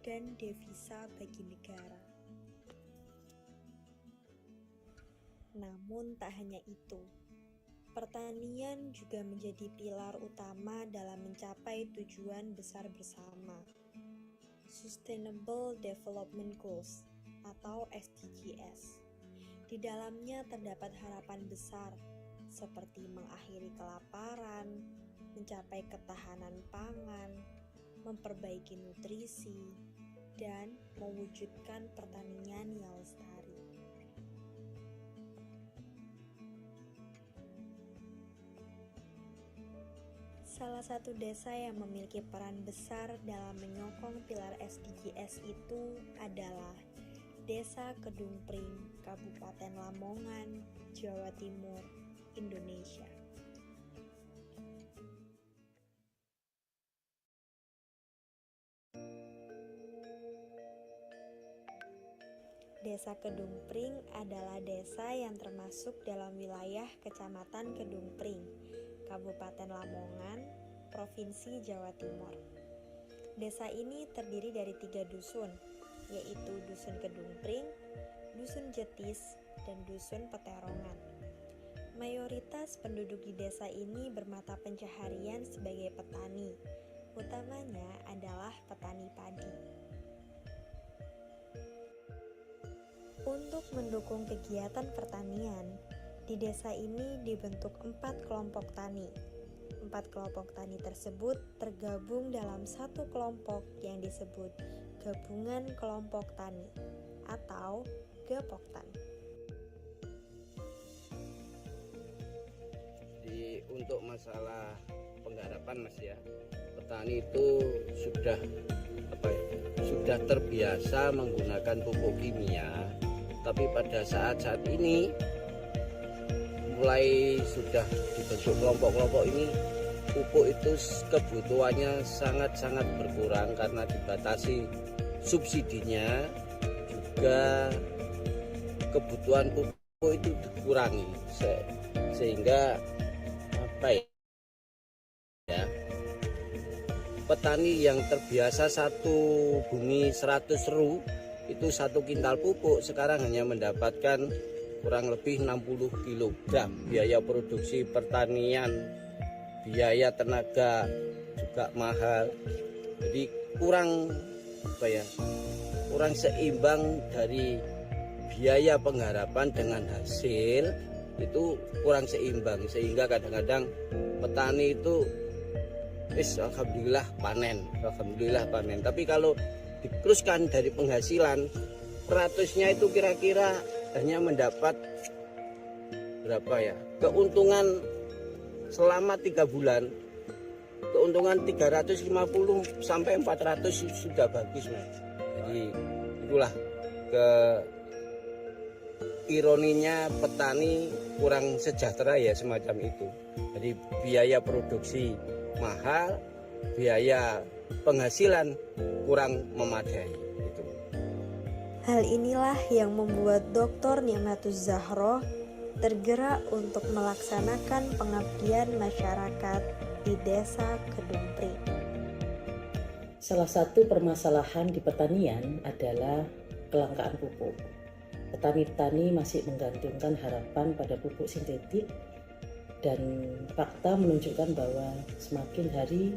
Speaker 18: Dan devisa bagi negara. Namun tak hanya itu, pertanian juga menjadi pilar utama dalam mencapai tujuan besar bersama, Sustainable Development Goals atau SDGs. Di dalamnya terdapat harapan besar seperti mengakhiri kelaparan, mencapai ketahanan pangan, memperbaiki nutrisi, dan mewujudkan pertanian yang lestari. Salah satu desa yang memiliki peran besar dalam menyokong pilar SDGs itu adalah Desa Kedung Pring, Kabupaten Lamongan, Jawa Timur, Indonesia. Desa Kedung Pring adalah desa yang termasuk dalam wilayah Kecamatan Kedung Pring, Kabupaten Lamongan, Provinsi Jawa Timur. Desa ini terdiri dari 3 dusun, yaitu Dusun Kedung Pring, Dusun Jetis, dan Dusun Peterongan. Mayoritas penduduk di desa ini bermata pencaharian sebagai petani, utamanya adalah petani padi. Untuk mendukung kegiatan pertanian, di desa ini dibentuk 4 kelompok tani. 4 kelompok tani tersebut tergabung dalam satu kelompok yang disebut Gabungan Kelompok Tani atau Gapoktan.
Speaker 19: Untuk masalah penggarapan Mas ya, petani itu sudah terbiasa menggunakan pupuk kimia. Tapi pada saat ini mulai sudah dibentuk kelompok-kelompok ini, pupuk itu kebutuhannya sangat-sangat berkurang karena dibatasi subsidinya, juga kebutuhan pupuk itu dikurangi sehingga petani yang terbiasa satu bumi 100 ru itu 1 kintal pupuk sekarang hanya mendapatkan kurang lebih 60 kg. Biaya produksi pertanian, biaya tenaga juga mahal. Jadi kurang seimbang dari biaya penggarapan dengan hasil itu kurang seimbang, sehingga kadang-kadang petani itu alhamdulillah panen. Tapi kalau diteruskan dari penghasilan 100-nya itu kira-kira hanya mendapat keuntungan selama 3 bulan, keuntungan 350 sampai 400 sudah bagus Mas. Jadi itulah ironinya petani kurang sejahtera ya, semacam itu. Jadi biaya produksi mahal, biaya penghasilan kurang memadai. Gitu.
Speaker 18: Hal inilah yang membuat Dr. Ni'matuz Zahroh tergerak untuk melaksanakan pengabdian masyarakat di Desa Kedung Pring.
Speaker 20: Salah satu permasalahan di pertanian adalah kelangkaan pupuk. Petani-petani masih menggantungkan harapan pada pupuk sintetik, dan fakta menunjukkan bahwa semakin hari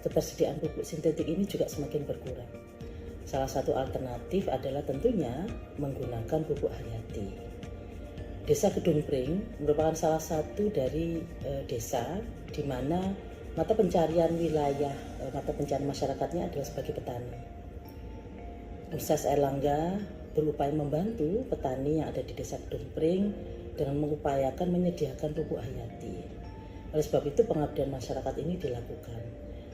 Speaker 20: ketersediaan pupuk sintetik ini juga semakin berkurang. Salah satu alternatif adalah tentunya menggunakan pupuk hayati. Desa Kedung Pring merupakan salah satu dari desa di mana mata pencarian masyarakatnya adalah sebagai petani. Universitas Airlangga berupaya membantu petani yang ada di Desa Kedung Pring dengan mengupayakan menyediakan pupuk hayati. Oleh sebab itu pengabdian masyarakat ini dilakukan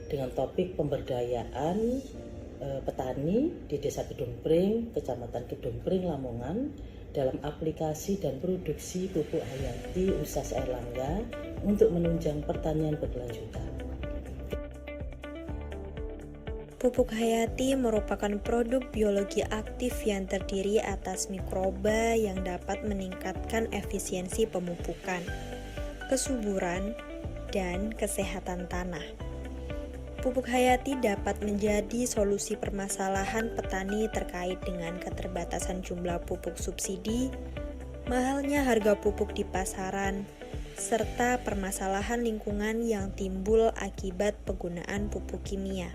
Speaker 20: dengan topik pemberdayaan petani di Desa Kedung Pring, Kecamatan Kedung Pring, Lamongan dalam aplikasi dan produksi pupuk hayati Universitas Airlangga untuk menunjang pertanian berkelanjutan.
Speaker 18: Pupuk hayati merupakan produk biologi aktif yang terdiri atas mikroba yang dapat meningkatkan efisiensi pemupukan, kesuburan, dan kesehatan tanah. Pupuk hayati dapat menjadi solusi permasalahan petani terkait dengan keterbatasan jumlah pupuk subsidi, mahalnya harga pupuk di pasaran, serta permasalahan lingkungan yang timbul akibat penggunaan pupuk kimia.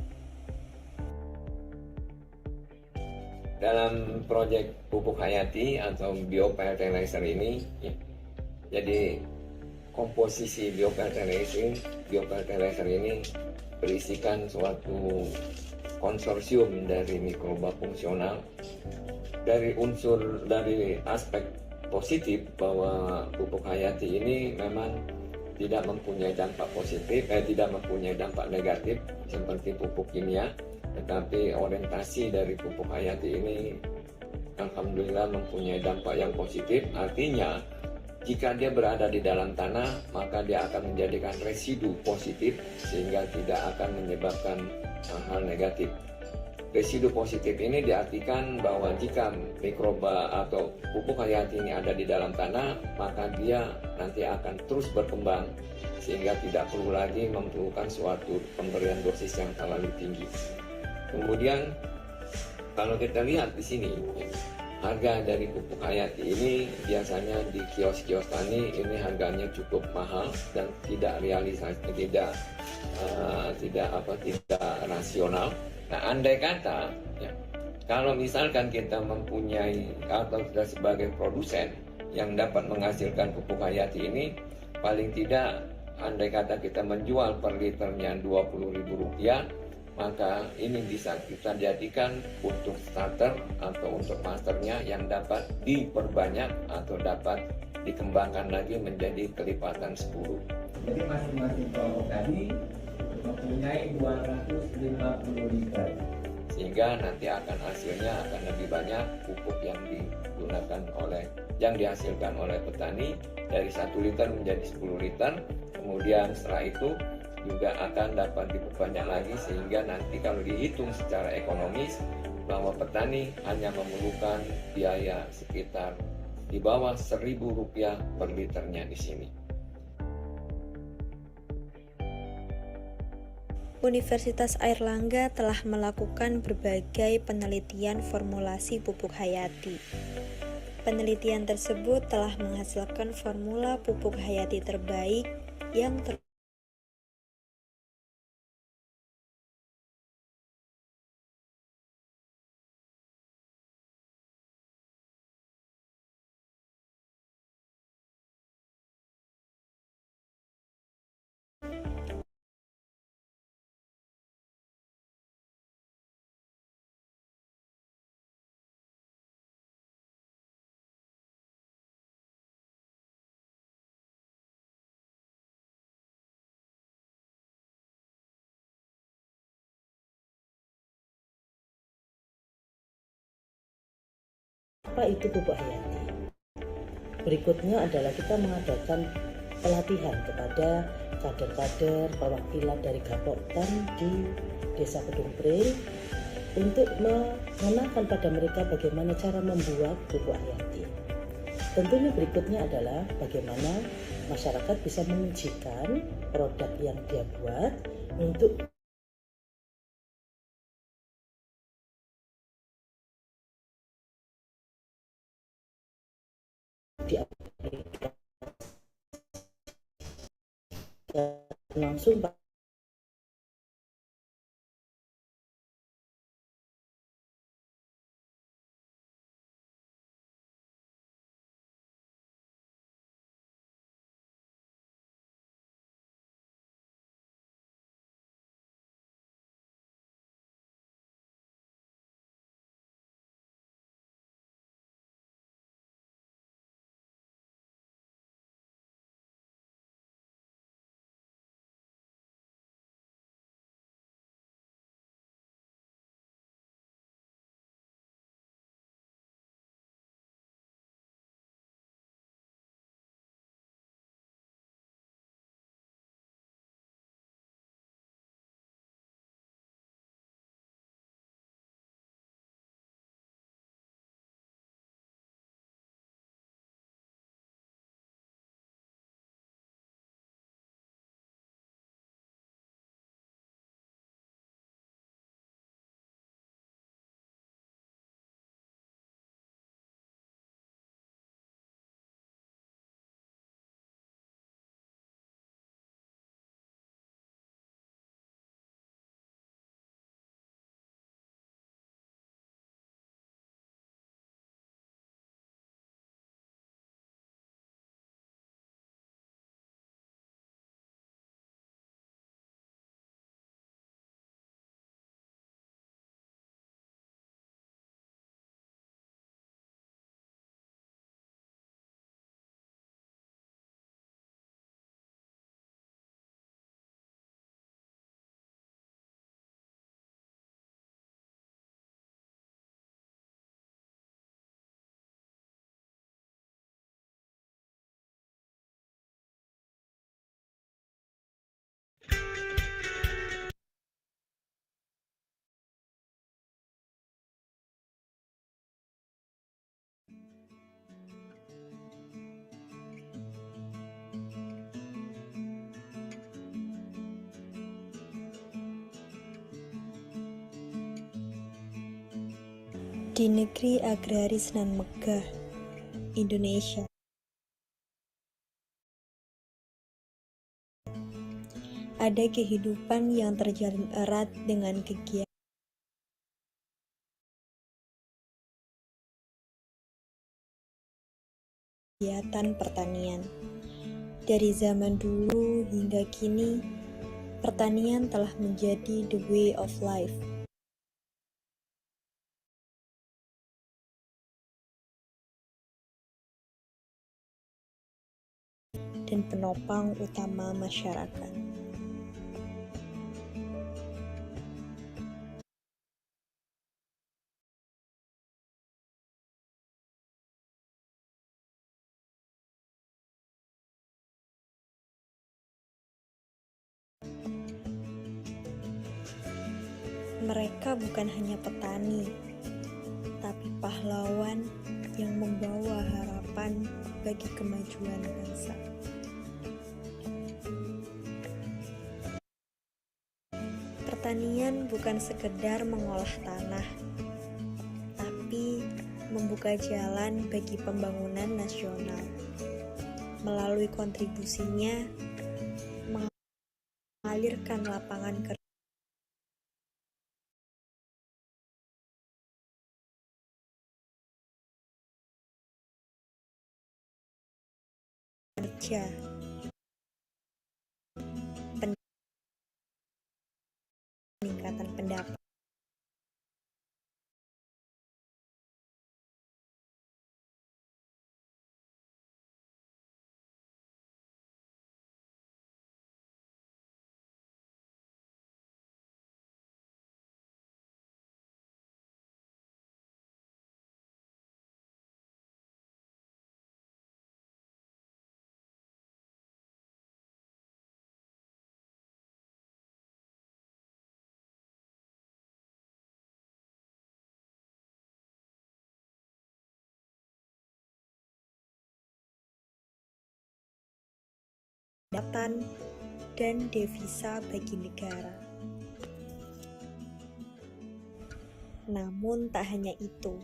Speaker 21: Dalam proyek pupuk hayati atau biofertilizer ini, jadi komposisi biofertilizer ini berisikan suatu konsorsium dari mikroba fungsional. Dari aspek positif bahwa pupuk hayati ini memang tidak mempunyai dampak positif, tidak mempunyai dampak negatif seperti pupuk kimia, tetapi orientasi dari pupuk hayati ini alhamdulillah mempunyai dampak yang positif. Artinya jika dia berada di dalam tanah, maka dia akan menjadikan residu positif sehingga tidak akan menyebabkan hal negatif. Residu positif ini diartikan bahwa jika mikroba atau pupuk hayati ini ada di dalam tanah, maka dia nanti akan terus berkembang sehingga tidak perlu lagi memerlukan suatu pemberian dosis yang terlalu tinggi. Kemudian kalau kita lihat di sini, harga dari pupuk hayati ini biasanya di kios-kios tani ini harganya cukup mahal dan tidak rasional. Nah, andai kata kalau misalkan kita mempunyai atau sudah sebagai produsen yang dapat menghasilkan pupuk hayati ini, paling tidak andai kata kita menjual per liternya Rp20.000, maka ini bisa kita jadikan untuk starter atau untuk masternya yang dapat diperbanyak atau dapat dikembangkan lagi menjadi kelipatan 10.
Speaker 4: Jadi masing-masing kelompok tadi mempunyai 250 liter.
Speaker 21: Sehingga nanti hasilnya akan lebih banyak pupuk yang dihasilkan oleh petani dari 1 liter menjadi 10 liter. Kemudian setelah itu juga akan dapat diperbanyak lagi sehingga nanti kalau dihitung secara ekonomis bahwa petani hanya memerlukan biaya sekitar di bawah Rp1.000 per liternya di sini.
Speaker 18: Universitas Airlangga telah melakukan berbagai penelitian formulasi pupuk hayati. Penelitian tersebut telah menghasilkan formula pupuk hayati terbaik yang
Speaker 20: Apa itu pupuk hayati? Berikutnya adalah kita mengadakan pelatihan kepada kader-kader perwakilan dari Gapoktan di Desa Kedung Pring untuk mengenalkan pada mereka bagaimana cara membuat pupuk hayati. Tentunya berikutnya adalah bagaimana masyarakat bisa mengujikan produk yang dia buat untuk diaplikasikan langsung
Speaker 18: Di negeri agraris nan megah, Indonesia, ada kehidupan yang terjalin erat dengan kegiatan pertanian. Dari zaman dulu hingga kini, pertanian telah menjadi the way of life. Dan penopang utama masyarakat. Mereka bukan hanya petani, tapi pahlawan yang membawa harapan bagi kemajuan bangsa. Pertanian bukan sekedar mengolah tanah, tapi membuka jalan bagi pembangunan nasional. Melalui kontribusinya, mengalirkan lapangan kerja peningkatan pendapatan dan devisa bagi negara. Namun tak hanya itu,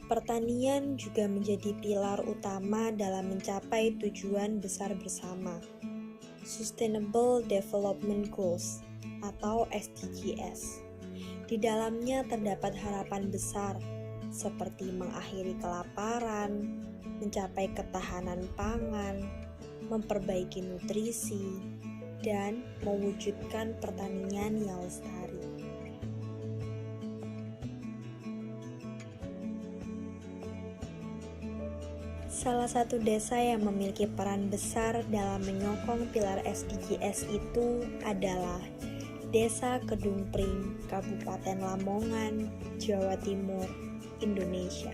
Speaker 18: pertanian juga menjadi pilar utama dalam mencapai tujuan besar bersama, Sustainable Development Goals atau SDGs. Di dalamnya terdapat harapan besar seperti mengakhiri kelaparan, mencapai ketahanan pangan, memperbaiki nutrisi, dan mewujudkan pertanian yang lestari. Salah satu desa yang memiliki peran besar dalam menyokong pilar SDGs itu adalah Desa Kedung Pring, Kabupaten Lamongan, Jawa Timur, Indonesia.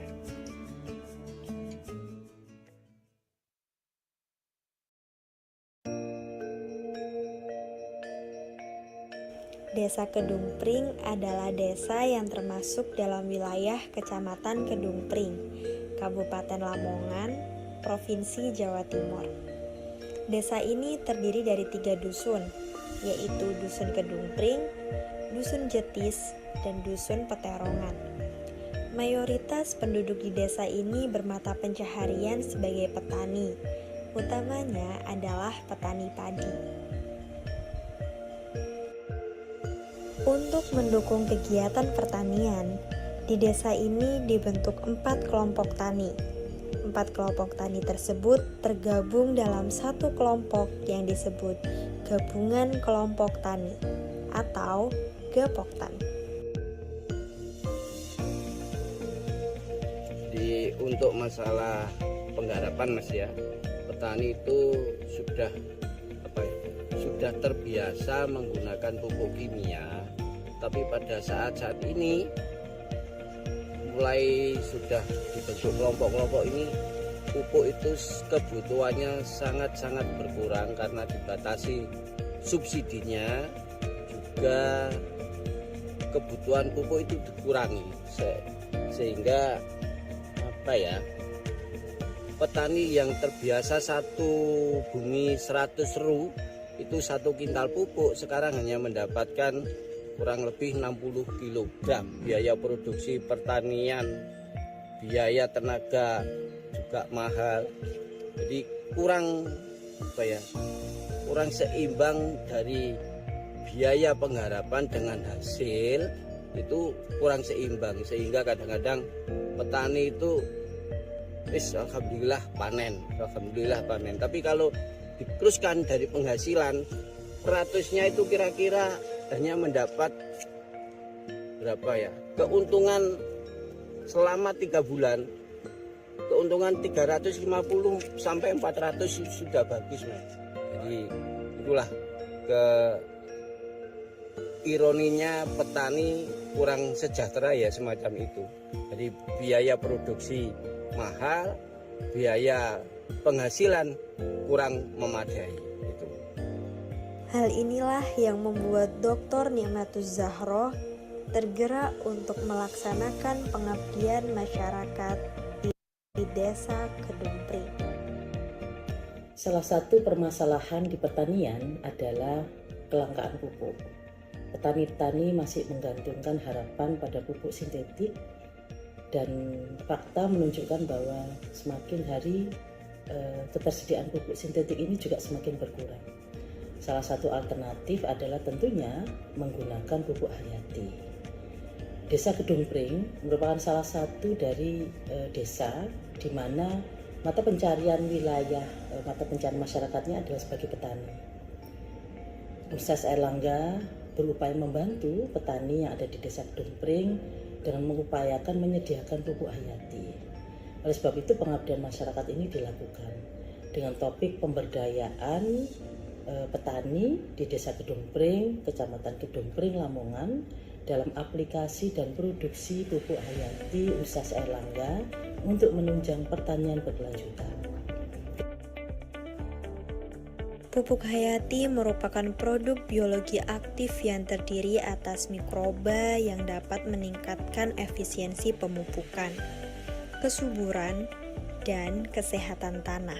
Speaker 18: Desa Kedung Pring adalah desa yang termasuk dalam wilayah Kecamatan Kedung Pring, Kabupaten Lamongan, Provinsi Jawa Timur. Desa ini terdiri dari 3 dusun, yaitu Dusun Kedung Pring, Dusun Jetis, dan Dusun Peterongan. Mayoritas penduduk di desa ini bermata pencaharian sebagai petani, utamanya adalah petani padi. Untuk mendukung kegiatan pertanian, di desa ini dibentuk 4 kelompok tani. 4 kelompok tani tersebut tergabung dalam satu kelompok yang disebut Gabungan Kelompok Tani atau Gapoktan.
Speaker 19: Untuk masalah penggarapan Mas ya, petani itu sudah terbiasa menggunakan pupuk kimia, tapi pada saat ini mulai sudah dibentuk kelompok-kelompok ini, pupuk itu kebutuhannya sangat-sangat berkurang karena dibatasi subsidinya, juga kebutuhan pupuk itu dikurangi, sehingga petani yang terbiasa satu bumi 100 ru itu 1 kintal pupuk sekarang hanya mendapatkan kurang lebih 60 kg. Biaya produksi pertanian, biaya tenaga juga mahal. Jadi kurang seimbang dari biaya penggarapan dengan hasil itu kurang seimbang, sehingga kadang-kadang petani itu alhamdulillah panen. Tapi kalau diteruskan dari penghasilan 100-nya itu kira-kira hanya mendapat berapa ya? Keuntungan selama 3 bulan, keuntungan 350 sampai 400 sudah bagus, Mas. Jadi itulah ironinya petani kurang sejahtera ya, semacam itu. Jadi biaya produksi mahal, biaya penghasilan kurang memadai. Gitu.
Speaker 18: Hal inilah yang membuat Dr. Nikmatuz Zahroh tergerak untuk melaksanakan pengabdian masyarakat di Desa Kedung Pring.
Speaker 20: Salah satu permasalahan di pertanian adalah kelangkaan pupuk. Petani-petani masih menggantungkan harapan pada pupuk sintetik, dan fakta menunjukkan bahwa semakin hari ketersediaan pupuk sintetik ini juga semakin berkurang. Salah satu alternatif adalah tentunya menggunakan pupuk hayati. Desa Kedung Pring merupakan salah satu dari desa di mana mata pencarian masyarakatnya adalah sebagai petani. Universitas Airlangga berupaya membantu petani yang ada di Desa Kedung Pring dengan mengupayakan menyediakan pupuk hayati. Oleh sebab itu pengabdian masyarakat ini dilakukan dengan topik pemberdayaan petani di Desa Kedung Pring, Kecamatan Kedung Pring, Lamongan dalam aplikasi dan produksi pupuk hayati Universitas Airlangga untuk menunjang pertanian berkelanjutan.
Speaker 18: Pupuk hayati merupakan produk biologi aktif yang terdiri atas mikroba yang dapat meningkatkan efisiensi pemupukan, kesuburan, dan kesehatan tanah.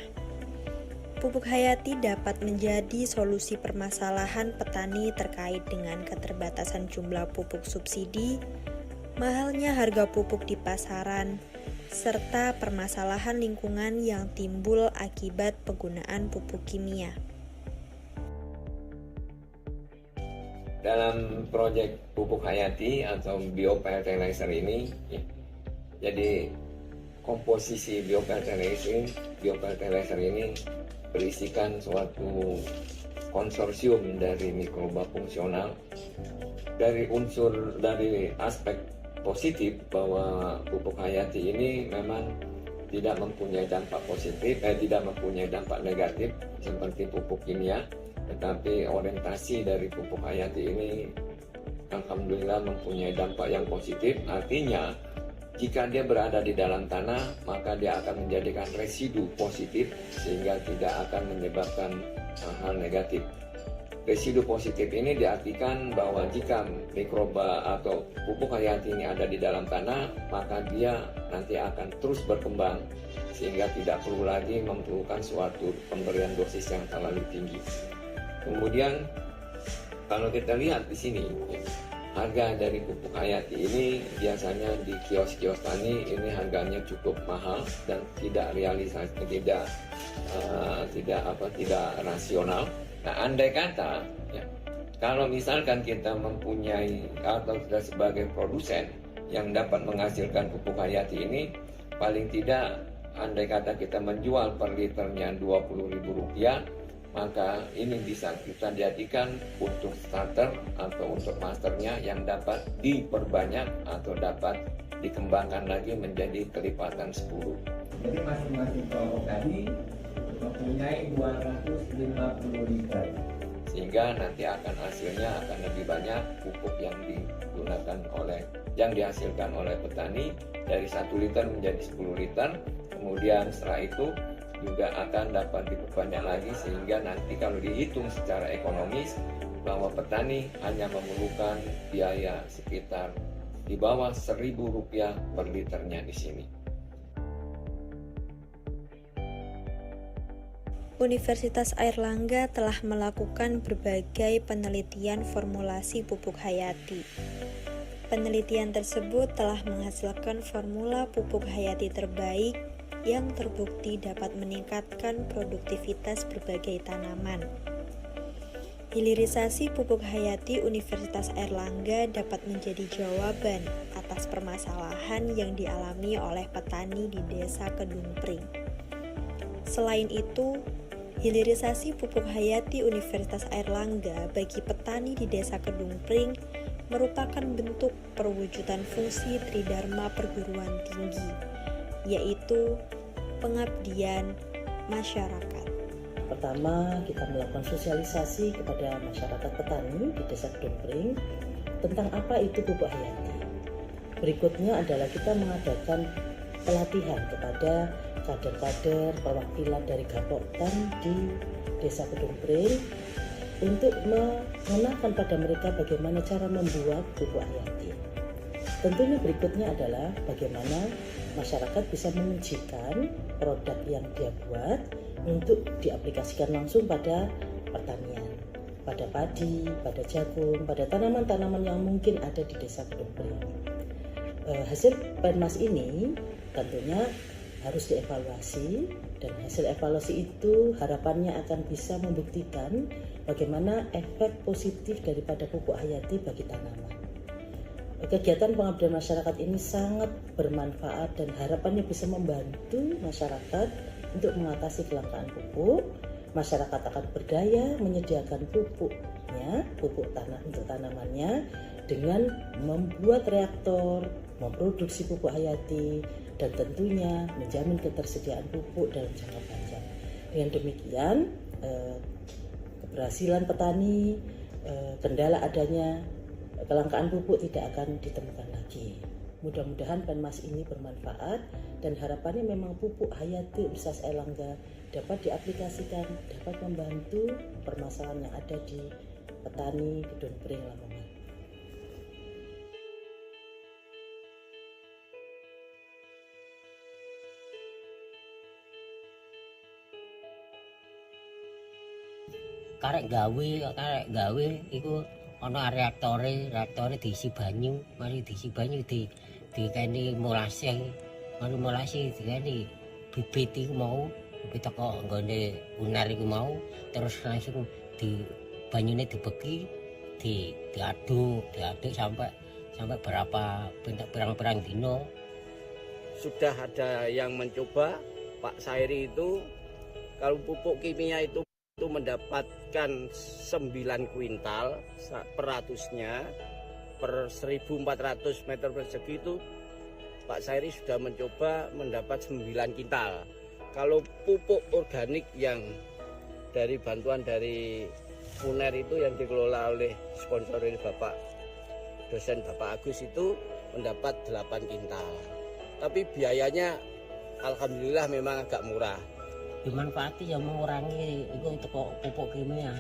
Speaker 18: Pupuk hayati dapat menjadi solusi permasalahan petani terkait dengan keterbatasan jumlah pupuk subsidi, mahalnya harga pupuk di pasaran, serta permasalahan lingkungan yang timbul akibat penggunaan pupuk kimia.
Speaker 21: Dalam proyek pupuk hayati atau biofertilizer ini, jadi komposisi biofertilizer ini berisikan suatu konsorsium dari mikroba fungsional. Dari aspek positif bahwa pupuk hayati ini memang tidak mempunyai dampak positif, tidak mempunyai dampak negatif seperti pupuk kimia. Tetapi orientasi dari pupuk hayati ini alhamdulillah mempunyai dampak yang positif. Artinya jika dia berada di dalam tanah, maka dia akan menjadikan residu positif sehingga tidak akan menyebabkan hal negatif. Residu positif ini diartikan bahwa jika mikroba atau pupuk hayati ini ada di dalam tanah, maka dia nanti akan terus berkembang sehingga tidak perlu lagi memerlukan suatu pemberian dosis yang terlalu tinggi. Kemudian kalau kita lihat di sini, harga dari pupuk hayati ini biasanya di kios-kios tani ini harganya cukup mahal dan tidak rasional. Nah, andai kata kalau misalkan kita mempunyai atau sudah sebagai produsen yang dapat menghasilkan pupuk hayati ini, paling tidak andai kata kita menjual per liternya Rp20.000, maka ini bisa kita jadikan untuk starter atau untuk masternya yang dapat diperbanyak atau dapat dikembangkan lagi menjadi kelipatan 10.
Speaker 4: Jadi masing-masing kelompok tadi mempunyai 250 liter.
Speaker 21: Sehingga nanti hasilnya akan lebih banyak pupuk yang dihasilkan oleh petani dari 1 liter menjadi 10 liter. Kemudian setelah itu juga akan dapat diperbanyak lagi sehingga nanti kalau dihitung secara ekonomis bahwa petani hanya memerlukan biaya sekitar di bawah Rp1.000 per liternya di sini.
Speaker 18: Universitas Airlangga telah melakukan berbagai penelitian formulasi pupuk hayati. Penelitian tersebut telah menghasilkan formula pupuk hayati terbaik yang terbukti dapat meningkatkan produktivitas berbagai tanaman. Hilirisasi pupuk hayati Universitas Airlangga dapat menjadi jawaban atas permasalahan yang dialami oleh petani di Desa Kedung Pring. Selain itu, hilirisasi pupuk hayati Universitas Airlangga bagi petani di Desa Kedung Pring merupakan bentuk perwujudan fungsi Tridharma perguruan tinggi, yaitu pengabdian masyarakat.
Speaker 20: Pertama, kita melakukan sosialisasi kepada masyarakat petani di Desa Kedung Pring tentang apa itu pupuk hayati. Berikutnya adalah kita mengadakan pelatihan kepada kader-kader perwakilan dari Gapoktan di Desa Kedung Pring untuk mengenalkan pada mereka bagaimana cara membuat pupuk hayati. Tentunya berikutnya adalah bagaimana masyarakat bisa mengujikan produk yang dia buat untuk diaplikasikan langsung pada pertanian, pada padi, pada jagung, pada tanaman-tanaman yang mungkin ada di Desa Kedung Pring. Hasil penmas ini tentunya harus dievaluasi, dan hasil evaluasi itu harapannya akan bisa membuktikan bagaimana efek positif daripada pupuk hayati bagi tanaman. Kegiatan pengabdian masyarakat ini sangat bermanfaat dan harapannya bisa membantu masyarakat untuk mengatasi kelangkaan pupuk. Masyarakat akan berdaya menyediakan pupuknya, pupuk tanah untuk tanamannya dengan membuat reaktor, memproduksi pupuk hayati, dan tentunya menjamin ketersediaan pupuk dalam jangka panjang. Dengan demikian, keberhasilan petani, kendala adanya kelangkaan pupuk tidak akan ditemukan lagi. Mudah-mudahan penmas ini bermanfaat dan harapannya memang pupuk hayati Universitas Airlangga dapat diaplikasikan, dapat membantu permasalahan yang ada di petani Kedung Pring Lamongan.
Speaker 2: Karek gawe iku ana reaktore diisi banyu, mari diisi banyu dikene molase, mari molase dikene bibit iku mau, bibit teko nggone unar iku mau, terus langsung banyune dibeki, diaduk sampai berapa pirang-pirang dino.
Speaker 19: Sudah ada yang mencoba, Pak Sairi itu kalau pupuk kimia itu mendapatkan 9 kuintal per ratusnya per 1.400 meter persegi itu Pak Sairi sudah mencoba mendapat 9 kintal. Kalau pupuk organik yang dari bantuan dari UNER itu yang dikelola oleh sponsor dari Bapak dosen Bapak Agus itu mendapat 8 kintal. Tapi biayanya alhamdulillah memang agak murah.
Speaker 2: Dimanfaati ya mengurangi itu teko pupuk kimia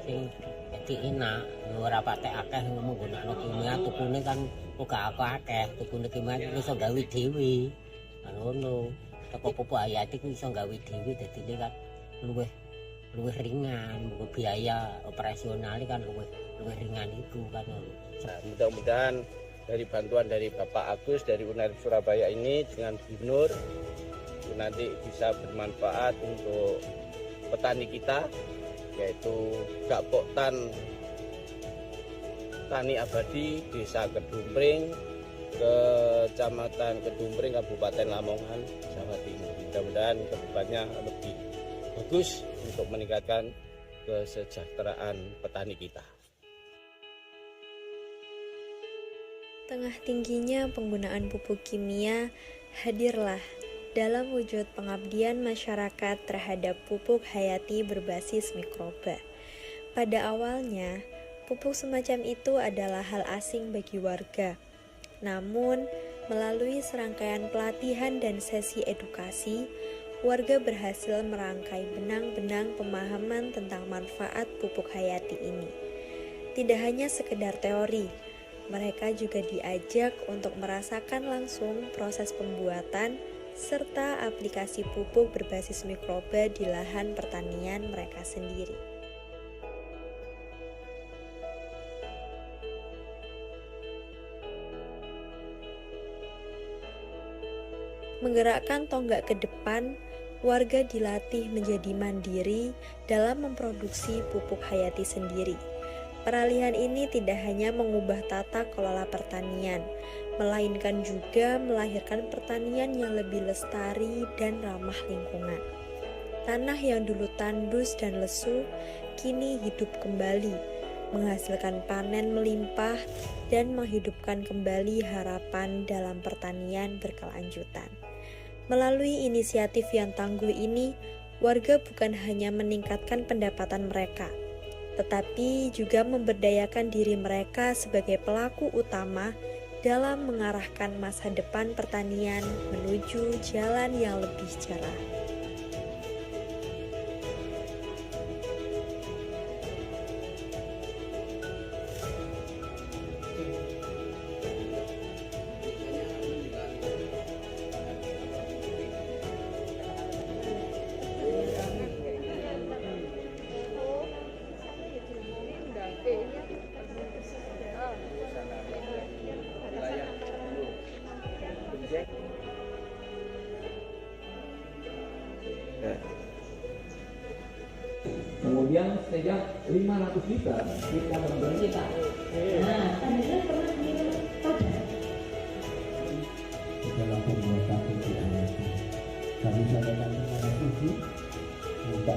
Speaker 2: sing dadi enak ora patek akeh menggunakno kimia tukune kan uga akeh tukune kimia iso gawe dhewe ngono teko pupuk hayati ku iso gawe dhewe dadine kan luwih ringan biaya operasional kan luwih ringan itu kan.
Speaker 19: Nah, mudah-mudahan dari bantuan dari Bapak Agus dari UNER Surabaya ini dengan Gubernur nanti bisa bermanfaat untuk petani kita, yaitu Gapoktan Tani Abadi Desa Kedung Pring, Kecamatan Kedung Pring, Kabupaten Lamongan, Jawa Timur. Mudah-mudahan kedepannya lebih bagus untuk meningkatkan kesejahteraan petani kita.
Speaker 18: Tengah tingginya penggunaan pupuk kimia, hadirlah dalam wujud pengabdian masyarakat terhadap pupuk hayati berbasis mikroba. Pada awalnya, pupuk semacam itu adalah hal asing bagi warga. Namun, melalui serangkaian pelatihan dan sesi edukasi, warga berhasil merangkai benang-benang pemahaman tentang manfaat pupuk hayati ini. Tidak hanya sekedar teori, mereka juga diajak untuk merasakan langsung proses pembuatan serta aplikasi pupuk berbasis mikroba di lahan pertanian mereka sendiri. Menggerakkan tonggak ke depan, warga dilatih menjadi mandiri dalam memproduksi pupuk hayati sendiri. Peralihan ini tidak hanya mengubah tata kelola pertanian, melainkan juga melahirkan pertanian yang lebih lestari dan ramah lingkungan. Tanah yang dulu tandus dan lesu, kini hidup kembali, menghasilkan panen melimpah dan menghidupkan kembali harapan dalam pertanian berkelanjutan. Melalui inisiatif yang tangguh ini, warga bukan hanya meningkatkan pendapatan mereka, tetapi juga memberdayakan diri mereka sebagai pelaku utama dalam mengarahkan masa depan pertanian menuju jalan yang lebih cerah.
Speaker 4: Kemudian sejak 500 juta kita membeli
Speaker 6: Nah, Anda pernah minum pada dalam pembuatan PPAS. Kami sampaikan terima kasih. Minta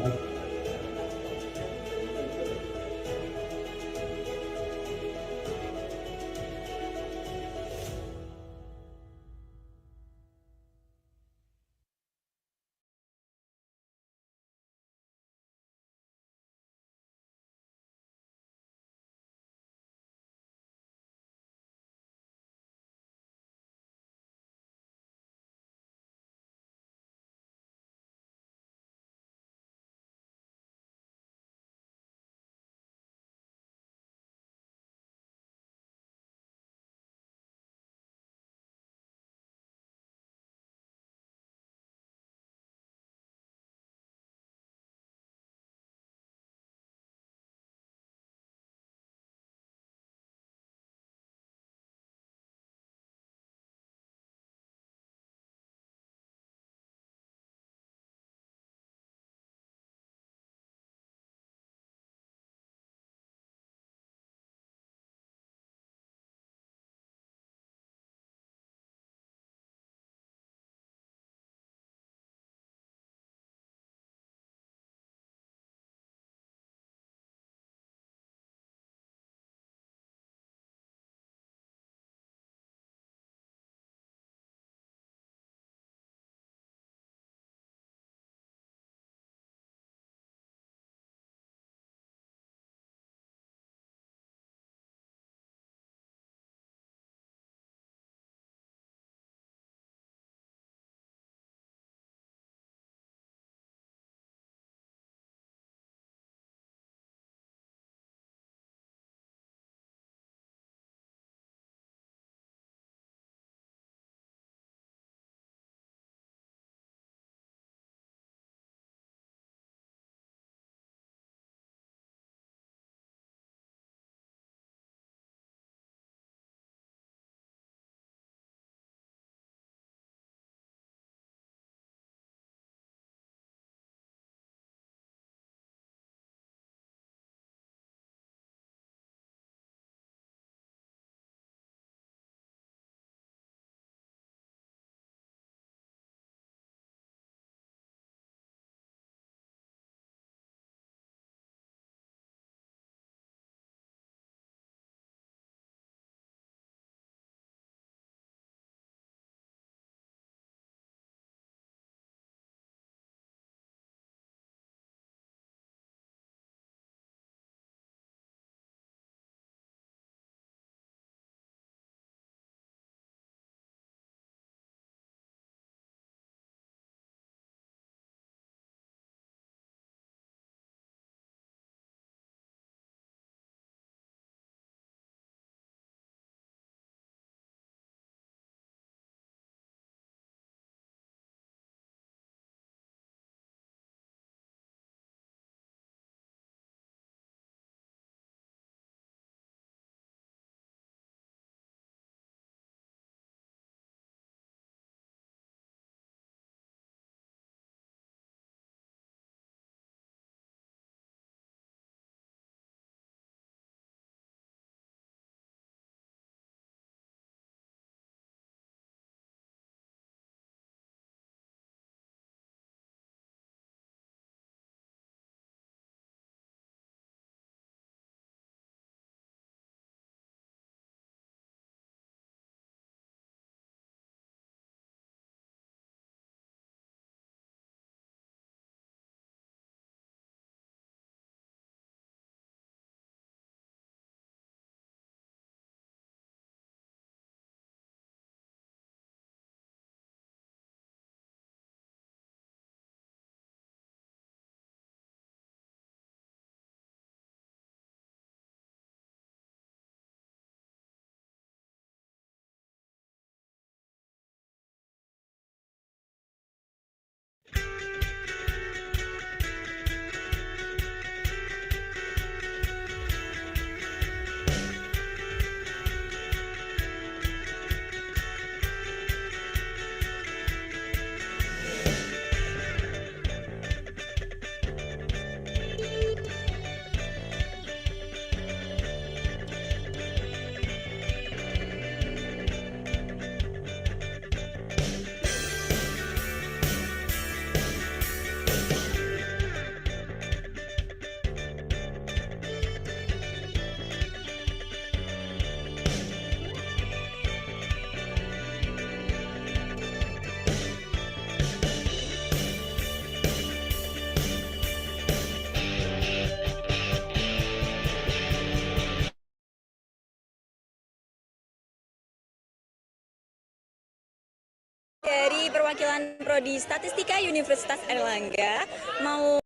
Speaker 7: Dari perwakilan Prodi Statistika Universitas Airlangga mau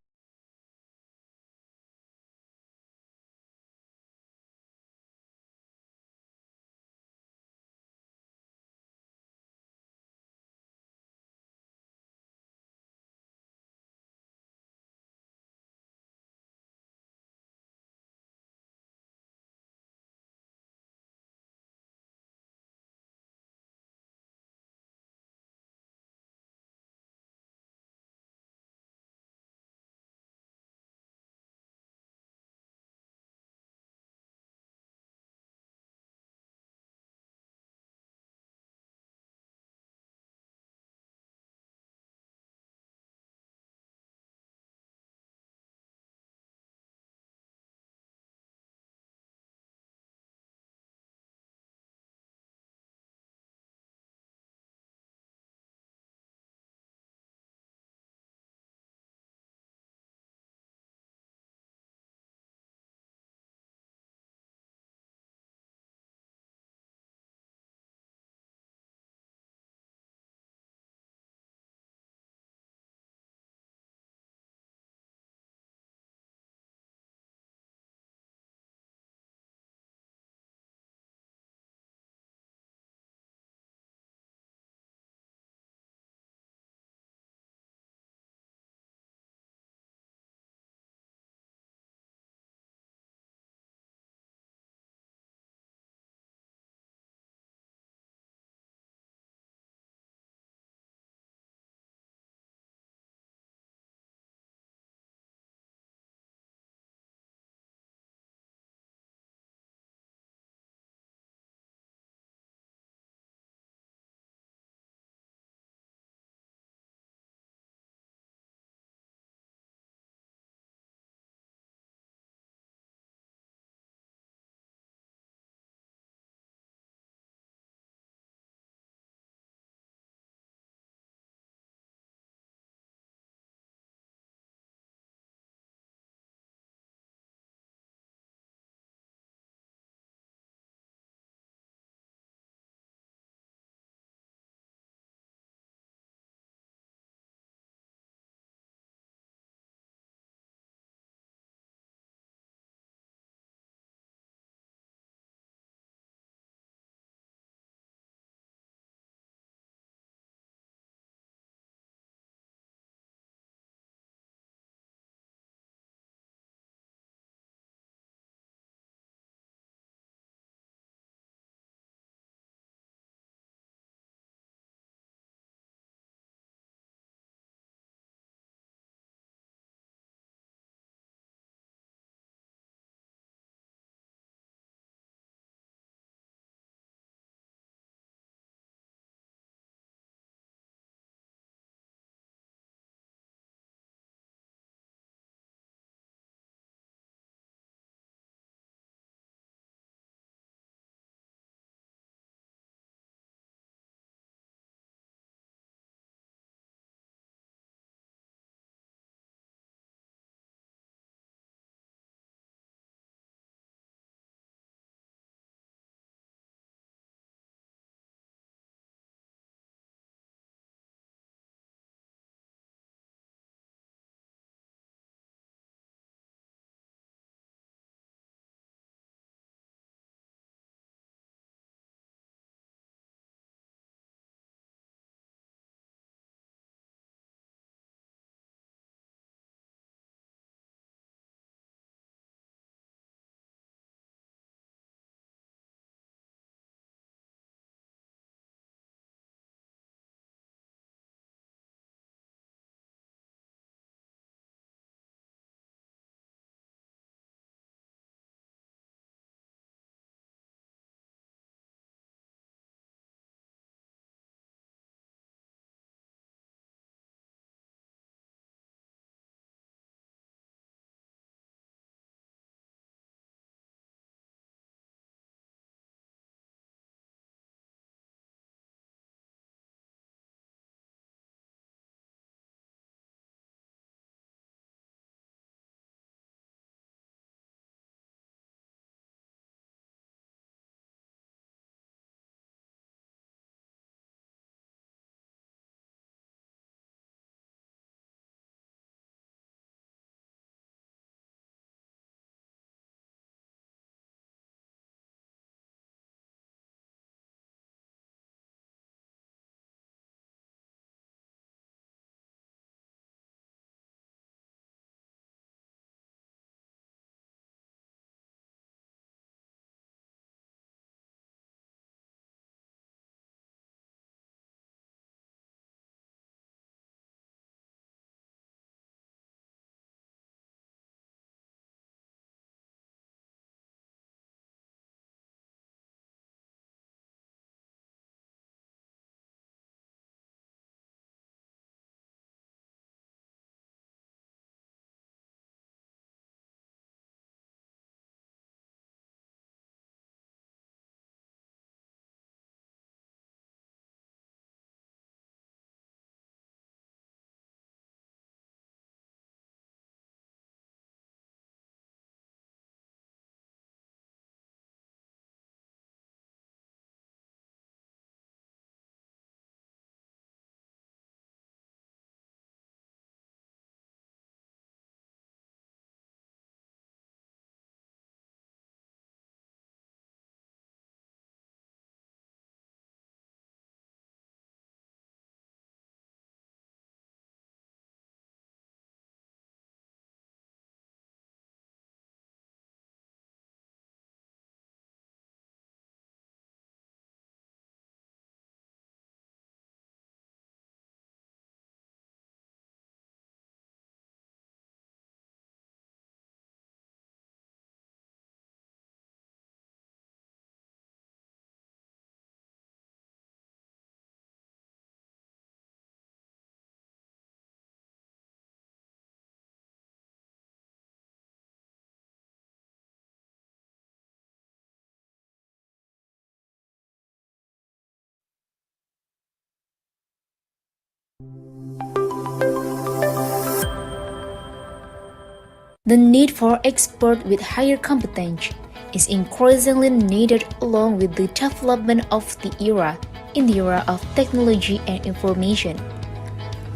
Speaker 8: The need for experts with higher competence is increasingly needed along with the development of the era in the era of technology and information.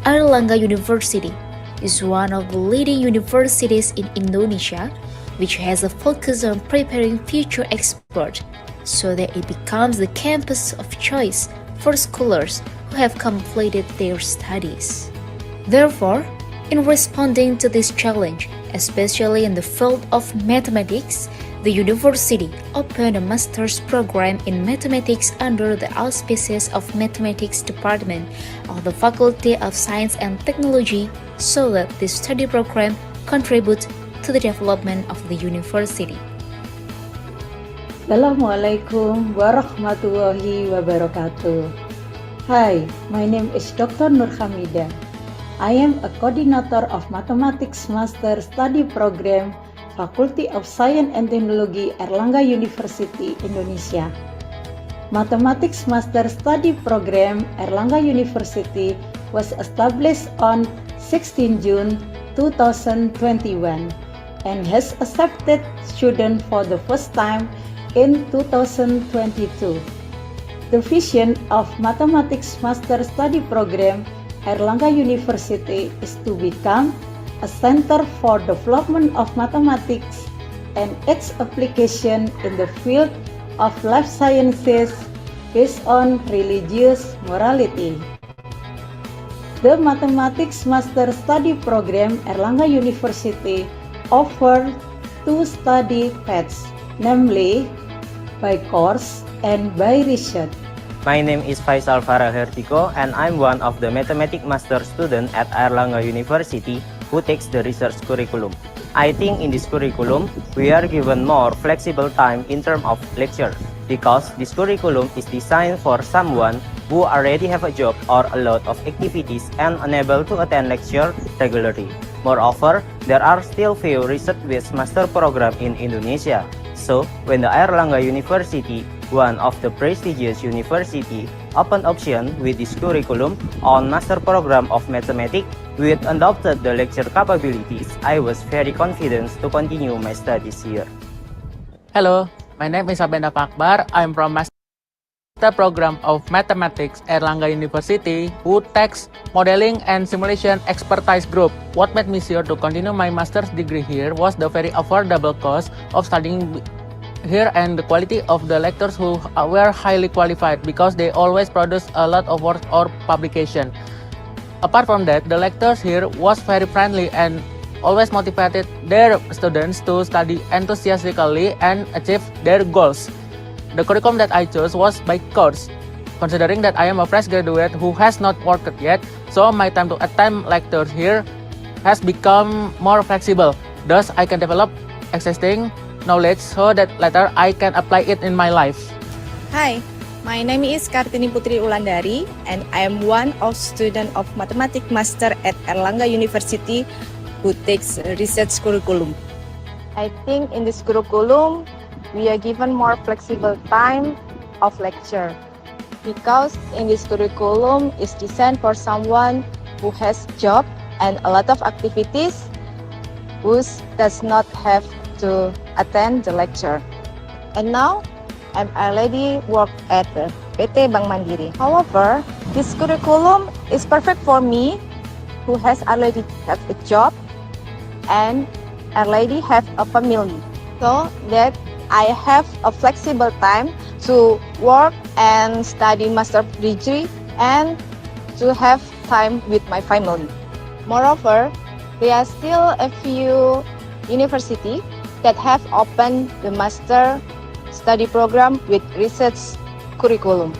Speaker 8: Airlangga University is one of the leading universities in Indonesia, which has a focus on preparing future experts so that it becomes the campus of choice for scholars who have completed their studies. Therefore, in responding to this challenge, especially in the field of mathematics, the university opened a master's program in mathematics under the auspices of Mathematics Department of the Faculty of Science and Technology so that this study program contributes to the development of the university.
Speaker 22: Assalamualaikum warahmatullahi wabarakatuh. Hi, my name is Dr. Nur Hamida. I am a coordinator of Mathematics Master Study Program, Faculty of Science and Technology, Airlangga University, Indonesia. Mathematics Master Study Program, Airlangga University was established on 16 June 2021 and has accepted students for the first time in 2022. The vision of Mathematics Master Study Program Airlangga University is to become a center for development of mathematics and its application in the field of life sciences based on religious morality. The Mathematics Master Study Program Airlangga University offers two study paths, namely by course and by research.
Speaker 23: My name is Faisal Farah Hertiko and I'm one of the Mathematics Master student at Airlangga University who takes the research curriculum. I think in this curriculum, we are given more flexible time in terms of lecture because this curriculum is designed for someone who already have a job or a lot of activities and unable to attend lecture regularly. Moreover, there are still few research-based master program in Indonesia. So, when the Airlangga University, one of the prestigious university, opened option with this curriculum on master program of mathematics, with adopted the lecture capabilities, I was very confident to continue my studies here.
Speaker 24: Hello, my name is Abenda Pakbar. I'm from Master Program of Mathematics at Airlangga University, who takes Modeling and Simulation Expertise Group. What made me sure to continue my master's degree here was the very affordable cost of studying here and the quality of the lecturers who were highly qualified because they always produce a lot of work or publication. Apart from that, the lecturers here was very friendly and always motivated their students to study enthusiastically and achieve their goals. The curriculum that I chose was by course. Considering that I am a fresh graduate who has not worked yet, so my time to attend lectures here has become more flexible. Thus, I can develop existing knowledge so that later I can apply it in my life.
Speaker 25: Hi, my name is Kartini Putri Ulandari and I am one of student of Mathematics Master at Airlangga University who takes research curriculum.
Speaker 26: I think in this curriculum, we are given more flexible time of lecture because in this curriculum is designed for someone who has job and a lot of activities who does not have to attend the lecture. And now, I'm already work at the PT Bank Mandiri. However, this curriculum is perfect for me who has already have a job and already have a family. So that I have a flexible time to work and study master degree and to have time with my family. Moreover, there are still a few universities that have opened the master study program with research curriculum.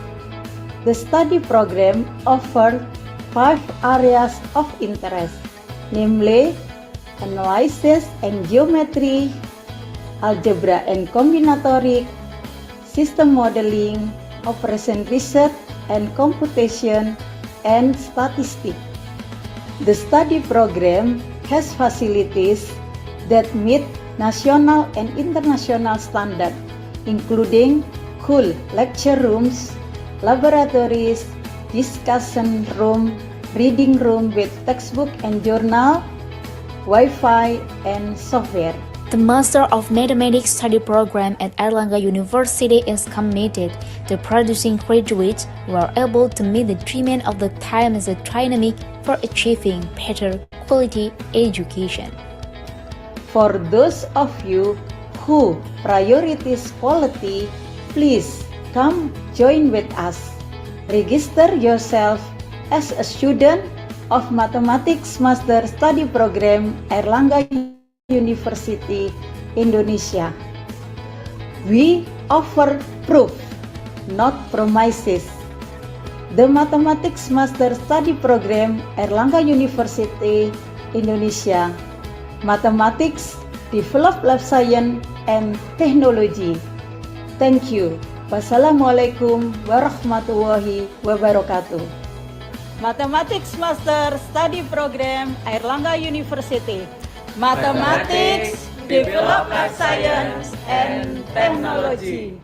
Speaker 22: The study program offers 5 areas of interest, namely analysis and geometry, algebra and combinatoric, system modeling, operation research and computation, and statistics. The study program has facilities that meet national and international standards, including cool lecture rooms, laboratories, discussion room, reading room with textbook and journal, Wi-Fi, and software.
Speaker 8: The Master of Mathematics study program at Airlangga University is committed to producing graduates who are able to meet the demand of the time as a dynamic for achieving better quality education.
Speaker 22: For those of you who prioritize quality, please come join with us. Register yourself as a student of Mathematics Master Study Program Airlangga University, Indonesia. We offer proof, not promises. The Mathematics Master Study Program Airlangga University, Indonesia. Mathematics, develop life science and technology. Thank you. Wassalamualaikum warahmatullahi wabarakatuh. Mathematics Master Study Program Airlangga University. Mathematics, develop life science and technology.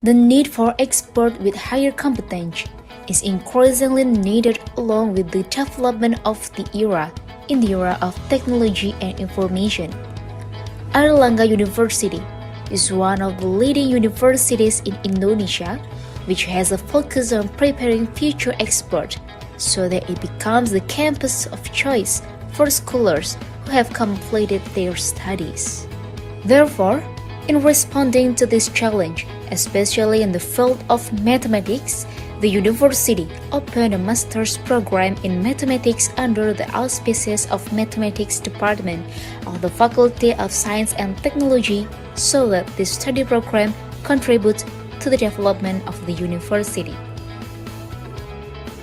Speaker 8: The need for experts with higher competence is increasingly needed along with the development of the era in the era of technology and information. Airlangga University is one of the leading universities in Indonesia, which has a focus on preparing future experts so that it becomes the campus of choice for scholars who have completed their studies. Therefore, in responding to this challenge, especially in the field of mathematics, the university opened a master's program in mathematics under the auspices of Mathematics Department of the Faculty of Science and Technology so that this study program contributes to the development of the university.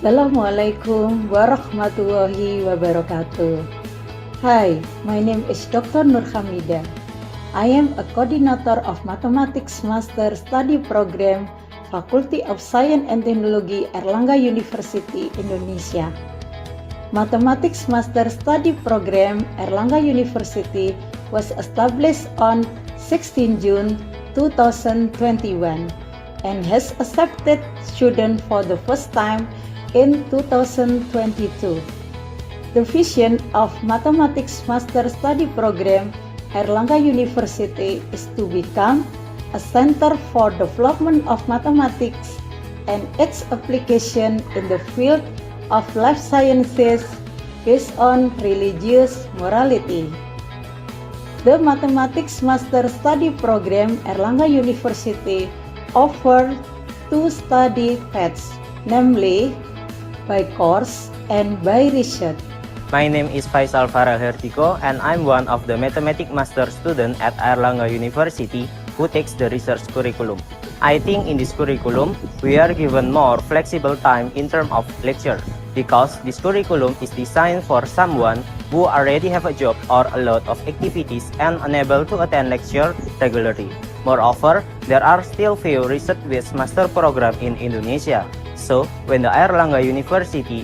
Speaker 22: Assalamualaikum warahmatullahi wabarakatuh. Hi, my name is Dr. Nur Hamida. I am a coordinator of Mathematics Master Study Program, Faculty of Science and Technology, Airlangga University, Indonesia. Mathematics Master Study Program, Airlangga University was established on 16 June 2021 and has accepted students for the first time in 2022. The vision of Mathematics Master Study Program Airlangga University is to become a center for development of mathematics and its application in the field of life sciences based on religious morality. The Mathematics Master Study Program Airlangga University offers two study paths, namely by course and by research.
Speaker 23: My name is Faisal Farah Hertiko and I'm one of the Mathematics Master student at Airlangga University who takes the research curriculum. I think in this curriculum, we are given more flexible time in terms of lecture because this curriculum is designed for someone who already have a job or a lot of activities and unable to attend lecture regularly. Moreover, there are still few research-based master program in Indonesia. So, when the Airlangga University,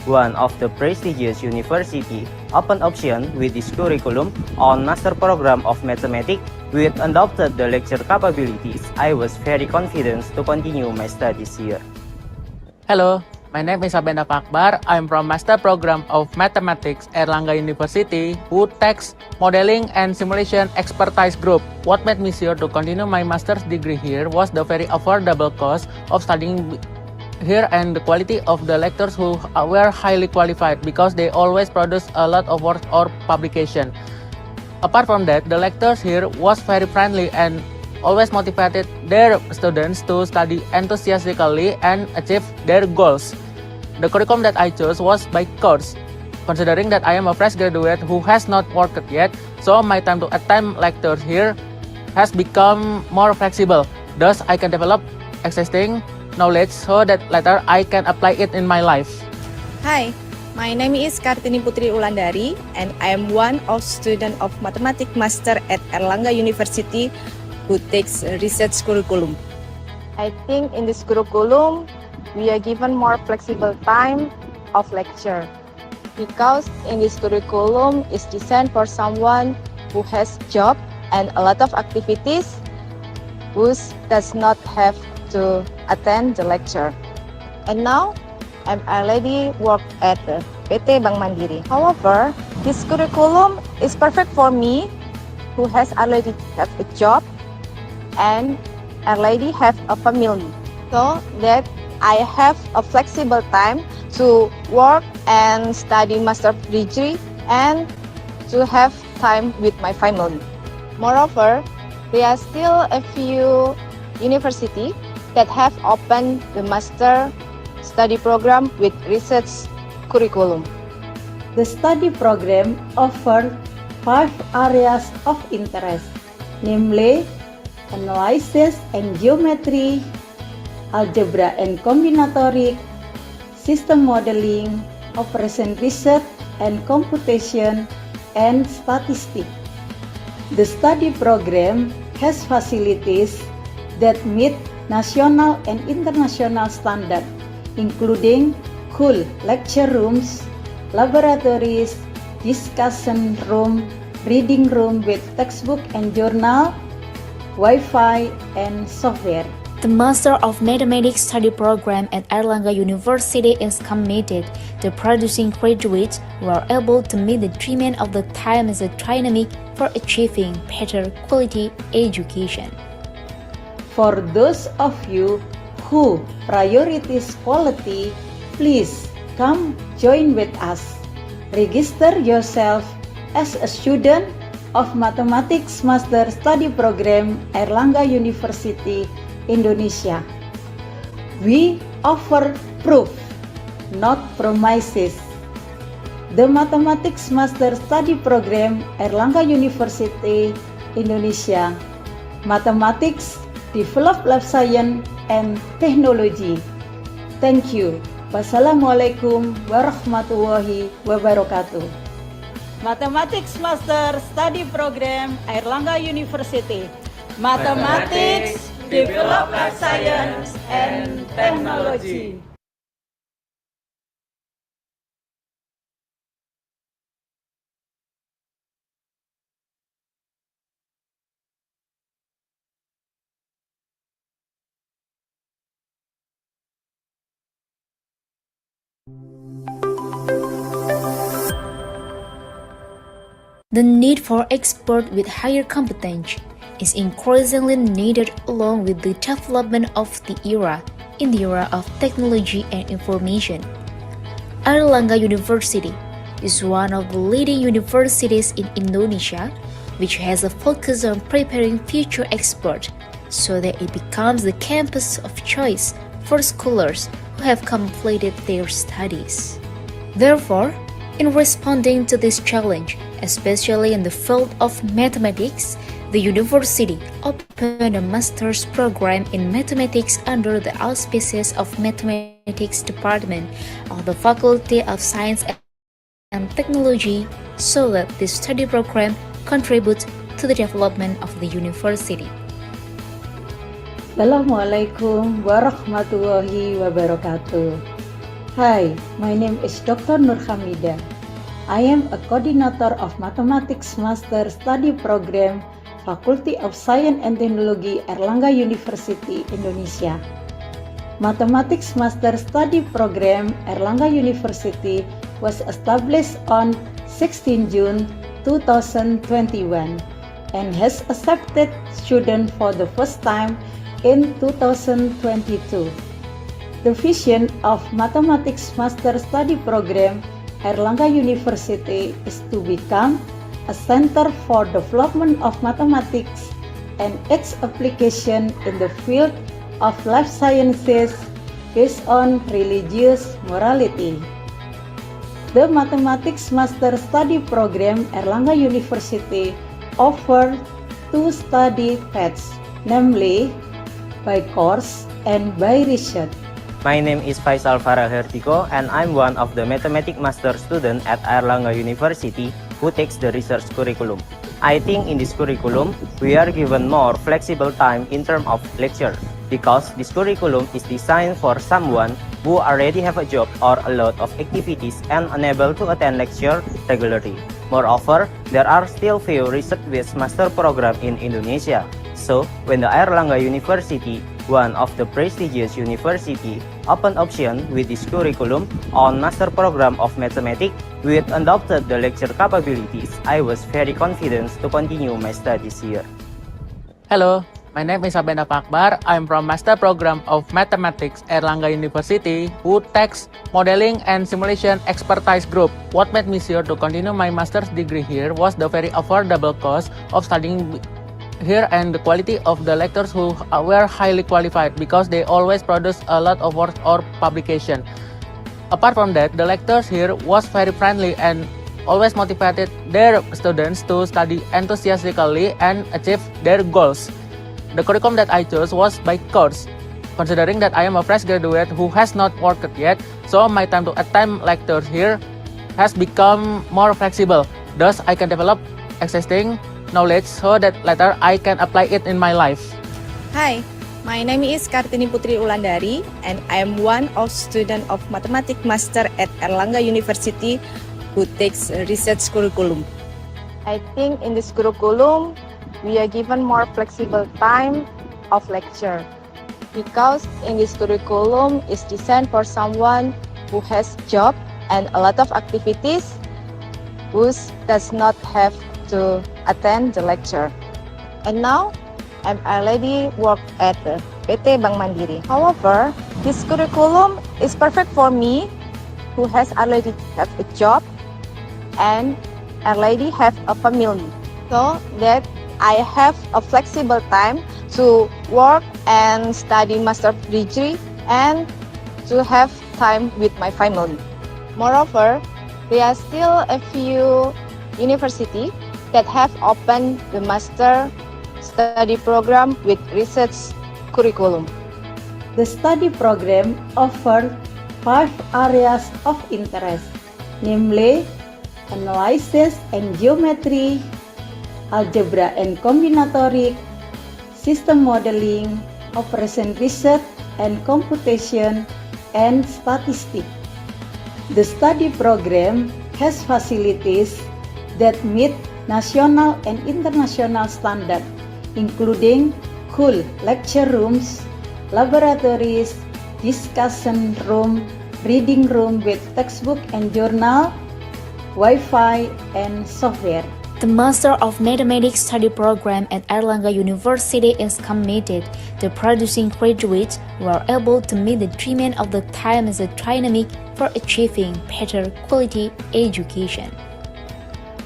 Speaker 23: one of the prestigious university, open option with this curriculum on master program of mathematics with adopted the lecture capabilities, I was very confident to continue my studies here.
Speaker 24: Hello, my name is Abenda Pakbar. I'm from Master Program of Mathematics Airlangga University who takes Modeling and Simulation Expertise Group. What made me sure to continue my master's degree here was the very affordable cost of studying here and the quality of the lecturers who were highly qualified because they always produce a lot of work or publication. Apart from that, the lecturers here was very friendly and always motivated their students to study enthusiastically and achieve their goals. The curriculum that I chose was by course. Considering that I am a fresh graduate who has not worked yet, so my time to attend lectures here has become more flexible. Thus, I can develop existing knowledge so that later I can apply it in my life.
Speaker 25: Hi, my name is Kartini Putri Ulandari and I am one of student of Mathematics Master at Airlangga University who takes research curriculum.
Speaker 26: I think in this curriculum, we are given more flexible time of lecture because in this curriculum is designed for someone who has job and a lot of activities who does not have to attend the lecture. And now, I'm already work at the PT Bank Mandiri. However, this curriculum is perfect for me who has already have a job and already have a family. So that I have a flexible time to work and study master degree and to have time with my family. Moreover, there are still a few universities that have opened the master study program with research curriculum.
Speaker 22: The study program offers 5 areas of interest, namely analysis and geometry, algebra and combinatoric, system modeling, operation research and computation, and statistics. The study program has facilities that meet national and international standards, including cool lecture rooms, laboratories, discussion room, reading room with textbook and journal, Wi-Fi, and software.
Speaker 8: The Master of Mathematics study program at Airlangga University is committed to producing graduates who are able to meet the demand of the time as a dynamic for achieving better quality education.
Speaker 22: For those of you who prioritize quality, please come join with us. Register yourself as a student of Mathematics Master Study Program Airlangga University, Indonesia. We offer proof, not promises. The Mathematics Master Study Program Airlangga University, Indonesia. Mathematics develop life science and technology. Thank you. Wassalamualaikum warahmatullahi wabarakatuh. Mathematics Master Study Program Airlangga University. Mathematics, develop life science and technology.
Speaker 8: The need for experts with higher competence is increasingly needed along with the development of the era in the era of technology and information. Airlangga University is one of the leading universities in Indonesia, which has a focus on preparing future experts so that it becomes the campus of choice for scholars who have completed their studies. Therefore, in responding to this challenge, especially in the field of mathematics, the university opened a master's program in mathematics under the auspices of Mathematics Department of the Faculty of Science and Technology so that this study program contributes to the development of the university.
Speaker 22: Assalamualaikum warahmatullahi wabarakatuh. Hi, my name is Dr. Nur Hamida. I am a coordinator of Mathematics Master Study Program, Faculty of Science and Technology, Airlangga University, Indonesia. Mathematics Master Study Program, Airlangga University was established on 16 June 2021 and has accepted students for the first time in 2022. The vision of Mathematics Master Study Program Airlangga University is to become a center for development of mathematics and its application in the field of life sciences based on religious morality. The Mathematics Master Study Program Airlangga University offers two study paths, namely by course and by research.
Speaker 23: My name is Faisal Farah Hertiko and I'm one of the Mathematics Master student at Airlangga University who takes the research curriculum. I think in this curriculum, we are given more flexible time in terms of lecture because this curriculum is designed for someone who already have a job or a lot of activities and unable to attend lecture regularly. Moreover, there are still few research-based master program in Indonesia. So, when the Airlangga University, one of the prestigious university, opened option with this curriculum on master program of mathematics, with adopted the lecture capabilities, I was very confident to continue my studies here.
Speaker 24: Hello, my name is Abenda Pakbar. I'm from Master Program of Mathematics at Airlangga University, who takes Modeling and Simulation Expertise Group. What made me sure to continue my master's degree here was the very affordable cost of studying here and the quality of the lecturers who were highly qualified because they always produce a lot of work or publication. Apart from that, the lecturers here was very friendly and always motivated their students to study enthusiastically and achieve their goals. The curriculum that I chose was by course. Considering that I am a fresh graduate who has not worked yet, so my time to attend lectures here has become more flexible. Thus, I can develop existing knowledge so that later I can apply it in my life.
Speaker 25: Hi, my name is Kartini Putri Ulandari and I am one of student of Mathematics Master at Airlangga University who takes research curriculum.
Speaker 26: I think in this curriculum, we are given more flexible time of lecture because in this curriculum is designed for someone who has job and a lot of activities who does not have to attend the lecture. And now I'm already work at the PT Bank Mandiri. However, this curriculum is perfect for me who has already have a job and already have a family, so that I have a flexible time to work and study master degree and to have time with my family. Moreover, there are still a few universities that have opened the master study program with research curriculum.
Speaker 22: The study program offers 5 areas of interest, namely analysis and geometry, algebra and combinatoric, system modeling, operation research and computation, and statistics. The study program has facilities that meet national and international standards, including cool lecture rooms, laboratories, discussion room, reading room with textbook and journal, Wi-Fi, and software.
Speaker 8: The Master of Mathematics study program at Airlangga University is committed to producing graduates who are able to meet the demand of the time as a dynamic for achieving better quality education.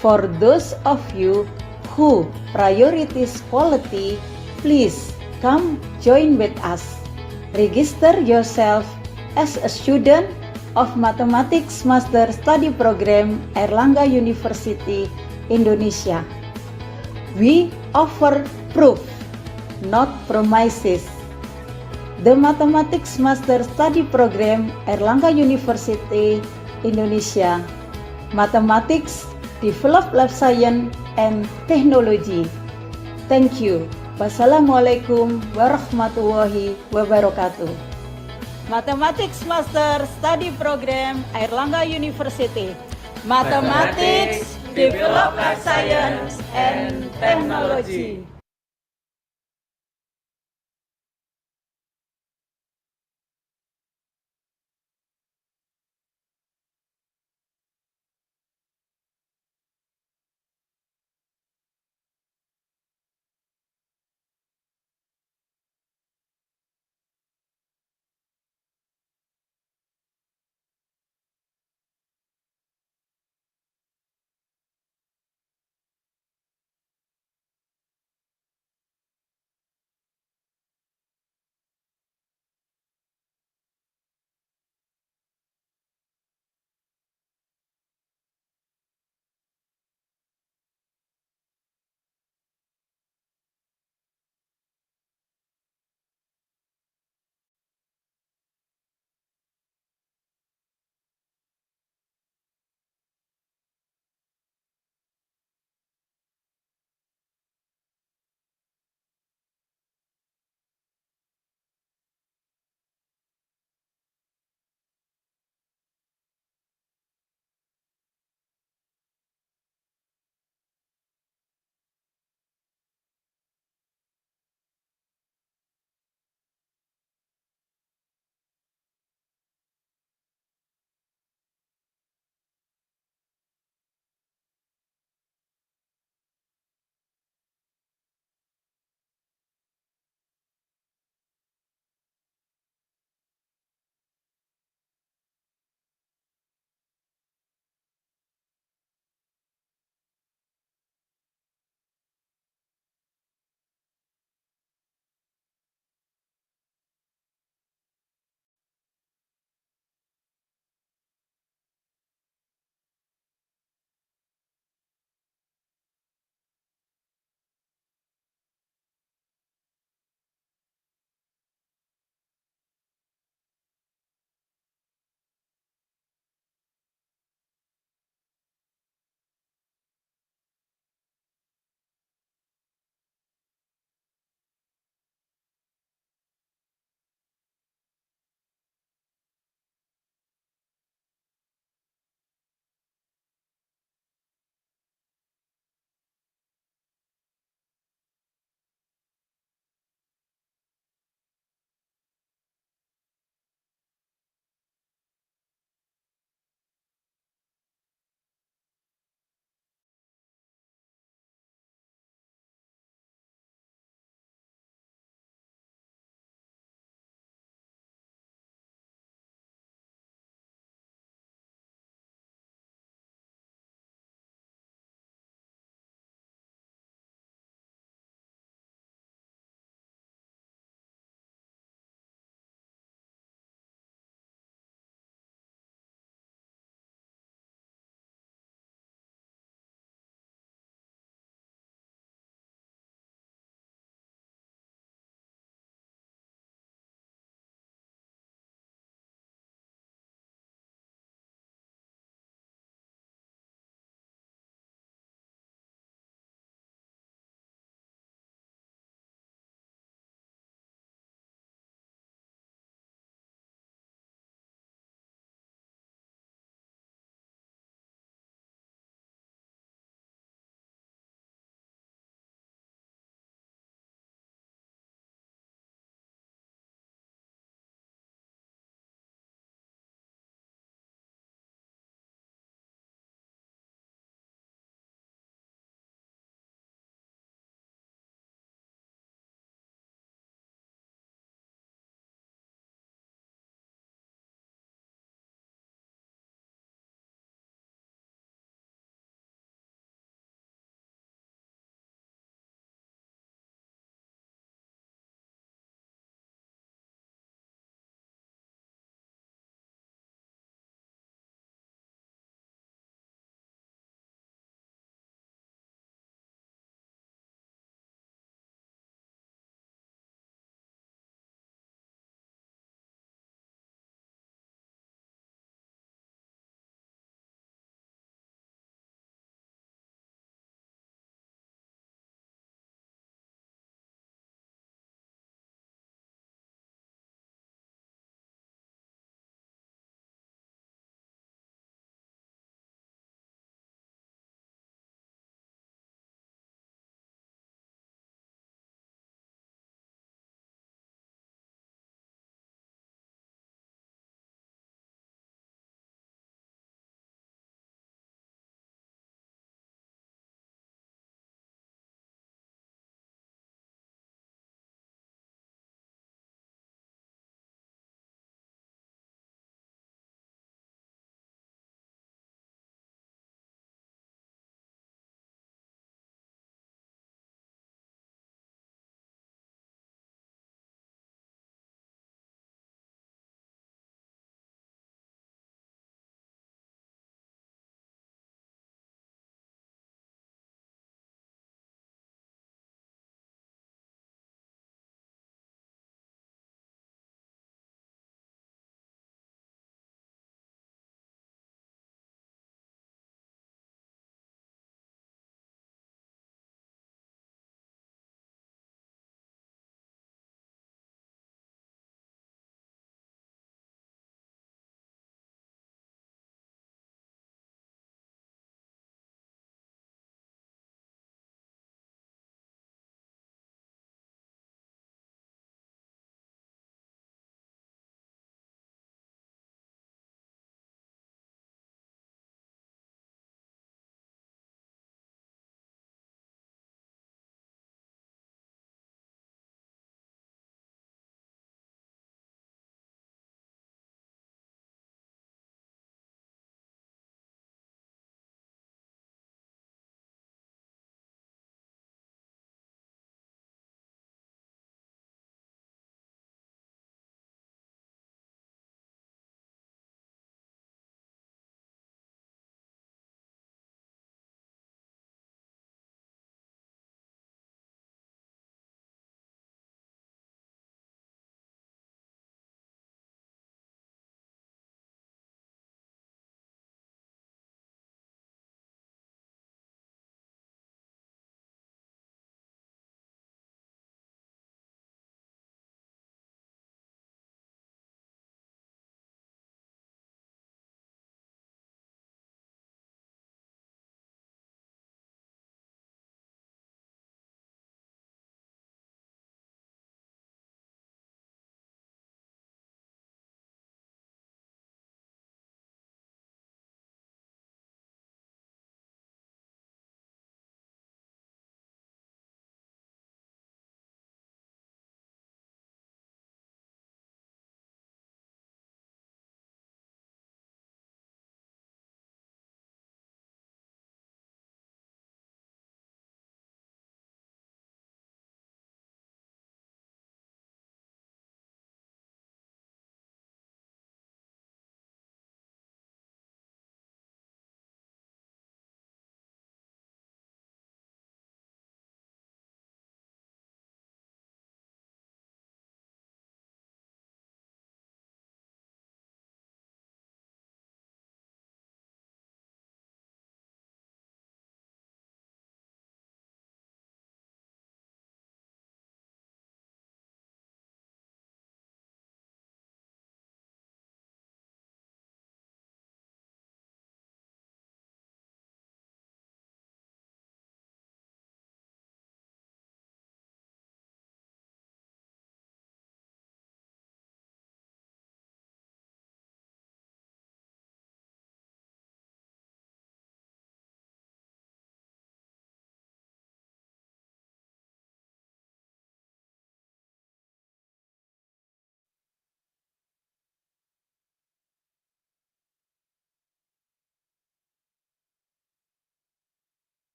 Speaker 22: For those of you who prioritize quality, please come join with us. Register yourself as a student of Mathematics Master Study Program Airlangga University, Indonesia. We offer proof, not promises. The Mathematics Master Study Program Airlangga University, Indonesia. Mathematics develop life science and technology. Thank you. Wassalamualaikum warahmatullahi wabarakatuh. Mathematics Master Study Program Airlangga University. Mathematics, develop life science and technology.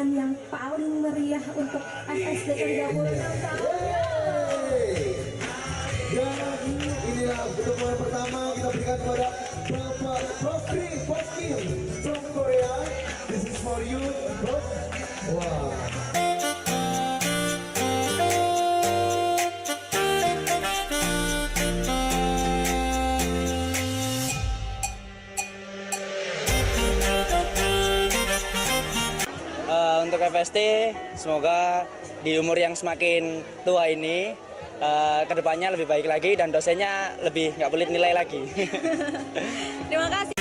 Speaker 6: tangan yang paling meriah untuk FSD ke-36 tahun.
Speaker 3: Dan inilah pertemuan pertama kita berikan kepada Bapak Prof Kim from Korea. This is for you, Prof. Wow.
Speaker 23: Untuk FST, semoga di umur yang semakin tua ini, kedepannya lebih baik lagi dan dosennya lebih nggak pelit nilai lagi.
Speaker 7: Terima kasih.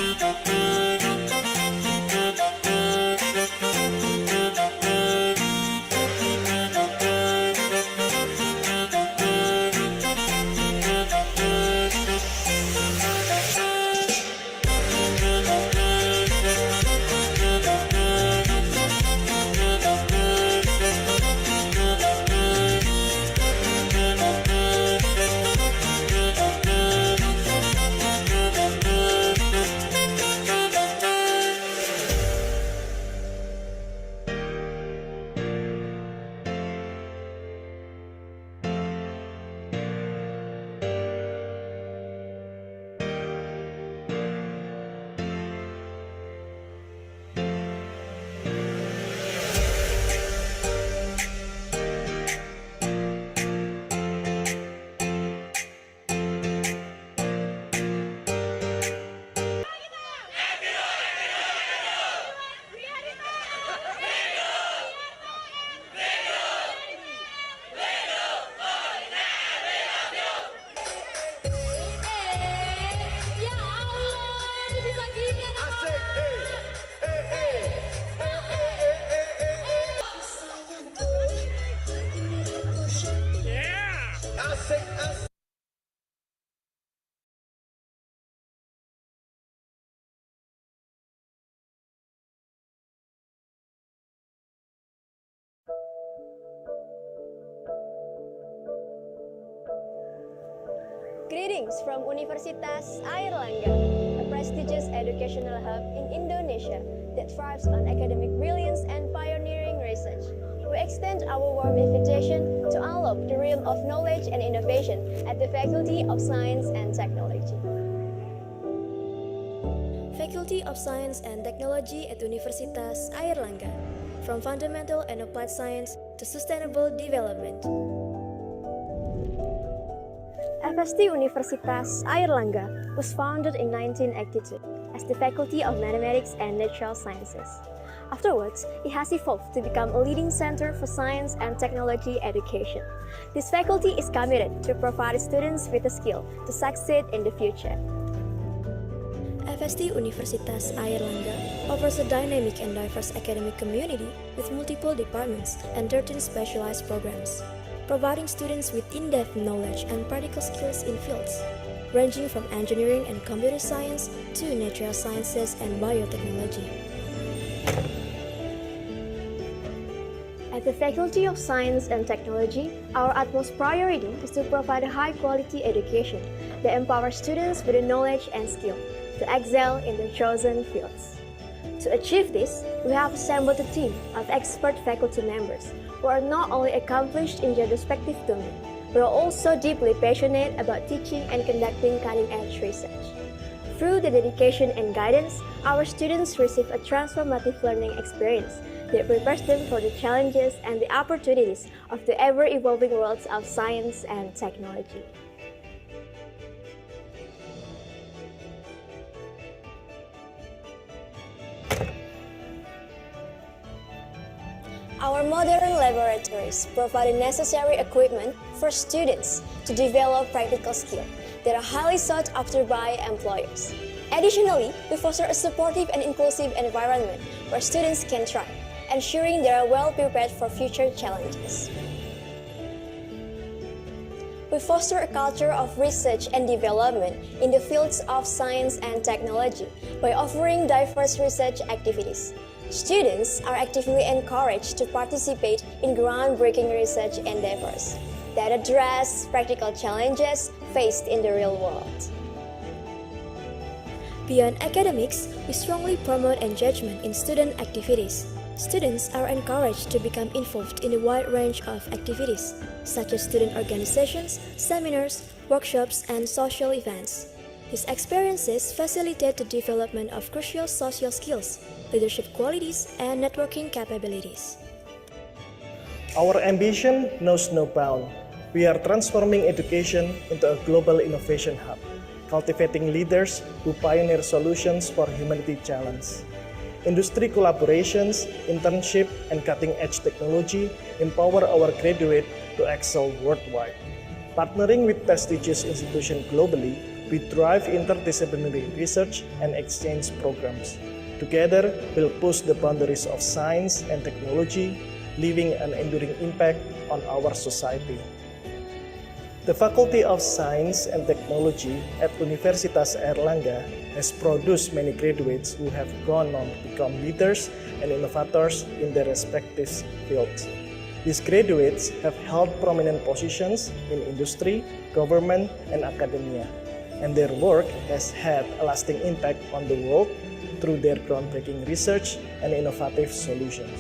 Speaker 13: Greetings from Universitas Airlangga, a prestigious educational hub in Indonesia that thrives on academic brilliance and pioneering research. We extend our warm invitation to unlock the realm of knowledge and innovation at the Faculty of Science and Technology. Faculty of Science and Technology at Universitas Airlangga, from fundamental and applied science to sustainable development. FST Universitas Airlangga was founded in 1982 as the Faculty of Mathematics and Natural Sciences. Afterwards, it has evolved to become a leading center for science and technology education. This faculty is committed to provide students with the skill to succeed in the future. FST Universitas Airlangga offers a dynamic and diverse academic community with multiple departments and 13 specialized programs, providing students with in-depth knowledge and practical skills in fields ranging from engineering and computer science to natural sciences and biotechnology. At the Faculty of Science and Technology, our utmost priority is to provide a high-quality education that empowers students with the knowledge and skill to excel in their chosen fields. To achieve this, we have assembled a team of expert faculty members who are not only accomplished in their respective domain, but are also deeply passionate about teaching and conducting cutting-edge research. Through the dedication and guidance, our students receive a transformative learning experience that prepares them for the challenges and the opportunities of the ever-evolving worlds of science and technology. Our modern laboratories provide the necessary equipment for students to develop practical skills that are highly sought after by employers. Additionally, we foster a supportive and inclusive environment where students can thrive, ensuring they are well prepared for future challenges. We foster a culture of research and development in the fields of science and technology by offering diverse research activities. Students are actively encouraged to participate in groundbreaking research endeavors that address practical challenges faced in the real world. Beyond academics, we strongly promote engagement in student activities. Students are encouraged to become involved in a wide range of activities, such as student organizations, seminars, workshops, and social events. These experiences facilitate the development of crucial social skills, leadership qualities, and networking capabilities.
Speaker 5: Our ambition knows no bound. We are transforming education into a global innovation hub, cultivating leaders who pioneer solutions for humanity challenges. Industry collaborations, internship, and cutting-edge technology empower our graduates to excel worldwide. Partnering with prestigious institutions globally, we drive interdisciplinary research and exchange programs. Together, we'll push the boundaries of science and technology, leaving an enduring impact on our society. The Faculty of Science and Technology at Universitas Airlangga has produced many graduates who have gone on to become leaders and innovators in their respective fields. These graduates have held prominent positions in industry, government, and academia, and their work has had a lasting impact on the world through their groundbreaking research and innovative solutions.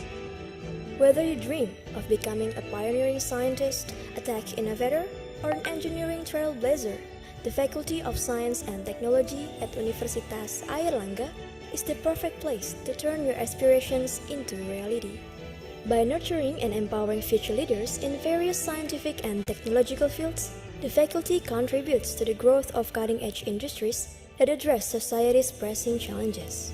Speaker 13: Whether you dream of becoming a pioneering scientist, a tech innovator, or an engineering trailblazer, the Faculty of Science and Technology at Universitas Airlangga is the perfect place to turn your aspirations into reality. By nurturing and empowering future leaders in various scientific and technological fields, the faculty contributes to the growth of cutting-edge industries that address society's pressing challenges.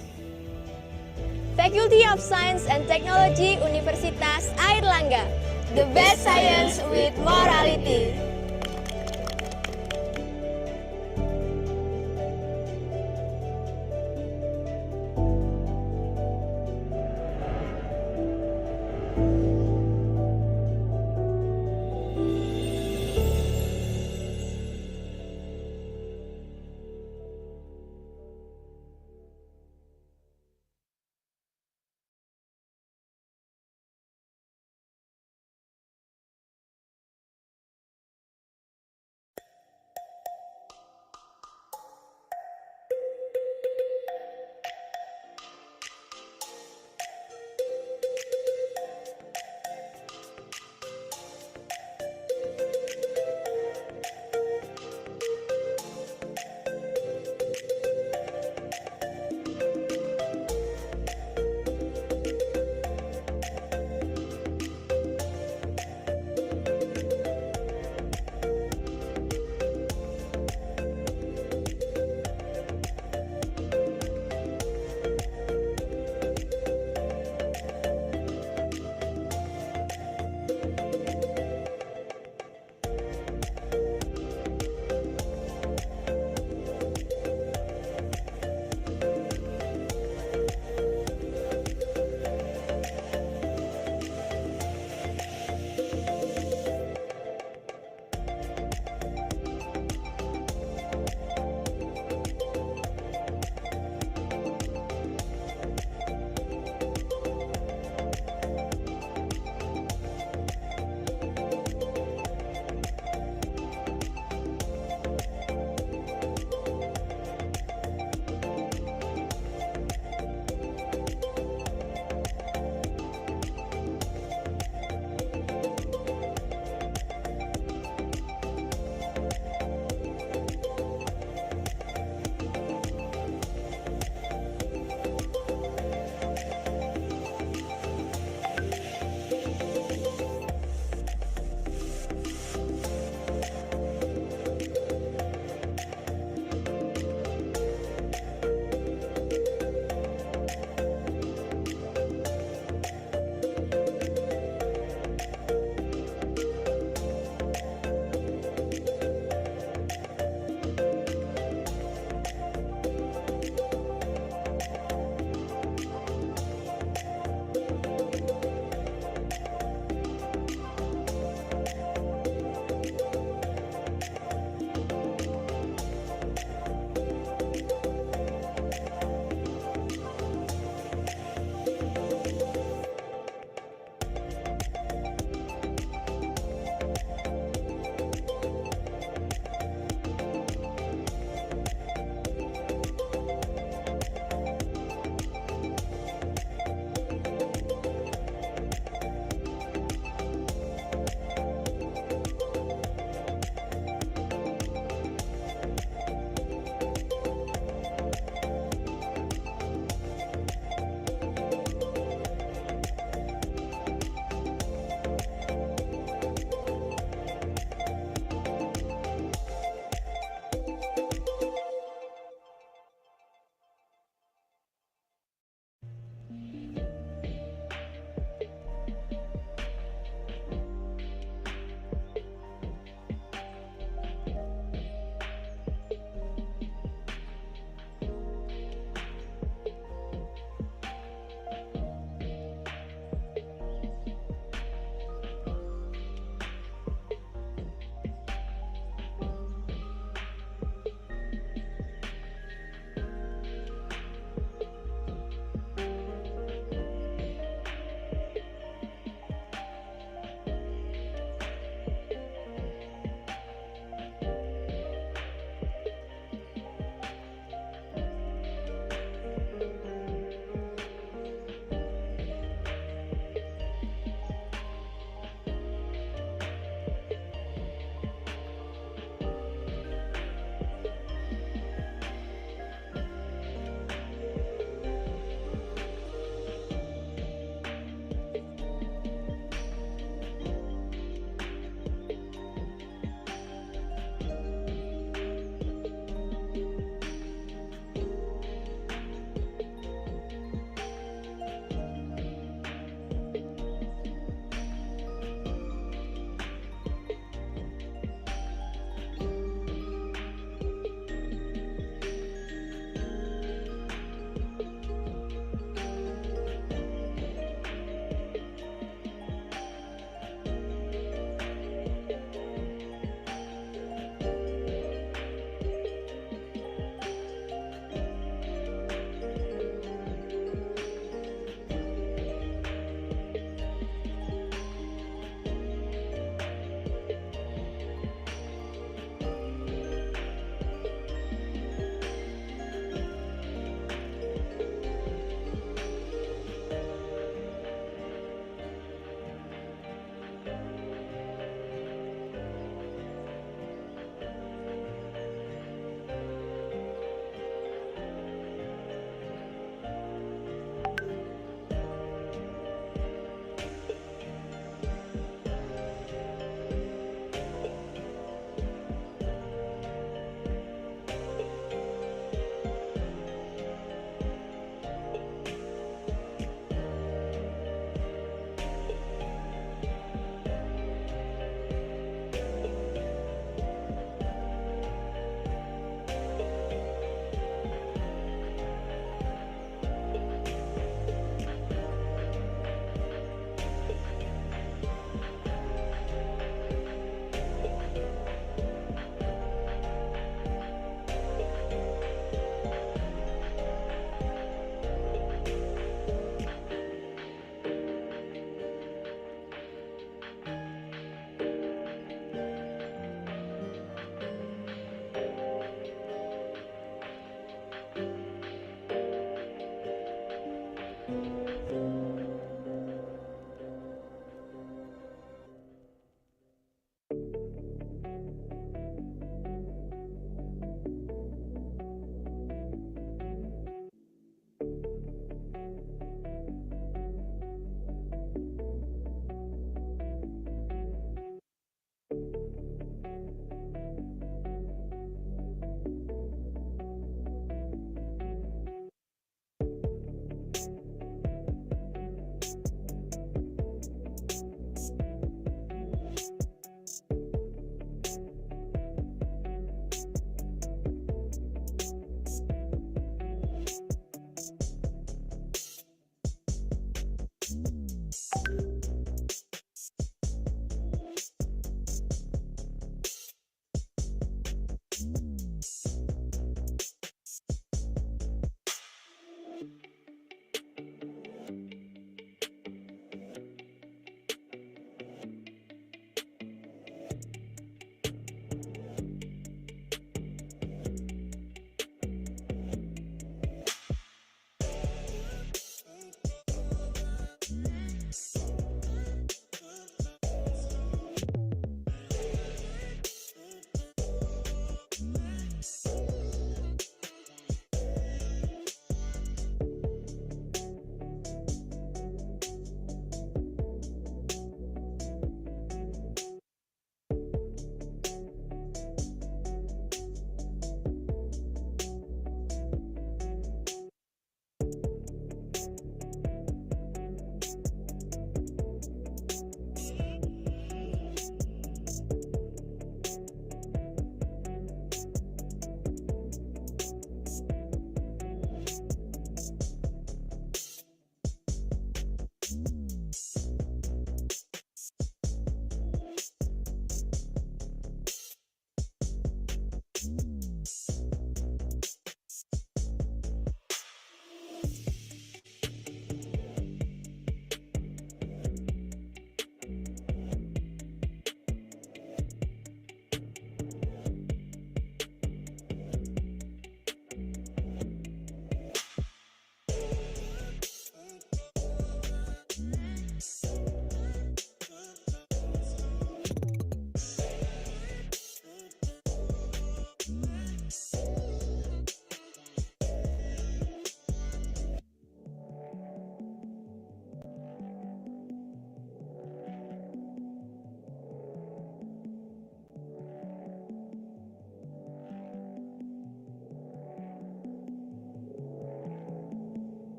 Speaker 15: Faculty of Science and Technology Universitas Airlangga, the best science with morality.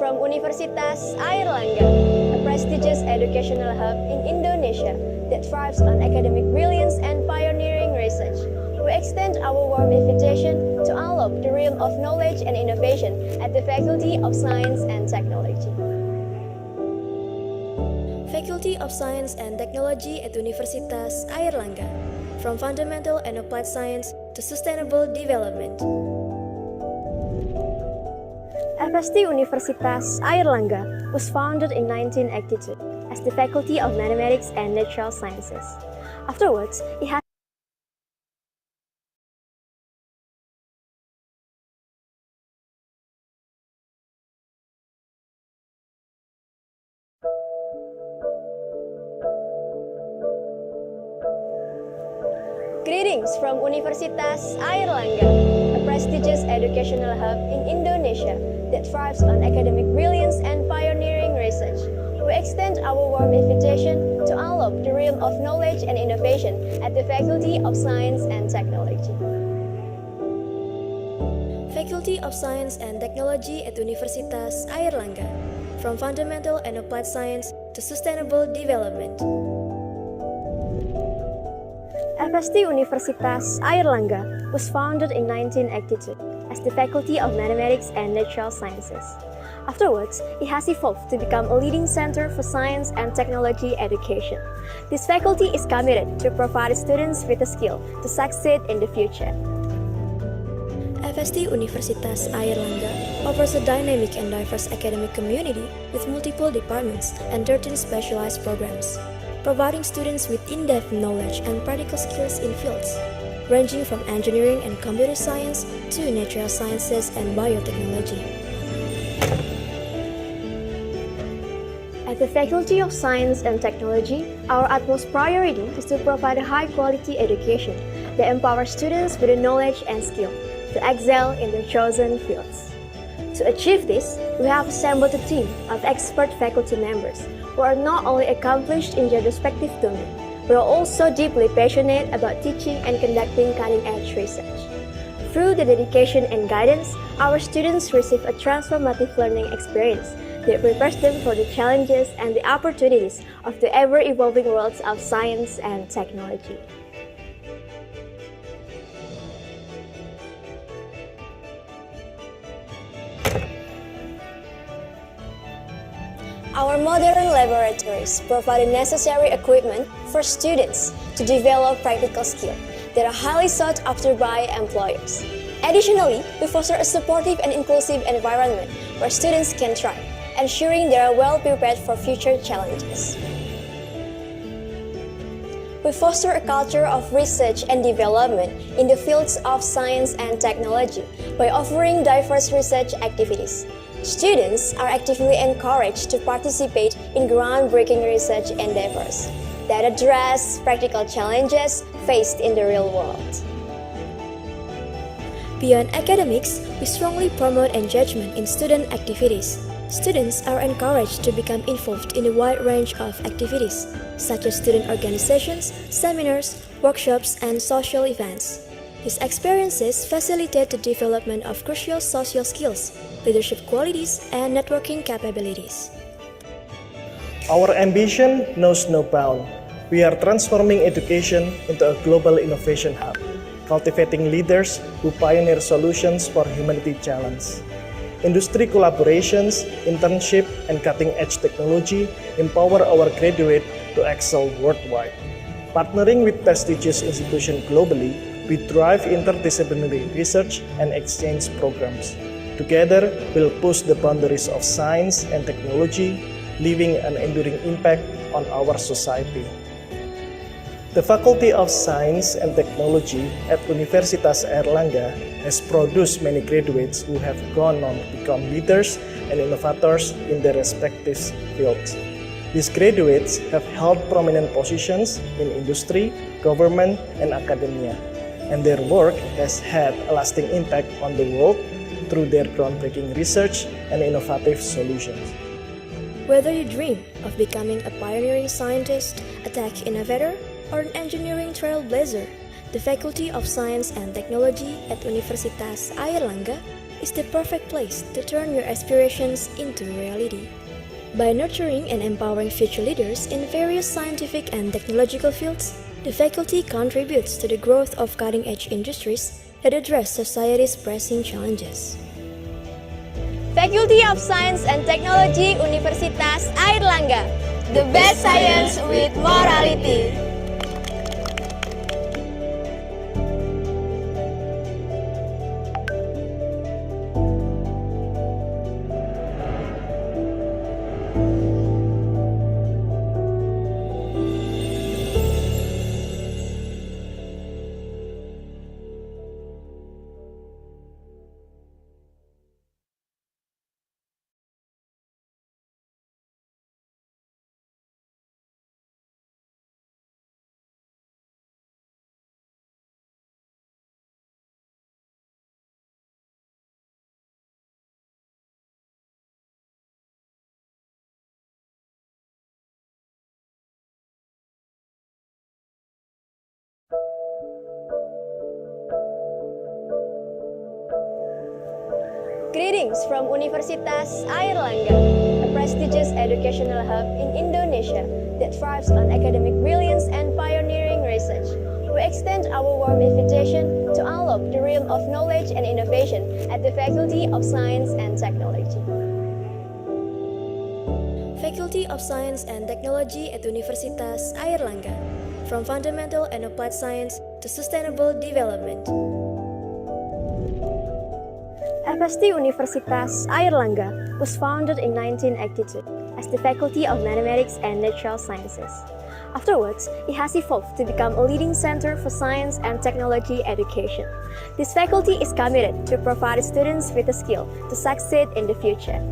Speaker 13: from Universitas Airlangga, a prestigious educational hub in Indonesia that thrives on academic brilliance and pioneering research. We extend our warm invitation to unlock the realm of knowledge and innovation at the Faculty of Science and Technology. Faculty of Science and Technology at Universitas Airlangga, from fundamental and applied science to sustainable development. FST Universitas Airlangga was founded in 1982 as the Faculty of Mathematics and Natural Sciences. Afterwards, it has Greetings from Universitas Airlangga, a prestigious educational hub in Indonesia that thrives on academic brilliance and pioneering research. We extend our warm invitation to unlock the realm of knowledge and innovation at the Faculty of Science and Technology. Faculty of Science and Technology at Universitas Airlangga, from fundamental and applied science to sustainable development. FST Universitas Airlangga was founded in 1982 as the Faculty of Mathematics and Natural Sciences. Afterwards, it has evolved to become a leading center for science and technology education. This faculty is committed to provide students with the skill to succeed in the future. FST Universitas Airlangga offers a dynamic and diverse academic community with multiple departments and 13 specialized programs, providing students with in-depth knowledge and practical skills in fields ranging from engineering and computer science to natural sciences and biotechnology. At the Faculty of Science and Technology, our utmost priority is to provide a high-quality education that empowers students with the knowledge and skill to excel in their chosen fields. To achieve this, we have assembled a team of expert faculty members who are not only accomplished in their respective domain, but are also deeply passionate about teaching and conducting cutting-edge research. Through the dedication and guidance, our students receive a transformative learning experience that prepares them for the challenges and the opportunities of the ever-evolving worlds of science and technology. Our modern laboratories provide the necessary equipment for students to develop practical skills that are highly sought after by employers. Additionally, we foster a supportive and inclusive environment where students can thrive, ensuring they are well prepared for future challenges. We foster a culture of research and development in the fields of science and technology by offering diverse research activities. Students are actively encouraged to participate in groundbreaking research endeavors that address practical challenges faced in the real world. Beyond academics, we strongly promote engagement in student activities. Students are encouraged to become involved in a wide range of activities, such as student organizations, seminars, workshops, and social events. These experiences facilitate the development of crucial social skills, leadership qualities, and networking capabilities.
Speaker 5: Our ambition knows no bound. We are transforming education into a global innovation hub, cultivating leaders who pioneer solutions for humanity challenges. Industry collaborations, internship, and cutting-edge technology empower our graduates to excel worldwide. Partnering with prestigious institutions globally, we drive interdisciplinary research and exchange programs. Together, we'll push the boundaries of science and technology, leaving an enduring impact on our society. The Faculty of Science and Technology at Universitas Airlangga has produced many graduates who have gone on to become leaders and innovators in their respective fields. These graduates have held prominent positions in industry, government, and academia, and their work has had a lasting impact on the world through their groundbreaking research and innovative solutions.
Speaker 13: Whether you dream of becoming a pioneering scientist, a tech innovator, or an engineering trailblazer, the Faculty of Science and Technology at Universitas Airlangga is the perfect place to turn your aspirations into reality. By nurturing and empowering future leaders in various scientific and technological fields, the faculty contributes to the growth of cutting-edge industries that address society's pressing challenges.
Speaker 15: Faculty of Science and Technology Universitas Airlangga, the best science with morality. Greetings from Universitas Airlangga, a prestigious educational hub in Indonesia that thrives on academic brilliance and pioneering research. We extend our warm invitation to unlock the realm of knowledge and innovation at the Faculty of Science and Technology.
Speaker 13: Faculty of Science and Technology at Universitas Airlangga, from fundamental and applied science to sustainable development. FST Universitas Airlangga was founded in 1982 as the Faculty of Mathematics and Natural Sciences. Afterwards, it has evolved to become a leading center for science and technology education. This faculty is committed to provide students with the skill to succeed in the future.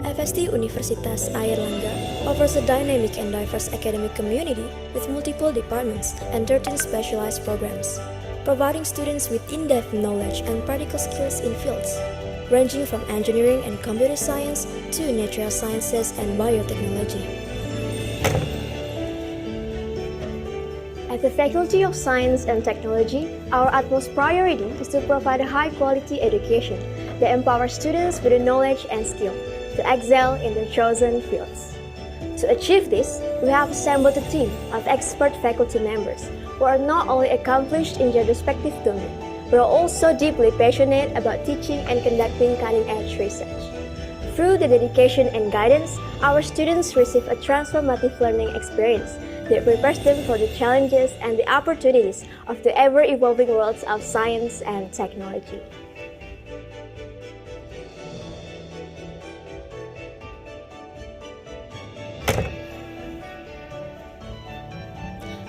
Speaker 13: FST Universitas Airlangga offers a dynamic and diverse academic community with multiple departments and 13 specialized programs, providing students with in-depth knowledge and practical skills in fields ranging from engineering and computer science to natural sciences and biotechnology. At the Faculty of Science and Technology, our utmost priority is to provide a high-quality education that empowers students with the knowledge and skill to excel in their chosen fields. To achieve this, we have assembled a team of expert faculty members who are not only accomplished in their respective domain, but are also deeply passionate about teaching and conducting cutting-edge research. Through the dedication and guidance, our students receive a transformative learning experience that prepares them for the challenges and the opportunities of the ever-evolving worlds of science and technology.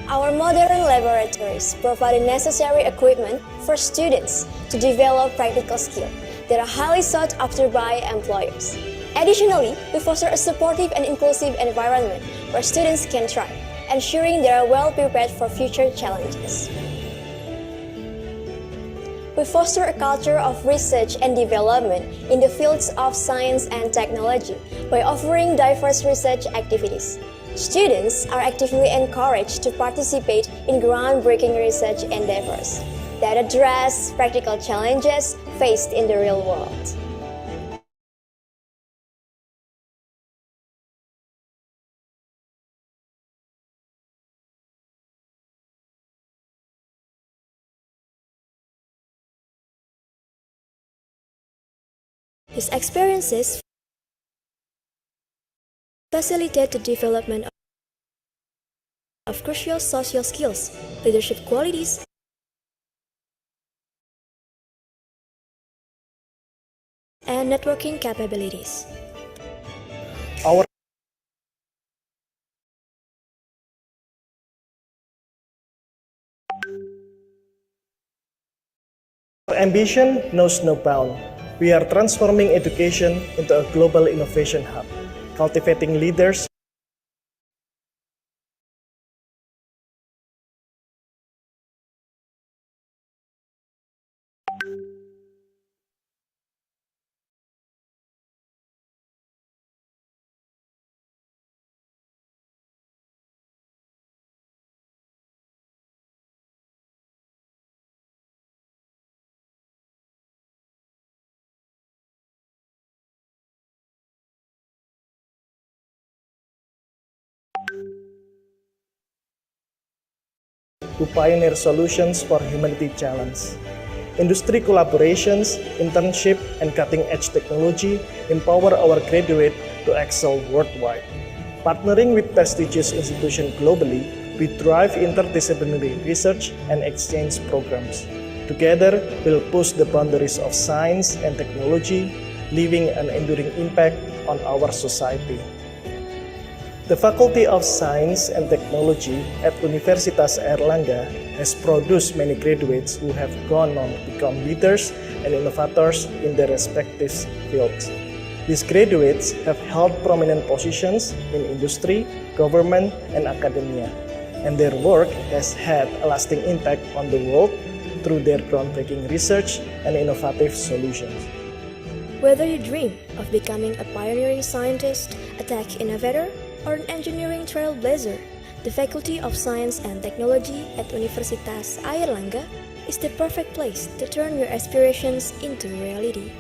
Speaker 13: Our modern laboratories provide the necessary equipment for students to develop practical skills that are highly sought after by employers. Additionally, we foster a supportive and inclusive environment where students can thrive, ensuring they are well prepared for future challenges. We foster a culture of research and development in the fields of science and technology by offering diverse research activities. Students are actively encouraged to participate in groundbreaking research endeavors that address practical challenges faced in the real world. These experiences facilitate the development of crucial social skills, leadership qualities, and networking capabilities.
Speaker 5: Our ambition knows no bound. We are transforming education into a global innovation hub, cultivating leaders who pioneer solutions for humanity challenges. Industry collaborations, internship, and cutting-edge technology empower our graduates to excel worldwide. Partnering with prestigious institutions globally, we drive interdisciplinary research and exchange programs. Together, we'll push the boundaries of science and technology, leaving an enduring impact on our society. The Faculty of Science and Technology at Universitas Airlangga has produced many graduates who have gone on to become leaders and innovators in their respective fields. These graduates have held prominent positions in industry, government, and academia, and their work has had a lasting impact on the world through their groundbreaking research and innovative solutions.
Speaker 13: Whether you dream of becoming a pioneering scientist, a tech innovator, or an engineering trailblazer, the Faculty of Science and Technology at Universitas Airlangga is the perfect place to turn your aspirations into reality.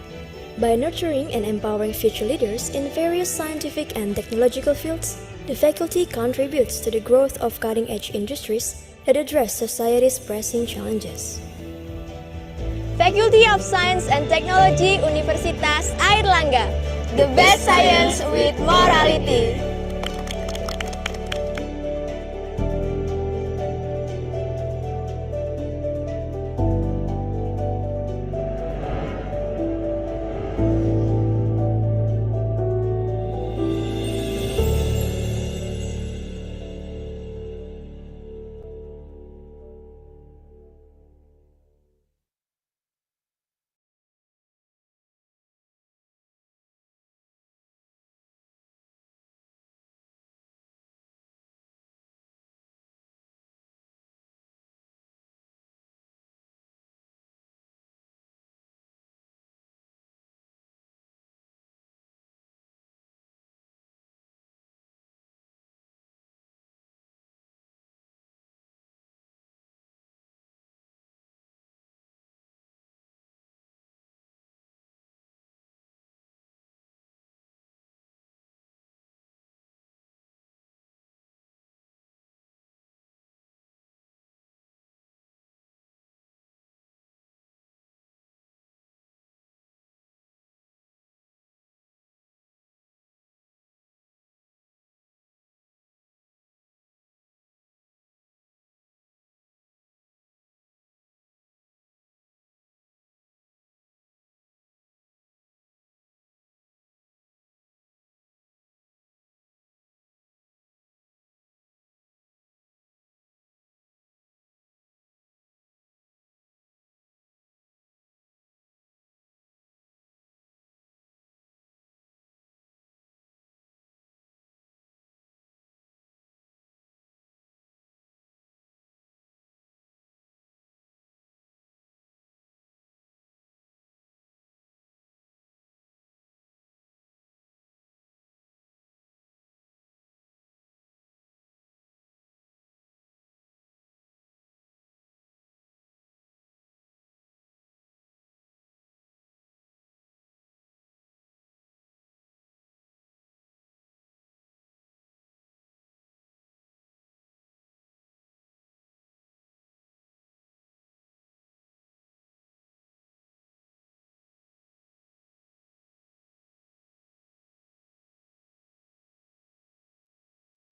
Speaker 13: By nurturing and empowering future leaders in various scientific and technological fields, the faculty contributes to the growth of cutting-edge industries that address society's pressing challenges.
Speaker 15: Faculty of Science and Technology Universitas Airlangga, the best science with morality.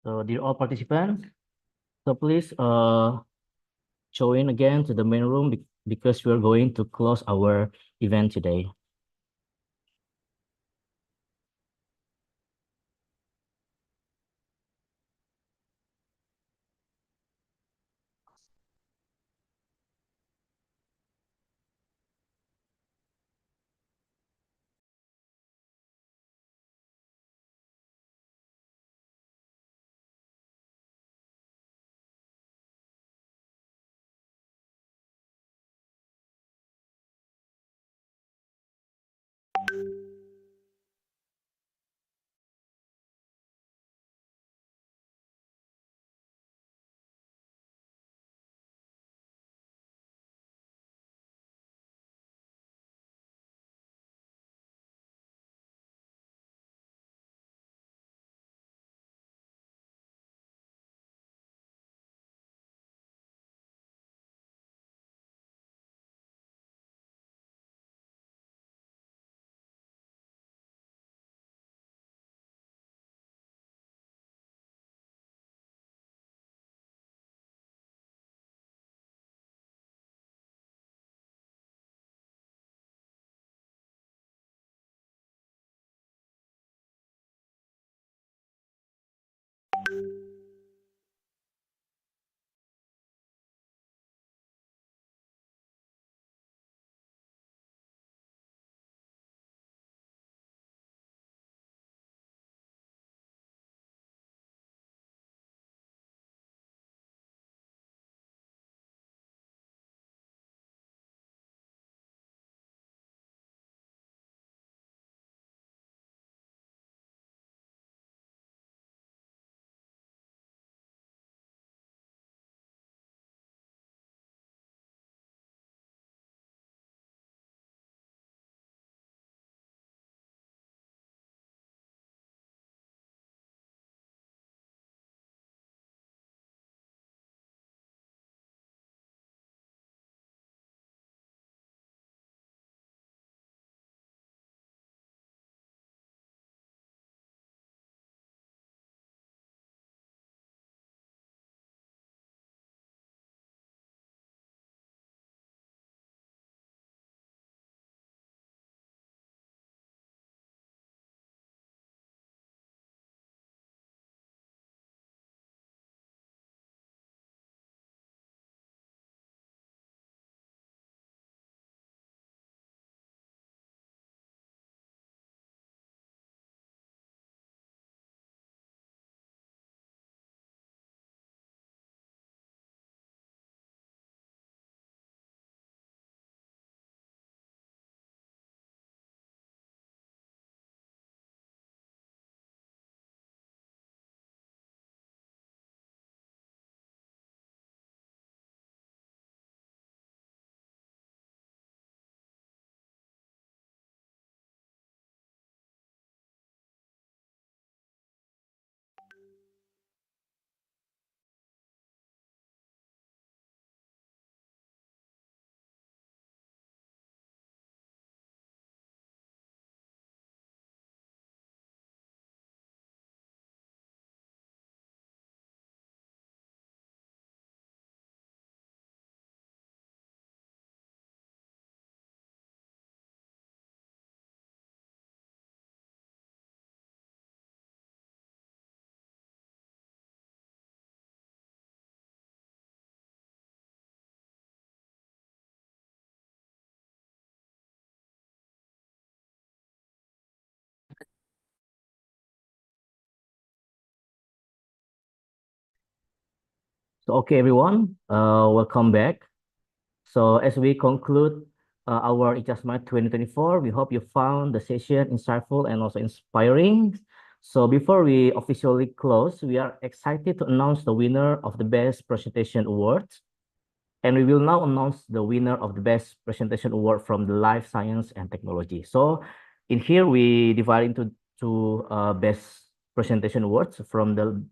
Speaker 1: So, dear all participants, so please join again to the main room because we're going to close our event today. So, okay, everyone, welcome back. So, as we conclude our Icasmat 2024, we hope you found the session insightful and also inspiring. So, before we officially close, we are excited to announce the winner of the Best Presentation Award. And we will now announce the winner of the Best Presentation Award from the Life Science and Technology. So, in here, we divide into two Best Presentation Awards from the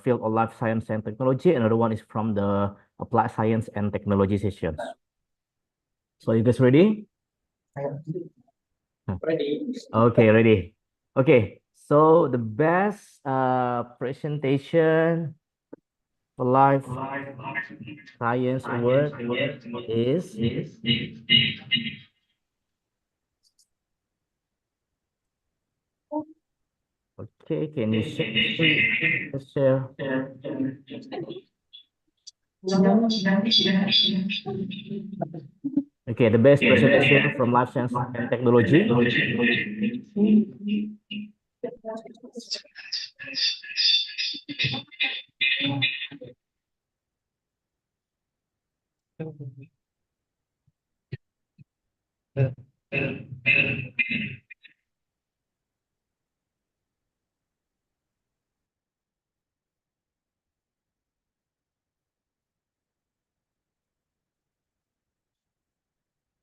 Speaker 1: field of life science and technology. Another one is from the applied science and technology sessions. So you guys ready?
Speaker 4: Ready?
Speaker 1: Okay, ready. Okay, so the best presentation for life science award is okay. Can you share the screen? Just share. Okay, the best presentation from life science and technology.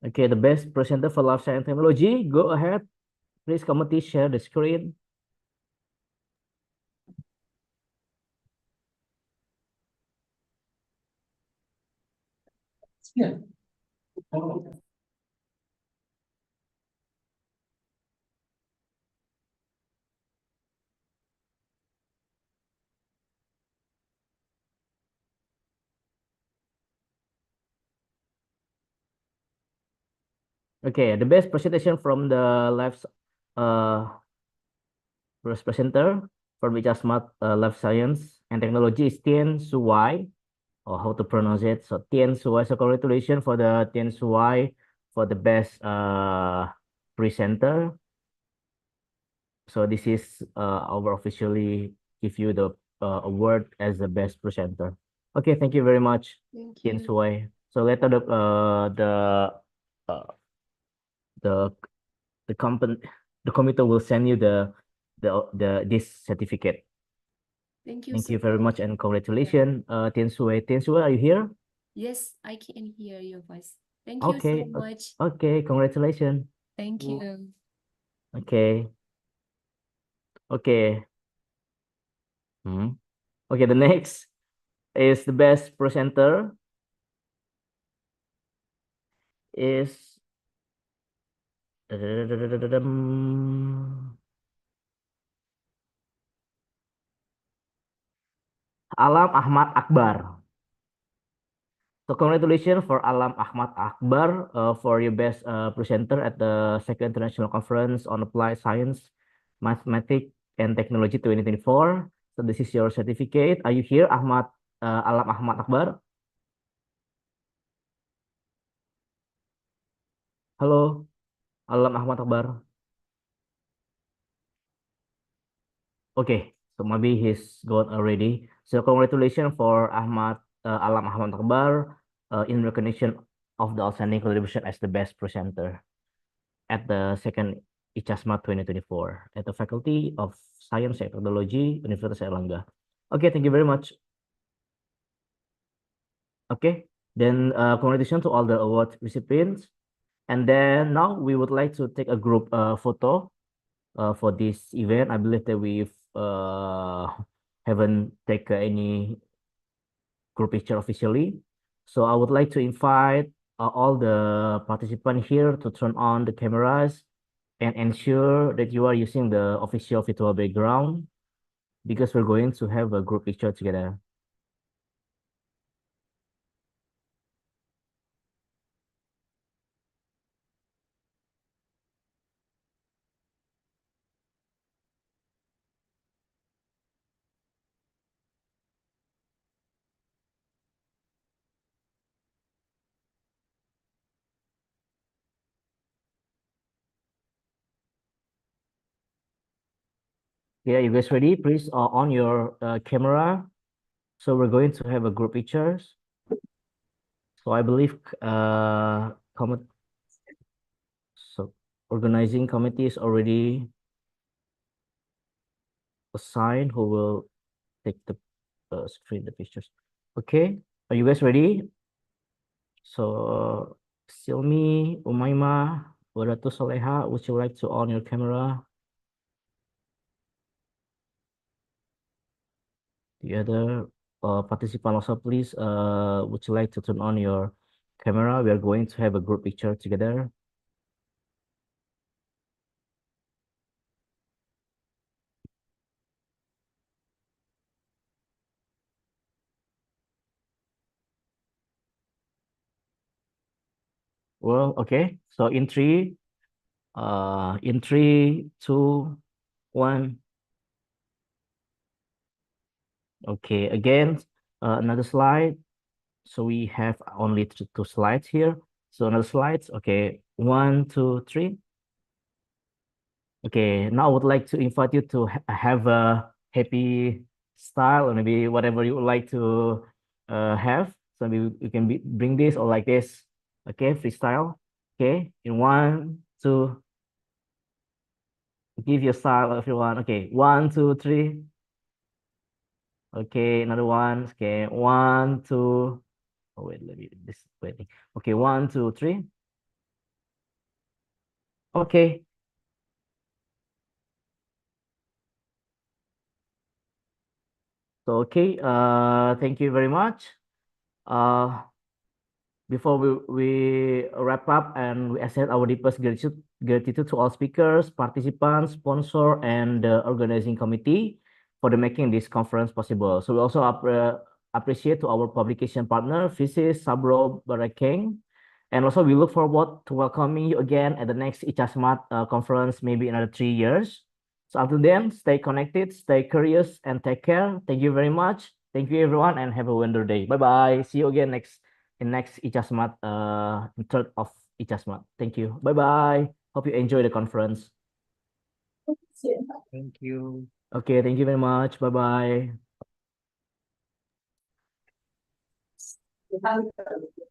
Speaker 1: Okay, the best presenter for life science and technology. Go ahead. Please, committee, share the screen.
Speaker 4: Yeah.
Speaker 1: Okay, the best presentation from the uh first presenter from Icasmat Life Science and Technology is Tien Suwai, or how to pronounce it. So Tien Suwai. So congratulations for the Tien Suwai for the best presenter. So this is our officially give you the award as the best presenter. Okay, thank you very much,
Speaker 9: Thank
Speaker 1: Tien
Speaker 9: you.
Speaker 1: Suwai. So later uh, the the company the committee will send you the this certificate.
Speaker 9: Thank you
Speaker 1: Thank
Speaker 9: so
Speaker 1: you very much
Speaker 9: much.
Speaker 1: and congratulations, Tien Sui. Tien Sui, are you here?
Speaker 9: Yes, I can hear your voice. Thank you so
Speaker 1: Okay,
Speaker 9: much.
Speaker 1: okay, congratulations.
Speaker 9: Thank you.
Speaker 1: Okay, okay. Okay, the next is the best presenter is Alam Ahmad Akbar. So congratulations for Alam Ahmad Akbar for your best presenter at the Second International Conference on Applied Science, Mathematics, and Technology 2024. So this is your certificate. Are you here, Alam Ahmad Akbar? Halo, Alam Ahmad Akbar. Okay, so maybe he's gone already. So congratulations for Alam Ahmad Akbar in recognition of the outstanding contribution as the best presenter at the second Icasmat 2024 at the Faculty of Science and Technology, Universitas Airlangga. Okay, thank you very much. Okay, then congratulations to all the award recipients. And then now we would like to take a group photo for this event. I believe that we've haven't taken any group picture officially. So I would like to invite all the participants here to turn on the cameras and ensure that you are using the official virtual background because we're going to have a group picture together. Yeah, you guys ready? Please on your camera So we're going to have a group pictures. So I believe so organizing committee is already assigned who will take the screen the pictures. Okay, are you guys ready? So Silmi, Umaima, Wadatu Soleha, would you like to on your camera? The other participant also, please, would you like to turn on your camera? We are going to have a group picture together. Well, okay. So in three, two, one. Okay, again, another slide. So we have only two slides here. So another slides. Okay, one, two, three. Okay, now I would like to invite you to have a happy style or maybe whatever you would like to have. So maybe you can bring this or like this. Okay, freestyle. Okay, in one, two, give your style, everyone. Okay, one, two, three. Okay, another one. Okay, one, two. Oh, wait, let me this waiting. Okay, one, two, three. Okay. So okay, thank you very much. Uh, Before we wrap up and we extend our deepest gratitude to all speakers, participants, sponsor, and the organizing committee for the making this conference possible. So we also appreciate to our publication partner, Visis Sabro Barakeng. And also we look forward to welcoming you again at the next Icasmat conference, maybe another 3 years. So until then, stay connected, stay curious, and take care. Thank you very much. Thank you everyone and have a wonderful day. Bye-bye. See you again in next Icasmat, in third of Icasmat. Thank you. Bye bye. Hope you enjoy the conference.
Speaker 4: Thank you.
Speaker 1: Okay, thank you very much. Bye bye.